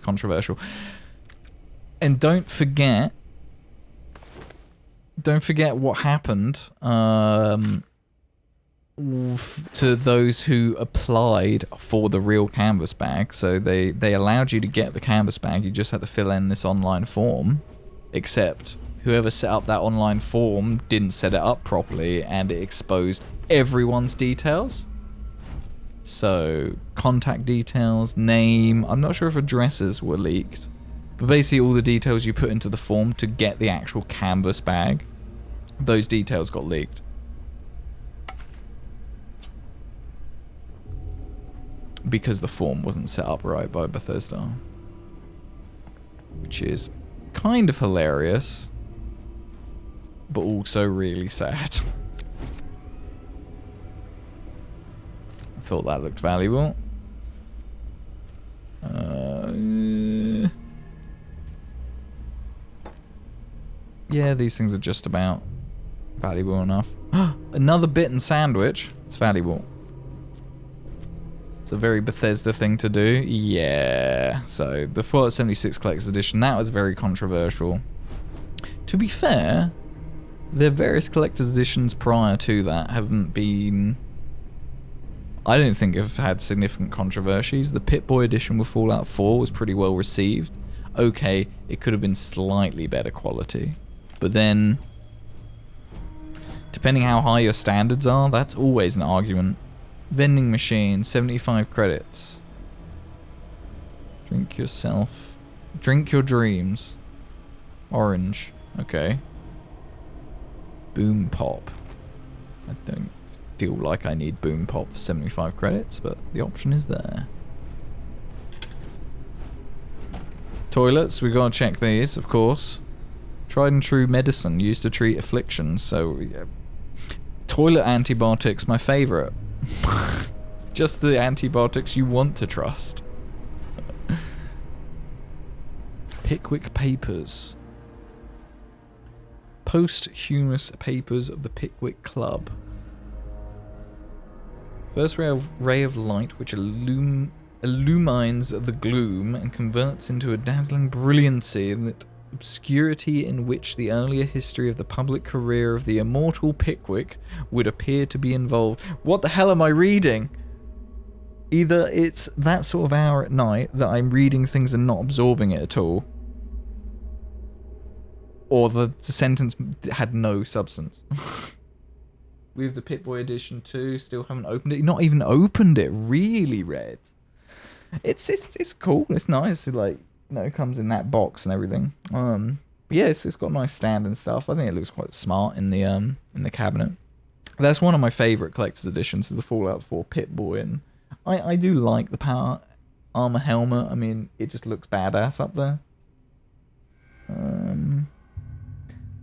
controversial. And don't forget what happened to those who applied for the real canvas bag. So they allowed you to get the canvas bag. You just had to fill in this online form, except whoever set up that online form didn't set it up properly, and it exposed everyone's details. So, contact details, name, I'm not sure if addresses were leaked, but basically all the details you put into the form to get the actual canvas bag, those details got leaked. Because the form wasn't set up right by Bethesda. Which is kind of hilarious, but also really sad. I thought that looked valuable. Yeah, these things are just about valuable enough. Another bitten sandwich. It's valuable. It's a very Bethesda thing to do. Yeah. So, the Fallout 76 Collector's Edition, that was very controversial. To be fair, the various Collector's Editions prior to that haven't been... I don't think have had significant controversies. The Pip-Boy edition with Fallout 4 was pretty well received. Okay, it could have been slightly better quality. But then, depending how high your standards are, that's always an argument. Vending machine, 75 credits. Drink yourself. Drink your dreams. Orange. Okay. Boom pop. I don't feel like I need boom pop for 75 credits, but the option is there. Toilets, we gotta check these, of course. Tried and true medicine used to treat afflictions, so... Toilet antibiotics, my favourite. Just the antibiotics you want to trust. Pickwick Papers. Posthumous papers of the Pickwick Club. First ray of light which illumines the gloom and converts into a dazzling brilliancy that obscurity in which the earlier history of the public career of the immortal Pickwick would appear to be involved. What the hell am I reading? Either it's that sort of hour at night that I'm reading things and not absorbing it at all, or the sentence had no substance. We have the Pip-Boy edition too. Still haven't opened it. Not even opened it. Really, Red. It's cool. It's nice. It, like, you know, it comes in that box and everything. Yeah, it's got a nice stand and stuff. I think it looks quite smart in the cabinet. That's one of my favorite collector's editions of the Fallout 4 Pip-Boy, and I do like the power armor helmet. I mean, it just looks badass up there.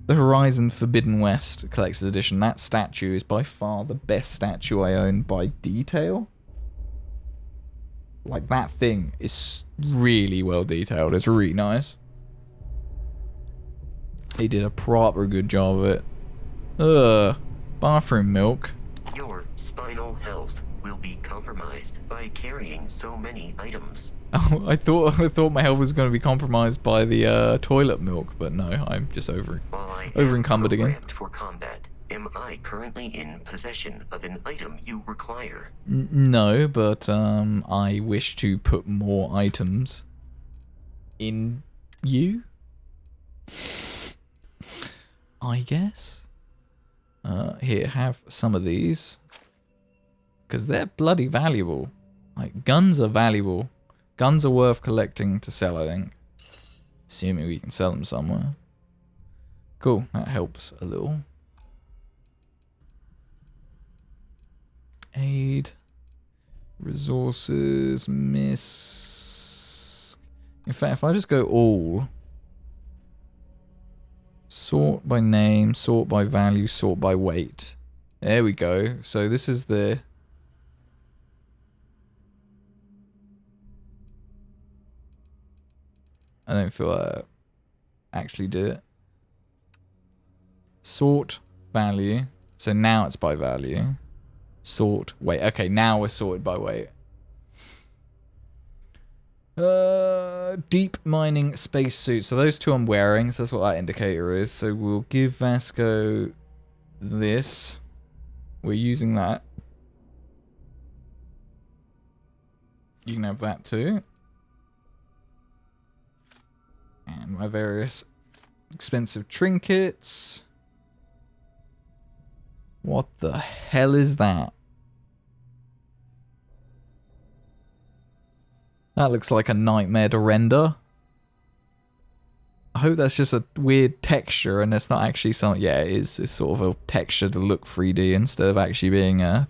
The Horizon Forbidden West collector's edition. That statue is by far the best statue I own by detail. Like, that thing is really well detailed. It's really nice. He did a proper good job of it. Bathroom milk. Your spinal health will be compromised by carrying so many items. Oh, I thought my health was going to be compromised by the toilet milk, but no, I'm just over encumbered again. For combat, am I currently in possession of an item you require? No, but I wish to put more items in you, I guess. Here, have some of these, because they're bloody valuable. Like, guns are valuable. Guns are worth collecting to sell, I think. Assuming we can sell them somewhere. Cool, that helps a little. Aid. Resources. Miss. In fact, if I just go all. Sort by name, sort by value, sort by weight. There we go. So this is the... I don't feel like I actually did it. Sort value. So now it's by value. Sort weight. Okay, now we're sorted by weight. Deep mining spacesuit. So those two I'm wearing. So that's what that indicator is. So we'll give Vasco this. We're using that. You can have that too. And my various expensive trinkets. What the hell is that? That looks like a nightmare to render. I hope that's just a weird texture and it's not actually something... Yeah, it is. It's sort of a texture to look 3D instead of actually being a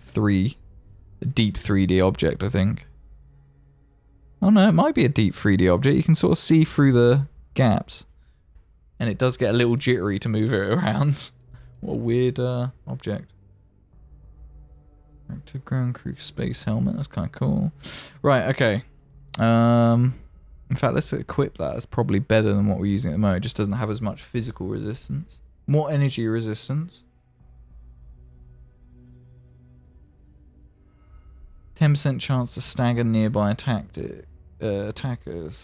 deep 3D object, I think. Oh no, it might be a deep 3D object. You can sort of see through the gaps. And it does get a little jittery to move it around. What a weird object. Reactor ground crew space helmet. That's kind of cool. Right, okay. In fact, let's equip that. It's probably better than what we're using at the moment. It just doesn't have as much physical resistance. More energy resistance. 10% chance to stagger nearby attackers.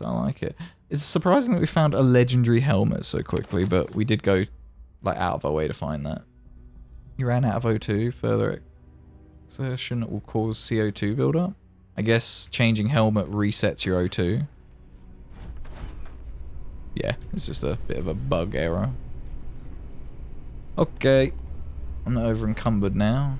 I like it. It's surprising that we found a legendary helmet so quickly, but we did go like out of our way to find that. You ran out of O2. Further exertion will cause CO2 buildup. I guess changing helmet resets your O2. Yeah, it's just a bit of a bug error. Okay. I'm not over encumbered now.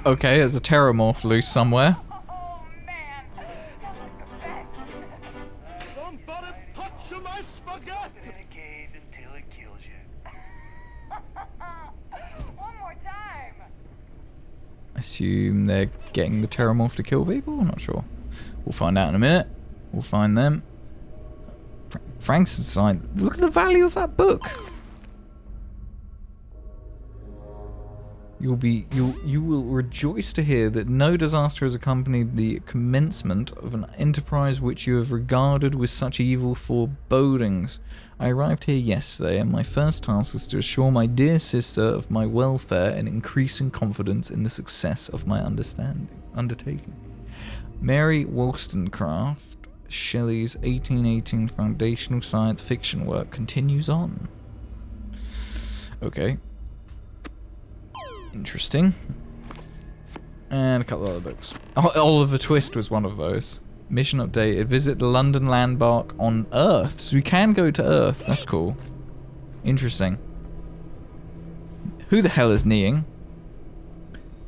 Okay, there's a Terramorph loose somewhere. Somebody touch my spaghetti! In a cave until it kills you. One more time. I assume they're getting the Terramorph to kill people? I'm not sure. We'll find out in a minute. We'll find them. Frankenstein. Look at the value of that book. You will rejoice to hear that no disaster has accompanied the commencement of an enterprise which you have regarded with such evil forebodings. I arrived here yesterday, and my first task is to assure my dear sister of my welfare and increasing confidence in the success of my undertaking. Mary Wollstonecraft, Shelley's 1818 foundational science fiction work continues on. Okay. Interesting. And a couple of other books. Oh, Oliver Twist was one of those. Mission updated. Visit the London landmark on Earth. So we can go to Earth. That's cool. Interesting. Who the hell is kneeing?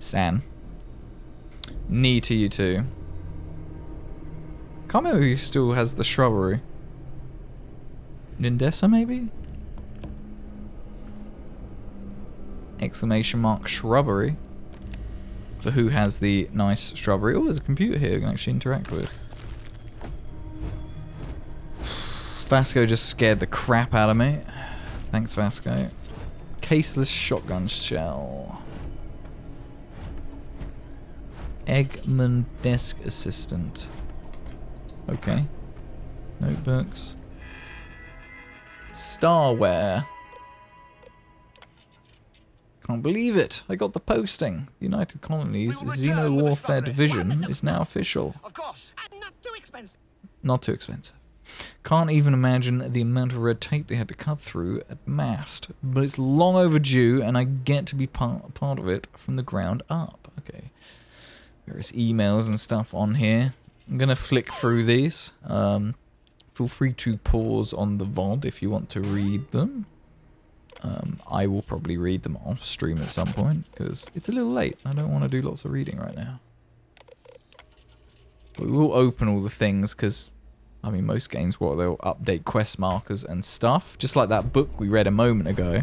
Stan. Knee to you too. Can't remember who still has the shrubbery. Nindessa maybe? Exclamation mark shrubbery. For who has the nice shrubbery. Oh, there's a computer here we can actually interact with. Vasco just scared the crap out of me. Thanks, Vasco. Caseless shotgun shell. Eggman desk assistant. Okay. Notebooks. Starware. Can't believe it. I got the posting. The United Colonies Xeno Warfare Division is now official. Of course, and not too expensive. Not too expensive. Can't even imagine the amount of red tape they had to cut through at MAST. But it's long overdue, and I get to be part of it from the ground up. Okay. Various emails and stuff on here. I'm going to flick through these. Feel free to pause on the VOD if you want to read them. I will probably read them off stream at some point, because it's a little late. I don't want to do lots of reading right now. But we will open all the things, because, I mean, most games, they'll update quest markers and stuff. Just like that book we read a moment ago.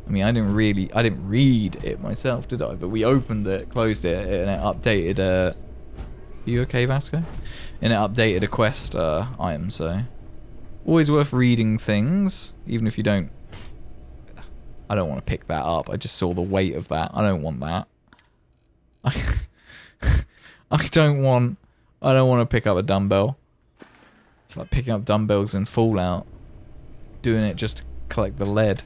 I mean, I didn't read it myself, did I? But we opened it, closed it, and it updated, are you okay, Vasco? And it updated a quest item, so... Always worth reading things, even if you don't... I don't want to pick that up. I just saw the weight of that. I don't want that. I don't want to pick up a dumbbell. It's like picking up dumbbells in Fallout. Doing it just to collect the lead.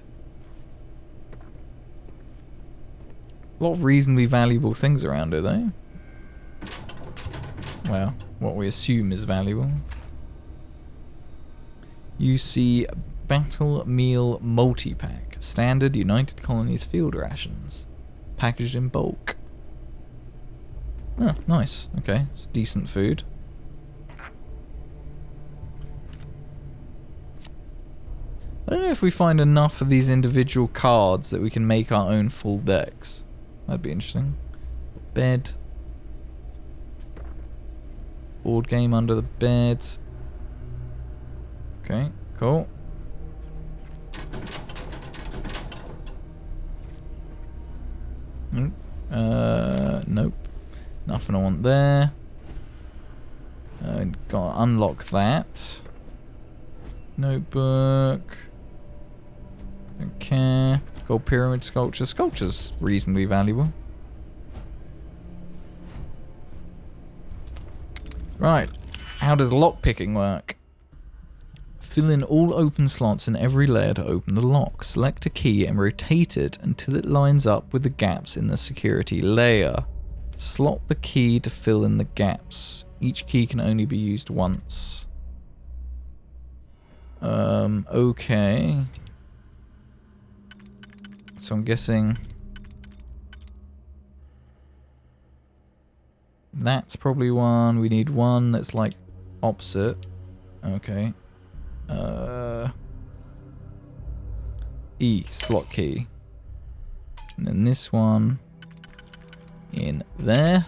A lot of reasonably valuable things around here, though. Well, what we assume is valuable. You see Battle Meal Multi-Pack. Standard United Colonies field rations. Packaged in bulk. Oh, nice. Okay, it's decent food. I don't know if we find enough of these individual cards that we can make our own full decks. That'd be interesting. Bed. Board game under the bed. Okay, cool. Nope. Nothing I want there. Gotta unlock that. Notebook. Don't care. Gold pyramid sculpture. Sculpture's reasonably valuable. Right. How does lockpicking work? Fill in all open slots in every layer to open the lock. Select a key and rotate it until it lines up with the gaps in the security layer. Slot the key to fill in the gaps. Each key can only be used once. Okay. So I'm guessing that's probably one. We need one that's like opposite. Okay. E, slot key. And then this one in there.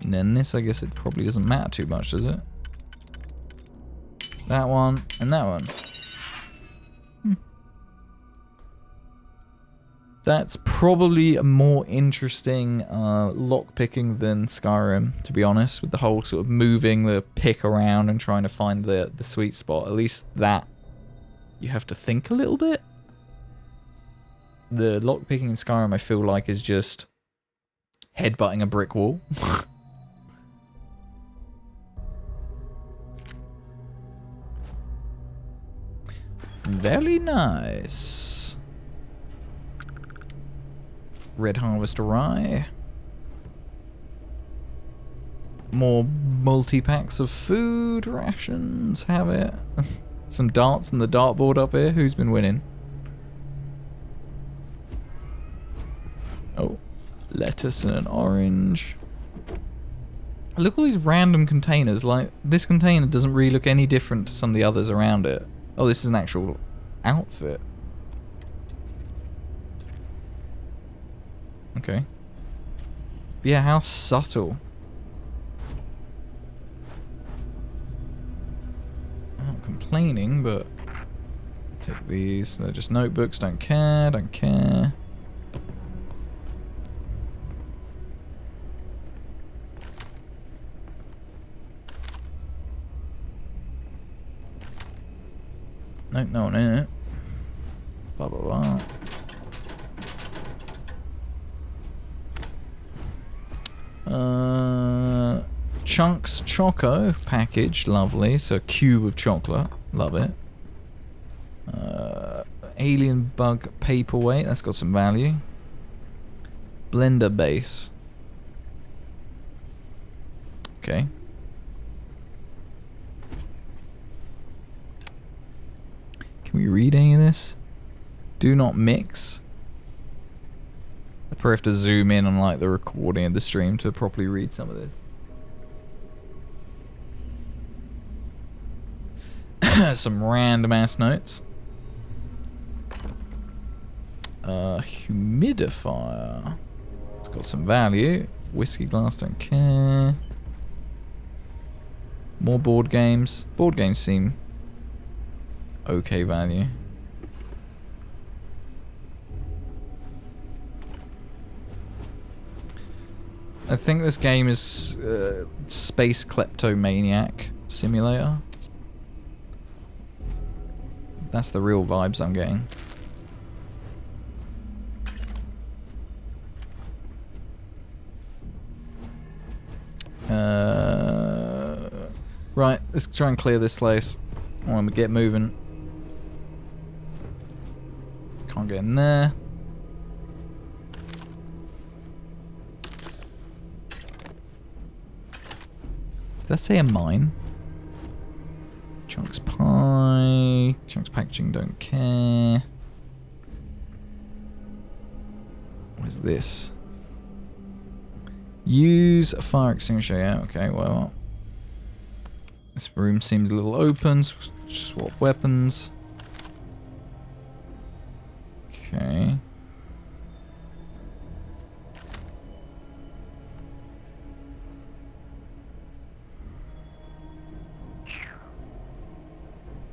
And then this, I guess it probably doesn't matter too much, does it? That one and that one. That's probably a more interesting lockpicking than Skyrim, to be honest, with the whole sort of moving the pick around and trying to find the sweet spot. At least that, you have to think a little bit. the lockpicking in Skyrim, I feel like, is just headbutting a brick wall. Very nice. Red Harvest Rye. More multi-packs of food rations. Have it. Some darts on the dartboard up here. Who's been winning? Oh. Lettuce and an orange. Look at all these random containers. Like, this container doesn't really look any different to some of the others around it. Oh, this is an actual outfit. Okay. But yeah, how subtle. I'm not complaining, but take these. They're just notebooks. Don't care. Don't care. Nope, no one in it. Blah blah blah. Chunks Choco package, lovely. So a cube of chocolate, love it. Alien bug paperweight, that's got some value. Blender base. Okay. Can we read any of this? Do not mix. I probably have to zoom in on like the recording of the stream to properly read some of this. Some random ass notes. Humidifier. It's got some value. Whiskey glass, don't care. More board games. Board games seem okay value. I think this game is Space Kleptomaniac Simulator. That's the real vibes I'm getting. Right, let's try and clear this place. I want to get moving. Can't get in there. Did I say a mine? Chunks pie. Chunks packaging, don't care. What is this? Use a fire extinguisher. Yeah, okay, well. This room seems a little open. Swap weapons. Okay.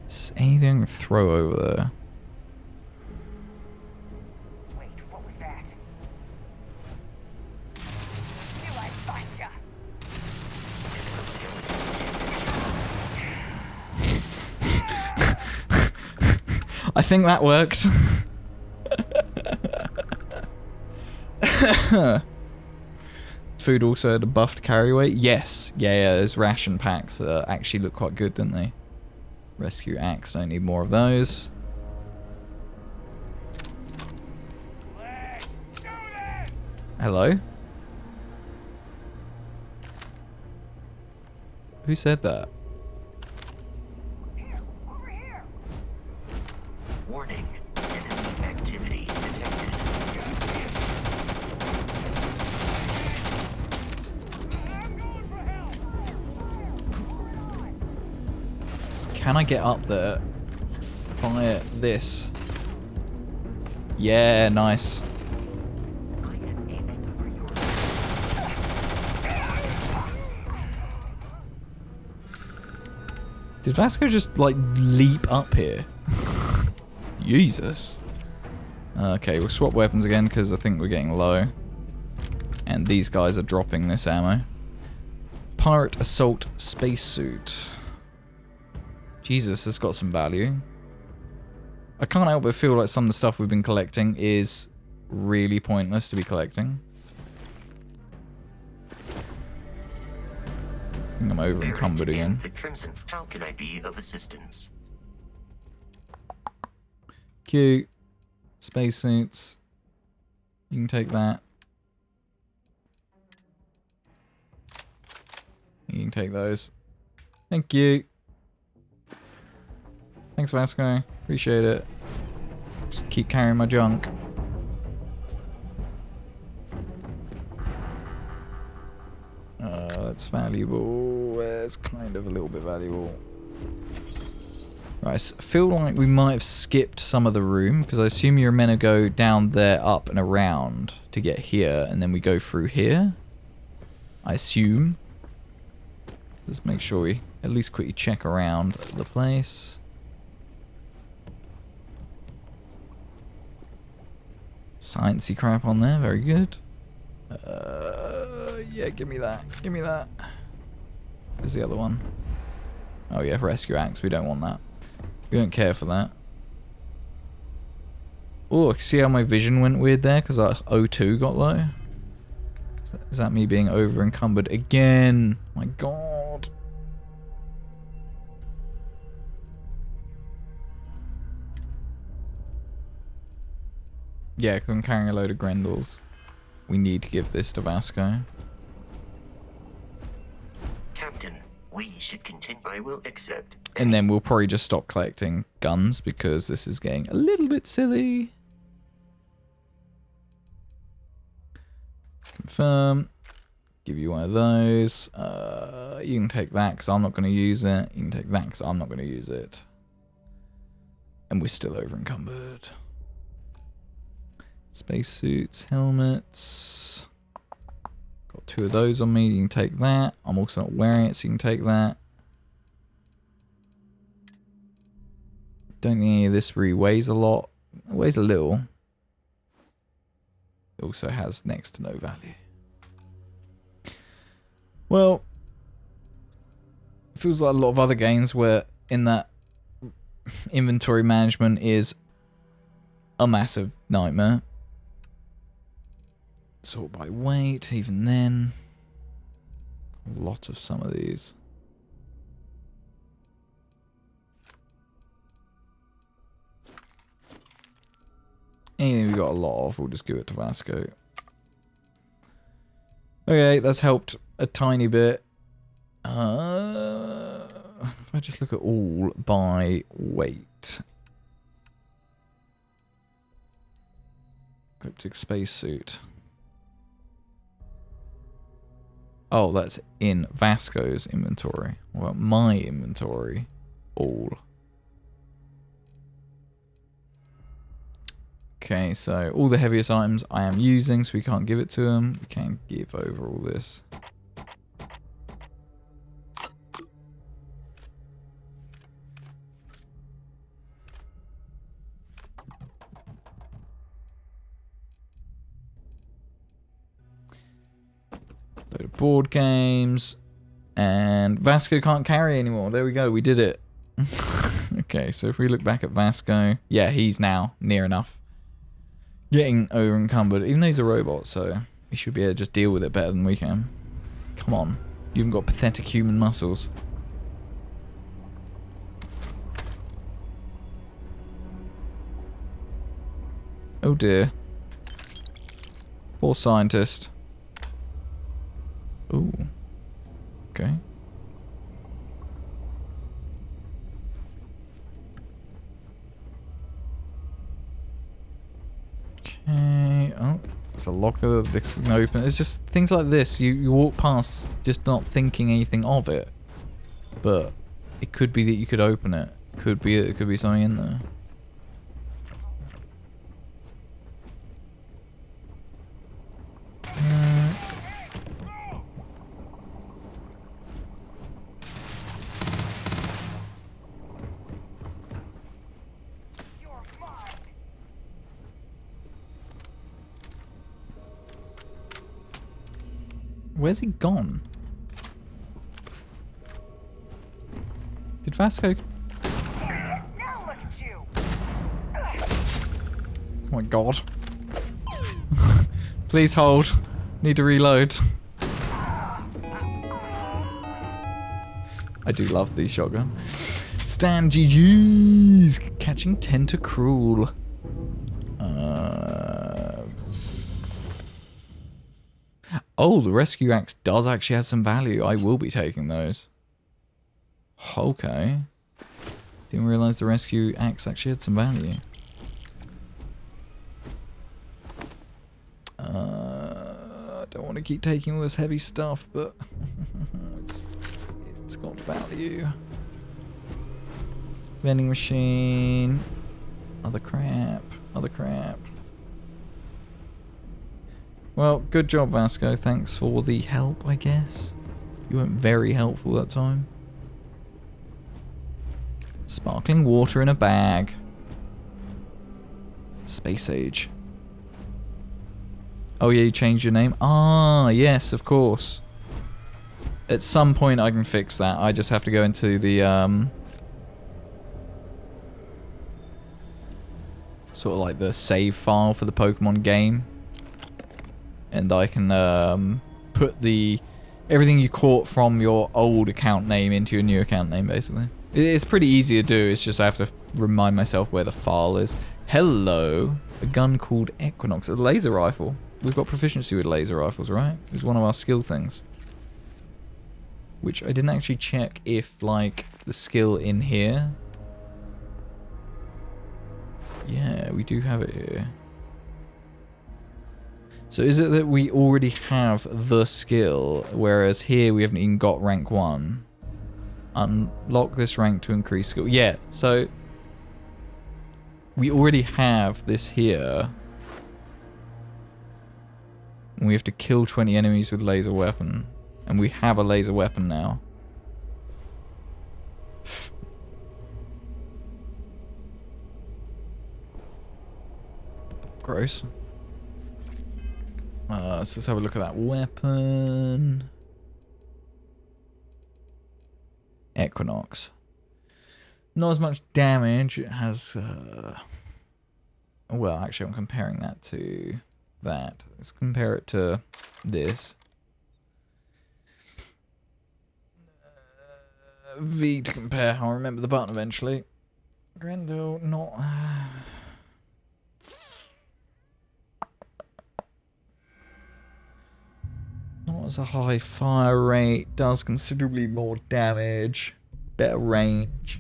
Is anything I can throw over there? Wait, what was that? Knew I'd find ya. I think that worked. Food also had a buffed carry weight. Yes. Yeah, those ration packs actually look quite good, didn't they? Rescue axe, don't need more of those. Hello? Who said that? Warning, enemy activity detected. Can I get up there? Fire this. Yeah, nice. Did Vasco just like leap up here? Jesus. Okay, we'll swap weapons again because I think we're getting low. And these guys are dropping this ammo. Pirate Assault Spacesuit. Jesus, it's got some value. I can't help but feel like some of the stuff we've been collecting is really pointless to be collecting. I think I'm over encumbered again. The Crimson. How can I be of assistance? Cute. Spacesuits. You can take that. You can take those. Thank you. Thanks, Vasco. Appreciate it. Just keep carrying my junk. That's valuable. It's kind of a little bit valuable. Right, I feel like we might have skipped some of the room, because I assume you're meant to go down there, up and around to get here, and then we go through here. I assume. Let's make sure we at least quickly check around the place. Sciencey crap on there, very good. Yeah, give me that. Give me that. Where's the other one? Oh yeah, rescue axe. We don't want that. We don't care for that. Oh, see how my vision went weird there? Because our O2 got low? Is that me being over encumbered again? My god. Yeah, because I'm carrying a load of Grendels. We need to give this to Vasco. Captain, we should continue. I will accept. And then we'll probably just stop collecting guns because this is getting a little bit silly. Confirm. Give you one of those. You can take that because I'm not going to use it. You can take that because I'm not going to use it. And we're still over encumbered. Spacesuits, helmets. Got 2 of those on me. You can take that. I'm also not wearing it, so you can take that. Don't think any of this really weighs a lot. It weighs a little. It also has next to no value. Well, it feels like a lot of other games where in that inventory management is a massive nightmare. Sort by weight, even then. A lot of some of these. Anything we've got a lot of, we'll just give it to Vasco. Okay, that's helped a tiny bit. If I just look at all by weight. Cryptic spacesuit. Oh, that's in Vasco's inventory. Well, my inventory. All. Okay, so all the heaviest items I am using, so we can't give it to him. We can't give over all this. Load of board games. And Vasco can't carry anymore. There we go, we did it. Okay, so if we look back at Vasco, yeah, he's now near enough getting over encumbered, even though he's a robot, so he should be able to just deal with it better than we can. Come on, you haven't got pathetic human muscles. Oh dear. Poor scientist. Ooh. Okay. Okay. Oh, it's a locker. This can open. It's just things like this. You walk past just not thinking anything of it. But it could be that you could open it. Could be that there could be something in there. Where's he gone? Did Vasco? Now look at you. Oh my god. Please hold. Need to reload. I do love the shotgun. Stan GG's catching Tentacruel. Oh, the rescue axe does actually have some value. I will be taking those. Okay. Didn't realize the rescue axe actually had some value. I don't want to keep taking all this heavy stuff, but it's got value. Vending machine. Other crap. Other crap. Well, good job, Vasco. Thanks for the help, I guess. You weren't very helpful that time. Sparkling water in a bag. Space Age. Oh yeah, you changed your name? Ah, yes, of course. At some point I can fix that. I just have to go into the, sort of like the save file for the Pokemon game. And I can put everything you caught from your old account name into your new account name, basically. It's pretty easy to do, it's just I have to remind myself where the file is. Hello, a gun called Equinox, a laser rifle. We've got proficiency with laser rifles, right? It was one of our skill things. Which I didn't actually check if, like, the skill in here. Yeah, we do have it here. So is it that we already have the skill, whereas here we haven't even got rank 1? Unlock this rank to increase skill. Yeah, so we already have this here. And we have to kill 20 enemies with laser weapon. And we have a laser weapon now. Gross. So let's have a look at that weapon. Equinox. Not as much damage. It has... well, actually, I'm comparing that to that. Let's compare it to this. V to compare. I'll remember the button eventually. Grendel, not... not as a high fire rate. Does considerably more damage. Better range.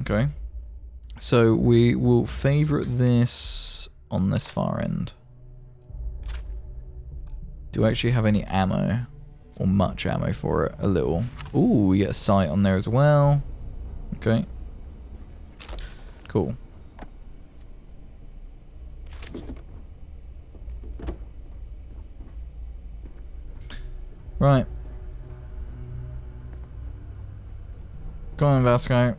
Okay. So we will favourite this on this far end. Do I actually have any ammo? Or much ammo for it? A little. Ooh, we get a sight on there as well. Okay. Cool. Right. Go on, Vasco.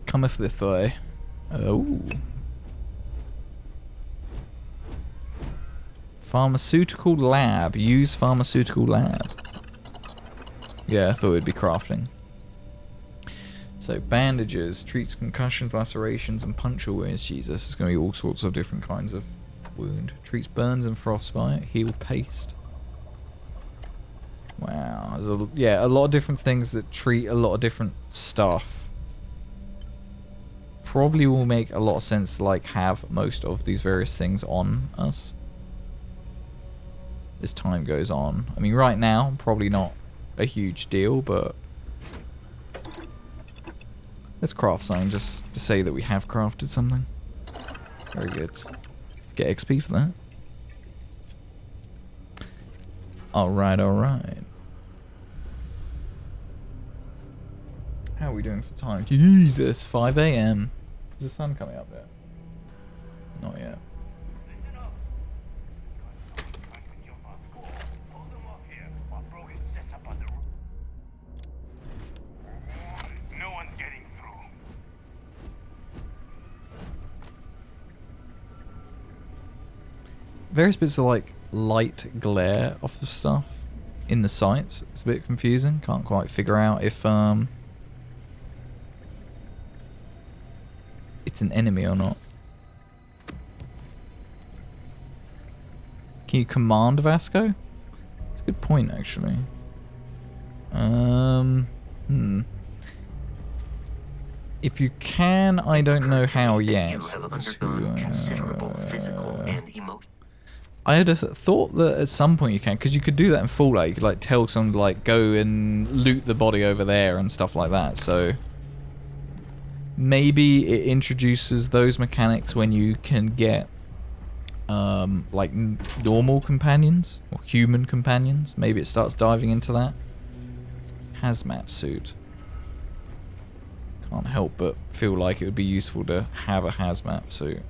Cometh this way. Oh. Pharmaceutical lab. Use pharmaceutical lab. Yeah, I thought it'd be crafting. So, bandages. Treats concussions, lacerations, and puncture wounds. Jesus, it's going to be all sorts of different kinds of wound. Treats burns and frostbite. Heal paste. Wow. There's a lot of different things that treat a lot of different stuff. Probably will make a lot of sense to, like, have most of these various things on us as time goes on. I mean, right now, probably not a huge deal, but let's craft something just to say that we have crafted something. Very good. Get XP for that. Alright, alright. How are we doing for time? Jesus, 5 AM. Is the sun coming up there? Not yet. No one's getting through. Various bits of like light glare off of stuff in the sights. It's a bit confusing. Can't quite figure out if it's an enemy or not. Can you command Vasco? That's a good point, actually. If you can, I don't know how yet. I had thought that at some point you can, because you could do that in Fallout. You could like tell someone to like go and loot the body over there and stuff like that. So maybe it introduces those mechanics when you can get like normal companions or human companions. Maybe it starts diving into that. Hazmat suit. Can't help but feel like it would be useful to have a hazmat suit.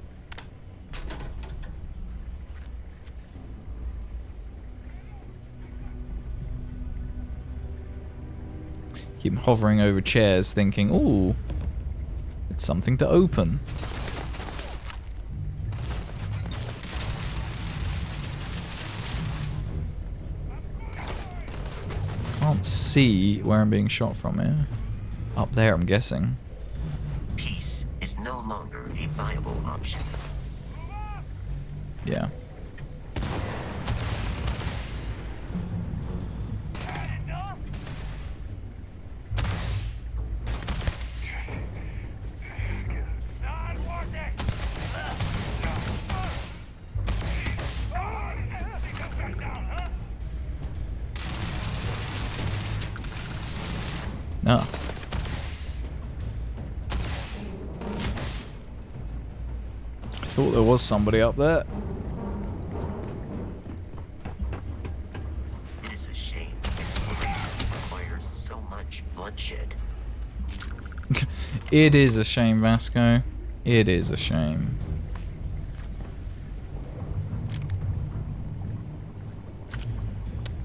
Keep hovering over chairs thinking, ooh, it's something to open. Can't see where I'm being shot from here. Up there, I'm guessing. Peace is no longer a viable option. Yeah. No. I thought there was somebody up there. It is a shame exploration requires so much bloodshed. It is a shame, Vasco. It is a shame.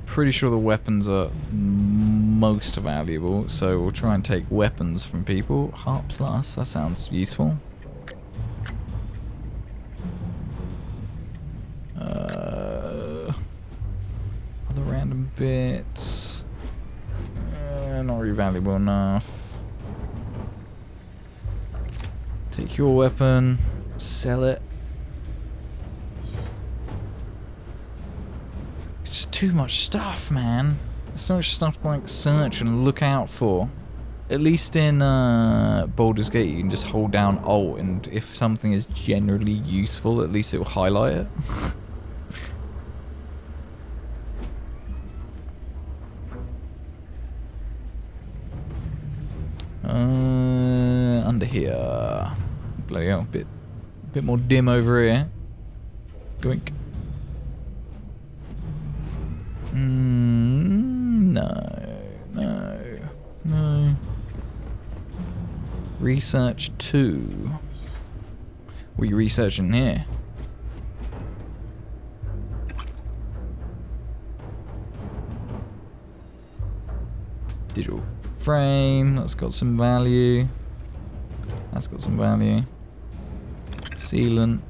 Pretty sure the weapons are most valuable, so we'll try and take weapons from people. Heart plus, that sounds useful. Other random bits. Not really valuable enough. Take your weapon, sell it. It's just too much stuff, man. There's so much stuff to like search and look out for. At least in Baldur's Gate, you can just hold down Alt, and if something is generally useful, at least it will highlight it. Under here. Bloody hell, bit more dim over here. Doink. No. Research 2. What are you researching here? Digital frame, that's got some value. That's got some value. Sealant.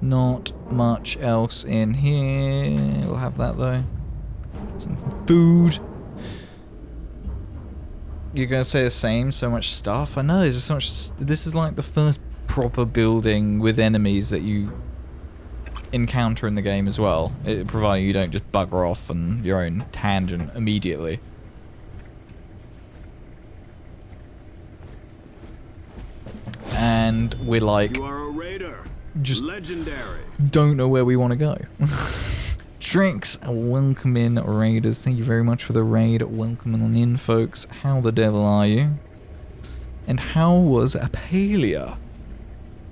Not much else in here. We'll have that though. Some food. You're gonna say the same? So much stuff? I know, there's just so much. This is like the first proper building with enemies that you encounter in the game as well. Providing you don't just bugger off on your own tangent immediately. And we're like, You are a raider. Just legendary. Don't know where we want to go. Drinks, welcome in, raiders. Thank you very much for the raid. Welcome on in, folks. How the devil are you? And how was Apalia?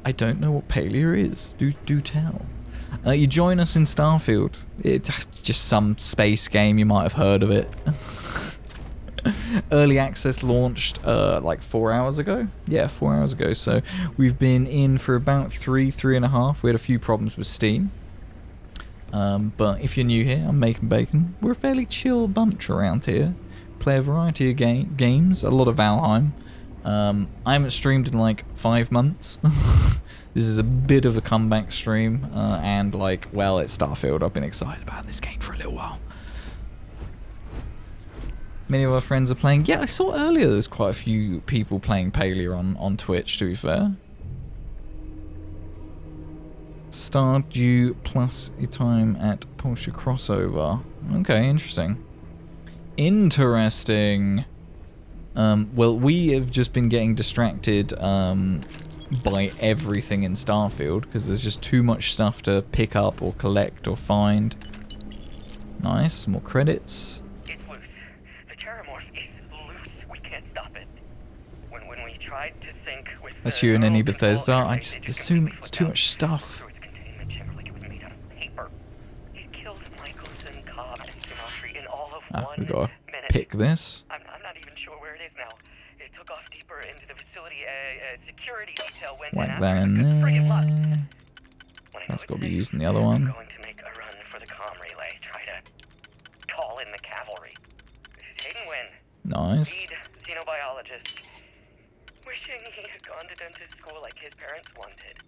I don't know what Palia is. Do tell. You join us in Starfield. It's just some space game. You might have heard of it. Early access launched like 4 hours ago. Yeah, 4 hours ago. So we've been in for about three and a half. We had a few problems with Steam. But if you're new here, I'm Making Bacon. We're a fairly chill bunch around here. Play a variety of games. A lot of Valheim. I haven't streamed in like 5 months. This is a bit of a comeback stream. And like, well, it's Starfield. I've been excited about this game for a little while. Many of our friends are playing. Yeah, I saw earlier there's quite a few people playing Palia on Twitch, to be fair. Stardew plus your time at Porsche Crossover. Okay, interesting. Interesting. Well, we have just been getting distracted by everything in Starfield because there's just too much stuff to pick up or collect or find. Nice, more credits. It's loose. The terramorph is loose. We can't stop it. When we tried to sync with That's you and any Bethesda. There's too much stuff. We gotta pick this. I'm not even sure where it is now. It took off deeper into the facility. Security detail went Whack that in there. That's gotta be used in the other one. I'm going to make a run for the comm relay. Try to call in the cavalry. Hayden Wynn. Nice. Lead xenobiologist. Wishing he had gone to dentist school like his parents wanted.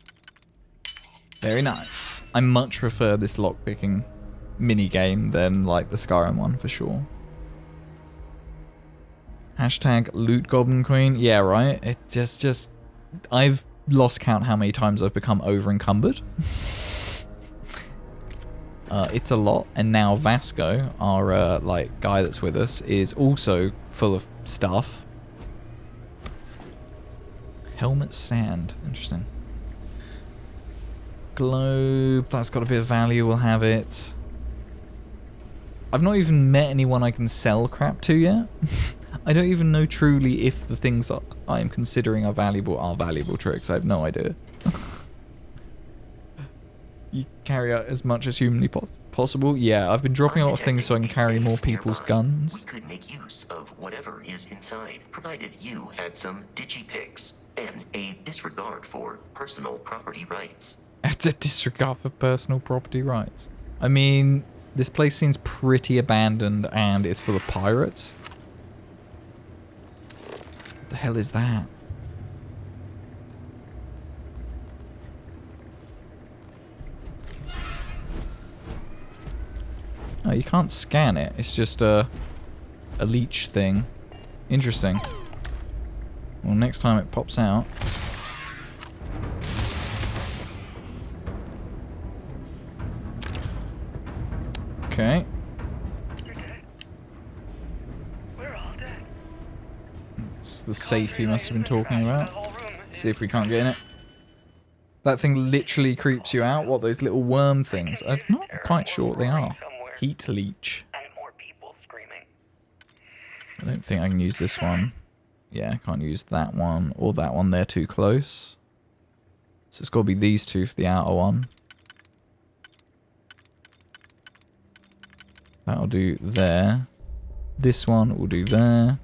Very nice. I much prefer this lockpicking mini game than like the Skyrim one for sure. Hashtag loot goblin queen. Yeah, right. It just I've lost count how many times I've become over encumbered. It's a lot, and now Vasco, our like guy that's with us, is also full of stuff. Helmet stand. Interesting. Globe. That's got a bit of value. We'll have it. I've not even met anyone I can sell crap to yet. I don't even know truly if the things that I am considering are valuable tricks. I have no idea. You carry out as much as humanly possible. Yeah, I've been dropping a lot of things so I can carry more people's guns. We could make use of whatever is inside, provided you had some digipics and a disregard for personal property rights. A disregard for personal property rights. I mean, this place seems pretty abandoned and it's full of pirates. What the hell is that? Oh, you can't scan it. It's just a leech thing. Interesting. Well, next time it pops out. Okay. It's the safe he must have been talking about. See if we can't get in it. That thing literally creeps you out. What, those little worm things? I'm not quite sure what they are. Heat leech. I don't think I can use this one. Yeah, I can't use that one or that one. They're too close. So it's got to be these two for the outer one. That'll do there. This one will do there.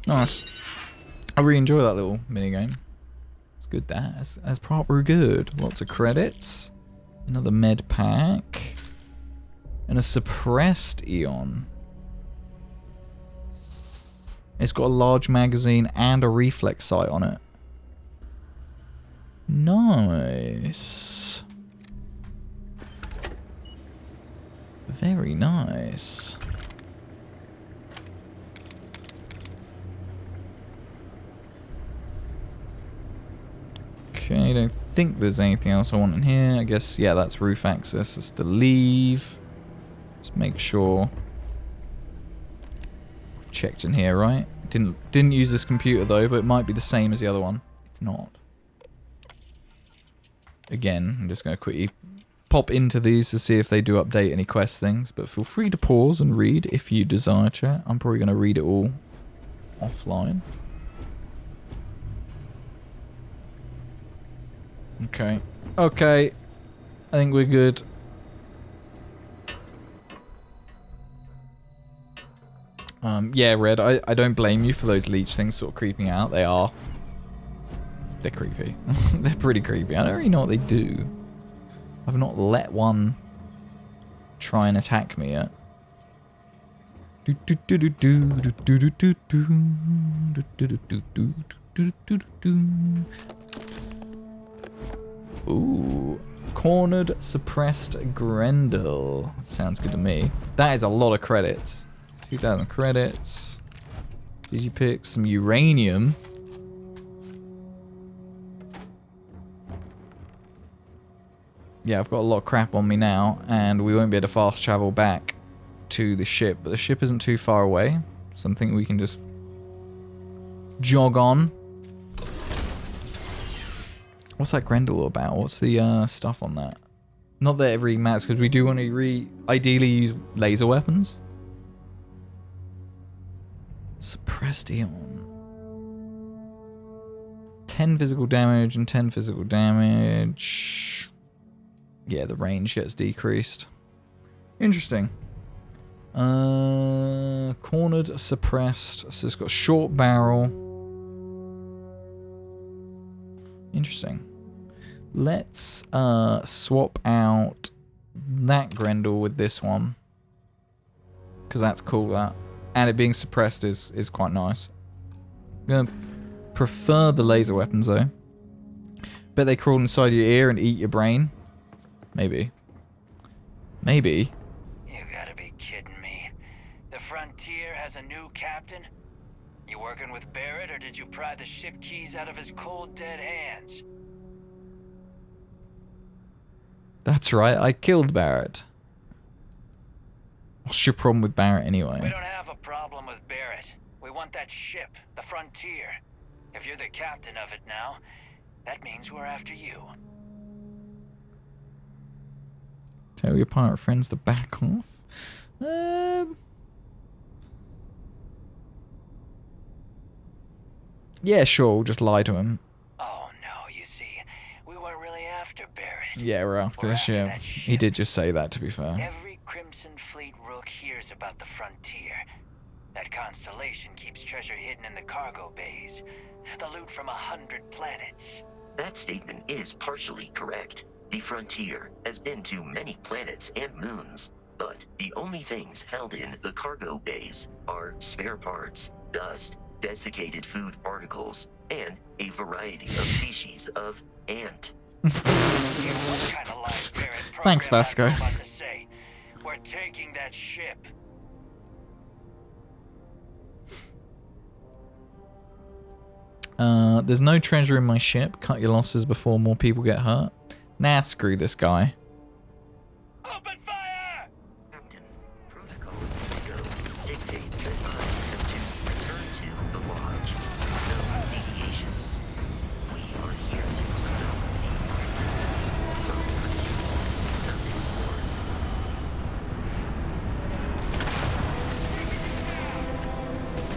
Nice. I really enjoy that little minigame. It's good, that. That's proper good. Lots of credits. Another med pack. And a suppressed Eon. It's got a large magazine and a reflex sight on it. Nice. Very nice. Okay, I don't think there's anything else I want in here. I guess, yeah, that's roof access. That's to leave. Just make sure. I've checked in here, right? Didn't use this computer though, but it might be the same as the other one. It's not. Again, I'm just going to quickly pop into these to see if they do update any quest things, but feel free to pause and read if you desire, chat. I'm probably going to read it all offline. Okay. Okay. I think we're good. Yeah, Red, I don't blame you for those leech things sort of creeping out. They are. They're creepy. They're pretty creepy. I don't really know what they do. I've not let one try and attack me yet. Ooh. Cornered suppressed Grendel. Sounds good to me. That is a lot of credits. 2,000 credits. Did you pick some uranium? yeah, I've got a lot of crap on me now, and we won't be able to fast travel back to the ship. But the ship isn't too far away. Something we can just jog on. What's that Grendel about? What's the stuff on that? Not that it really matters, because we do want to ideally use laser weapons. Suppressed Eon. 10 physical damage and 10 physical damage. Yeah, the range gets decreased. Interesting. Cornered, suppressed. So it's got short barrel. Interesting. Let's swap out that Grendel with this one. Because that's cool, that. And it being suppressed is quite nice. I'm going to prefer the laser weapons, though. Bet they crawl inside your ear and eat your brain. Maybe. Maybe. You gotta be kidding me. The Frontier has a new captain? You working with Barrett, or did you pry the ship keys out of his cold, dead hands? That's right, I killed Barrett. What's your problem with Barrett anyway? We don't have a problem with Barrett. We want that ship, the Frontier. If you're the captain of it now, that means we're after you. Tell your pirate friends to back off. Yeah, sure, we'll just lie to him. Oh no, you see, we weren't really after Barrett. Yeah, we're after the ship. He did just say that, to be fair. Every Crimson Fleet rook hears about the Frontier. That constellation keeps treasure hidden in the cargo bays. The loot from 100 planets. That statement is partially correct. The Frontier has been to many planets and moons, but the only things held in the cargo bays are spare parts, dust, desiccated food particles, and a variety of species of ant. Thanks, Vasco. We're taking that ship. There's no treasure in my ship. Cut your losses before more people get hurt. Nah, screw this guy. Open fire! Captain, protocol dictates that I am to return to the lodge. No deviations. We are here to stop the nothing more.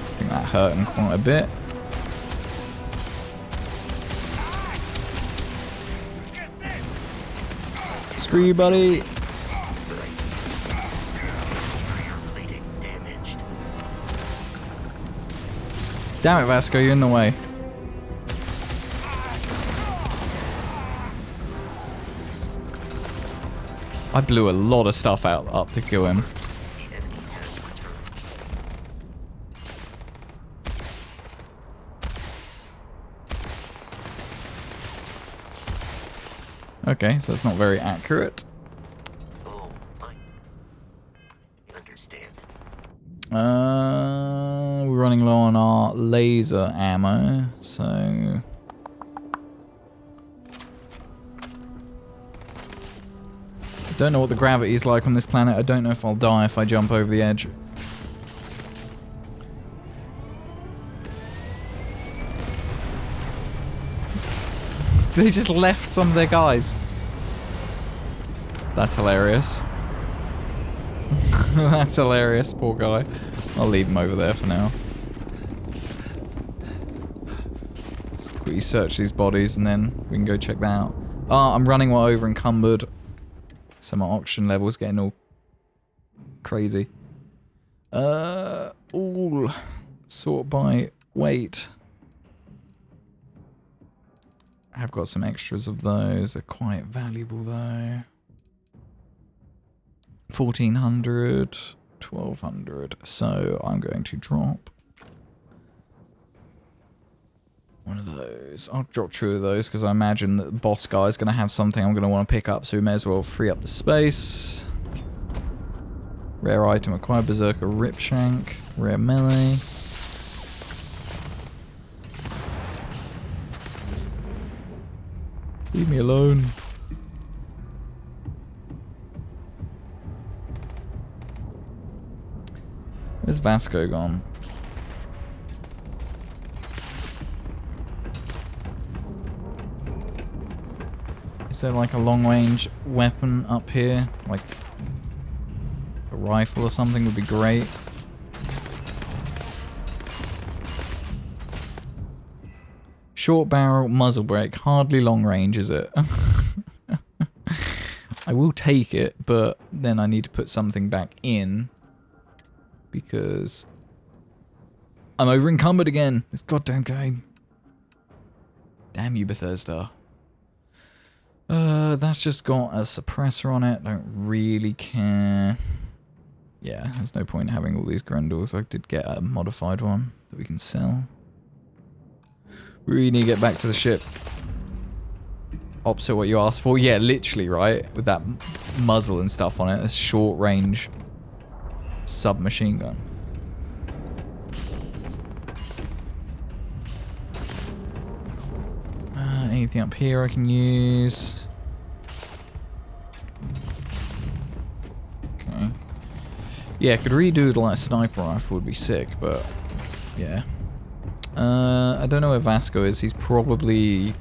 I think that hurt him quite a bit. Screw you, buddy. Damn it, Vasco, you're in the way. I blew a lot of stuff up to kill him. Okay, so it's not very accurate. Oh, I understand. We're running low on our laser ammo, so... I don't know what the gravity is like on this planet. I don't know if I'll die if I jump over the edge. They just left some of their guys. That's hilarious. That's hilarious, poor guy. I'll leave him over there for now. Let's quickly search these bodies and then we can go check that out. Ah, I'm running well over encumbered. So my oxygen level's getting all crazy. All sort by weight. I've got some extras of those. They're quite valuable though. 1400, 1200. So I'm going to drop one of those. I'll drop two of those because I imagine that the boss guy is going to have something I'm going to want to pick up. So we may as well free up the space. Rare item acquired, Berserker Ripshank. Rare melee. Leave me alone. Vasco gone? Is there like a long-range weapon up here? Like a rifle or something would be great. Short barrel, muzzle brake, hardly long range, is it? I will take it, but then I need to put something back in because I'm over encumbered again. This goddamn game. Damn you, Bethesda. That's just got a suppressor on it. Don't really care. Yeah, there's no point in having all these Grendels. I did get a modified one that we can sell. We really need to get back to the ship. Opposite what you asked for. Yeah, literally, right? With that muzzle and stuff on it. A short range submachine gun. Anything up here I can use? Okay. Yeah, could redo the like sniper rifle would be sick, but yeah. I don't know where Vasco is. He's probably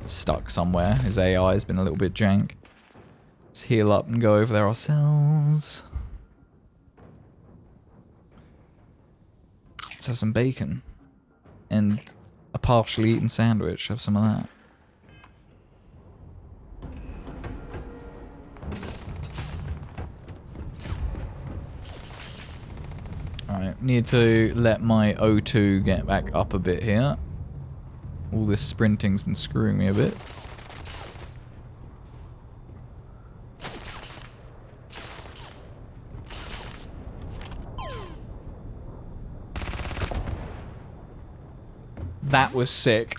stuck somewhere. His AI has been a little bit jank. Let's heal up and go over there ourselves. Let's have some bacon. And a partially eaten sandwich. Have some of that. Alright, need to let my O2 get back up a bit here. All this sprinting's been screwing me a bit. That was sick.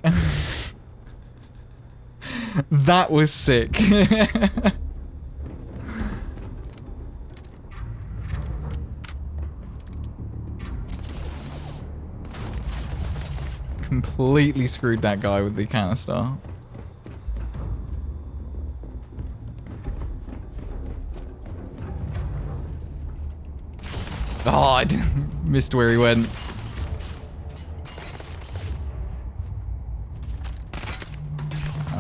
That was sick. Completely screwed that guy with the canister. Oh, I missed where he went.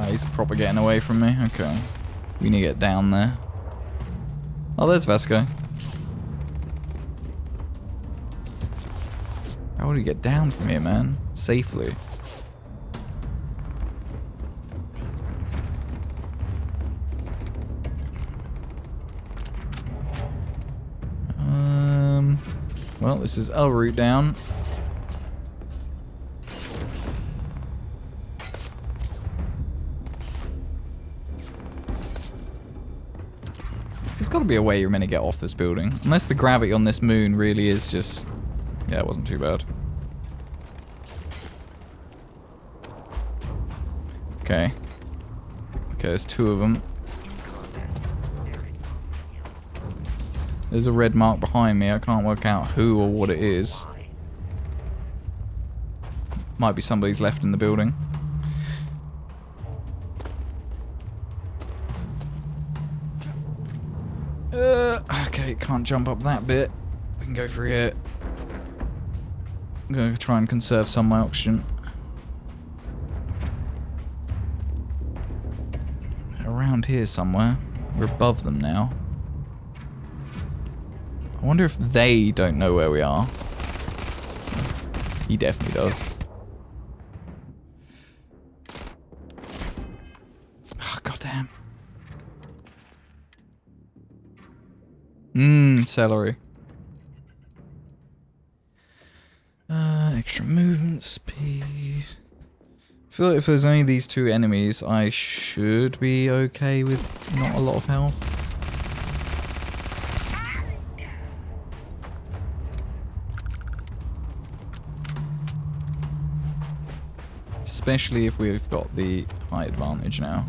He's proper getting away from me. Okay. We need to get down there. Oh, there's Vasco. How do we get down from here, man? Safely. Well, this is our route down. There's got to be a way you're meant to get off this building. Unless the gravity on this moon really is just... Yeah, it wasn't too bad. Okay. Okay, there's two of them. There's a red mark behind me. I can't work out who or what it is. Might be somebody's left in the building. Okay, can't jump up that bit. We can go through here. I'm going to try and conserve some of my oxygen. Around here somewhere. We're above them now. I wonder if they don't know where we are. He definitely does. Oh, goddamn. Celery. Extra movement speed. I feel like if there's only these two enemies, I should be okay with not a lot of health. Especially if we've got the high advantage now.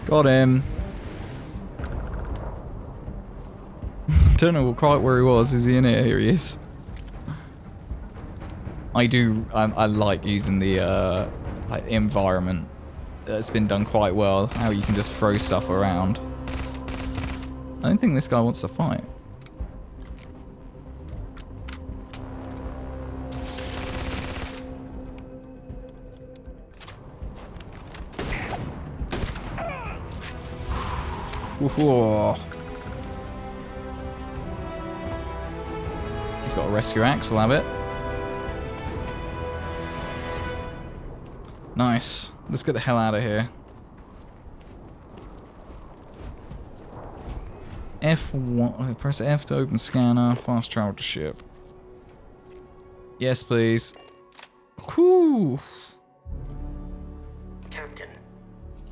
Got him. Don't know quite where he was. Is he in here? Here he is. I like using the like environment. It's been done quite well. How you can just throw stuff around. I don't think this guy wants to fight. Whoa. He's got a rescue axe, we'll have it. Nice. Let's get the hell out of here. F1, press F to open scanner, fast travel to ship. Yes, please. Whew. Captain,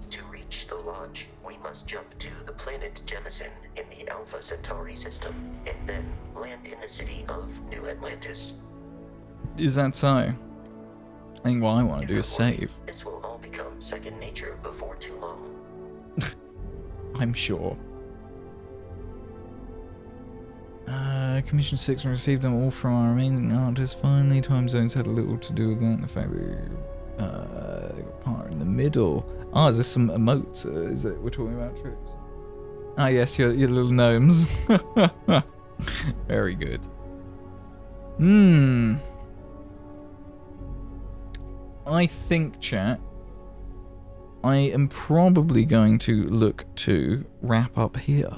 to reach the lodge, we must jump to the planet Jemison in the Alpha Centauri system, and then land in the city of New Atlantis. Is that so? I think what I want to do is save. This will all become second nature before too long. I'm sure. Commission 6 received them all from our amazing artists. Finally, time zones had a little to do with that. The fact that they got part in the middle. Ah, is this some emotes? Is it we're talking about tricks? Ah, yes, your little gnomes. Very good. I think, chat, I am probably going to look to wrap up here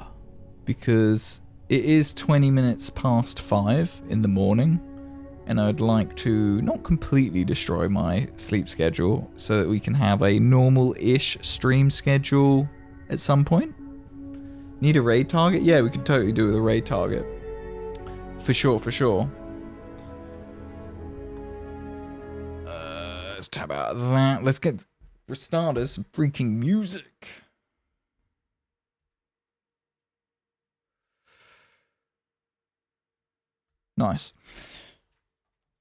because it is 20 minutes past 5 in the morning and I'd like to not completely destroy my sleep schedule so that we can have a normal-ish stream schedule at some point. Need a raid target? Yeah, we could totally do with a raid target. For sure, for sure. Let's tab out of that. Let's get, for starters, some freaking music. Nice.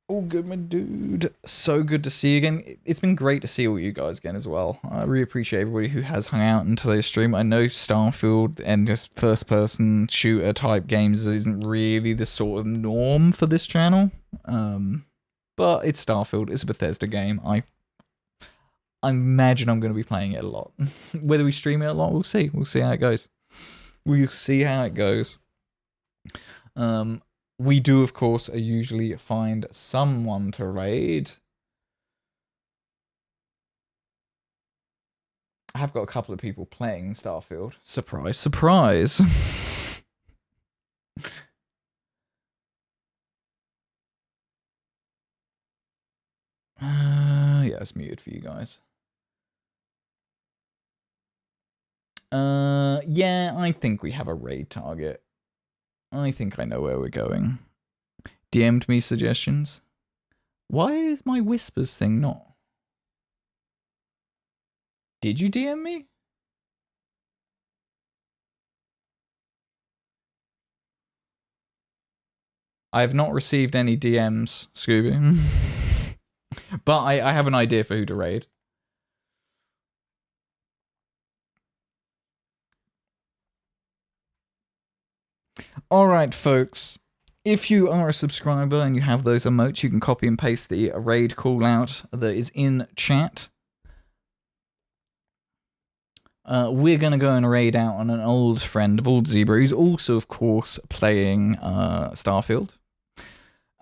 All good, my dude. So good to see you again. It's been great to see all you guys again as well. I really appreciate everybody who has hung out in today's stream. I know Starfield and just first-person shooter type games isn't really the sort of norm for this channel. But it's Starfield. It's a Bethesda game. I imagine I'm going to be playing it a lot. Whether we stream it a lot, we'll see. We'll see how it goes. We'll see how it goes. We do, of course, usually find someone to raid. I have got a couple of people playing Starfield. Surprise, surprise. Yeah, it's muted for you guys. Yeah, I think we have a raid target. I think I know where we're going. DM'd me suggestions. Why is my whispers thing not? Did you DM me? I have not received any DMs, Scooby. But I have an idea for who to raid. Alright, folks. If you are a subscriber and you have those emotes, you can copy and paste the raid call out that is in chat. We're going to go and raid out on an old friend, Bald Zebra, who's also, of course, playing Starfield.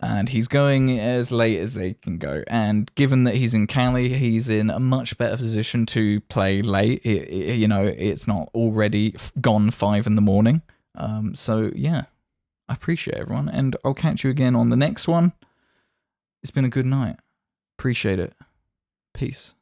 And he's going as late as they can go. And given that he's in Cali, he's in a much better position to play late. You know, it's not already gone 5 in the morning. So, yeah. I appreciate everyone. And I'll catch you again on the next one. It's been a good night. Appreciate it. Peace.